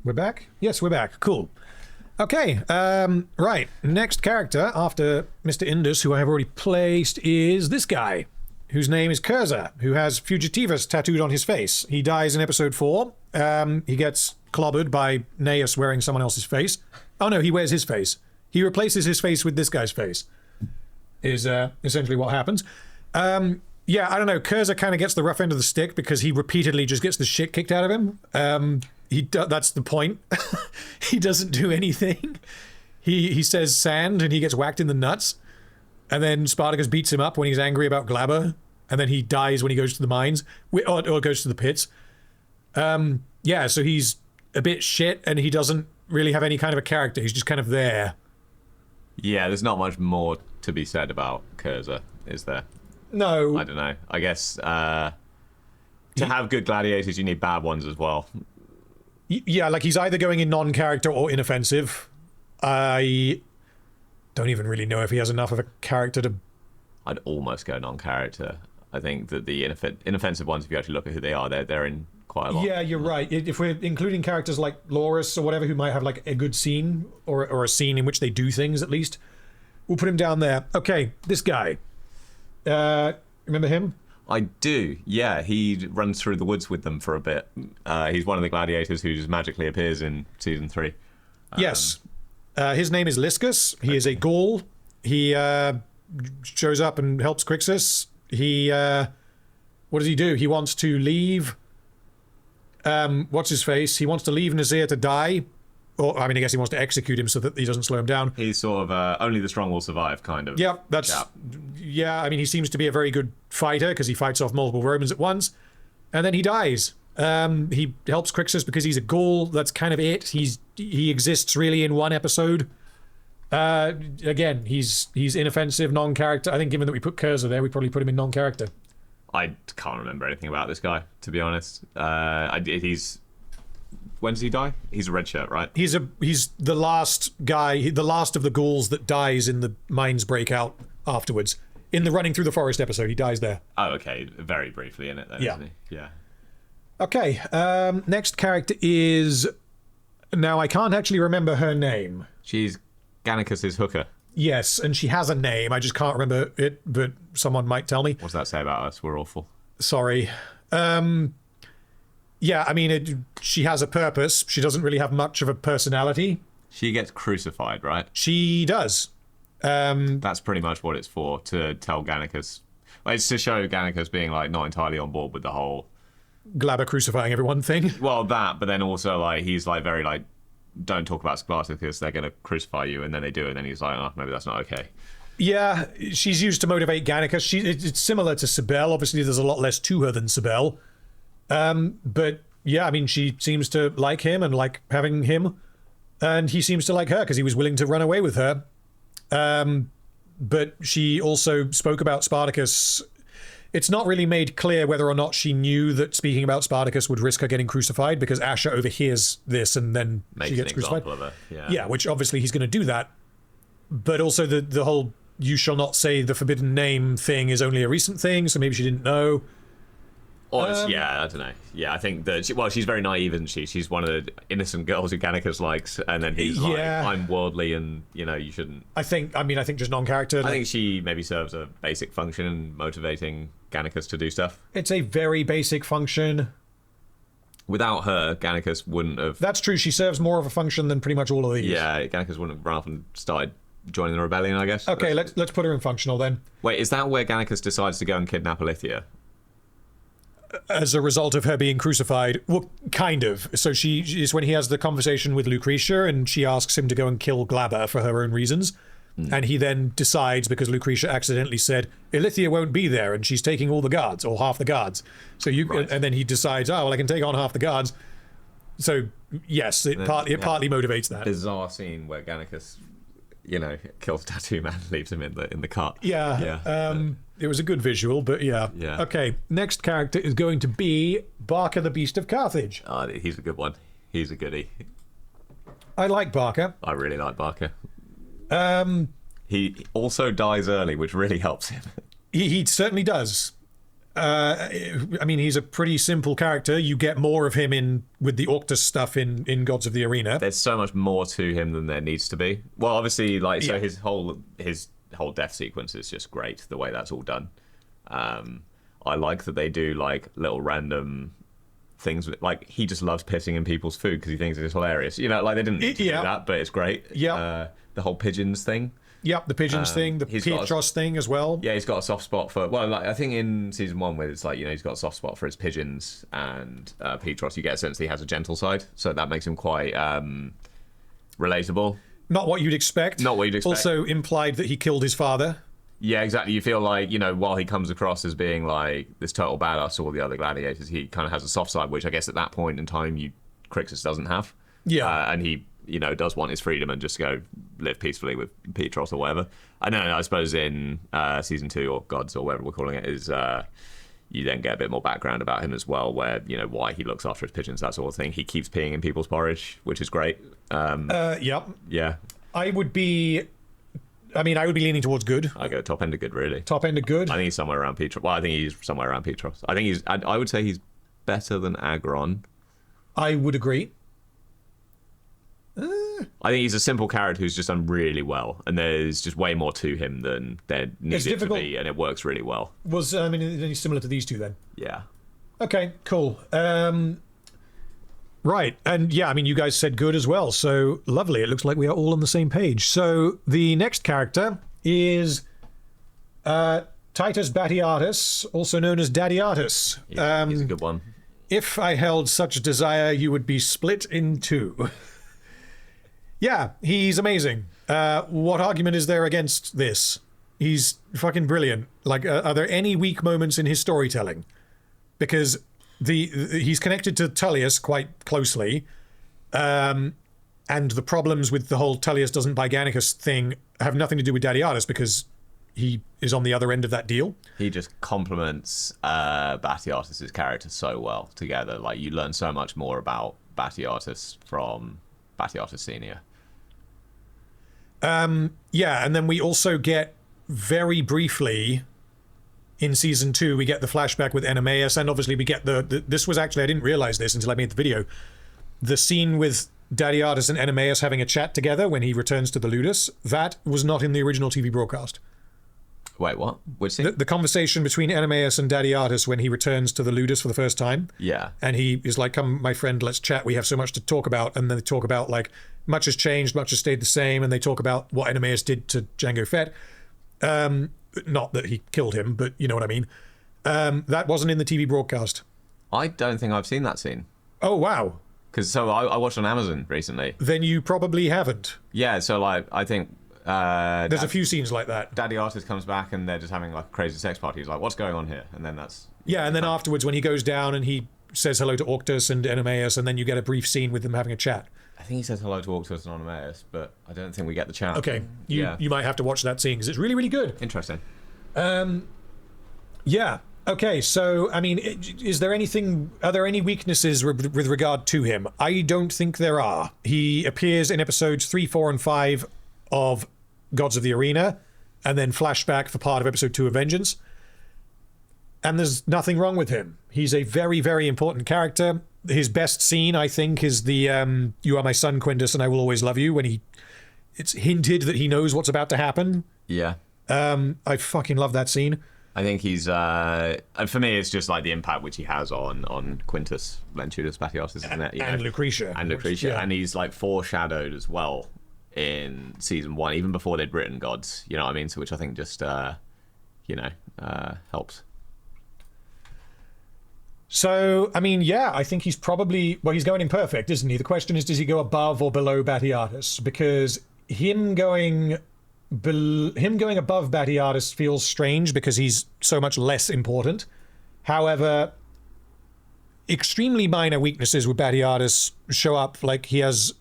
We're back? Yes, we're back. Cool. Okay, right. Next character after Mr. Indus, who I have already placed, is this guy, whose name is Cursor, who has Fugitivus tattooed on his face. He dies in episode 4. He gets clobbered by Gnaeus wearing someone else's face. Oh no, he wears his face. He replaces his face with this guy's face, is essentially what happens. Yeah, I don't know. Cursor kind of gets the rough end of the stick because he repeatedly just gets the shit kicked out of him. That's the point. He doesn't do anything. He says sand and he gets whacked in the nuts. And then Spartacus beats him up when he's angry about Glabber. And then he dies when he goes to the mines or goes to the pits. Yeah, so he's a bit shit and he doesn't really have any kind of a character. He's just kind of there. Yeah, there's not much more to be said about Cursor, is there? No. I don't know. I guess to have good gladiators, you need bad ones as well. Yeah, like he's either going in non-character or inoffensive. I don't even really know if he has enough of a character to... I'd almost go non-character. I think that the inoffensive ones, if you actually look at who they are, they're in quite a lot. Yeah, you're right. If we're including characters like Laurus or whatever, who might have like a good scene or a scene in which they do things at least, we'll put him down there. Okay, this guy. Remember him? I do, yeah. He runs through the woods with them for a bit. He's one of the gladiators who just magically appears in season 3. Yes. His name is Liscus. He is a Gaul. He shows up and helps Crixus. He, what does he do? He wants to leave, what's his face? He wants to leave Nazir to die. Or, I mean, I guess he wants to execute him so that he doesn't slow him down. He's sort of only the strong will survive, kind of. Yeah, that's... Yeah, I mean, he seems to be a very good fighter because he fights off multiple Romans at once. And then he dies. He helps Crixus because he's a Gaul. That's kind of it. He exists really in one episode. Again, he's inoffensive, non-character. I think given that we put Cursor there, we probably put him in non-character. I can't remember anything about this guy, to be honest. He's... When does he die? He's a red shirt, right? He's the last guy, the last of the Gauls that dies in the mines breakout afterwards. In the running through the forest episode, he dies there. Oh, okay. Very briefly in it, then, isn't he? Yeah. Okay. Next character is... Now, I can't actually remember her name. She's Gannicus's hooker. Yes, and she has a name. I just can't remember it, but someone might tell me. What's that say about us? We're awful. Sorry. Yeah, I mean, she has a purpose. She doesn't really have much of a personality. She gets crucified, right? She does. That's pretty much what it's for, to tell Gannicus. Like, it's to show Gannicus being, like, not entirely on board with the whole... Glabber crucifying everyone thing. Well, that, but then also, like, he's, like, very, like, don't talk about Spartacus, they're going to crucify you, and then they do, and then he's like, oh, maybe that's not okay. Yeah, she's used to motivate Gannicus. It's similar to Sibel. Obviously, there's a lot less to her than Sibel. But yeah, I mean, she seems to like him and like having him, and he seems to like her because he was willing to run away with her. But she also spoke about Spartacus. It's not really made clear whether or not she knew that speaking about Spartacus would risk her getting crucified, because Asher overhears this and then she gets crucified. Of her. Yeah, which obviously he's going to do that. But also the whole "you shall not say the forbidden name" thing is only a recent thing, so maybe she didn't know. Yeah, I don't know. Yeah, I think that she's very naive, isn't she? She's one of the innocent girls who Gannicus likes, and then he's like, I'm worldly, and you shouldn't. I think just non-character. I think she maybe serves a basic function in motivating Gannicus to do stuff. It's a very basic function. Without her, Gannicus wouldn't have. That's true. She serves more of a function than pretty much all of these. Yeah, Gannicus wouldn't have run off and started joining the rebellion, I guess. Okay, let's put her in functional then. Wait, is that where Gannicus decides to go and kidnap Ilithia? As a result of her being crucified? Well, kind of. So she is when he has the conversation with Lucretia, and she asks him to go and kill Glabber for her own reasons. And he then decides, because Lucretia accidentally said Ilithia won't be there and she's taking all the guards, or half the guards. So and then he decides, oh well, I can take on half the guards. So yes, it partly motivates that. Bizarre scene where Gannicus, kills Tattoo Man, leaves him in the cart. Yeah. It was a good visual, but yeah. Okay, next character is going to be Barca the Beast of Carthage. Oh, he's a good one. He's a goodie. I like Barca. I really like Barca. He also dies early, which really helps him. He certainly does. I mean, he's a pretty simple character. You get more of him in with the Octus stuff in Gods of the Arena. There's so much more to him than there needs to be. Well, obviously, like, so his whole death sequence is just great, the way that's all done. I like that they do like little random things with, like, he just loves pissing in people's food because he thinks it's hilarious. You know, like, they didn't need to do that, but it's great. Yeah. The whole pigeons thing. Yep, the pigeons thing, the Petros thing as well. Yeah, he's got a soft spot for, well, like, I think in season 1 where it's like, you know, he's got a soft spot for his pigeons and Petros, you get a sense that he has a gentle side, so that makes him quite relatable. Not what you'd expect. Not what you'd expect. Also implied that he killed his father. Yeah, exactly. You feel like, you know, while he comes across as being like this total badass to all the other gladiators, he kind of has a soft side, which I guess at that point in time, Crixus doesn't have. Yeah. And he, you know, does want his freedom and just go live peacefully with Petros or whatever. I don't know, I suppose in season 2 or Gods or whatever we're calling it is you then get a bit more background about him as well, where, you know, why he looks after his pigeons, that sort of thing. He keeps peeing in people's porridge, which is great. Yep. Yeah. I would be leaning towards good. I go top end of good, really. Top end of good. I think he's somewhere around Petros. Well, I think he's somewhere around Petros. I would say he's better than Agron. I would agree. I think he's a simple character who's just done really well, and there's just way more to him than there needed to be, and it works really well. He's similar to these two then? Yeah. Okay, cool. Right, and yeah, I mean, you guys said good as well, so lovely. It looks like we are all on the same page. So the next character is Titus Batiatus, also known as Dadiatus. Yeah, he's a good one. If I held such desire, you would be split in two. Yeah, he's amazing. What argument is there against this? He's fucking brilliant. Like, are there any weak moments in his storytelling? Because he's connected to Tullius quite closely, and the problems with the whole Tullius doesn't buy Gannicus thing have nothing to do with Dadiatus because he is on the other end of that deal. He just complements Batiatus's character so well together. Like, you learn so much more about Batiatus from Batiatus Senior. Yeah, and then we also get very briefly in season 2, we get the flashback with Enemeus, and obviously we get this was actually, I didn't realize this until I made the video, the scene with Dadiatus and Enemeus having a chat together when he returns to the Ludus. That was not in the original TV broadcast. Wait, what? Which scene? The conversation between Enemeus and Dadiatus when he returns to the Ludus for the first time. Yeah. And he is like, come, my friend, let's chat. We have so much to talk about. And then they talk about, like, much has changed, much has stayed the same. And they talk about what Enemeus did to Jango Fett. Not that he killed him, but you know what I mean. That wasn't in the TV broadcast. I don't think I've seen that scene. Oh, wow. Because I watched on Amazon recently. Then you probably haven't. Yeah, so, like, I think... there's a few scenes like that. Dadiatus comes back and they're just having like a crazy sex party. He's like, what's going on here? And then that's... Yeah, and then afterwards when he goes down and he says hello to Octus and Enemeus, and then you get a brief scene with them having a chat. I think he says hello to Octus and Enemeus, but I don't think we get the chat. Okay, you might have to watch that scene because it's really, really good. Interesting. Yeah. Okay, so, I mean, are there any weaknesses with regard to him? I don't think there are. He appears in episodes 3, 4, and 5 of Gods of the Arena, and then flashback for part of episode 2 of Vengeance. And there's nothing wrong with him. He's a very, very important character. His best scene, I think, is the "You are my son, Quintus, and I will always love you," when it's hinted that he knows what's about to happen. Yeah. I fucking love that scene. I think he's for me it's just like the impact which he has on Quintus Lentulus Batiatus, isn't it? And Lucretia. Yeah. And he's like foreshadowed as well in season 1, even before they'd written Gods, you know what I mean? So which I think just helps. So, I mean, yeah, I think he's probably, well, he's going imperfect, isn't he? The question is, does he go above or below Batiatus? Because him going above Batiatus feels strange because he's so much less important. However, extremely minor weaknesses with Batiatus show up. Like, he has,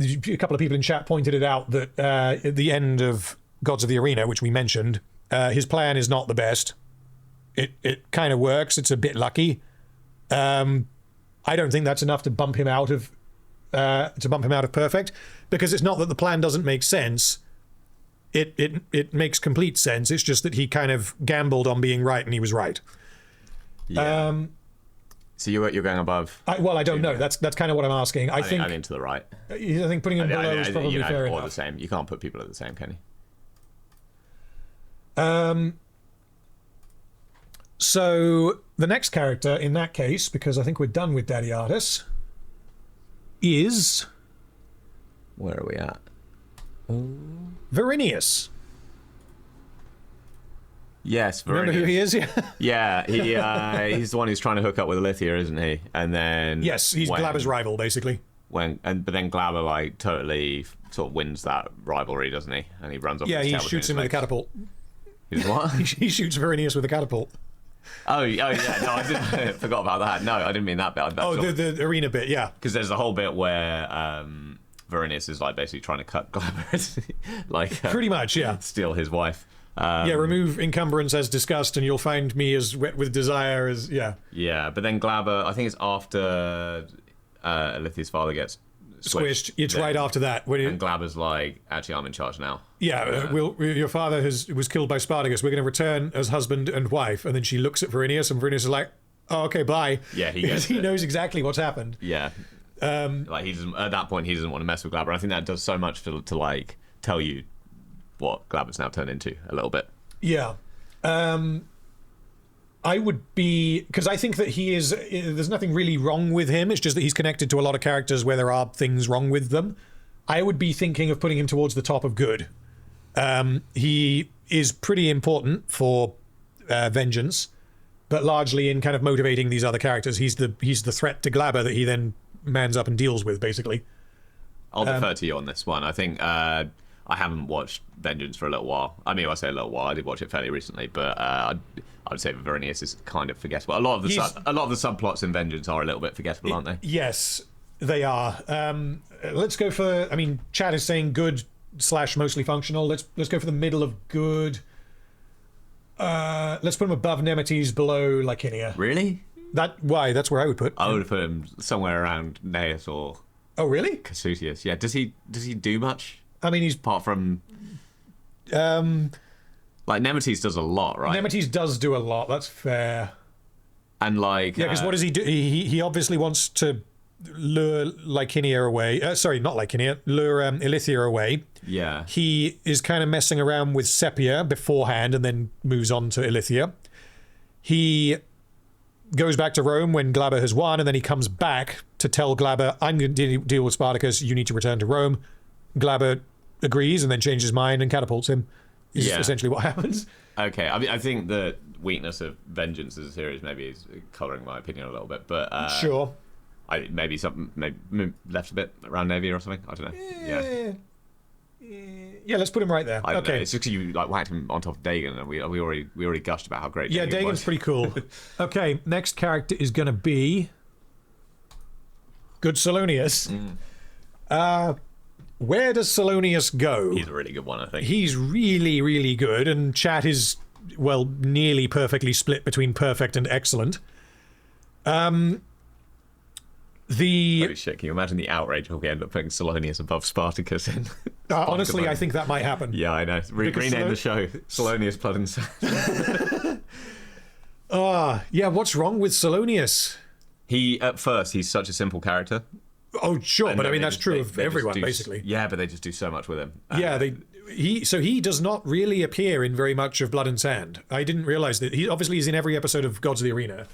a couple of people in chat pointed it out, that at the end of Gods of the Arena, which we mentioned, his plan is not the best. It kind of works. It's a bit lucky. I don't think that's enough to bump him out of perfect, because it's not that the plan doesn't make sense. it makes complete sense. It's just that he kind of gambled on being right, and he was right. Yeah. So you're going above? I don't know. That's kind of what I'm asking. I think to the right. I think putting him below is probably fair enough. Or the same. You can't put people at the same, can you? So the next character in that case, because I think we're done with Batiatus, is... Where are we at? Verinius. Yes, Verinius. Remember who he is? Yeah, he's the one who's trying to hook up with Ilithia, isn't he? And then yes, he's Glabber's rival, basically. But then Glabber like totally sort of wins that rivalry, doesn't he? And he runs off. Yeah, he shoots him with a catapult. He what? He shoots Verinius with a catapult. Oh yeah, no, I forgot about that. No, I didn't mean that bit. The arena bit, yeah. Because there's a whole bit where Verinius is like basically trying to cut Glabber, like pretty much, yeah, steal his wife. Remove encumbrance as disgust, and you'll find me as wet with desire as Yeah, but then Glabber, I think it's after Ilithia's father gets squished. It's right after that. And Glabber's like, actually, I'm in charge now. Yeah, your father was killed by Spartacus. We're going to return as husband and wife. And then she looks at Verinius, and Verinius is like, oh, okay, bye. Yeah, he knows exactly what's happened. Yeah. Like he doesn't, at that point, he doesn't want to mess with Glabber. I think that does so much to like tell you what Glabber's now turned into a little bit. Yeah. I would be, because I think that there's nothing really wrong with him. It's just that he's connected to a lot of characters where there are things wrong with them. I would be thinking of putting him towards the top of good. He is pretty important for vengeance, but largely in kind of motivating these other characters. He's the threat to Glabber that he then mans up and deals with, basically. I'll defer to you on this one. I think I haven't watched Vengeance for a little while. I mean, I say a little while. I did watch it fairly recently, but I would say Verinius is kind of forgettable. A lot of the subplots in Vengeance are a little bit forgettable, aren't they? Yes, they are. Let's go for. I mean, Chad is saying good / mostly functional. Let's go for the middle of good. Let's put him above Nemesis, below Lycinia. Really? Why? That's where I would put. I would have put him somewhere around Gnaeus or. Oh really? Castus. Yeah. Does he do much? I mean, he's apart from. Like Nemesis does a lot, right? Nemesis does do a lot. That's fair. And like, because what does he do? He obviously wants to lure Lycinia away. Sorry, not Lycinia. Lure Ilithia away. Yeah. He is kind of messing around with Sepia beforehand, and then moves on to Ilithia. He goes back to Rome when Glabber has won, and then he comes back to tell Glabber, "I'm going to deal with Spartacus. You need to return to Rome." Glabber agrees, and then changes his mind and catapults him. Is essentially what happens. Okay, I mean, I think the weakness of Vengeance as a series maybe is colouring my opinion a little bit, but sure. Maybe left a bit around Naevia or something. I don't know. Yeah, let's put him right there. Okay, know. It's just you like whacked him on top of Dagon, and we already gushed about how great. Dagon's pretty cool. Okay, next character is going to be Good Salonius. Where does Salonius go? He's a really good one, I think. He's really, really good, and chat is, well, nearly perfectly split between perfect and excellent. Holy shit, can you imagine the outrage if we end up putting Salonius above Spartacus in? Honestly, I think that might happen. Yeah, I know. Rename the show Salonius Blood and Sand. Yeah, what's wrong with Salonius? At first, he's such a simple character. Oh, sure, but I mean, that's true of everyone, basically. Yeah, but they just do so much with him. He does not really appear in very much of Blood and Sand. I didn't realize that. He obviously is in every episode of Gods of the Arena.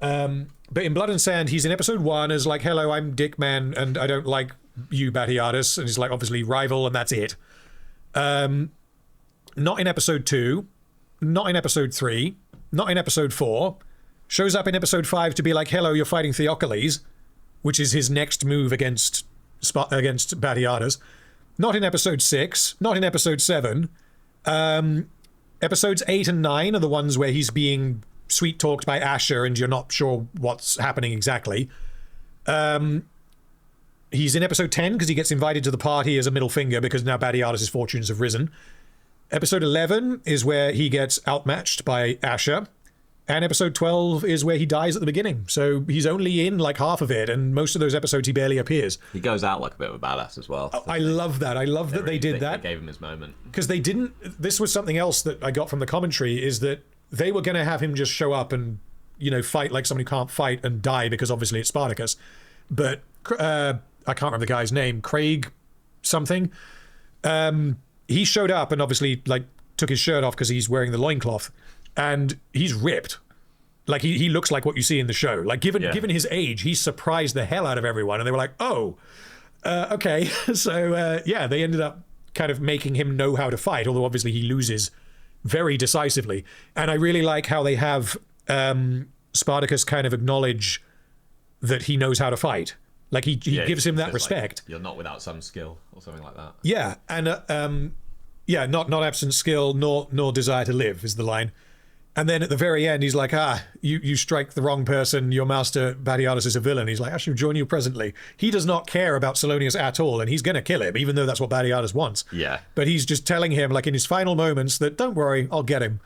But in Blood and Sand, he's in episode 1 as like, hello, I'm Dick Man, and I don't like you, Batiatus, and he's like, obviously, rival, and that's it. Not in episode 2, not in episode 3, not in episode 4. Shows up in episode 5 to be like, hello, you're fighting Theocles, which is his next move against Batiatus. Not in episode 6, not in episode 7. Episodes 8 and 9 are the ones where he's being sweet talked by Asher and you're not sure what's happening exactly. He's in episode 10 because he gets invited to the party as a middle finger because now Batiatus' fortunes have risen. Episode 11 is where he gets outmatched by Asher. And episode 12 is where he dies at the beginning. So he's only in like half of it, and most of those episodes he barely appears. He goes out like a bit of a badass as well. Oh, I love that. I love that they did that. They gave him his moment. Because they didn't... This was something else that I got from the commentary, is that they were going to have him just show up and, you know, fight like someone who can't fight and die, because obviously it's Spartacus. But I can't remember the guy's name. Craig something. He showed up and obviously like took his shirt off because he's wearing the loincloth. And he's ripped. Like, he looks like what you see in the show. Like, given his age, he surprised the hell out of everyone. And they were like, oh, okay. So, yeah, they ended up kind of making him know how to fight, although obviously he loses very decisively. And I really like how they have Spartacus kind of acknowledge that he knows how to fight. Like, he gives him that respect. Like, you're not without some skill or something like that. Yeah, and, not absent skill nor desire to live is the line. And then at the very end, he's like, you strike the wrong person. Your master, Batiatus, is a villain. He's like, I shall join you presently. He does not care about Salonius at all, and he's going to kill him, even though that's what Batiatus wants. Yeah. But he's just telling him, like in his final moments, that don't worry, I'll get him.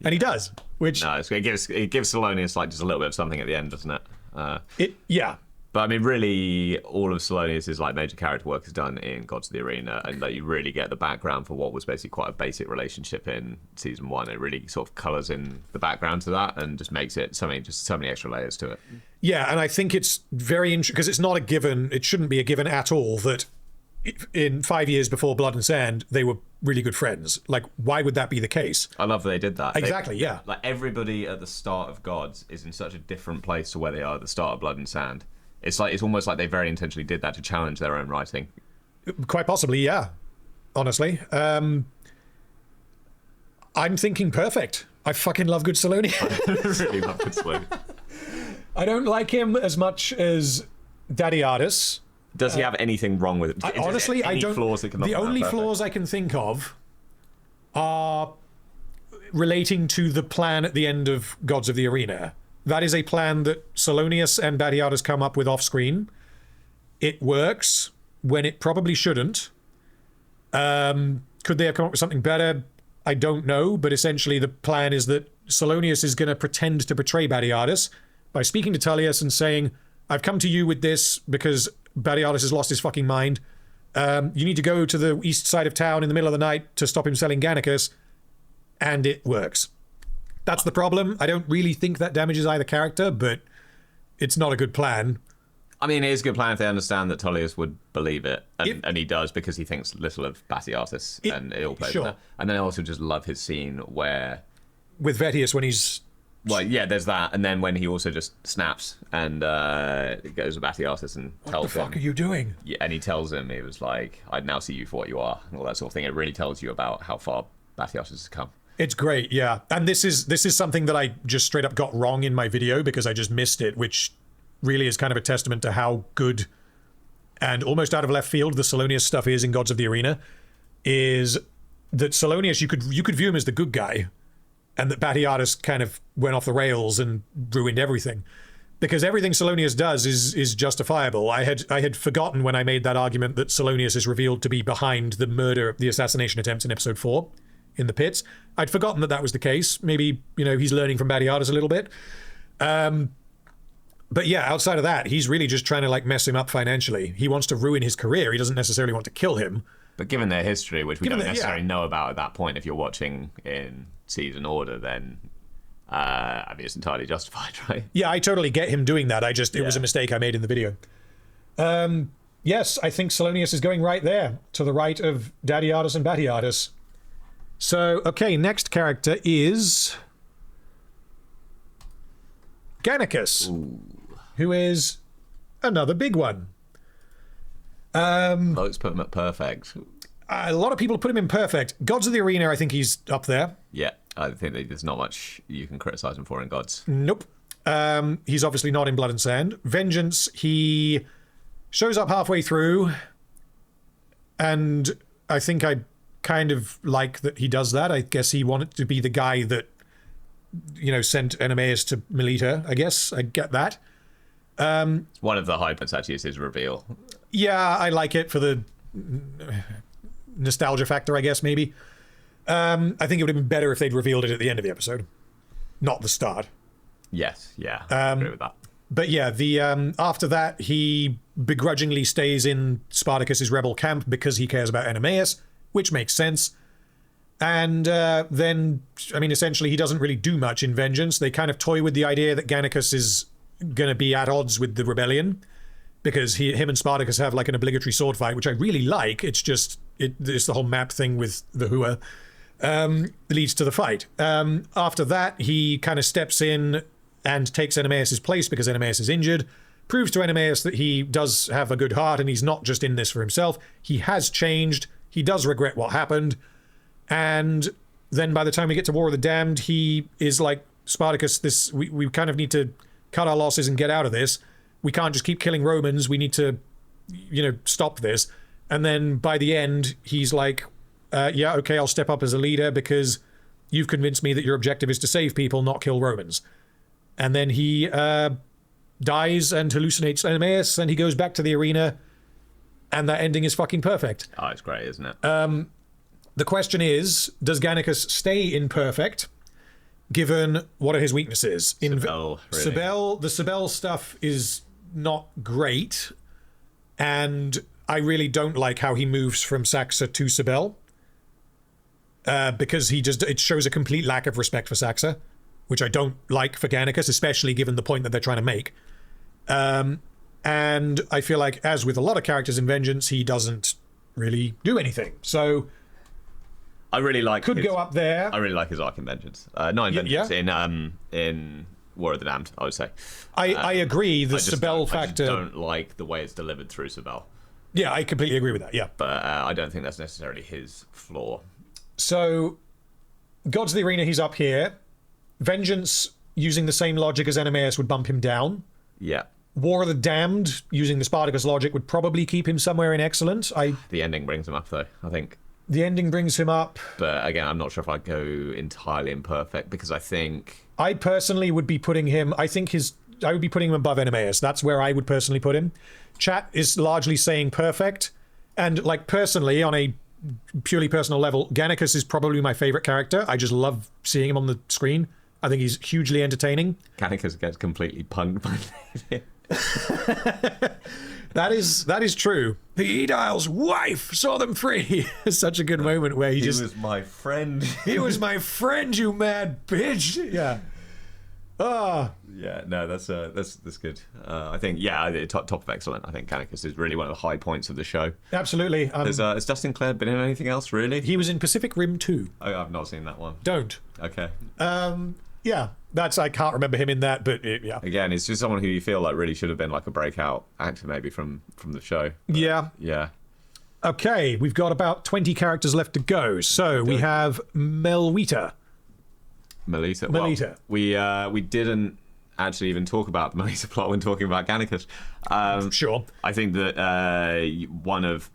And he does, which... No, it gives Salonius like just a little bit of something at the end, doesn't it? Yeah. But I mean, really, all of Salonius's like major character work is done in Gods of the Arena, and like you really get the background for what was basically quite a basic relationship in season 1. It really sort of colours in the background to that and just makes it something, just so many extra layers to it. Yeah, and I think it's very interesting because it's not a given. It shouldn't be a given at all that in 5 years before Blood and Sand they were really good friends. Like, why would that be the case? I love that they did that. Exactly. Yeah. Like everybody at the start of Gods is in such a different place to where they are at the start of Blood and Sand. It's almost like they very intentionally did that to challenge their own writing. Quite possibly, yeah. Honestly, I'm thinking perfect. I fucking love good Salonius. I really love good Salonius. I don't like him as much as Batiatus. Does he have anything wrong with it? Honestly, I don't. Flaws that the only flaws I can think of are relating to the plan at the end of Gods of the Arena. That is a plan that Salonius and Batiatus come up with off-screen. It works when it probably shouldn't. Could they have come up with something better? I don't know, but essentially the plan is that Salonius is going to pretend to betray Batiatus by speaking to Tullius and saying, I've come to you with this because Batiatus has lost his fucking mind. You need to go to the east side of town in the middle of the night to stop him selling Gannicus. And it works. That's the problem. I don't really think that damages either character, but it's not a good plan. I mean, it is a good plan if they understand that Tullius would believe it, and he does because he thinks little of Batiatus, and it all plays with that. And then I also just love his scene where... With Vettius when he's... Well, yeah, there's that, and then when he also just snaps and goes to Batiatus and tells him... What the fuck are you doing? Yeah, and he tells him, he was like, I now see you for what you are, and all that sort of thing. It really tells you about how far Batiatus has come. It's great, yeah. And this is something that I just straight up got wrong in my video because I just missed it, which really is kind of a testament to how good and almost out of left field the Salonius stuff is in Gods of the Arena, is that Salonius, you could view him as the good guy, and that Batiatus kind of went off the rails and ruined everything. Because everything Salonius does is justifiable. I had forgotten when I made that argument that Salonius is revealed to be behind the assassination attempts in episode 4. In the pits. I'd forgotten that that was the case. Maybe, he's learning from Batiatus a little bit. But yeah, outside of that, he's really just trying to like mess him up financially. He wants to ruin his career. He doesn't necessarily want to kill him. But given their history, which we don't necessarily know about at that point, if you're watching in season order, then I mean, it's entirely justified, right? Yeah, I totally get him doing that. It was a mistake I made in the video. Yes, I think Salonius is going right there, to the right of Batiatus and Batiatus. So, okay, next character is Gannicus, who is another big one. Folks put him at perfect. A lot of people put him in perfect. Gods of the Arena, I think he's up there. Yeah, I think there's not much you can criticize him for in Gods. Nope. He's obviously not in Blood and Sand. Vengeance, he shows up halfway through, and I think I kind of like that he does that. I guess he wanted to be the guy that, sent Enemeus to Melita, I guess. I get that. One of the high points actually is his reveal. Yeah, I like it for the nostalgia factor, I guess, maybe. I think it would have been better if they'd revealed it at the end of the episode, not the start. Yes, yeah, I agree with that. But yeah, the after that, he begrudgingly stays in Spartacus's rebel camp because he cares about Enemeus, which makes sense. And then, I mean, essentially, he doesn't really do much in Vengeance. They kind of toy with the idea that Gannicus is going to be at odds with the rebellion because him and Spartacus have like an obligatory sword fight, which I really like. It's just, it's the whole map thing with the Hua leads to the fight. After that, he kind of steps in and takes Enemeus' place because Enemeus is injured, proves to Enemeus that he does have a good heart and he's not just in this for himself. He has changed. He does regret what happened. And then by the time we get to War of the Damned, he is like, Spartacus, we kind of need to cut our losses and get out of this. We can't just keep killing Romans. We need to, stop this. And then by the end, he's like, yeah, okay, I'll step up as a leader because you've convinced me that your objective is to save people, not kill Romans. And then he dies and hallucinates Enemeus, and he goes back to the arena, and that ending is fucking perfect. Oh, it's great, isn't it? The question is, does Gannicus stay in perfect, given what are his weaknesses? Sibel, really. The Sibel stuff is not great, and I really don't like how he moves from Saxa to Sibel, because it shows a complete lack of respect for Saxa, which I don't like for Gannicus, especially given the point that they're trying to make. And I feel like, as with a lot of characters in Vengeance, he doesn't really do anything. So I really like go up there. I really like his arc in Vengeance. Not in Vengeance, in War of the Damned, I would say. I agree. The Sibel factor. I just don't like the way it's delivered through Sibel. Yeah, I completely agree with that. Yeah, but I don't think that's necessarily his flaw. So, Gods of the Arena, he's up here. Vengeance, using the same logic as Enemeus, would bump him down. Yeah. War of the Damned, using the Spartacus logic, would probably keep him somewhere in excellent. The ending brings him up, though, I think. The ending brings him up. But again, I'm not sure if I'd go entirely imperfect, because I think... I personally would be putting him... I would be putting him above Enemeus. That's where I would personally put him. Chat is largely saying perfect. And, like, personally, on a purely personal level, Gannicus is probably my favorite character. I just love seeing him on the screen. I think he's hugely entertaining. Gannicus gets completely punked by Naevia. That is true. The Aedile's wife saw them free. Such a good moment where he was my friend. He was my friend, you mad bitch. Yeah. Yeah, no, that's good. I think, top of excellent. I think Gannicus is really one of the high points of the show. Absolutely. Has Dustin Clare been in anything else, really? He was in Pacific Rim 2. Oh, I've not seen that one. Don't. Okay. Yeah, I can't remember him in that, but yeah. Again, it's just someone who you feel like really should have been like a breakout actor maybe from the show. But, yeah. Okay, we've got about 20 characters left to go. So we have Melita. Well, we didn't actually even talk about the Melita plot when talking about Gannicus. Sure. I think that one of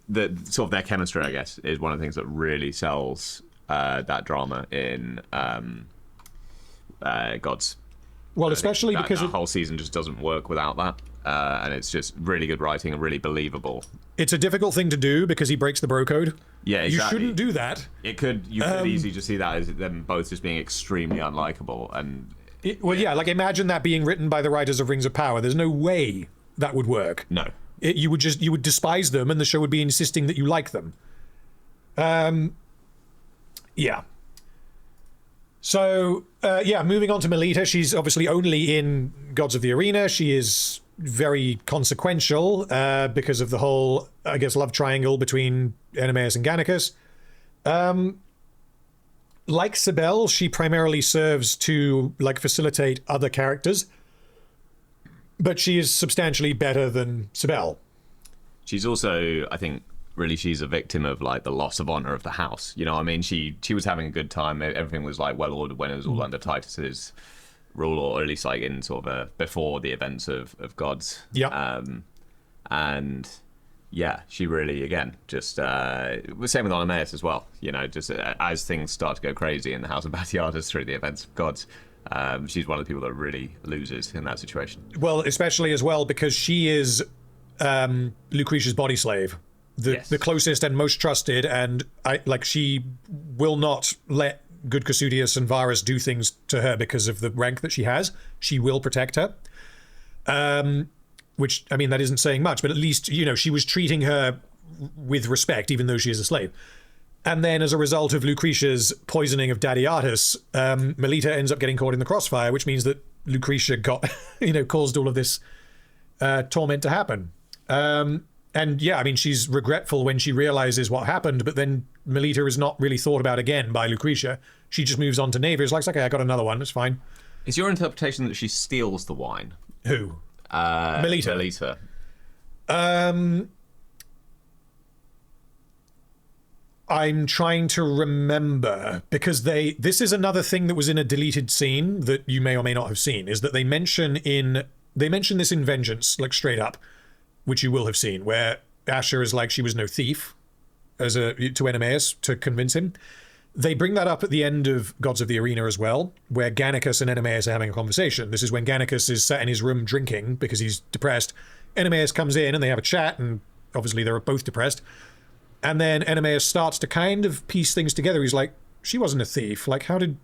the sort of their chemistry, I guess, is one of the things that really sells that drama in Gods. Well, especially because the whole season just doesn't work without that, and it's just really good writing and really believable. It's a difficult thing to do because he breaks the bro code. Yeah, exactly. You shouldn't do that. You could easily just see that as them both just being extremely unlikable. And like imagine that being written by the writers of Rings of Power. There's no way that would work. No, you would despise them, and the show would be insisting that you like them. Yeah. So, moving on to Melita, she's obviously only in Gods of the Arena. She is very consequential because of the whole, I guess, love triangle between Enemeus and Gannicus. Like Sibel, she primarily serves to, like, facilitate other characters, but she is substantially better than Sibel. She's also, I think, really she's a victim of like the loss of honor of the house. You know what I mean? She was having a good time. Everything was like well ordered when it was all under Titus's rule, or at least like in sort of before the events of Gods. Yeah. And yeah, she really, again, just same with Enemeus as well. You know, just as things start to go crazy in the House of Batiatus through the events of Gods, she's one of the people that really loses in that situation. Well, especially as well because she is Lucretia's body slave. The closest and most trusted, and she will not let good Cassudius and Varus do things to her because of the rank that she has, she will protect her. Which, I mean, that isn't saying much, but at least, you know, she was treating her with respect, even though she is a slave. And then as a result of Lucretia's poisoning of Batiatus, Melita ends up getting caught in the crossfire, which means that Lucretia got, you know, caused all of this torment to happen. And yeah, I mean, she's regretful when she realizes what happened, but then Melita is not really thought about again by Lucretia. She just moves on to Naevia. It's like, okay, I got another one. It's fine. Is your interpretation that she steals the wine? Who? Melita. Melita. I'm trying to remember, because this is another thing that was in a deleted scene that you may or may not have seen, is that they mention this in Vengeance, like straight up, which you will have seen, where Asher is like she was no thief to Enemeus to convince him. They bring that up at the end of Gods of the Arena as well, where Gannicus and Enemeus are having a conversation. This is when Gannicus is sat in his room drinking because he's depressed. Enemeus comes in and they have a chat, and obviously they're both depressed. And then Enemeus starts to kind of piece things together. He's like, she wasn't a thief. Like, how did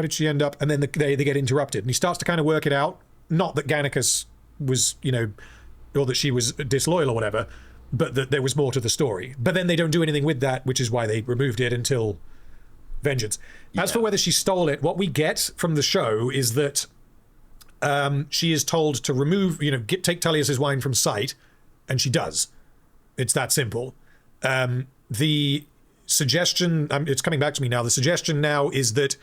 she end up? And then they get interrupted. And he starts to kind of work it out. Not that Gannicus was, you know, or that she was disloyal or whatever, but that there was more to the story. But then they don't do anything with that, which is why they removed it until Vengeance. As for whether she stole it, what we get from the show is that she is told to remove, you know, take Tullius's wine from sight, and she does. It's that simple. The suggestion, it's coming back to me now, the suggestion now is that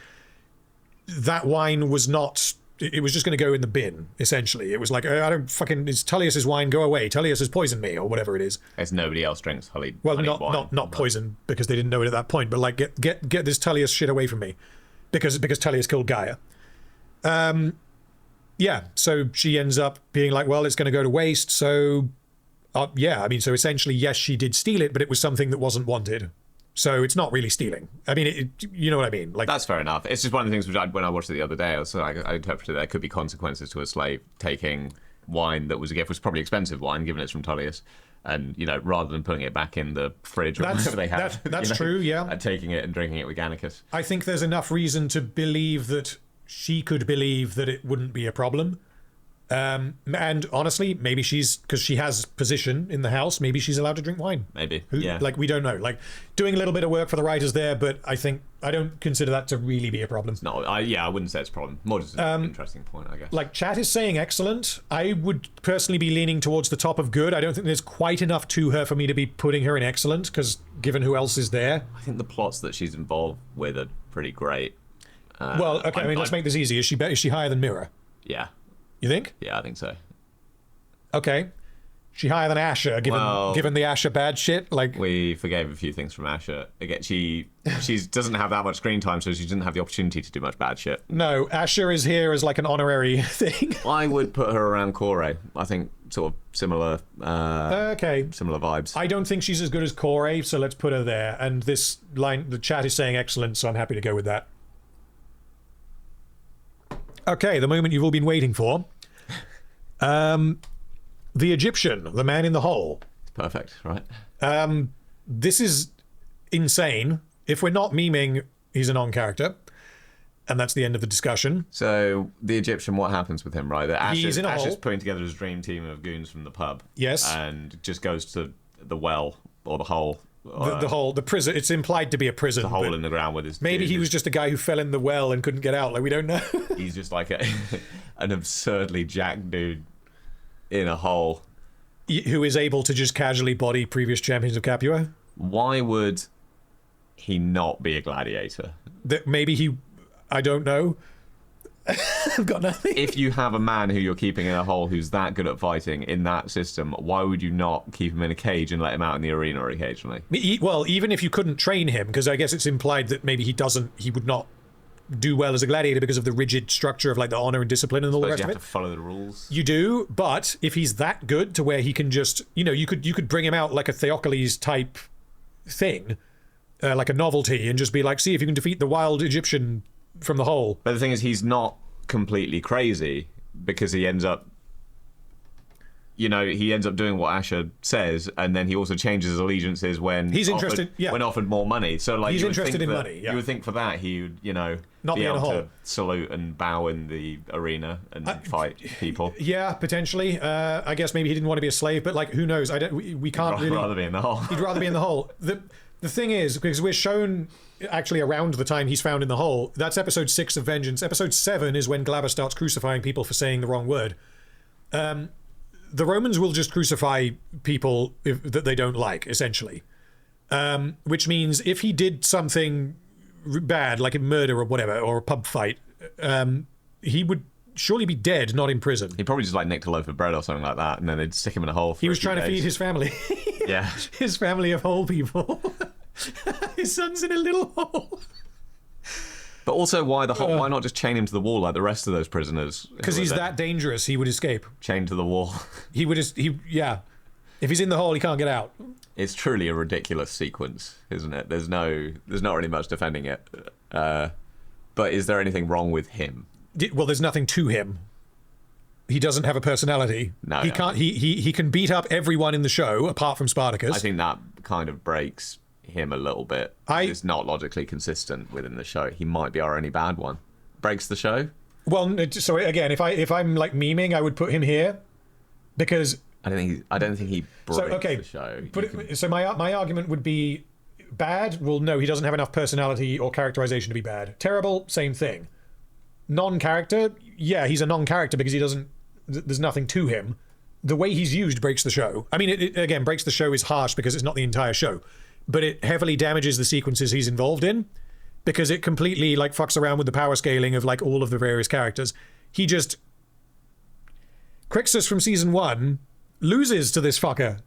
wine was not, it was just going to go in the bin, essentially. It was like, I don't fucking, it's Tullius's wine, go away. Tullius has poisoned me, or whatever it is. As nobody else drinks honey. Well, honey not poison, because they didn't know it at that point, but like, get this Tullius shit away from me. Because Tullius killed Gaia. Yeah, so she ends up being like, well, it's going to go to waste, so... yeah, I mean, so essentially, yes, she did steal it, but it was something that wasn't wanted. So it's not really stealing. I mean, you know what I mean? Like, that's fair enough. It's just one of the things which when I watched it the other day, I interpreted there could be consequences to a slave taking wine that was a gift, was probably expensive wine, given it's from Tullius, and, you know, rather than putting it back in the fridge or whatever they have. That's true, yeah. And taking it and drinking it with Gannicus. I think there's enough reason to believe that she could believe that it wouldn't be a problem. And honestly, maybe because she has position in the house, maybe she's allowed to drink wine. Maybe, yeah. Like, we don't know. Like, doing a little bit of work for the writers there, but I don't consider that to really be a problem. No, I wouldn't say it's a problem. More just an interesting point, I guess. Like, chat is saying excellent. I would personally be leaning towards the top of good. I don't think there's quite enough to her for me to be putting her in excellent, because given who else is there. I think the plots that she's involved with are pretty great. Well, okay, I mean, let's make this easy. Is she higher than Mira? Yeah. You think? Yeah, I think so. Okay. She higher than Asher, given the Asher bad shit? Like, we forgave a few things from Asher. Again, she doesn't have that much screen time, so she didn't have the opportunity to do much bad shit. No, Asher is here as like an honorary thing. I would put her around Kore. I think sort of similar similar vibes. I don't think she's as good as Kore, so let's put her there. And this line, the chat is saying excellent, so I'm happy to go with that. Okay, the moment you've all been waiting for. The Egyptian, the man in the hole. Perfect, right? This is insane. If we're not memeing, he's a non-character. And that's the end of the discussion. So, the Egyptian, what happens with him, right? He's in a hole. Asher's putting together his dream team of goons from the pub. Yes. And just goes to the well, or the hole. The hole, the prison. It's implied to be a prison. The hole in the ground with his. Maybe he was just a guy who fell in the well and couldn't get out. Like, we don't know. He's just like an absurdly jacked dude in a hole, who is able to just casually body previous champions of Capua. Why would he not be a gladiator? Maybe I don't know. I've got nothing. If you have a man who you're keeping in a hole who's that good at fighting in that system, why would you not keep him in a cage and let him out in the arena occasionally? Well, even if you couldn't train him, because I guess it's implied that maybe he would not do well as a gladiator because of the rigid structure of like the honor and discipline and all the rest of it. You have to follow the rules. You do, but if he's that good to where he can just, you could bring him out like a Theocles type thing, like a novelty, and just be like, see if you can defeat the wild Egyptian from the hole. But the thing is, he's not completely crazy, because he ends up he ends up doing what Asher says, and then he also changes his allegiances when he's interested. When offered more money. So like he's interested in money. Yeah. You would think for that he would not be be in a able hole. to salute and bow in the arena and fight people. Yeah, potentially. I guess maybe he didn't want to be a slave, but like who knows? We can't He'd rather be in the hole. He'd rather be in the hole. The thing is, because we're shown actually around the time he's found in the hole, that's episode 6 of Vengeance. Episode 7 is when Glabber starts crucifying people for saying the wrong word. The Romans will just crucify people that they don't like, essentially. Which means if he did something bad, like a murder or whatever, or a pub fight, he would surely be dead, not in prison. He'd probably just like nicked a loaf of bread or something like that, and then they'd stick him in a hole. He was trying to feed his family. Yeah. His family of hole people. His son's in a little hole. But also, why the hole? Why not just chain him to the wall like the rest of those prisoners? Because he's that dangerous, he would escape. Chained to the wall. He would just, yeah. If he's in the hole, he can't get out. It's truly a ridiculous sequence, isn't it? There's not really much defending it. But is there anything wrong with him? Well, there's nothing to him. He doesn't have a personality. No, he can't. He can beat up everyone in the show apart from Spartacus. I think that kind of breaks him a little bit. It's not logically consistent within the show. He might be our only bad one. Breaks the show. Well, so again, if I'm like memeing, I would put him here because I don't think he breaks the show. So my argument would be bad. Well, no, he doesn't have enough personality or characterization to be bad. Terrible, same thing. Non-character, yeah, he's a non-character because he doesn't. There's nothing to him. The way he's used breaks the show. I mean, it again, breaks the show is harsh because it's not the entire show, but it heavily damages the sequences he's involved in because it completely like fucks around with the power scaling of like all of the various characters. He just Crixus from season 1 loses to this fucker.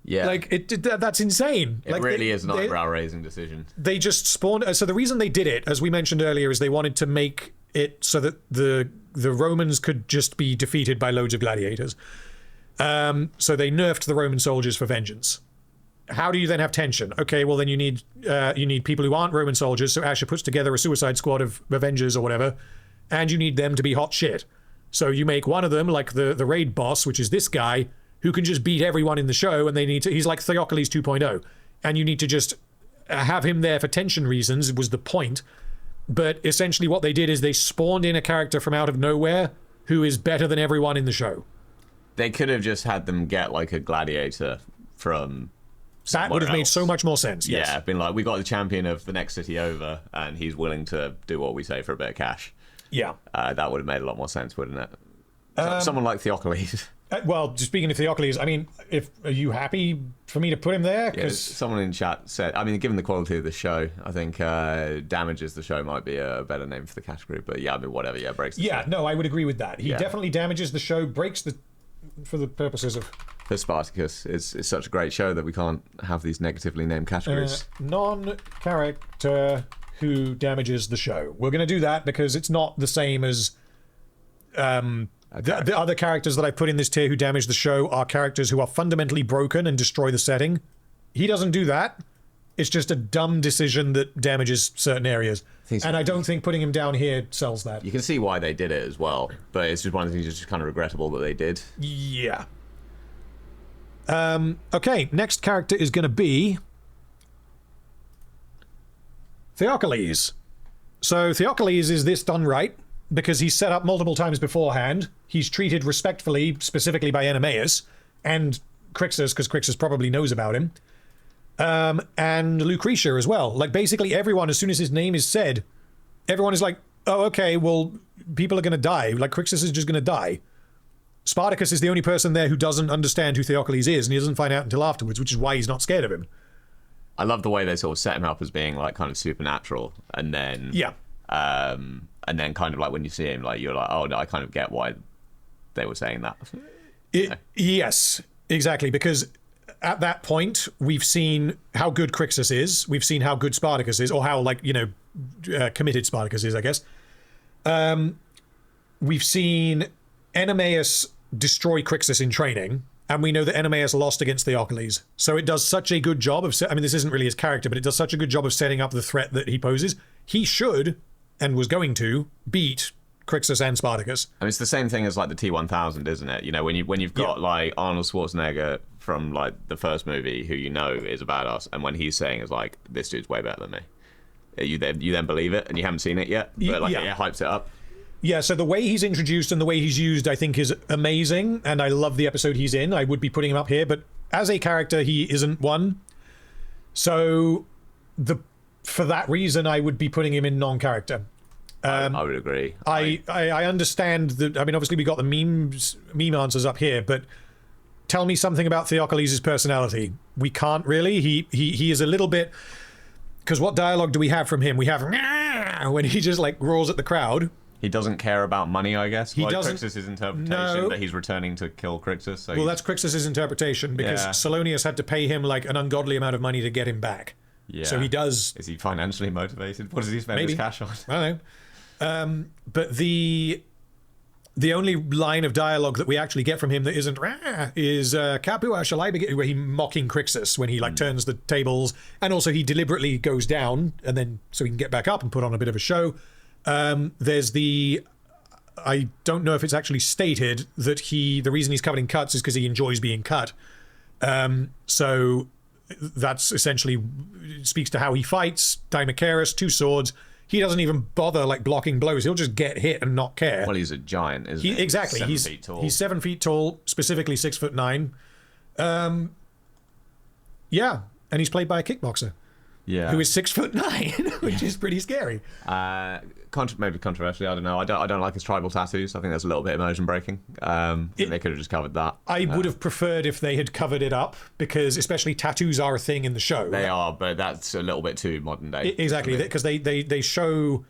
Yeah, like that's insane. It like really is an eyebrow-raising decision. They just spawned. So the reason they did it, as we mentioned earlier, is they wanted to make it so that the Romans could just be defeated by loads of gladiators. So they nerfed the Roman soldiers for vengeance. How do you then have tension? Okay, well then you need people who aren't Roman soldiers. So Asher puts together a suicide squad of Avengers or whatever, and you need them to be hot shit. So you make one of them like the raid boss, which is this guy who can just beat everyone in the show, and they need to. He's like Theocles 2.0, and you need to just have him there for tension reasons. Was the point. But essentially what they did is they spawned in a character from out of nowhere who is better than everyone in the show. They could have just had them get like a gladiator from that would have made so much more sense. Yes. Yeah, been like, we got the champion of the next city over and he's willing to do what we say for a bit of cash. Yeah. That would have made a lot more sense, wouldn't it? Someone like Theocles. Well, just speaking of Theocles, I mean, are you happy for me to put him there? Because someone in chat said, I mean, given the quality of the show, I think damages the show might be a better name for the category. But yeah, I mean, whatever. Yeah, breaks the show. No, I would agree with that. He definitely damages the show, breaks for the purposes of... For Spartacus, it's such a great show that we can't have these negatively named categories. Non-character who damages the show. We're going to do that because it's not the same as... The other characters that I put in this tier who damage the show are characters who are fundamentally broken and destroy the setting. He doesn't do that. It's just a dumb decision that damages certain areas. And I don't think putting him down here sells that. You can see why they did it as well, but it's just one of the things that's just kind of regrettable that they did. Yeah. Okay, next character is going to be Theocles. So Theocles is this done right because he's set up multiple times beforehand. He's treated respectfully, specifically by Enemeus and Crixus, because Crixus probably knows about him. And Lucretia as well. Like basically everyone, as soon as his name is said, everyone is like, oh, okay, well, people are going to die. Like Crixus is just going to die. Spartacus is the only person there who doesn't understand who Theocles is, and he doesn't find out until afterwards, which is why he's not scared of him. I love the way they sort of set him up as being like kind of supernatural, and then and then kind of like when you see him, like you're like, oh no, I kind of get why they were saying that. Yes, exactly, because at that point we've seen how good Crixus is, we've seen how good Spartacus is, or how committed Spartacus is, I guess. We've seen Enemeus destroy Crixus in training, and we know that Enemeus lost against Theocles. So it does such a good job of... I mean, this isn't really his character, but it does such a good job of setting up the threat that he poses. He should, and was going to, beat Crixus and Spartacus. I mean, it's the same thing as like the T-1000, isn't it? You know, when you've got like Arnold Schwarzenegger from like the first movie, who you know is a badass, and when he's saying is like, this dude's way better than me, you then believe it, and you haven't seen it yet, but like it hypes it up. Yeah, so the way he's introduced and the way he's used, I think, is amazing, and I love the episode he's in. I would be putting him up here, but as a character, he isn't one. So for that reason, I would be putting him in non-character. I would agree. I understand that. I mean, obviously we got the meme answers up here, but tell me something about Theocles' personality. We can't really. He is a little bit, because what dialogue do we have from him? We have when he just like roars at the crowd. He doesn't care about money, I guess. He doesn't. Crixus' interpretation that he's returning to kill Crixus. So that's Crixus' interpretation, because Salonius had to pay him like an ungodly amount of money to get him back. Yeah. So he does. Is he financially motivated? What does he spend his cash on? I don't know. But the only line of dialogue that we actually get from him that isn't is Capua shall I begin, where he mocking Crixus when he like turns the tables, and also he deliberately goes down and then so he can get back up and put on a bit of a show. There's I don't know if it's actually stated that the reason he's covered in cuts is because he enjoys being cut. So that's essentially speaks to how he fights. Dimachorus, 2 swords. He doesn't even bother like blocking blows. He'll just get hit and not care. Well, he's a giant, isn't he? Exactly. 7 feet tall. He's 7 feet tall, specifically 6'9". Yeah, and he's played by a kickboxer. Yeah. Who is 6'9", which is pretty scary. Maybe controversially, I don't know. I don't like his tribal tattoos. I think that's a little bit immersion breaking. They could have just covered that. I would have preferred if they had covered it up, because especially tattoos are a thing in the show. They are, but that's a little bit too modern day. Exactly, because they show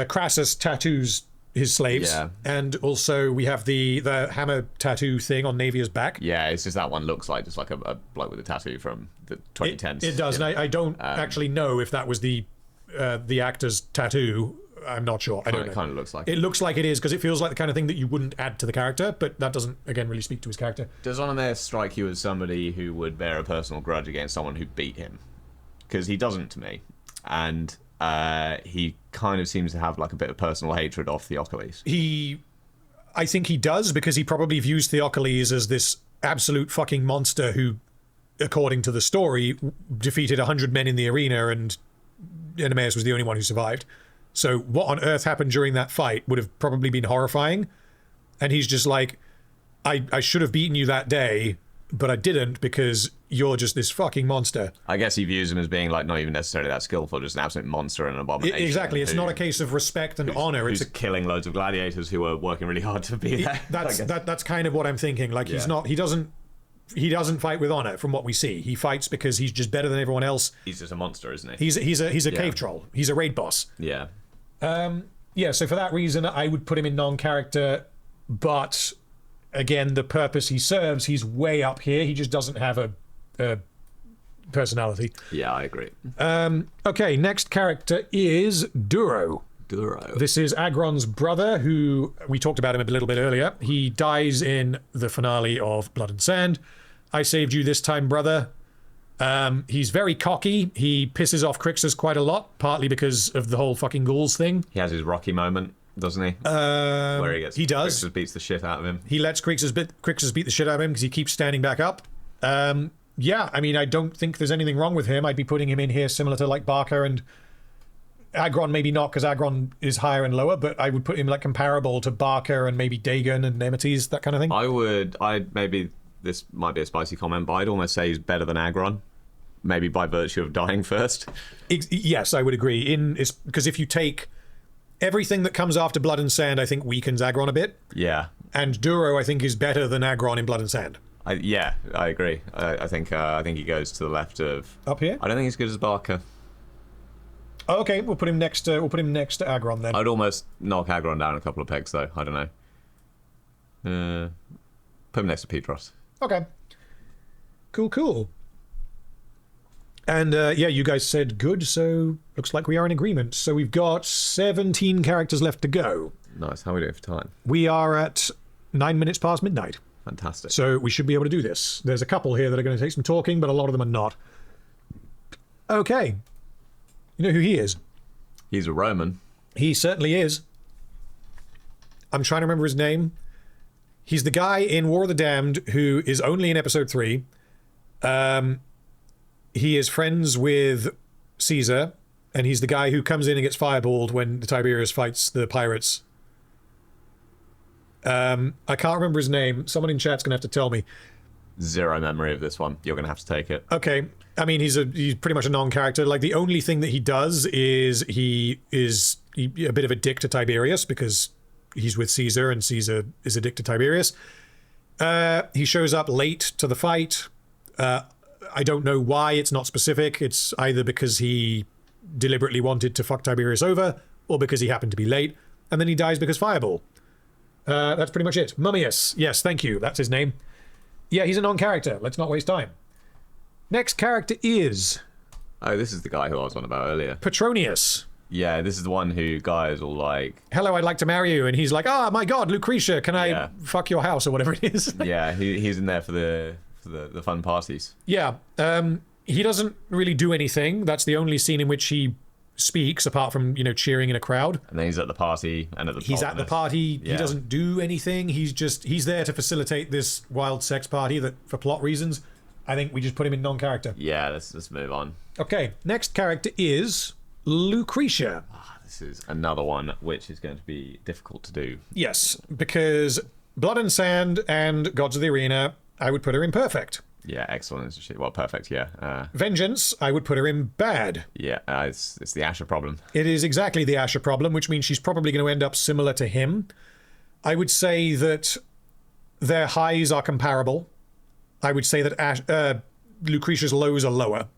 Crassus tattoos his slaves, and also we have the hammer tattoo thing on Naevia's back. Yeah, it's just that one looks like just like a bloke with a tattoo from the 2010s. It does, and I don't actually know if that was the actor's tattoo. I'm not sure. I don't know. It kind of looks like it. It looks like it is, because it feels like the kind of thing that you wouldn't add to the character, but that doesn't, again, really speak to his character. Does Unnamed strike you as somebody who would bear a personal grudge against someone who beat him? Because he doesn't to me. And he kind of seems to have like a bit of personal hatred of Theocles. I think he does, because he probably views Theocles as this absolute fucking monster who, according to the story, defeated 100 men in the arena, and Nemesis was the only one who survived. So what on earth happened during that fight would have probably been horrifying. And he's just like, I should have beaten you that day, but I didn't, because you're just this fucking monster. I guess he views him as being like not even necessarily that skillful, just an absolute monster and an abomination. Exactly. It's not a case of respect and honor. It's killing loads of gladiators who are working really hard to be there. That's kind of what I'm thinking. Like he doesn't fight with honor from what we see. He fights because he's just better than everyone else. He's just a monster, isn't he? He's a cave troll. He's a raid boss. Yeah. So for that reason, I would put him in non-character, but again, the purpose he serves, he's way up here. He just doesn't have a personality. Yeah, I agree. Okay, next character is Duro. This is Agron's brother, who we talked about him a little bit earlier. He dies in the finale of Blood and Sand. I saved you this time, brother. He's very cocky. He pisses off Crixus quite a lot, partly because of the whole fucking ghouls thing. He has his Rocky moment, doesn't he? Where he does. Crixus beats the shit out of him. He lets Crixus beat the shit out of him because he keeps standing back up. Yeah, I mean, I don't think there's anything wrong with him. I'd be putting him in here similar to like Barker and Agron, maybe not, because Agron is higher and lower, but I would put him like comparable to Barker and maybe Dagon and Nemesis, that kind of thing. Maybe this might be a spicy comment, but I'd almost say he's better than Agron, maybe by virtue of dying first. Yes, I would agree. Because if you take everything that comes after Blood and Sand, I think weakens Agron a bit. Yeah. And Duro, I think, is better than Agron in Blood and Sand. I agree. I think he goes to the left of up here. I don't think he's good as Barker. Oh, okay, we'll put him next to Agron then. I'd almost knock Agron down a couple of pegs though. I don't know. Put him next to Petros. Okay. Cool. And yeah, you guys said good, so looks like we are in agreement. So we've got 17 characters left to go. Nice. How are we doing for time? We are at 9 minutes past midnight. Fantastic. So we should be able to do this. There's a couple here that are going to take some talking, but a lot of them are not. Okay. You know who he is? He's a Roman. He certainly is. I'm trying to remember his name. He's the guy in War of the Damned who is only in episode 3. He is friends with Caesar, and he's the guy who comes in and gets fireballed when the Tiberius fights the pirates. I can't remember his name. Someone in chat's gonna have to tell me. Zero memory of this one. You're gonna have to take it. Okay. I mean, he's pretty much a non-character. Like, the only thing that he does is he is a bit of a dick to Tiberius because he's with Caesar and Caesar is a dick to Tiberius. He shows up late to the fight. I don't know why. It's not specific. It's either because he deliberately wanted to fuck Tiberius over or because he happened to be late. And then he dies because fireball. That's pretty much it. Mummius. Yes, thank you. That's his name. Yeah, he's a non-character. Let's not waste time. Next character is... Oh, this is the guy who I was on about earlier. Petronius. Yeah, this is the one who guys all like... Hello, I'd like to marry you. And he's like, oh, my God, Lucretia, can I fuck your house or whatever it is? Yeah, he's in there for the fun parties. Yeah. He doesn't really do anything. That's the only scene in which he speaks, apart from, cheering in a crowd. And then he's at the party and at the He's at the party. Yeah. He doesn't do anything. He's there to facilitate this wild sex party that, for plot reasons, I think we just put him in non-character. Yeah, let's move on. Okay, next character is Lucretia. This is another one which is going to be difficult to do. Yes, because Blood and Sand and Gods of the Arena, I would put her in perfect. Yeah, excellent. Well, perfect, yeah. Vengeance, I would put her in bad. Yeah, it's the Asher problem. It is exactly the Asher problem, which means she's probably going to end up similar to him. I would say that their highs are comparable. I would say that Lucretia's lows are lower.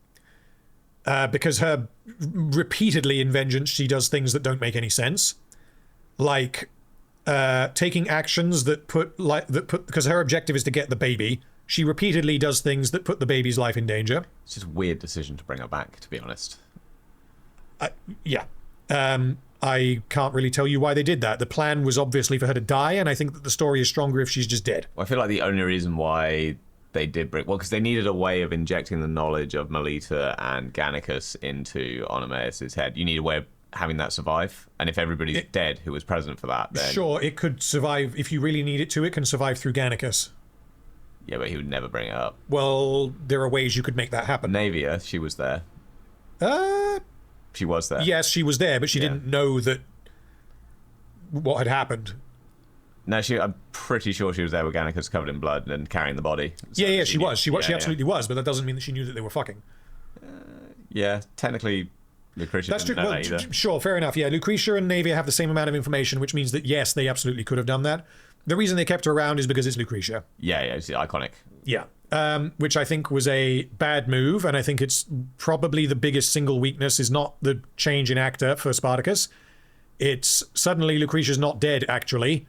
Because her repeatedly in Vengeance, she does things that don't make any sense. Like taking actions that because her objective is to get the baby. She repeatedly does things that put the baby's life in danger. It's just a weird decision to bring her back, to be honest. Yeah. I can't really tell you why they did that. The plan was obviously for her to die, and I think that the story is stronger if she's just dead. Well, I feel like the only reason why they did bring... Well, because they needed a way of injecting the knowledge of Melita and Gannicus into Onomaeus' head. You need a way of having that survive. And if everybody's dead who was present for that, then... Sure, it could survive. If you really need it to, it can survive through Gannicus. Yeah, but he would never bring it up. Well, there are ways you could make that happen. Naevia, she was there. She was there. Yes, she was there, but she didn't know that what had happened. No, I'm pretty sure she was there with Gannicus covered in blood and carrying the body. So yeah, she was. She absolutely was, but that doesn't mean that she knew that they were fucking. Yeah, technically, Lucretia That's true. didn't know Well, that either. Sure, fair enough. Yeah, Lucretia and Naevia have the same amount of information, which means that, yes, they absolutely could have done that. The reason they kept her around is because it's Lucretia. Yeah, it's iconic. Yeah, which I think was a bad move, and I think it's probably the biggest single weakness is not the change in actor for Spartacus. It's suddenly Lucretia's not dead, actually,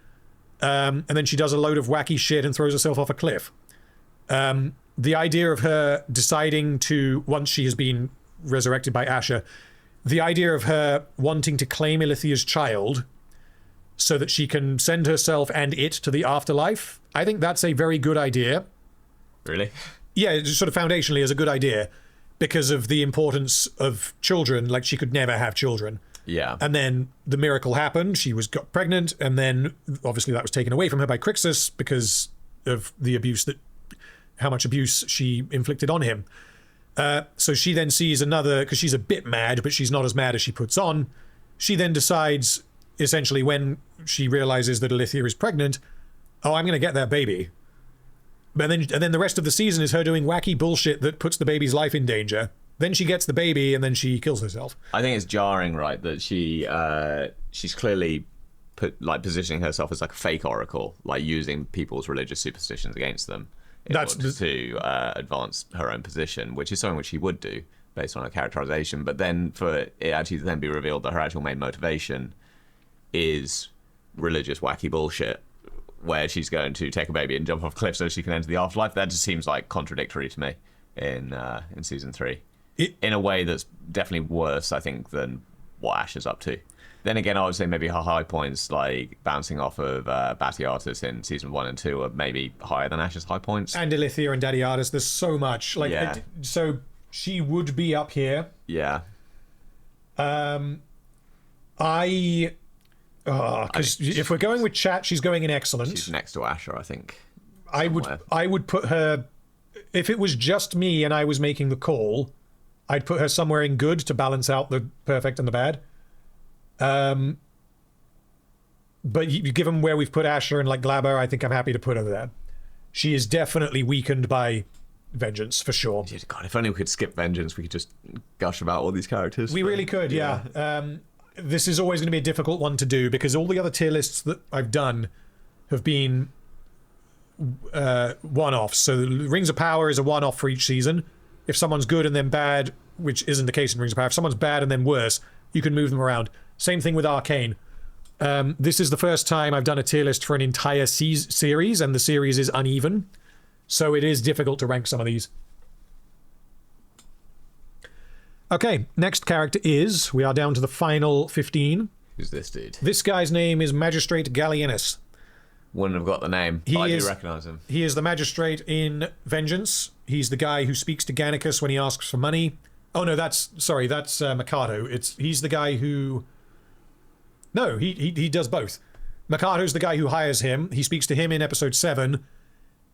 and then she does a load of wacky shit and throws herself off a cliff. The idea of her deciding to, once she has been resurrected by Asher, the idea of her wanting to claim Ilithia's child so that she can send herself and it to the afterlife, I think that's a very good idea. Really? Yeah, just sort of foundationally as a good idea because of the importance of children. Like, she could never have children. Yeah. And then the miracle happened. She got pregnant, and then obviously that was taken away from her by Crixus because of the how much abuse she inflicted on him. So she then sees another, because she's a bit mad, but she's not as mad as she puts on. She then decides, essentially, when she realizes that Ilithia is pregnant, oh, I'm going to get that baby. And then the rest of the season is her doing wacky bullshit that puts the baby's life in danger. Then she gets the baby, and then she kills herself. I think it's jarring, right, that she's clearly positioning herself as like a fake oracle, like using people's religious superstitions against them in order to advance her own position, which is something which she would do based on her characterization. But then for it actually to then be revealed that her actual main motivation is religious wacky bullshit, where she's going to take a baby and jump off a cliff so she can enter the afterlife, that just seems like contradictory to me in season 3. In a way that's definitely worse, I think, than what Ash is up to. Then again, I would say maybe her high points, like bouncing off of Batiatus in season 1 and 2, are maybe higher than Ash's high points. And Ilithia and Batiatus, there's so much. So she would be up here. Yeah. Because if we're going with chat, she's going in excellent. She's next to Asher, I think. I would put her, if it was just me and I was making the call, I'd put her somewhere in good to balance out the perfect and the bad. But given where we've put Asher and like Glabber, I think I'm happy to put her there. She is definitely weakened by Vengeance, for sure. God, if only we could skip Vengeance, we could just gush about all these characters. We really could, yeah. This is always going to be a difficult one to do because all the other tier lists that I've done have been one-offs. So Rings of Power is a one-off for each season. If someone's good and then bad, which isn't the case in Rings of Power, if someone's bad and then worse, you can move them around. Same thing with Arcane. This is the first time I've done a tier list for an entire series, and the series is uneven. So it is difficult to rank some of these. Okay, next character is, we are down to the final 15. Who's this dude? This guy's name is Magistrate Gallienus. Wouldn't have got the name, but I do recognise him. He is the magistrate in Vengeance. He's the guy who speaks to Gannicus when he asks for money. Oh no, that's Maccatus. He's the guy who... No, he does both. Maccato's the guy who hires him. He speaks to him in episode 7,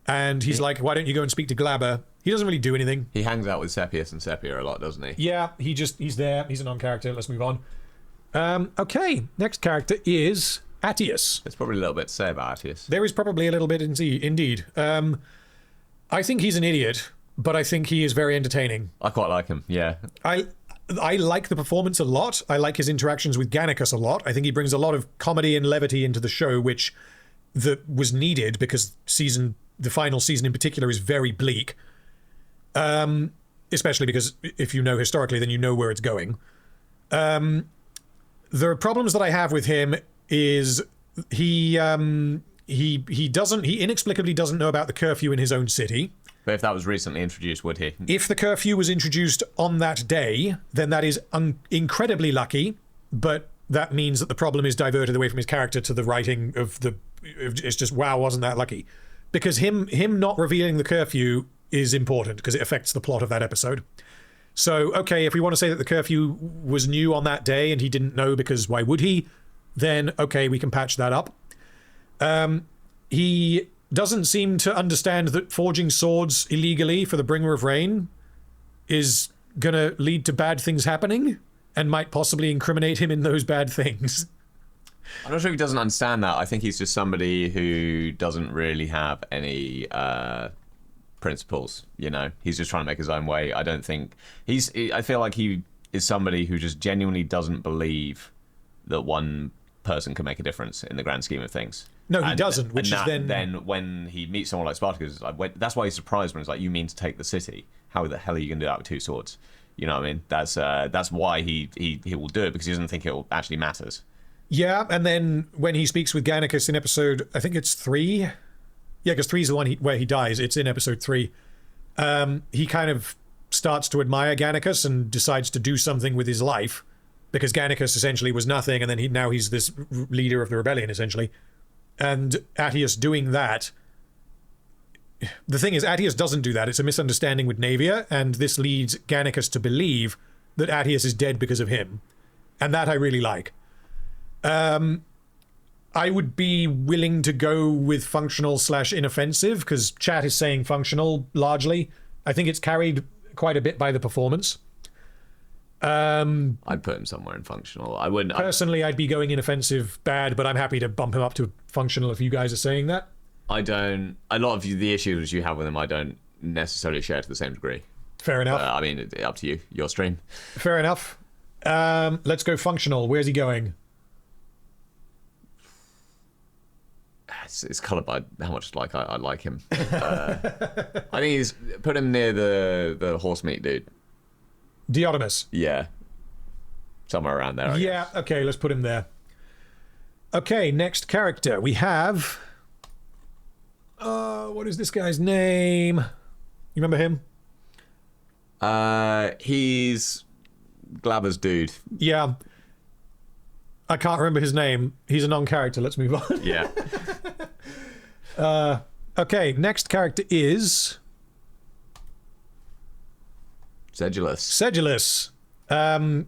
and he's like, why don't you go and speak to Glabber? He doesn't really do anything. He hangs out with Sepius and Sepia a lot, doesn't he? Yeah, he's there. He's a non-character. Let's move on. Okay, next character is Attius. There's probably a little bit to say about Attius. There is probably a little bit indeed. I think he's an idiot, but I think he is very entertaining. I quite like him, yeah. I like the performance a lot. I like his interactions with Gannicus a lot. I think he brings a lot of comedy and levity into the show, which was needed because the final season in particular is very bleak. Especially because if you know historically, then you know where it's going. The problems that I have with him is he inexplicably doesn't know about the curfew in his own city. But if that was recently introduced, would he? If the curfew was introduced on that day, then that is incredibly lucky, but that means that the problem is diverted away from his character to the writing of it's just, wow, wasn't that lucky? Because him not revealing the curfew is important because it affects the plot of that episode. So, okay, if we want to say that the curfew was new on that day and he didn't know because why would he, then, okay, we can patch that up. He doesn't seem to understand that forging swords illegally for the Bringer of Rain is going to lead to bad things happening and might possibly incriminate him in those bad things. I'm not sure if he doesn't understand that. I think he's just somebody who doesn't really have any principles, you know? He's just trying to make his own way. I don't think... I feel like he is somebody who just genuinely doesn't believe that one person can make a difference in the grand scheme of things. No, he doesn't, which is then when he meets someone like Spartacus, that's why he's surprised when he's like, you mean to take the city? How the hell are you going to do that with 2 swords? You know what I mean? That's why he will do it, because he doesn't think it actually matters. Yeah, and then when he speaks with Gannicus in episode, I think it's 3. Yeah, because 3 is the one where he dies. It's in episode 3. He kind of starts to admire Gannicus and decides to do something with his life, because Gannicus essentially was nothing, and then now he's this leader of the rebellion, essentially. And Attius doing that... The thing is, Attius doesn't do that. It's a misunderstanding with Naevia, and this leads Gannicus to believe that Attius is dead because of him. And that I really like. I would be willing to go with functional / inoffensive, because chat is saying functional largely. I think it's carried quite a bit by the performance. I'd put him somewhere in functional. I wouldn't... Personally, I'd be going inoffensive bad, but I'm happy to bump him up to functional if you guys are saying that. I don't... A lot of the issues you have with him, I don't necessarily share to the same degree. Fair enough. I mean, up to you. Your stream. Fair enough. Let's go functional. Where's he going? It's coloured by how much I like him. I think he's... Put him near the horse meat dude. Diotimus. Yeah. Somewhere around there, I guess. Okay, let's put him there. Okay, next character. We have... what is this guy's name? You remember him? He's Glabber's dude. Yeah. I can't remember his name. He's a non-character. Let's move on. Yeah. Okay, next character is... Sedulus. Sedulus.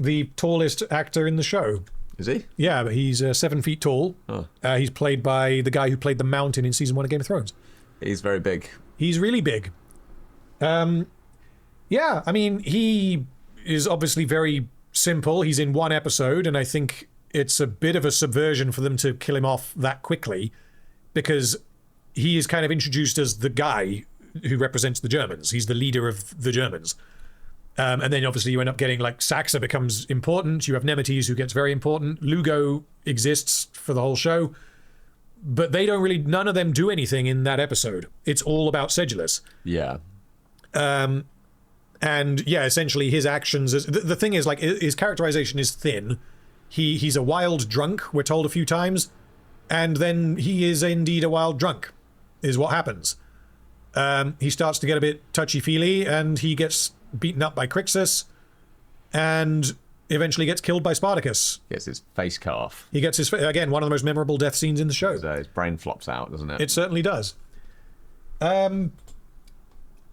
The tallest actor in the show. Is he? Yeah, but he's 7 feet tall. Oh. He's played by the guy who played the Mountain in season 1 of Game of Thrones. He's very big. He's really big. Yeah, I mean, he is obviously very simple. He's in 1 episode, and I think it's a bit of a subversion for them to kill him off that quickly, because he is kind of introduced as the guy who represents the Germans. He's the leader of the Germans. And then obviously you end up getting, like, Saxa becomes important. You have Nemesis, who gets very important. Lugo exists for the whole show. But they don't really, none of them do anything in that episode. It's all about Sedulus. Yeah. And yeah, essentially his actions, the thing is, like, his characterization is thin. He's a wild drunk, we're told a few times. And then he is indeed a wild drunk, is what happens. He starts to get a bit touchy-feely, and he gets beaten up by Crixus, and eventually gets killed by Spartacus. Gets his face cut off. He gets again, one of the most memorable death scenes in the show. So his brain flops out, doesn't it? It certainly does.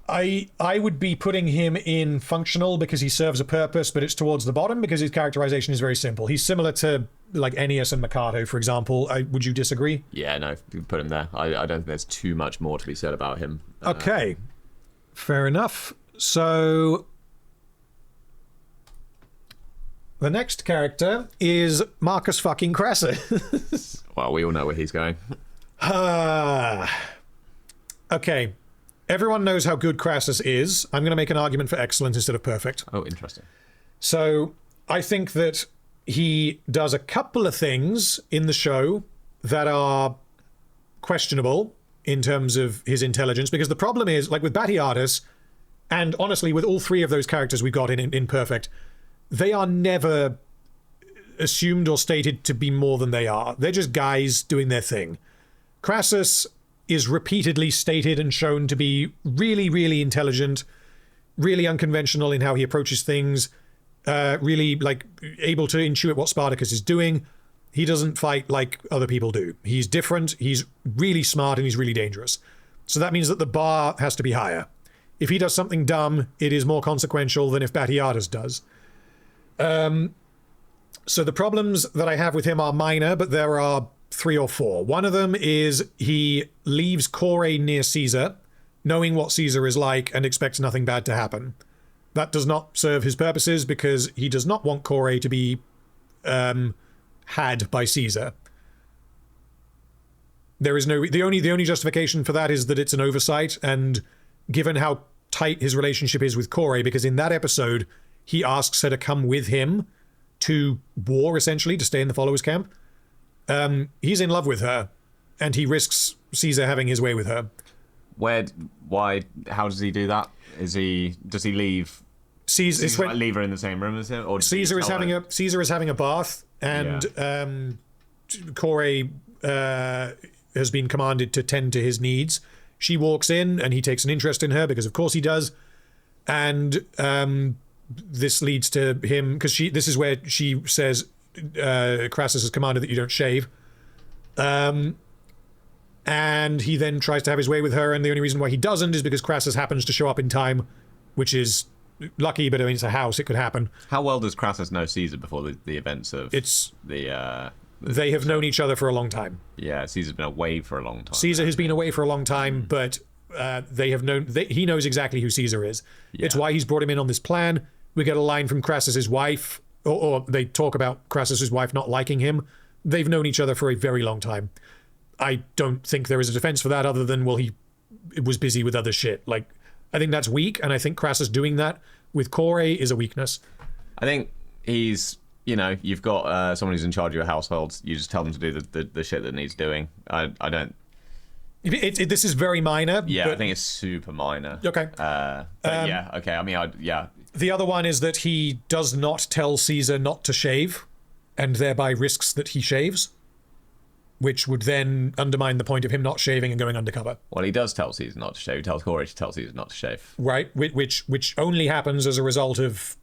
I would be putting him in functional because he serves a purpose, but it's towards the bottom because his characterization is very simple. He's similar to, like, Ennius and Maccatus, for example. Would you disagree? Yeah, no, you put him there. I don't think there's too much more to be said about him. Okay, fair enough. So the next character is Marcus fucking Crassus. Well, we all know where he's going. Okay, everyone knows how good Crassus is. I'm going to make an argument for excellent instead of perfect. Oh, interesting. So I think that he does a couple of things in the show that are questionable in terms of his intelligence, because the problem is, like with Batiatus, and honestly with all 3 of those characters we've got in Perfect, they are never assumed or stated to be more than they are. They're just guys doing their thing. Crassus is repeatedly stated and shown to be really, really intelligent, really unconventional in how he approaches things, really, like, able to intuit what Spartacus is doing. He doesn't fight like other people do. He's different, he's really smart, and he's really dangerous. So that means that the bar has to be higher. If he does something dumb, it is more consequential than if Batiatus does. So the problems that I have with him are minor, but there are 3 or 4. One of them is he leaves Corey near Caesar, knowing what Caesar is like, and expects nothing bad to happen. That does not serve his purposes, because he does not want Corey to be had by Caesar. There is no, the only justification for that is that it's an oversight, and given how tight his relationship is with Corey, because in that episode he asks her to come with him to war, essentially, to stay in the followers camp. He's in love with her, and he risks Caesar having his way with her. Why? How does he do that? Does he leave? Caesar, leave her in the same room as him, or Caesar is having a bath, and Corey has been commanded to tend to his needs. She walks in, and he takes an interest in her because, of course, he does. And this leads to him, because this is where she says, Crassus has commanded that you don't shave. And he then tries to have his way with her, and the only reason why he doesn't is because Crassus happens to show up in time, which is lucky, but I mean, it's a house, it could happen. How well does Crassus know Caesar before the events of they have known each other for a long time. Yeah, Caesar's been away for a long time. Caesar has been away for a long time, but they have known, he knows exactly who Caesar is. Yeah. It's why he's brought him in on this plan. We get a line from Crassus's wife, or they talk about Crassus's wife not liking him. They've known each other for a very long time. I don't think there is a defense for that other than, well, he was busy with other shit. Like, I think that's weak, and I think Crassus doing that with Corey is a weakness. I think he's, you've got someone who's in charge of your household. You just tell them to do the shit that needs doing. I don't. This is very minor. Yeah, but... I think it's super minor. Okay. Yeah, okay. I mean, yeah. The other one is that he does not tell Caesar not to shave, and thereby risks that he shaves, which would then undermine the point of him not shaving and going undercover. Well, he does tell Caesar not to shave. He tells Corey to tell Caesar not to shave. Right, which only happens as a result of...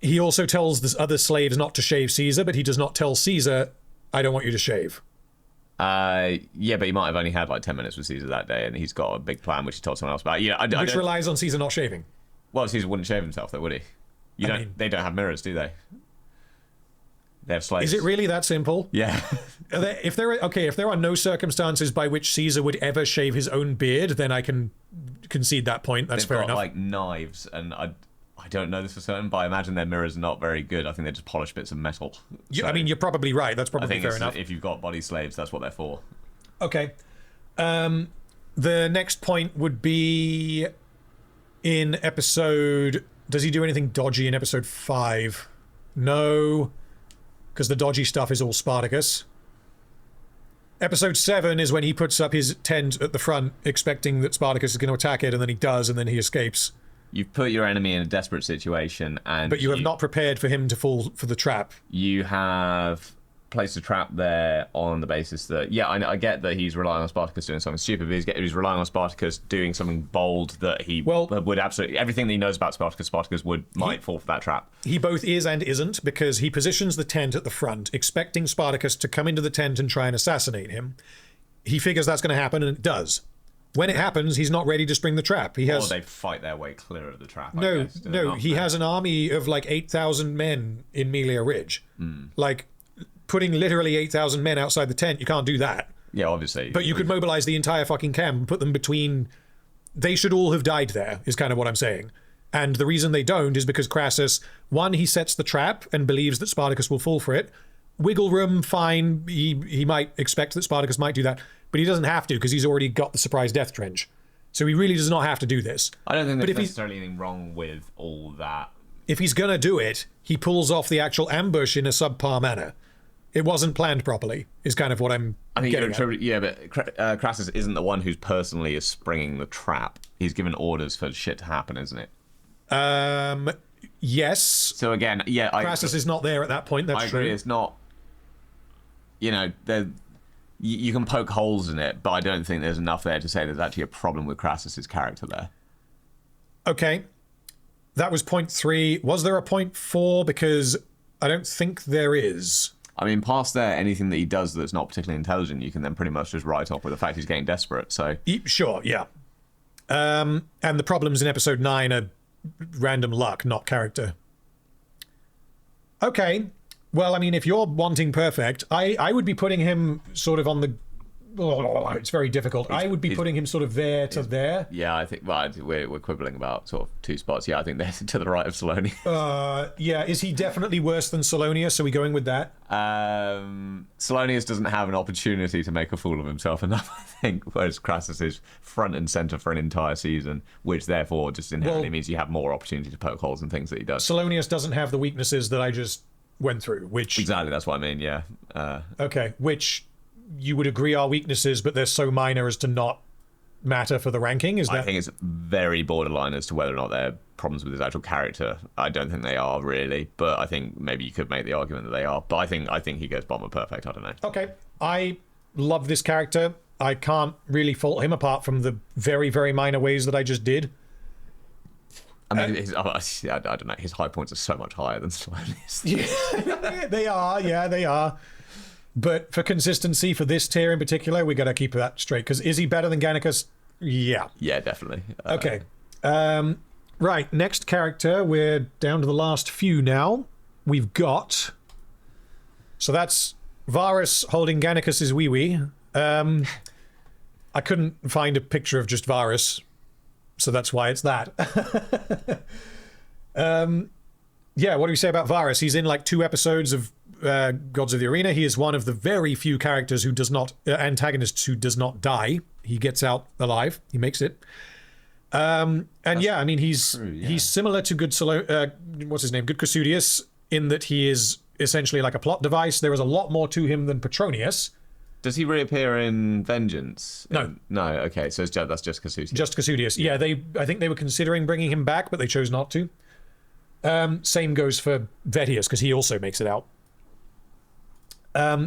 He also tells the other slaves not to shave Caesar, but he does not tell Caesar, I don't want you to shave. Yeah, but he might have only had like 10 minutes with Caesar that day, and he's got a big plan which he told someone else about. Yeah, which relies on Caesar not shaving. Well, Caesar wouldn't shave himself, though, would he? They don't have mirrors, do they? They have slaves. Is it really that simple? Yeah. If there are no circumstances by which Caesar would ever shave his own beard, then I can concede that point. That's fair enough. Like knives, and I don't know this for certain, but I imagine their mirrors are not very good. I think they just polish bits of metal. I mean, you're probably right. That's probably fair enough. If you've got body slaves, that's what they're for. Okay. The next point would be in episode... Does he do anything dodgy in episode 5? No, because the dodgy stuff is all Spartacus. Episode 7 is when he puts up his tent at the front, expecting that Spartacus is going to attack it, and then he does, and then he escapes. You've put your enemy in a desperate situation, but you have not prepared for him to fall for the trap. You have placed a trap there on the basis that, I get that he's relying on Spartacus doing something stupid, but he's relying on Spartacus doing something bold that he would absolutely... Everything that he knows about Spartacus might fall for that trap. He both is and isn't, because he positions the tent at the front, expecting Spartacus to come into the tent and try and assassinate him. He figures that's going to happen, and it does. When it happens, he's not ready to spring the trap. Or they fight their way clear of the trap. No, he has an army of like 8,000 men in Melia Ridge. Like... Putting literally 8,000 men outside the tent, you can't do that. Yeah, obviously. But you could mobilize the entire fucking camp and put them between... They should all have died there, is kind of what I'm saying. And the reason they don't is because Crassus, one, he sets the trap and believes that Spartacus will fall for it. Wiggle room, fine. He might expect that Spartacus might do that, but he doesn't have to because he's already got the surprise death trench. So he really does not have to do this. I don't think there's necessarily anything wrong with all that. If he's going to do it, he pulls off the actual ambush in a subpar manner. It wasn't planned properly, is kind of what I'm getting at. Yeah, but Crassus isn't the one who's personally is springing the trap. He's given orders for shit to happen, isn't it? Yes. So again, Crassus is not there at that point, that's true. I agree, it's not... You know, you can poke holes in it, but I don't think there's enough there to say there's actually a problem with Crassus's character there. Okay. That was point 3. Was there a point 4? Because I don't think there is. I mean, past there, anything that he does that's not particularly intelligent, you can then pretty much just write off with the fact he's getting desperate, so... Sure, yeah. And the problems in episode 9 are random luck, not character. Okay. Well, I mean, if you're wanting perfect, I would be putting him sort of on the... it's very difficult. I would be putting him sort of there to there. Yeah, I think we're quibbling about sort of 2 spots. Yeah, I think they're to the right of Salonius. Yeah, is he definitely worse than Salonius? Are we going with that? Salonius doesn't have an opportunity to make a fool of himself enough, I think, whereas Crassus is front and center for an entire season, which therefore just inherently means you have more opportunity to poke holes in things that he does. Salonius doesn't have the weaknesses that I just went through, which... Exactly, that's what I mean, yeah. Okay, which... you would agree are weaknesses, but they're so minor as to not matter for the ranking? I think it's very borderline as to whether or not they're problems with his actual character. I don't think they are really, but I think maybe you could make the argument that they are. But I think he goes bomber perfect. I don't know. Okay, I love this character. I can't really fault him apart from the very, very minor ways that I just did. I mean, I don't know. His high points are so much higher than Salonius. Yeah, they are. Yeah, they are. But for consistency, for this tier in particular, we got to keep that straight. Because is he better than Gannicus? Yeah. Yeah, definitely. Okay. Right, next character. We're down to the last few now. We've got... So that's Varus holding Gannicus's wee-wee. I couldn't find a picture of just Varus, so that's why it's that. Yeah, what do we say about Varus? He's in like 2 episodes of Gods of the Arena. He is one of the very few characters who does not antagonists who does not die. He gets out alive. He makes it. And yeah, I mean he's similar to Good Cassudius in that he is essentially like a plot device. There is a lot more to him than Petronius. Does he reappear in Vengeance? No. No. Okay, so that's just Cassudius. Just Cassudius. Yeah, I think they were considering bringing him back, but they chose not to. Same goes for Vettius because he also makes it out.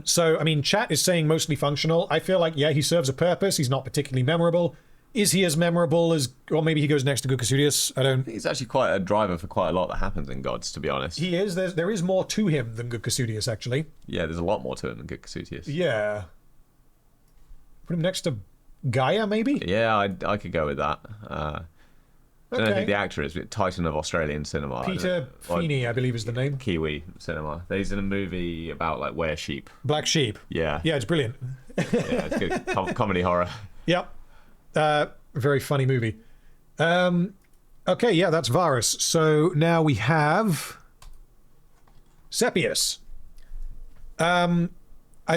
So, I mean, chat is saying mostly functional. I feel like, yeah, he serves a purpose. He's not particularly memorable. Is he as memorable as, or maybe he goes next to Good Cassudius? I don't... He's actually quite a driver for quite a lot that happens in Gods, to be honest. He is. There is more to him than Good Cassudius, actually. Yeah, there's a lot more to him than Good Cassudius. Yeah. Put him next to Gaia, maybe? Yeah, I could go with that. I don't think the actor is, but Titan of Australian cinema. Peter Feeney, I believe is the name. Kiwi cinema. He's in a movie about like were sheep. Black Sheep. Yeah. Yeah, it's brilliant. Yeah, it's good. Comedy horror. Yep. Very funny movie. Okay, yeah, that's Varus. So now we have Sepius. I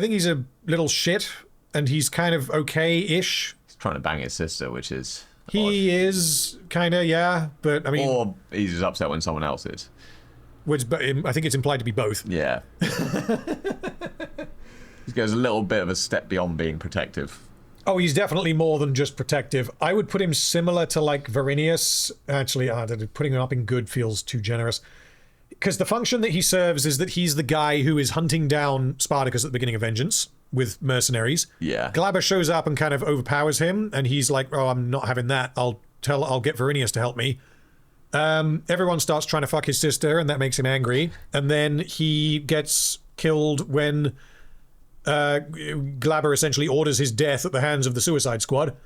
think he's a little shit, and he's kind of okay-ish. He's trying to bang his sister, which is He odd. is kind of, yeah, but I mean... Or he's just upset when someone else is. Which, but I think it's implied to be both. Yeah. He goes a little bit of a step beyond being protective. Oh, he's definitely more than just protective. I would put him similar to, like, Verinius. Actually, putting him up in good feels too generous. Because the function that he serves is that he's the guy who is hunting down Spartacus at the beginning of Vengeance with mercenaries. Yeah. Glabber shows up and kind of overpowers him, and he's like, oh, I'm not having that. I'll get Verinius to help me. Everyone starts trying to fuck his sister, and that makes him angry. And then he gets killed when Glabber essentially orders his death at the hands of the Suicide Squad.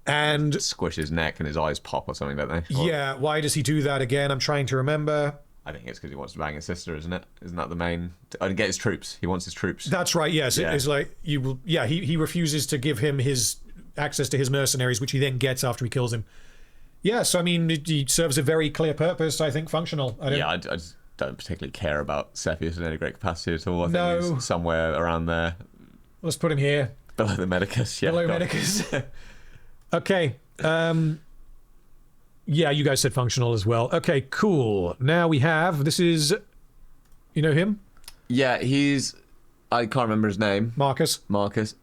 And Squish his neck and his eyes pop or something, don't they? yeah, why does he do that again? I'm trying to remember. I think it's because he wants to bang his sister, isn't it? Isn't that the main? And get his troops. He wants his troops. That's right. Yes, Yeah. it's like you will. Yeah, he refuses to give him his access to his mercenaries, which he then gets after he kills him. Yeah, so I mean, he serves a very clear purpose. I think functional. I just don't particularly care about Sepius in any great capacity at all. I think No. he's somewhere around there, Let's put him here. below the Medicus. Yeah, Below go on. Medicus. Okay. Yeah, you guys said functional as well. Okay, cool. Now we have, this is, you know him? Yeah, he's. I can't remember his name. Marcus. Marcus.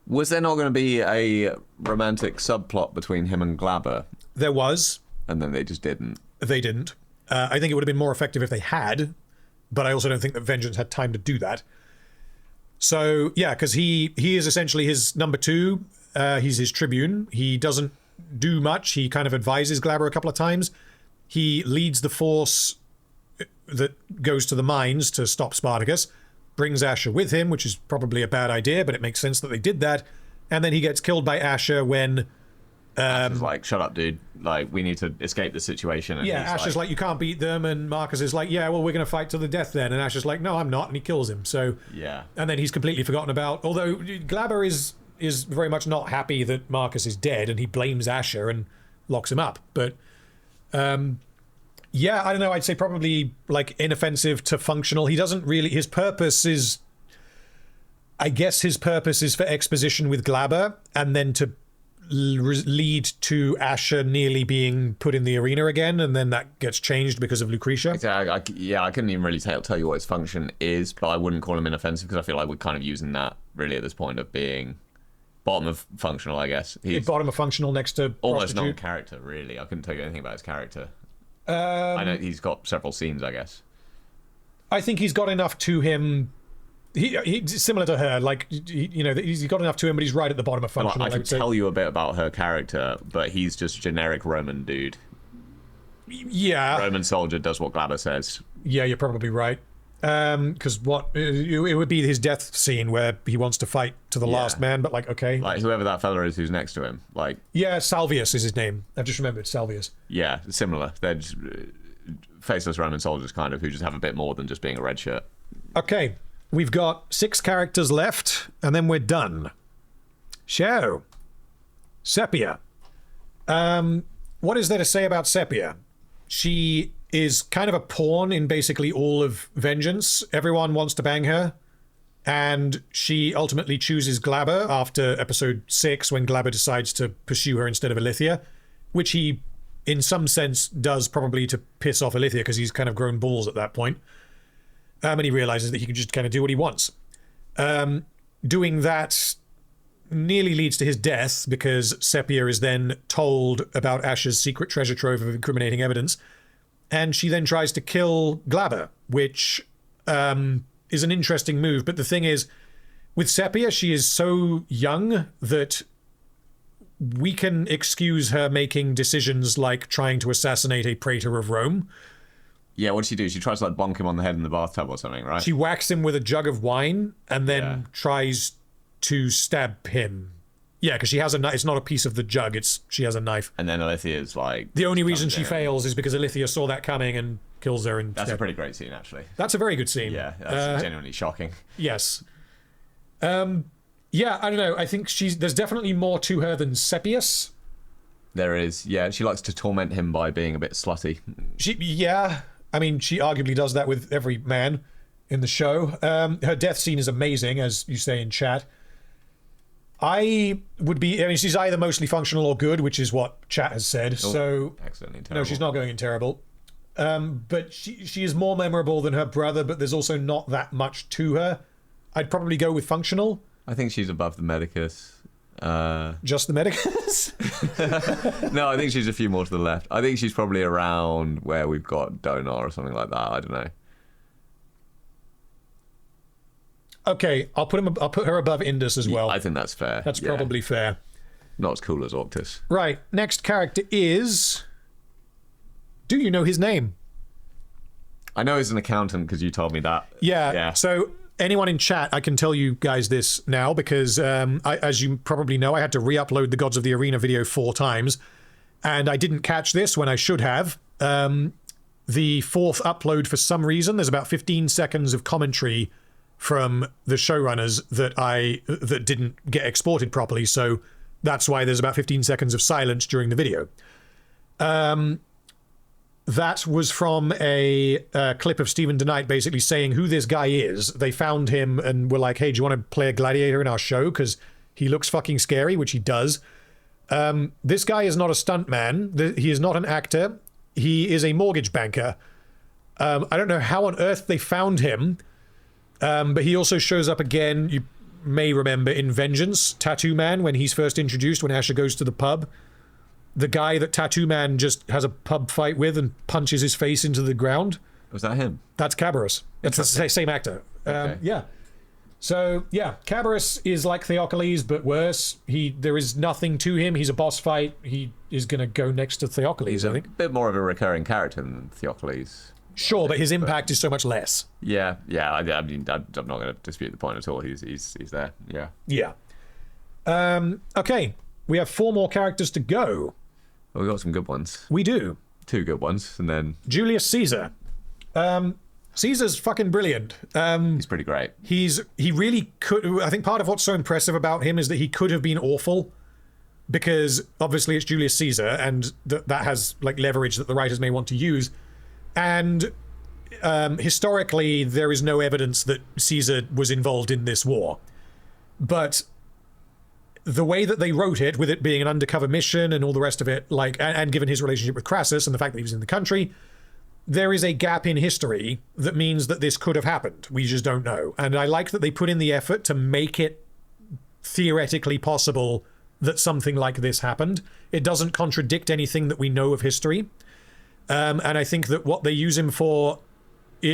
Was there not going to be a romantic subplot between him and Glabber, There was. and then they just didn't? They didn't. I think it would have been more effective if they had, but I also don't think that Vengeance had time to do that. So, yeah, because he is essentially his number two. He's his tribune. He doesn't do much. He kind of advises Glabber a couple of times. He leads the force that goes to the mines to stop Spartacus, brings Asher with him, which is probably a bad idea, but it makes sense that they did that. And then he gets killed by Asher when... Asher's like, shut up, dude. Like, we need to escape the situation. And yeah, he's Asher's like, you can't beat them, and Marcus is like, yeah, well, we're going to fight to the death then. And Asher's like, no, I'm not, and he kills him. So, yeah. and then he's completely forgotten about. Although Glabber is very much not happy that Marcus is dead, and he blames Asher and locks him up. But, yeah, I don't know. I'd say probably like inoffensive to functional. He doesn't really. His purpose is, I guess, his purpose is for exposition with Glabber, and then to lead to Asher nearly being put in the arena again, and then that gets changed because of Lucretia. I couldn't even really tell you what his function is, but I wouldn't call him inoffensive because I feel like we're kind of using that really at this point of being bottom of functional, I guess. He's Bottom of functional next to almost prostitute. non-character, really. I couldn't tell you anything about his character. I know he's got several scenes, I guess. I think he's got enough to him. He's similar to her, like he's got enough to him, but he's right at the bottom of functional. I could tell you a bit about her character, but he's just generic Roman dude. Yeah, Roman soldier does what Glabber says. yeah, you're probably right. Because it would be his death scene where he wants to fight to the last man, but like, okay, Like whoever that fella is who's next to him, like yeah, Salvius is his name. I've just remembered Salvius. yeah, similar. They're just faceless Roman soldiers, kind of, who just have a bit more than just being a red shirt. Okay, we've got 6 characters left, and then we're done. So, Sepia. What is there to say about Sepia? She is kind of a pawn in basically all of Vengeance. Everyone wants to bang her, and she ultimately chooses Glabber after episode 6 when Glabber decides to pursue her instead of Ilithia, which he, in some sense, does probably to piss off Ilithia because he's kind of grown balls at that point. And he realizes that he can just kind of do what he wants. Doing that nearly leads to his death because Sepia is then told about Asher's secret treasure trove of incriminating evidence. And she then tries to kill Glabber, which is an interesting move. But the thing is, with Sepia, she is so young that we can excuse her making decisions like trying to assassinate a praetor of Rome. Yeah, what does she do? She tries to like bonk him on the head in the bathtub or something, right? She whacks him with a jug of wine and then tries to stab him. Yeah, because she has a knife. It's not a piece of the jug. She has a knife. And then Ilithia is like... The only reason she fails is because Ilithia saw that coming and kills her. That's a pretty great scene, actually. That's a very good scene. Yeah, that's genuinely shocking. Yes. Yeah, I don't know. I think there's definitely more to her than Sepius. There is. Yeah, she likes to torment him by being a bit slutty. Yeah. I mean, she arguably does that with every man in the show. Her death scene is amazing, as you say in chat. I mean, she's either mostly functional or good, which is what chat has said. Oh, so accidentally terrible. No, she's not going in terrible. But she is more memorable than her brother, but there's also not that much to her. I'd probably go with functional. I think she's above the Medicus. Just the Medicus? No, I think she's a few more to the left. I think she's probably around where we've got Donar or something like that. I don't know. Okay, I'll put her above Indus as well. I think that's fair. That's probably fair. Not as cool as Octus. Right. Next character is... Do you know his name? I know he's an accountant because you told me that. Yeah. So anyone in chat, I can tell you guys this now because, as you probably know, I had to re-upload the Gods of the Arena video 4 times, and I didn't catch this when I should have. The 4th upload, for some reason, there's about 15 seconds of commentary from the showrunners that didn't get exported properly, so that's why there's about 15 seconds of silence during the video. That was from a clip of Stephen DeKnight basically saying who this guy is. They found him and were like, hey, do you want to play a gladiator in our show? Because he looks fucking scary, which he does. This guy is not a stuntman. He is not an actor. He is a mortgage banker. I don't know how on earth they found him. But he also shows up again, you may remember, in Vengeance, Tattoo Man, when he's first introduced, when Asher goes to the pub. The guy that Tattoo Man just has a pub fight with and punches his face into the ground. Was that him? That's Cabarrus. It's the same actor. Okay. Yeah. So, yeah, Cabarrus is like Theocles, but worse. There is nothing to him. He's a boss fight. He is going to go next to Theocles, I think. A bit more of a recurring character than Theocles. Sure, but his impact is so much less. Yeah. I mean, I'm not going to dispute the point at all. He's there. Yeah. Yeah. Okay, we have 4 more characters to go. Well, we got some good ones. We do. 2 good ones, and then Julius Caesar. Caesar's fucking brilliant. He's pretty great. He really could. I think part of what's so impressive about him is that he could have been awful, because obviously it's Julius Caesar, and that has like leverage that the writers may want to use. And historically, there is no evidence that Caesar was involved in this war. But the way that they wrote it, with it being an undercover mission and all the rest of it, like, and given his relationship with Crassus and the fact that he was in the country, there is a gap in history that means that this could have happened. We just don't know. And I like that they put in the effort to make it theoretically possible that something like this happened. It doesn't contradict anything that we know of history. And I think that what they use him for,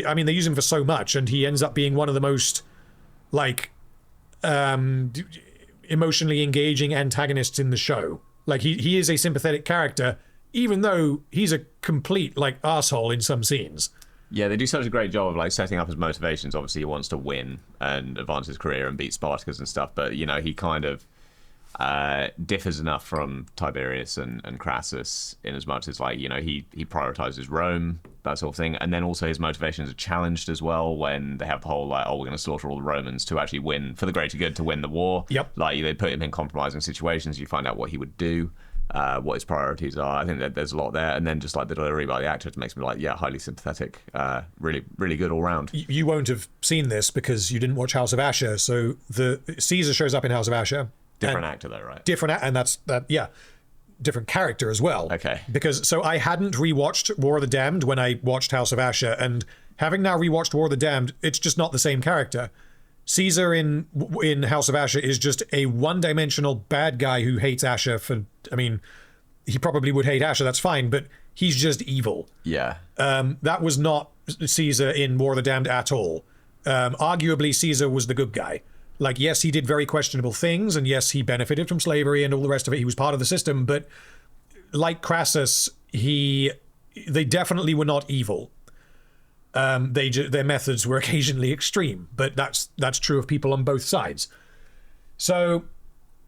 I mean, they use him for so much, and he ends up being one of the most, like, emotionally engaging antagonists in the show. Like, he is a sympathetic character, even though he's a complete, like, asshole in some scenes. Yeah, they do such a great job of, like, setting up his motivations. Obviously, he wants to win and advance his career and beat Spartacus and stuff, but, you know, he kind of differs enough from Tiberius and Crassus in as much as, like, you know, he prioritizes Rome, that sort of thing, and then also his motivations are challenged as well when they have the whole, like, oh, we're going to slaughter all the Romans to actually win, for the greater good, to win the war. Yep. Like, they put him in compromising situations, you find out what he would do, what his priorities are. I think that there's a lot there, and then just, like, the delivery by the actor makes me, like, yeah, highly sympathetic, really, really good all round. You won't have seen this because you didn't watch House of Asher, so the Caesar shows up in House of Asher. Different actor though, right? Different character as well. Okay. Because, so I hadn't rewatched War of the Damned when I watched House of Asher, and having now rewatched War of the Damned, it's just not the same character. Caesar in House of Asher is just a one-dimensional bad guy who hates Asher for, I mean, he probably would hate Asher, that's fine, but he's just evil. Yeah. That was not Caesar in War of the Damned at all. Arguably, Caesar was the good guy. Like, yes, he did very questionable things, and yes, he benefited from slavery and all the rest of it. He was part of the system, but like Crassus, they definitely were not evil. Their methods were occasionally extreme, but that's true of people on both sides. So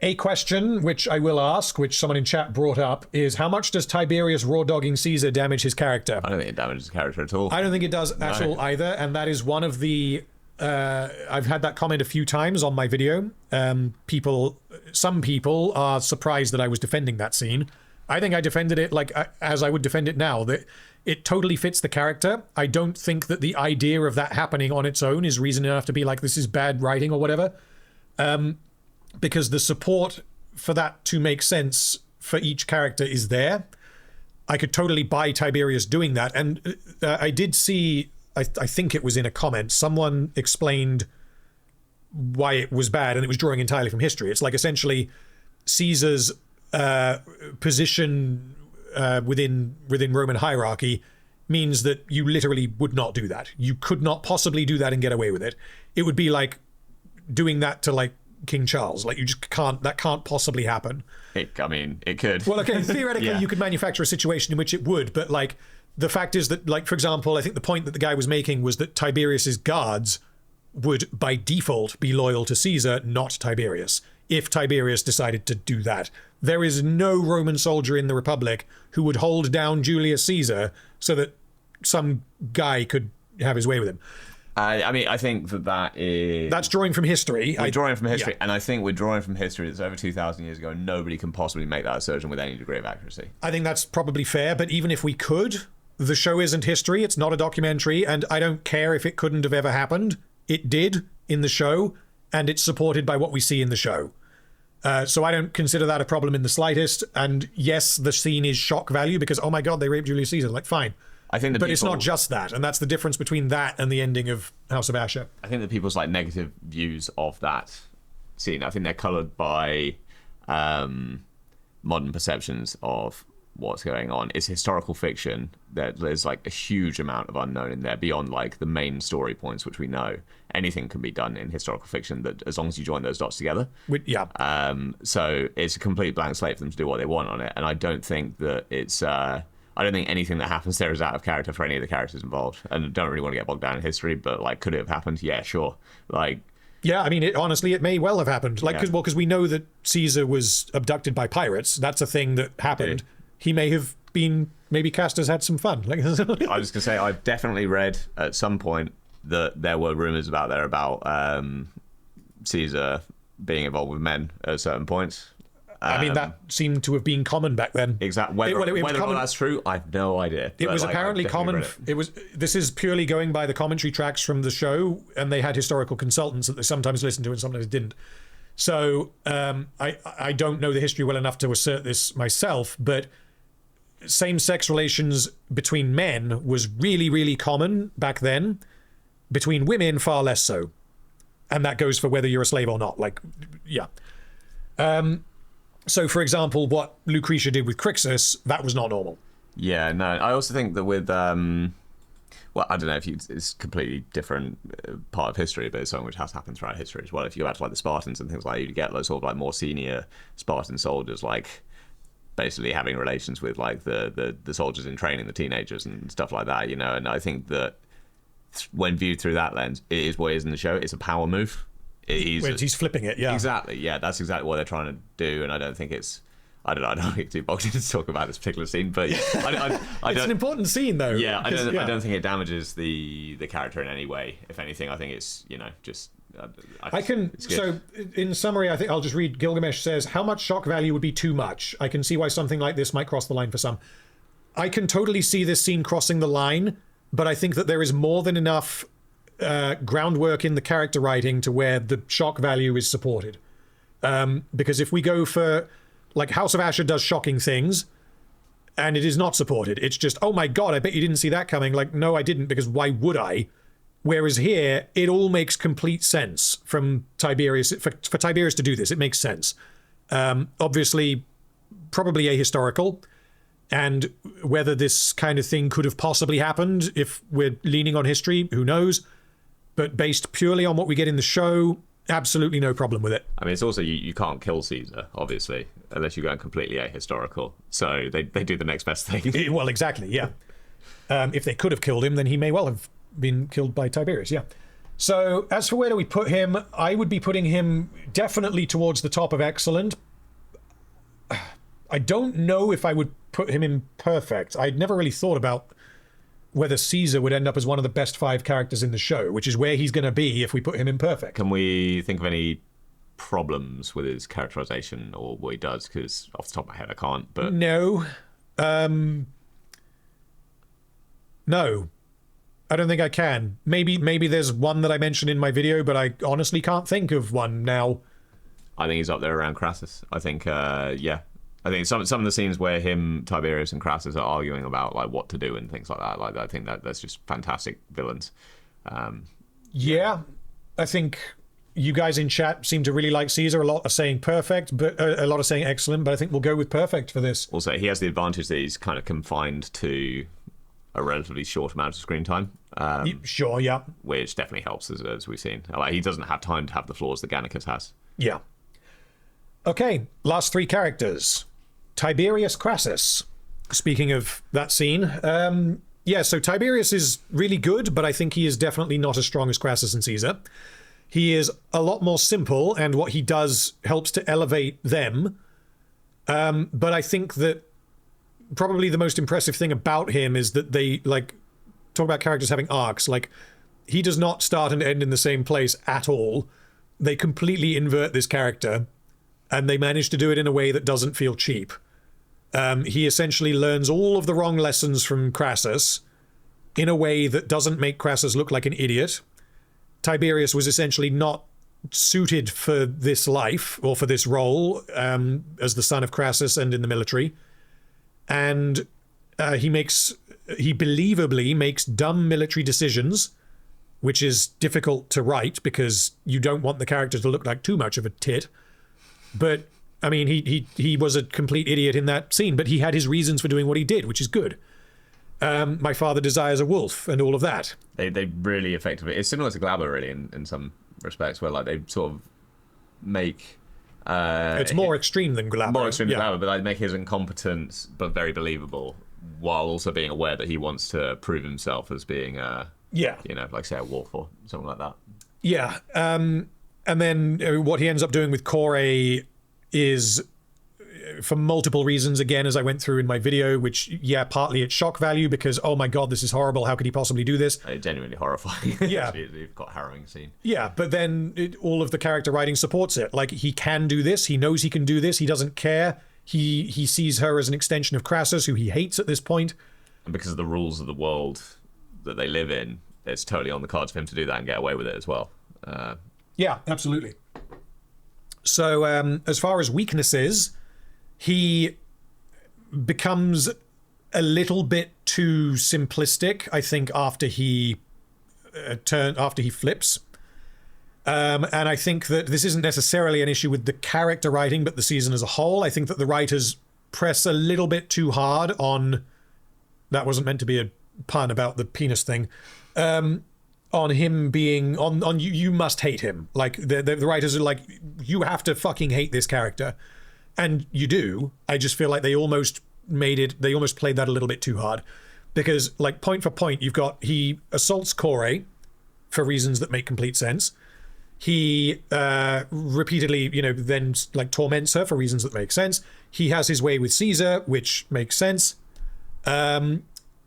A question which I will ask, which someone in chat brought up, is how much does Tiberius raw dogging Caesar damage his character? I don't think it damages the character at all. I don't think it does at all either, and that is one of the... I've had that comment a few times on my video. Some people are surprised that I was defending that scene. I think I defended it like as I would defend it now, that it totally fits the character. I don't think that the idea of that happening on its own is reason enough to be like, this is bad writing or whatever. Because the support for that to make sense for each character is there. I could totally buy Tiberius doing that. And I did see, I think it was in a comment, someone explained why it was bad, and it was drawing entirely from history. It's like essentially Caesar's position within Roman hierarchy means that you literally would not do that. You could not possibly do that and get away with it. It would be like doing that to like King Charles. Like you just can't, that can't possibly happen. It could. Well, okay, theoretically you could manufacture a situation in which it would, but like the fact is that, like, for example, I think the point that the guy was making was that Tiberius's guards would by default be loyal to Caesar, not Tiberius, if Tiberius decided to do that. There is no Roman soldier in the Republic who would hold down Julius Caesar so that some guy could have his way with him. I think that is... That's drawing from history. We're drawing from history, and I think we're drawing from history that's over 2,000 years ago, and nobody can possibly make that assertion with any degree of accuracy. I think that's probably fair, but even if we could, the show isn't history, it's not a documentary, and I don't care if it couldn't have ever happened. It did in the show, and it's supported by what we see in the show. So I don't consider that a problem in the slightest, and yes, the scene is shock value because, oh my god, they raped Julius Caesar, like fine. I think but it's not just that, and that's the difference between that and the ending of House of Asher. I think that people's like negative views of that scene, I think they're coloured by modern perceptions of what's going on. It's historical fiction. There's like a huge amount of unknown in there beyond like the main story points, which we know. Anything can be done in historical fiction that as long as you join those dots together. Yeah. So it's a complete blank slate for them to do what they want on it, and I don't think that it's. I don't think anything that happens there is out of character for any of the characters involved, and I don't really want to get bogged down in history, but like, could it have happened? Yeah, sure. Like, yeah, I mean, honestly, it may well have happened. Like, because we know that Caesar was abducted by pirates. That's a thing that happened. He may have been, maybe Castus had some fun. Like, I was just gonna say, I've definitely read at some point that there were rumors about Caesar being involved with men at certain points. I mean, that seemed to have been common back then. Exactly. Whether or not that's true, I have no idea. It was apparently common. This is purely going by the commentary tracks from the show, and they had historical consultants that they sometimes listened to and sometimes didn't. So I don't know the history well enough to assert this myself, but same-sex relations between men was really, really common back then. Between women, far less so. And that goes for whether you're a slave or not. Like, yeah. So, for example, what Lucretia did with Crixus, that was not normal. Yeah, no. I also think that with, well, I don't know if it's a completely different part of history, but it's something which has happened throughout history as well. If you go back to like the Spartans and things like that, you get those sort of like more senior Spartan soldiers, like basically having relations with like the soldiers in training, the teenagers and stuff like that, you know. And I think that when viewed through that lens, it is what it is in the show. It's a power move. He's flipping it, yeah. Exactly, yeah. That's exactly what they're trying to do, and I don't think it's. I don't know. I don't get too bogged into to talk about this particular scene, but it's an important scene, though. Yeah, I don't think it damages the character in any way. If anything, I think it's just. So in summary, I think I'll just read. Gilgamesh says, "How much shock value would be too much? I can see why something like this might cross the line for some. I can totally see this scene crossing the line, but I think that there is more than enough." Groundwork in the character writing to where the shock value is supported, because if we go for like House of Asher does shocking things and it is not supported, it's just, oh my god, I bet you didn't see that coming. Like, no, I didn't, because why would I? Whereas here it all makes complete sense from Tiberius. For Tiberius to do this, it makes sense. Obviously probably ahistorical, and whether this kind of thing could have possibly happened if we're leaning on history, who knows. But based purely on what we get in the show, absolutely no problem with it. I mean, it's also, you can't kill Caesar, obviously, unless you're going completely ahistorical. So they do the next best thing. Well, exactly, yeah. If they could have killed him, then he may well have been killed by Tiberius, yeah. So as for where do we put him, I would be putting him definitely towards the top of excellent. I don't know if I would put him in perfect. I'd never really thought about whether Caesar would end up as one of the best 5 characters in the show, which is where he's going to be if we put him in perfect. Can we think of any problems with his characterization or what he does? Because off the top of my head, I can't. But no, no, I don't think I can. Maybe there's one that I mentioned in my video, but I honestly can't think of one now. I think he's up there around Crassus. I think, yeah. I think some of the scenes where him, Tiberius, and Crassus are arguing about like what to do and things like that. Like I think that's just fantastic villains. Yeah, I think you guys in chat seem to really like Caesar. A lot are saying perfect, but a lot are saying excellent. But I think we'll go with perfect for this. Also, he has the advantage that he's kind of confined to a relatively short amount of screen time. Sure, yeah. Which definitely helps, as we've seen. Like, he doesn't have time to have the flaws that Gannicus has. Yeah. Okay, last 3 characters. Tiberius Crassus. Speaking of that scene, yeah, so Tiberius is really good, but I think he is definitely not as strong as Crassus and Caesar. He is a lot more simple, and what he does helps to elevate them. But I think that probably the most impressive thing about him is that they, like, talk about characters having arcs. Like, he does not start and end in the same place at all. They completely invert this character, and they manage to do it in a way that doesn't feel cheap. He essentially learns all of the wrong lessons from Crassus in a way that doesn't make Crassus look like an idiot. Tiberius was essentially not suited for this life or for this role as the son of Crassus and in the military. And he believably makes dumb military decisions, which is difficult to write because you don't want the character to look like too much of a tit. But I mean, he was a complete idiot in that scene, but he had his reasons for doing what he did, which is good. My father desires a wolf and all of that. They really effectively, it's similar to Glabber really in some respects, where like they sort of make it's more extreme than Glabber. More extreme than Glabber, but they make his incompetence but very believable, while also being aware that he wants to prove himself as being you know, like say a wolf or something like that. Yeah. And then what he ends up doing with Core is, for multiple reasons, again, as I went through in my video, which, yeah, partly it's shock value because, oh my god, this is horrible, how could he possibly do this? Genuinely horrifying. Yeah. You've got a harrowing scene. Yeah, but then all of the character writing supports it. Like, he can do this, he knows he can do this, he doesn't care. He sees her as an extension of Crassus, who he hates at this point. And because of the rules of the world that they live in, it's totally on the cards for him to do that and get away with it as well. Yeah, absolutely. So as far as weaknesses, he becomes a little bit too simplistic, I think, after he flips. And I think that this isn't necessarily an issue with the character writing, but the season as a whole. I think that the writers press a little bit too hard on... That wasn't meant to be a pun about the penis thing. On him being... on you must hate him. Like, the writers are like, you have to fucking hate this character. And you do. I just feel like they almost played that a little bit too hard. Because, like, point for point, you've got... He assaults Core for reasons that make complete sense. He repeatedly, you know, then, like, torments her for reasons that make sense. He has his way with Caesar, which makes sense.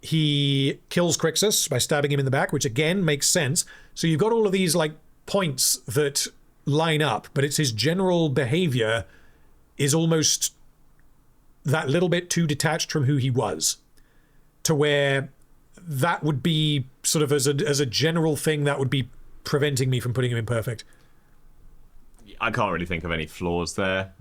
He kills Crixus by stabbing him in the back, which again makes sense. So you've got all of these like points that line up, but it's his general behavior is almost that little bit too detached from who he was, to where that would be sort of as a general thing that would be preventing me from putting him in perfect. I can't really think of any flaws there.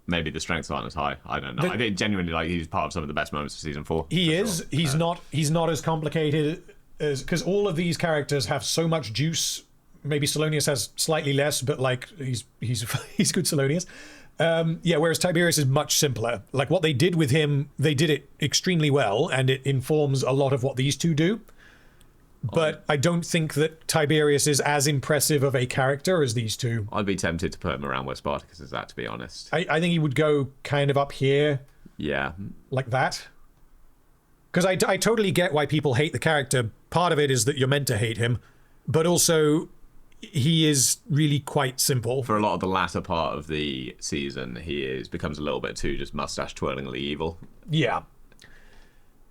Maybe the strengths aren't as high. I don't know. I think genuinely, like, he's part of some of the best moments of season 4. He is. Sure. He's not as complicated as, because all of these characters have so much juice. Maybe Salonius has slightly less, but like he's good Salonius. Yeah. Whereas Tiberius is much simpler. Like, what they did with him, they did it extremely well, and it informs a lot of what these two do. But I don't think that Tiberius is as impressive of a character as these two. I'd be tempted to put him around where Spartacus is at, to be honest. I think he would go kind of up here. Yeah. Like that. Because I totally get why people hate the character. Part of it is that you're meant to hate him, but also he is really quite simple. For a lot of the latter part of the season, becomes a little bit too just mustache twirlingly evil. Yeah.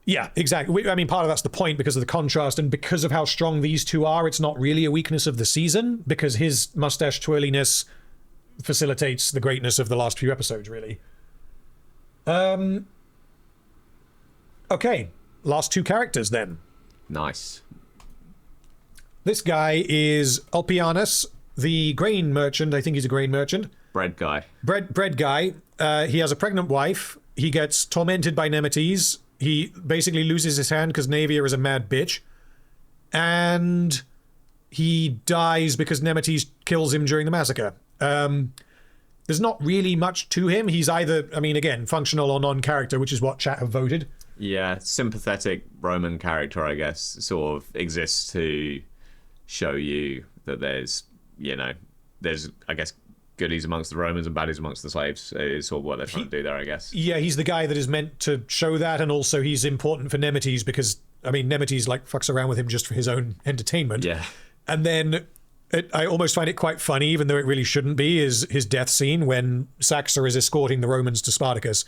Yeah, exactly. I mean, part of that's the point because of the contrast and because of how strong these two are. It's not really a weakness of the season because his mustache twirliness facilitates the greatness of the last few episodes, really. Okay, last two characters then. Nice. This guy is Albinius, the grain merchant. I think he's a grain merchant. Bread guy. Bread guy. He has a pregnant wife. He gets tormented by Nemesis. He basically loses his hand because Naevia is a mad bitch. And he dies because Nemesis kills him during the massacre. There's not really much to him. He's either, I mean, again, functional or non-character, which is what chat have voted. Yeah, sympathetic Roman character, I guess, sort of exists to show you that there's, I guess, goodies amongst the Romans and baddies amongst the slaves. Is sort of what they're trying to do there, I guess. Yeah, he's the guy that is meant to show that, and also he's important for Nemesis because, I mean, Nemesis, like, fucks around with him just for his own entertainment. Yeah. And then I almost find it quite funny, even though it really shouldn't be, is his death scene when Saxa is escorting the Romans to Spartacus,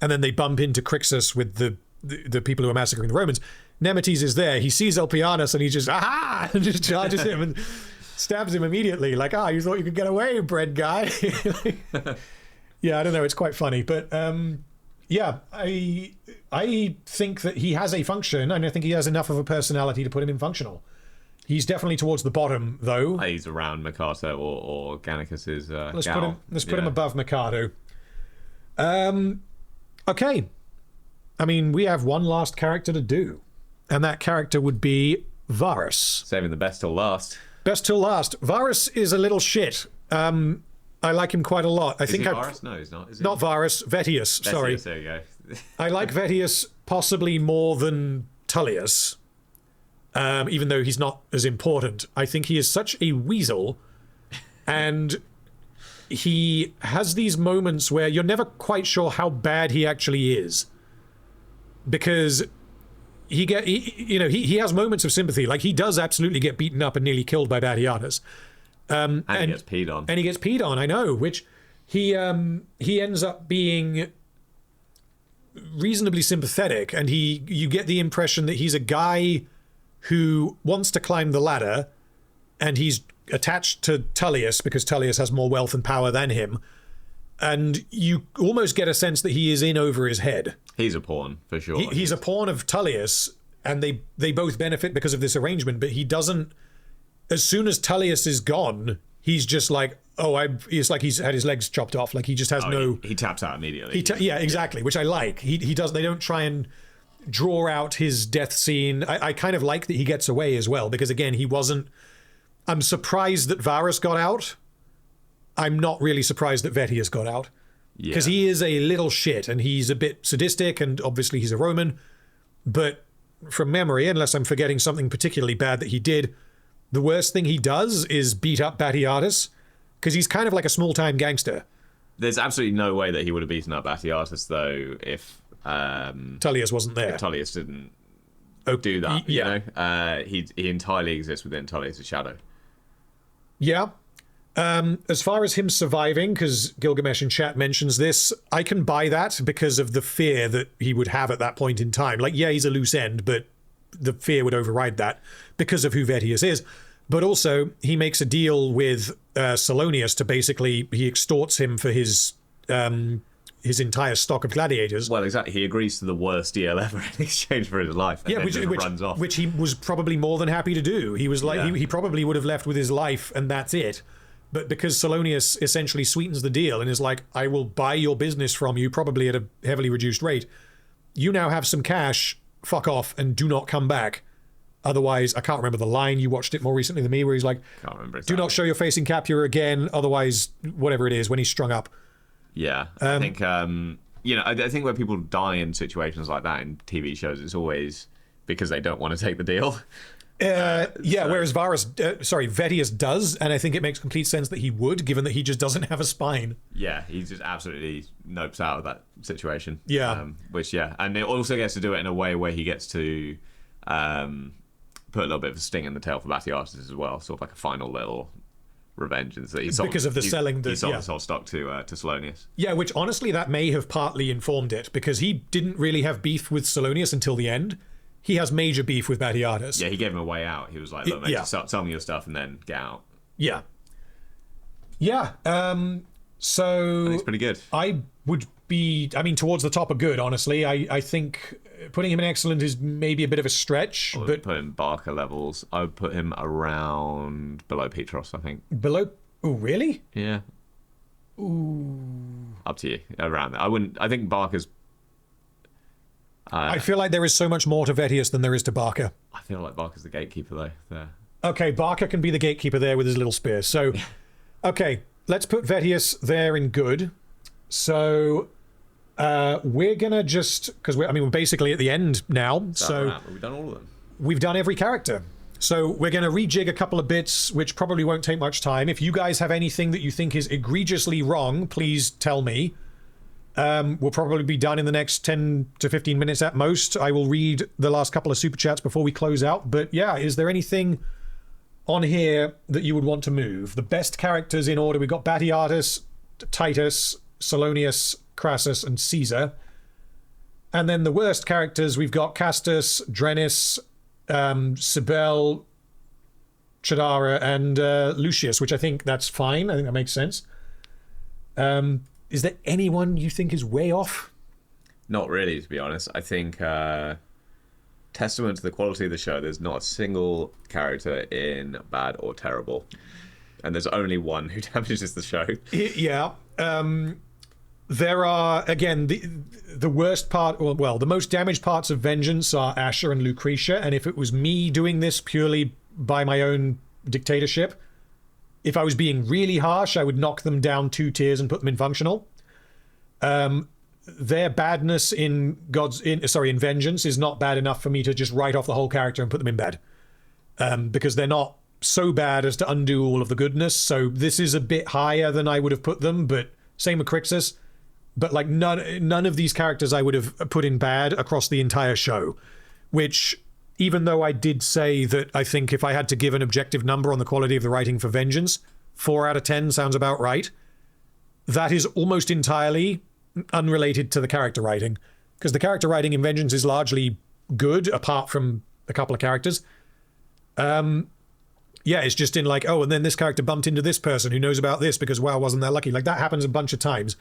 and then they bump into Crixus with the people who are massacring the Romans. Nemesis is there. He sees Albinius and he just, aha! And just charges him and stabs him immediately. Like, you thought you could get away, bread guy. Yeah, I don't know. It's quite funny. But, yeah, I think that he has a function, and I think he has enough of a personality to put him in functional. He's definitely towards the bottom, though. He's around Maccatus or Gannicus's Let's put him above Maccatus. Okay. I mean, we have one last character to do, and that character would be Varus. Saving the best till last. Best till last. Varus is a little shit. I like him quite a lot. Is he Varus? No, he's not. Is he? Not Varus. Vettius. Sorry. There you go. I like Vettius possibly more than Tullius, even though he's not as important. I think he is such a weasel, and he has these moments where you're never quite sure how bad he actually is, because he has moments of sympathy. Like, he does absolutely get beaten up and nearly killed by Batiatus. And he gets peed on. And he gets peed on, I know, which he ends up being reasonably sympathetic, and you get the impression that he's a guy who wants to climb the ladder, and he's attached to Tullius because Tullius has more wealth and power than him, and you almost get a sense that he is in over his head. He's a pawn, for sure. He's a pawn of Tullius, and they both benefit because of this arrangement, but he doesn't... As soon as Tullius is gone, he's just like, it's like he's had his legs chopped off. Like, he just has no... He taps out immediately. Yeah, exactly, which I like. He does. They don't try and draw out his death scene. I kind of like that he gets away as well, because, again, he wasn't... I'm surprised that Varus got out. I'm not really surprised that Vettius got out. Because he is a little shit, and he's a bit sadistic, and obviously he's a Roman. But from memory, unless I'm forgetting something particularly bad that he did, the worst thing he does is beat up Batiatus, because he's kind of like a small-time gangster. There's absolutely no way that he would have beaten up Batiatus, though, if... Tullius wasn't there. If Tullius didn't do that, you know? He entirely exists within Tullius' shadow. Yeah. As far as him surviving, because Gilgamesh in chat mentions this, I can buy that because of the fear that he would have at that point in time. Like, yeah, he's a loose end, but the fear would override that because of who Vettius is. But also, he makes a deal with Salonius to basically, he extorts him for his entire stock of gladiators. Well, exactly. He agrees to the worst deal ever in exchange for his life. And then runs off. Which he was probably more than happy to do. He was like, he probably would have left with his life, and that's it. But because Salonius essentially sweetens the deal and is like, I will buy your business from you, probably at a heavily reduced rate. You now have some cash, fuck off, and do not come back. Otherwise, I can't remember the line. You watched it more recently than me, where he's like, can't remember exactly. Do not show your face in Capua again, otherwise, whatever it is, when he's strung up. Yeah, I think, I think when people die in situations like that in TV shows, it's always because they don't want to take the deal. Whereas Vetius does, and I think it makes complete sense that he would, given that he just doesn't have a spine. Yeah, he just absolutely nopes out of that situation. Yeah. And it also gets to do it in a way where he gets to put a little bit of a sting in the tail for Batiatus as well, sort of like a final little revenge. And so he sold this whole stock to Salonius. Yeah, which honestly, that may have partly informed it, because he didn't really have beef with Salonius until the end. He has major beef with Batiatus. Yeah, he gave him a way out. He was like, look, mate, just sell me your stuff and then get out. Yeah. Yeah. So... It's pretty good. I would be... towards the top of good, honestly. I think putting him in excellent is maybe a bit of a stretch. I would put him Barker levels. I would put him around below Petros, I think. Below... Oh, really? Yeah. Ooh. Up to you. Around there. I think Barker's... I feel like there is so much more to Vetius than there is to Barker. I feel like Barker's the gatekeeper, though. There. Okay, Barker can be the gatekeeper there with his little spear. So, okay, let's put Vetius there in good. So, we're going to just... Because we're basically at the end now. We've done all of them. We've done every character. So we're going to rejig a couple of bits, which probably won't take much time. If you guys have anything that you think is egregiously wrong, please tell me. We'll probably be done in the next 10 to 15 minutes at most. I will read the last couple of super chats before we close out. But yeah, is there anything on here that you would want to move? The best characters in order. We've got Batiatus, Titus, Salonius, Crassus, and Caesar. And then the worst characters, we've got Castus, Drenice, Sibel, Chadara, and Lucius, which I think that's fine. I think that makes sense. Is there anyone you think is way off? Not really, to be honest. I think testament to the quality of the show, there's not a single character in bad or terrible. And there's only one who damages the show. Yeah. There are, again, the worst part, well, the most damaged parts of Vengeance are Asher and Lucretia. And if it was me doing this purely by my own dictatorship, if I was being really harsh, I would knock them down 2 tiers and put them in functional. Their badness in Vengeance is not bad enough for me to just write off the whole character and put them in bed. Because they're not so bad as to undo all of the goodness. So this is a bit higher than I would have put them, but same with Crixus. But like none of these characters I would have put in bad across the entire show, which... Even though I did say that I think if I had to give an objective number on the quality of the writing for Vengeance, 4 out of 10 sounds about right. That is almost entirely unrelated to the character writing, because the character writing in Vengeance is largely good, apart from a couple of characters. Yeah, it's just in like, oh, and then this character bumped into this person who knows about this because, wow, wasn't that lucky? Like, that happens a bunch of times.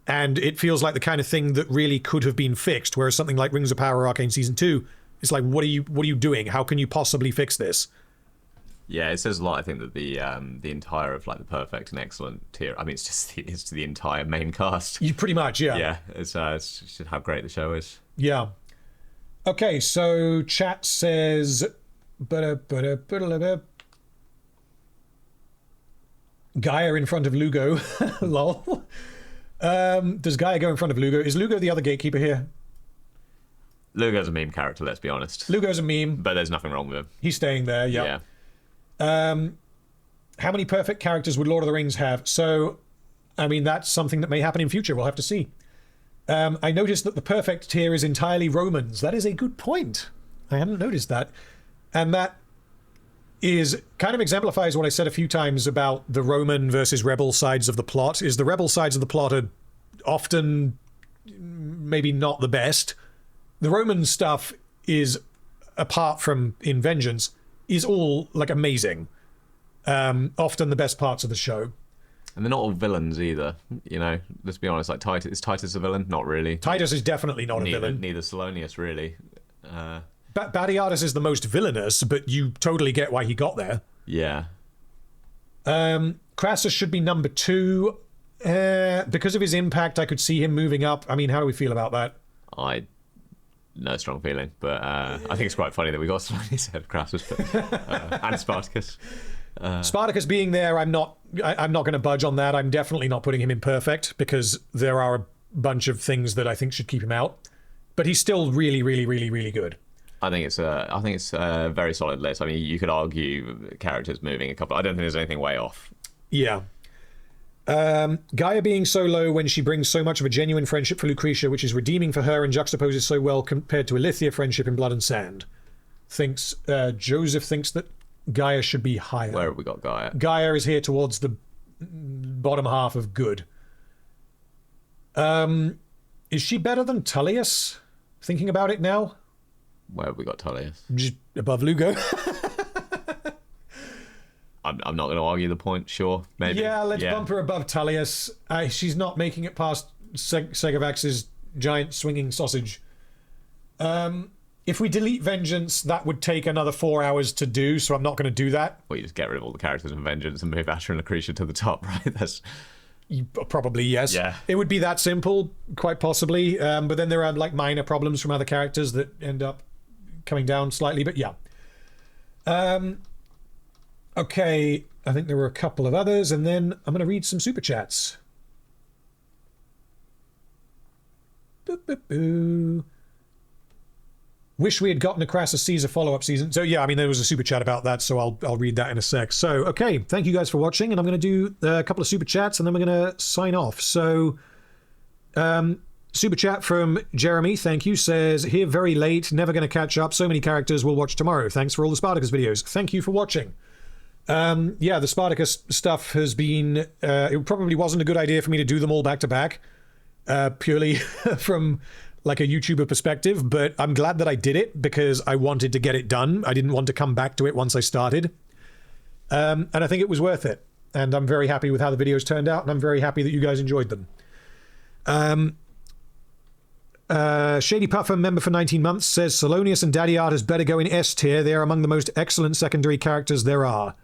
And it feels like the kind of thing that really could have been fixed, whereas something like Rings of Power Arcane Season 2... It's like, what are you doing? How can you possibly fix this? Yeah, it says a lot. I think that the entire of like the perfect and excellent tier. It's the entire main cast. You pretty much, yeah. Yeah, it's just how great the show is. Yeah. Okay, so chat says, Gaia in front of Lugo. Lol. Does Gaia go in front of Lugo? Is Lugo the other gatekeeper here? Lugo's a meme character, let's be honest. Lugo's a meme. But there's nothing wrong with him. He's staying there, yeah. How many perfect characters would Lord of the Rings have? So, that's something that may happen in future. We'll have to see. I noticed that the perfect tier is entirely Romans. That is a good point. I hadn't noticed that. And that is kind of exemplifies what I said a few times about the Roman versus rebel sides of the plot, is the rebel sides of the plot are often maybe not the best. The Roman stuff is, apart from in Vengeance, is all like amazing. Often the best parts of the show. And they're not all villains either. Let's be honest. Like Titus, is Titus a villain? Not really. Titus is definitely not a villain. Neither Salonius really. Batiatus is the most villainous, but you totally get why he got there. Yeah. Crassus should be number 2. Because of his impact, I could see him moving up. How do we feel about that? No strong feeling, but I think it's quite funny that we got Salonius ahead of Crassus, and Spartacus. Spartacus being there, I'm not going to budge on that. I'm definitely not putting him in perfect because there are a bunch of things that I think should keep him out. But he's still really, really, really, really good. I think it's a very solid list. I mean, you could argue characters moving a couple. I don't think there's anything way off. Yeah. Gaia being so low when she brings so much of a genuine friendship for Lucretia, which is redeeming for her and juxtaposes so well compared to Ilithia friendship in Blood and Sand. Joseph thinks that Gaia should be higher. Where have we got Gaia? Gaia is here towards the bottom half of good. Is she better than Tullius? Thinking about it now. Where have we got Tullius? Just above Lugo. I'm not going to argue the point. Sure, maybe. Yeah, let's bump her above Tullius. She's not making it past Segavax's giant swinging sausage. If we delete Vengeance, that would take another 4 hours to do, so I'm not going to do that. Well, you just get rid of all the characters in Vengeance and move Asher and Lucretia to the top, right? That's probably, yes. Yeah. It would be that simple, quite possibly. But then there are like minor problems from other characters that end up coming down slightly. But yeah. Okay, I think there were a couple of others, and then I'm going to read some super chats. Wish we had gotten a Crassus Caesar follow-up season. So yeah, I mean, there was a super chat about that, so I'll read that in a sec. So, okay, thank you guys for watching, and I'm going to do a couple of super chats, and then we're going to sign off. So, super chat from Jeremy, thank you, says, here very late, never going to catch up, so many characters, we'll watch tomorrow. Thanks for all the Spartacus videos. Thank you for watching. Yeah, the Spartacus stuff has been, it probably wasn't a good idea for me to do them all back to back, purely from like a YouTuber perspective, but I'm glad that I did it because I wanted to get it done. I didn't want to come back to it once I started. And I think it was worth it. And I'm very happy with how the videos turned out, and I'm very happy that you guys enjoyed them. Shady Puffer, member for 19 months, says Salonius and Batiatus better go in S tier. They are among the most excellent secondary characters there are.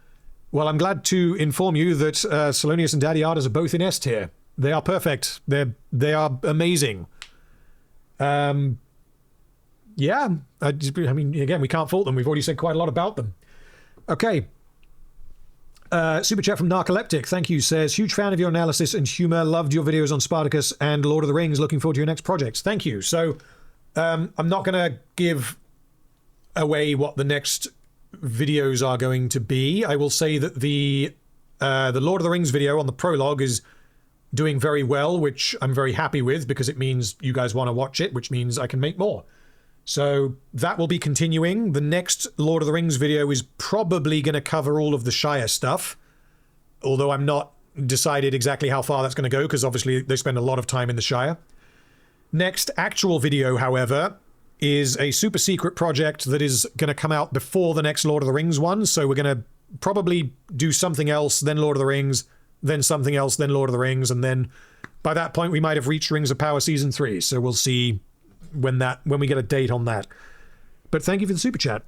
Well, I'm glad to inform you that Salonius and Batiatus are both in S tier. They are perfect. They are amazing. Yeah, I mean, again, we can't fault them. We've already said quite a lot about them. Okay. Super chat from Narcoleptic, thank you, says, huge fan of your analysis and humor, loved your videos on Spartacus and Lord of the Rings, looking forward to your next projects. Thank you. So, I'm not going to give away what the next videos are going to be. I will say that the Lord of the Rings video on the prologue is doing very well, which I'm very happy with because it means you guys want to watch it, which means I can make more. So that will be continuing. The next Lord of the Rings video is probably going to cover all of the Shire stuff, although I'm not decided exactly how far that's going to go because obviously they spend a lot of time in the Shire. Next actual video, however, is a super secret project that is going to come out before the next Lord of the Rings one. So we're going to probably do something else, then Lord of the Rings, then something else, then Lord of the Rings, and then by that point we might have reached Rings of Power Season 3, so we'll see when we get a date on that. But thank you for the super chat.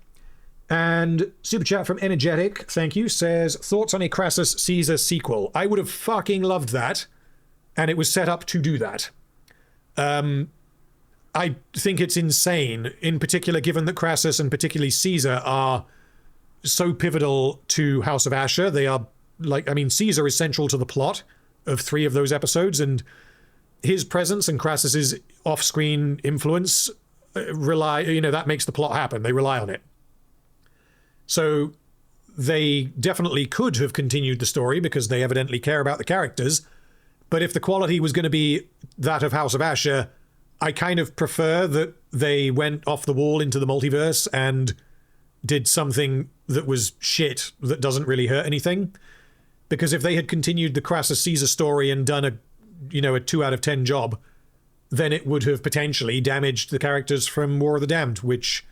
And super chat from Energetic, thank you, says, thoughts on a Crassus Caesar sequel? I would have fucking loved that, and it was set up to do that. I think it's insane, in particular given that Crassus and particularly Caesar are so pivotal to House of Asher. They are like, I mean, Caesar is central to the plot of 3 of those episodes, and his presence and Crassus's off-screen influence that makes the plot happen. They rely on it. So they definitely could have continued the story because they evidently care about the characters. But if the quality was going to be that of House of Asher, I kind of prefer that they went off the wall into the multiverse and did something that was shit that doesn't really hurt anything. Because if they had continued the Crassus Caesar story and done a 2 out of 10 job, then it would have potentially damaged the characters from War of the Damned, which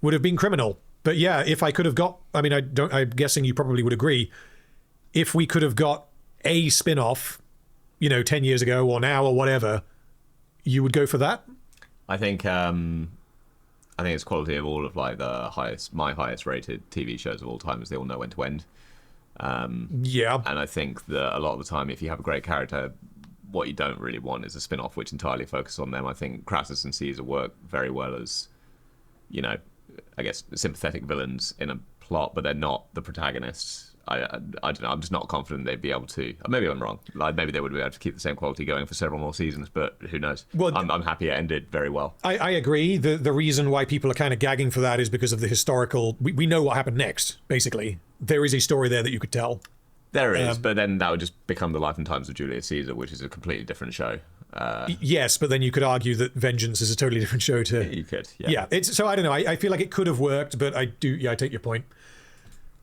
would have been criminal. But yeah, if I could have got, I mean, I'm guessing you probably would agree, if we could have got a spin-off, 10 years ago or now or whatever, you would go for that? I think it's quality of all of like my highest rated TV shows of all time, as they all know when to end. Yeah. And I think that a lot of the time, if you have a great character, what you don't really want is a spin-off which entirely focuses on them. I think Crassus and Caesar work very well as, I guess, sympathetic villains in a plot, but they're not the protagonists. I don't know. I'm just not confident they'd be able to. Maybe I'm wrong. Like maybe they would be able to keep the same quality going for several more seasons, but who knows? Well, I'm happy it ended very well. I agree. The reason why people are kind of gagging for that is because of the historical. We know what happened next. Basically, there is a story there that you could tell. There is, but then that would just become the life and times of Julius Caesar, which is a completely different show. Yes, but then you could argue that Vengeance is a totally different show too. You could, yeah. So I don't know. I feel like it could have worked, but I take your point.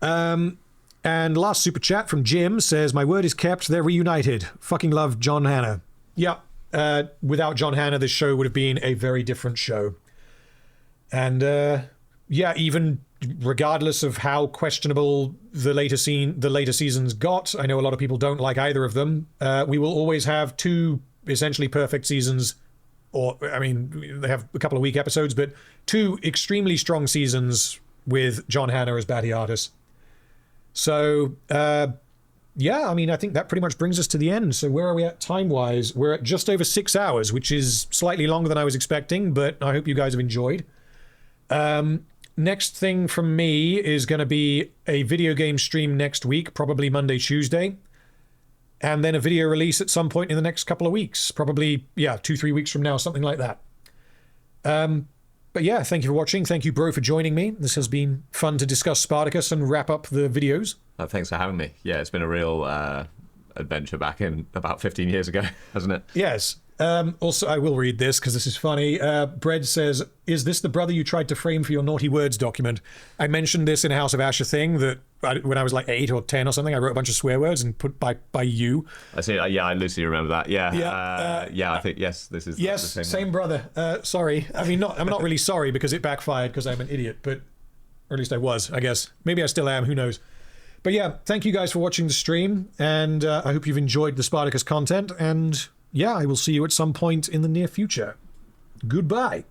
And last super chat from Jim says, "My word is kept. They're reunited. Fucking love John Hannah." Yeah. Without John Hannah, this show would have been a very different show. And even regardless of how questionable the later seasons got, I know a lot of people don't like either of them. We will always have two essentially perfect seasons, or I mean, they have a couple of weak episodes, but two extremely strong seasons with John Hannah as Batiatus. So, I mean, I think that pretty much brings us to the end. So where are we at time-wise? We're at just over 6 hours, which is slightly longer than I was expecting, but I hope you guys have enjoyed. Next thing from me is going to be a video game stream next week, probably Monday, Tuesday. And then a video release at some point in the next couple of weeks. Probably, 2-3 weeks from now, something like that. But yeah, thank you for watching. Thank you, bro, for joining me. This has been fun to discuss Spartacus and wrap up the videos. Thanks for having me. Yeah, it's been a real adventure back in about 15 years ago, hasn't it? Yes. Also, I will read this because this is funny. Bread says, "Is this the brother you tried to frame for your naughty words document?" I mentioned this in a House of Asher thing that when I was like 8 or 10 or something, I wrote a bunch of swear words and put by you. I see. Yeah, I loosely remember that. Yeah. I think yes. This is yes, the same brother. Sorry. I mean, I'm not really sorry because it backfired because I'm an idiot, but or at least I was. I guess maybe I still am. Who knows? But yeah, thank you guys for watching the stream, and I hope you've enjoyed the Spartacus content. And yeah, I will see you at some point in the near future. Goodbye.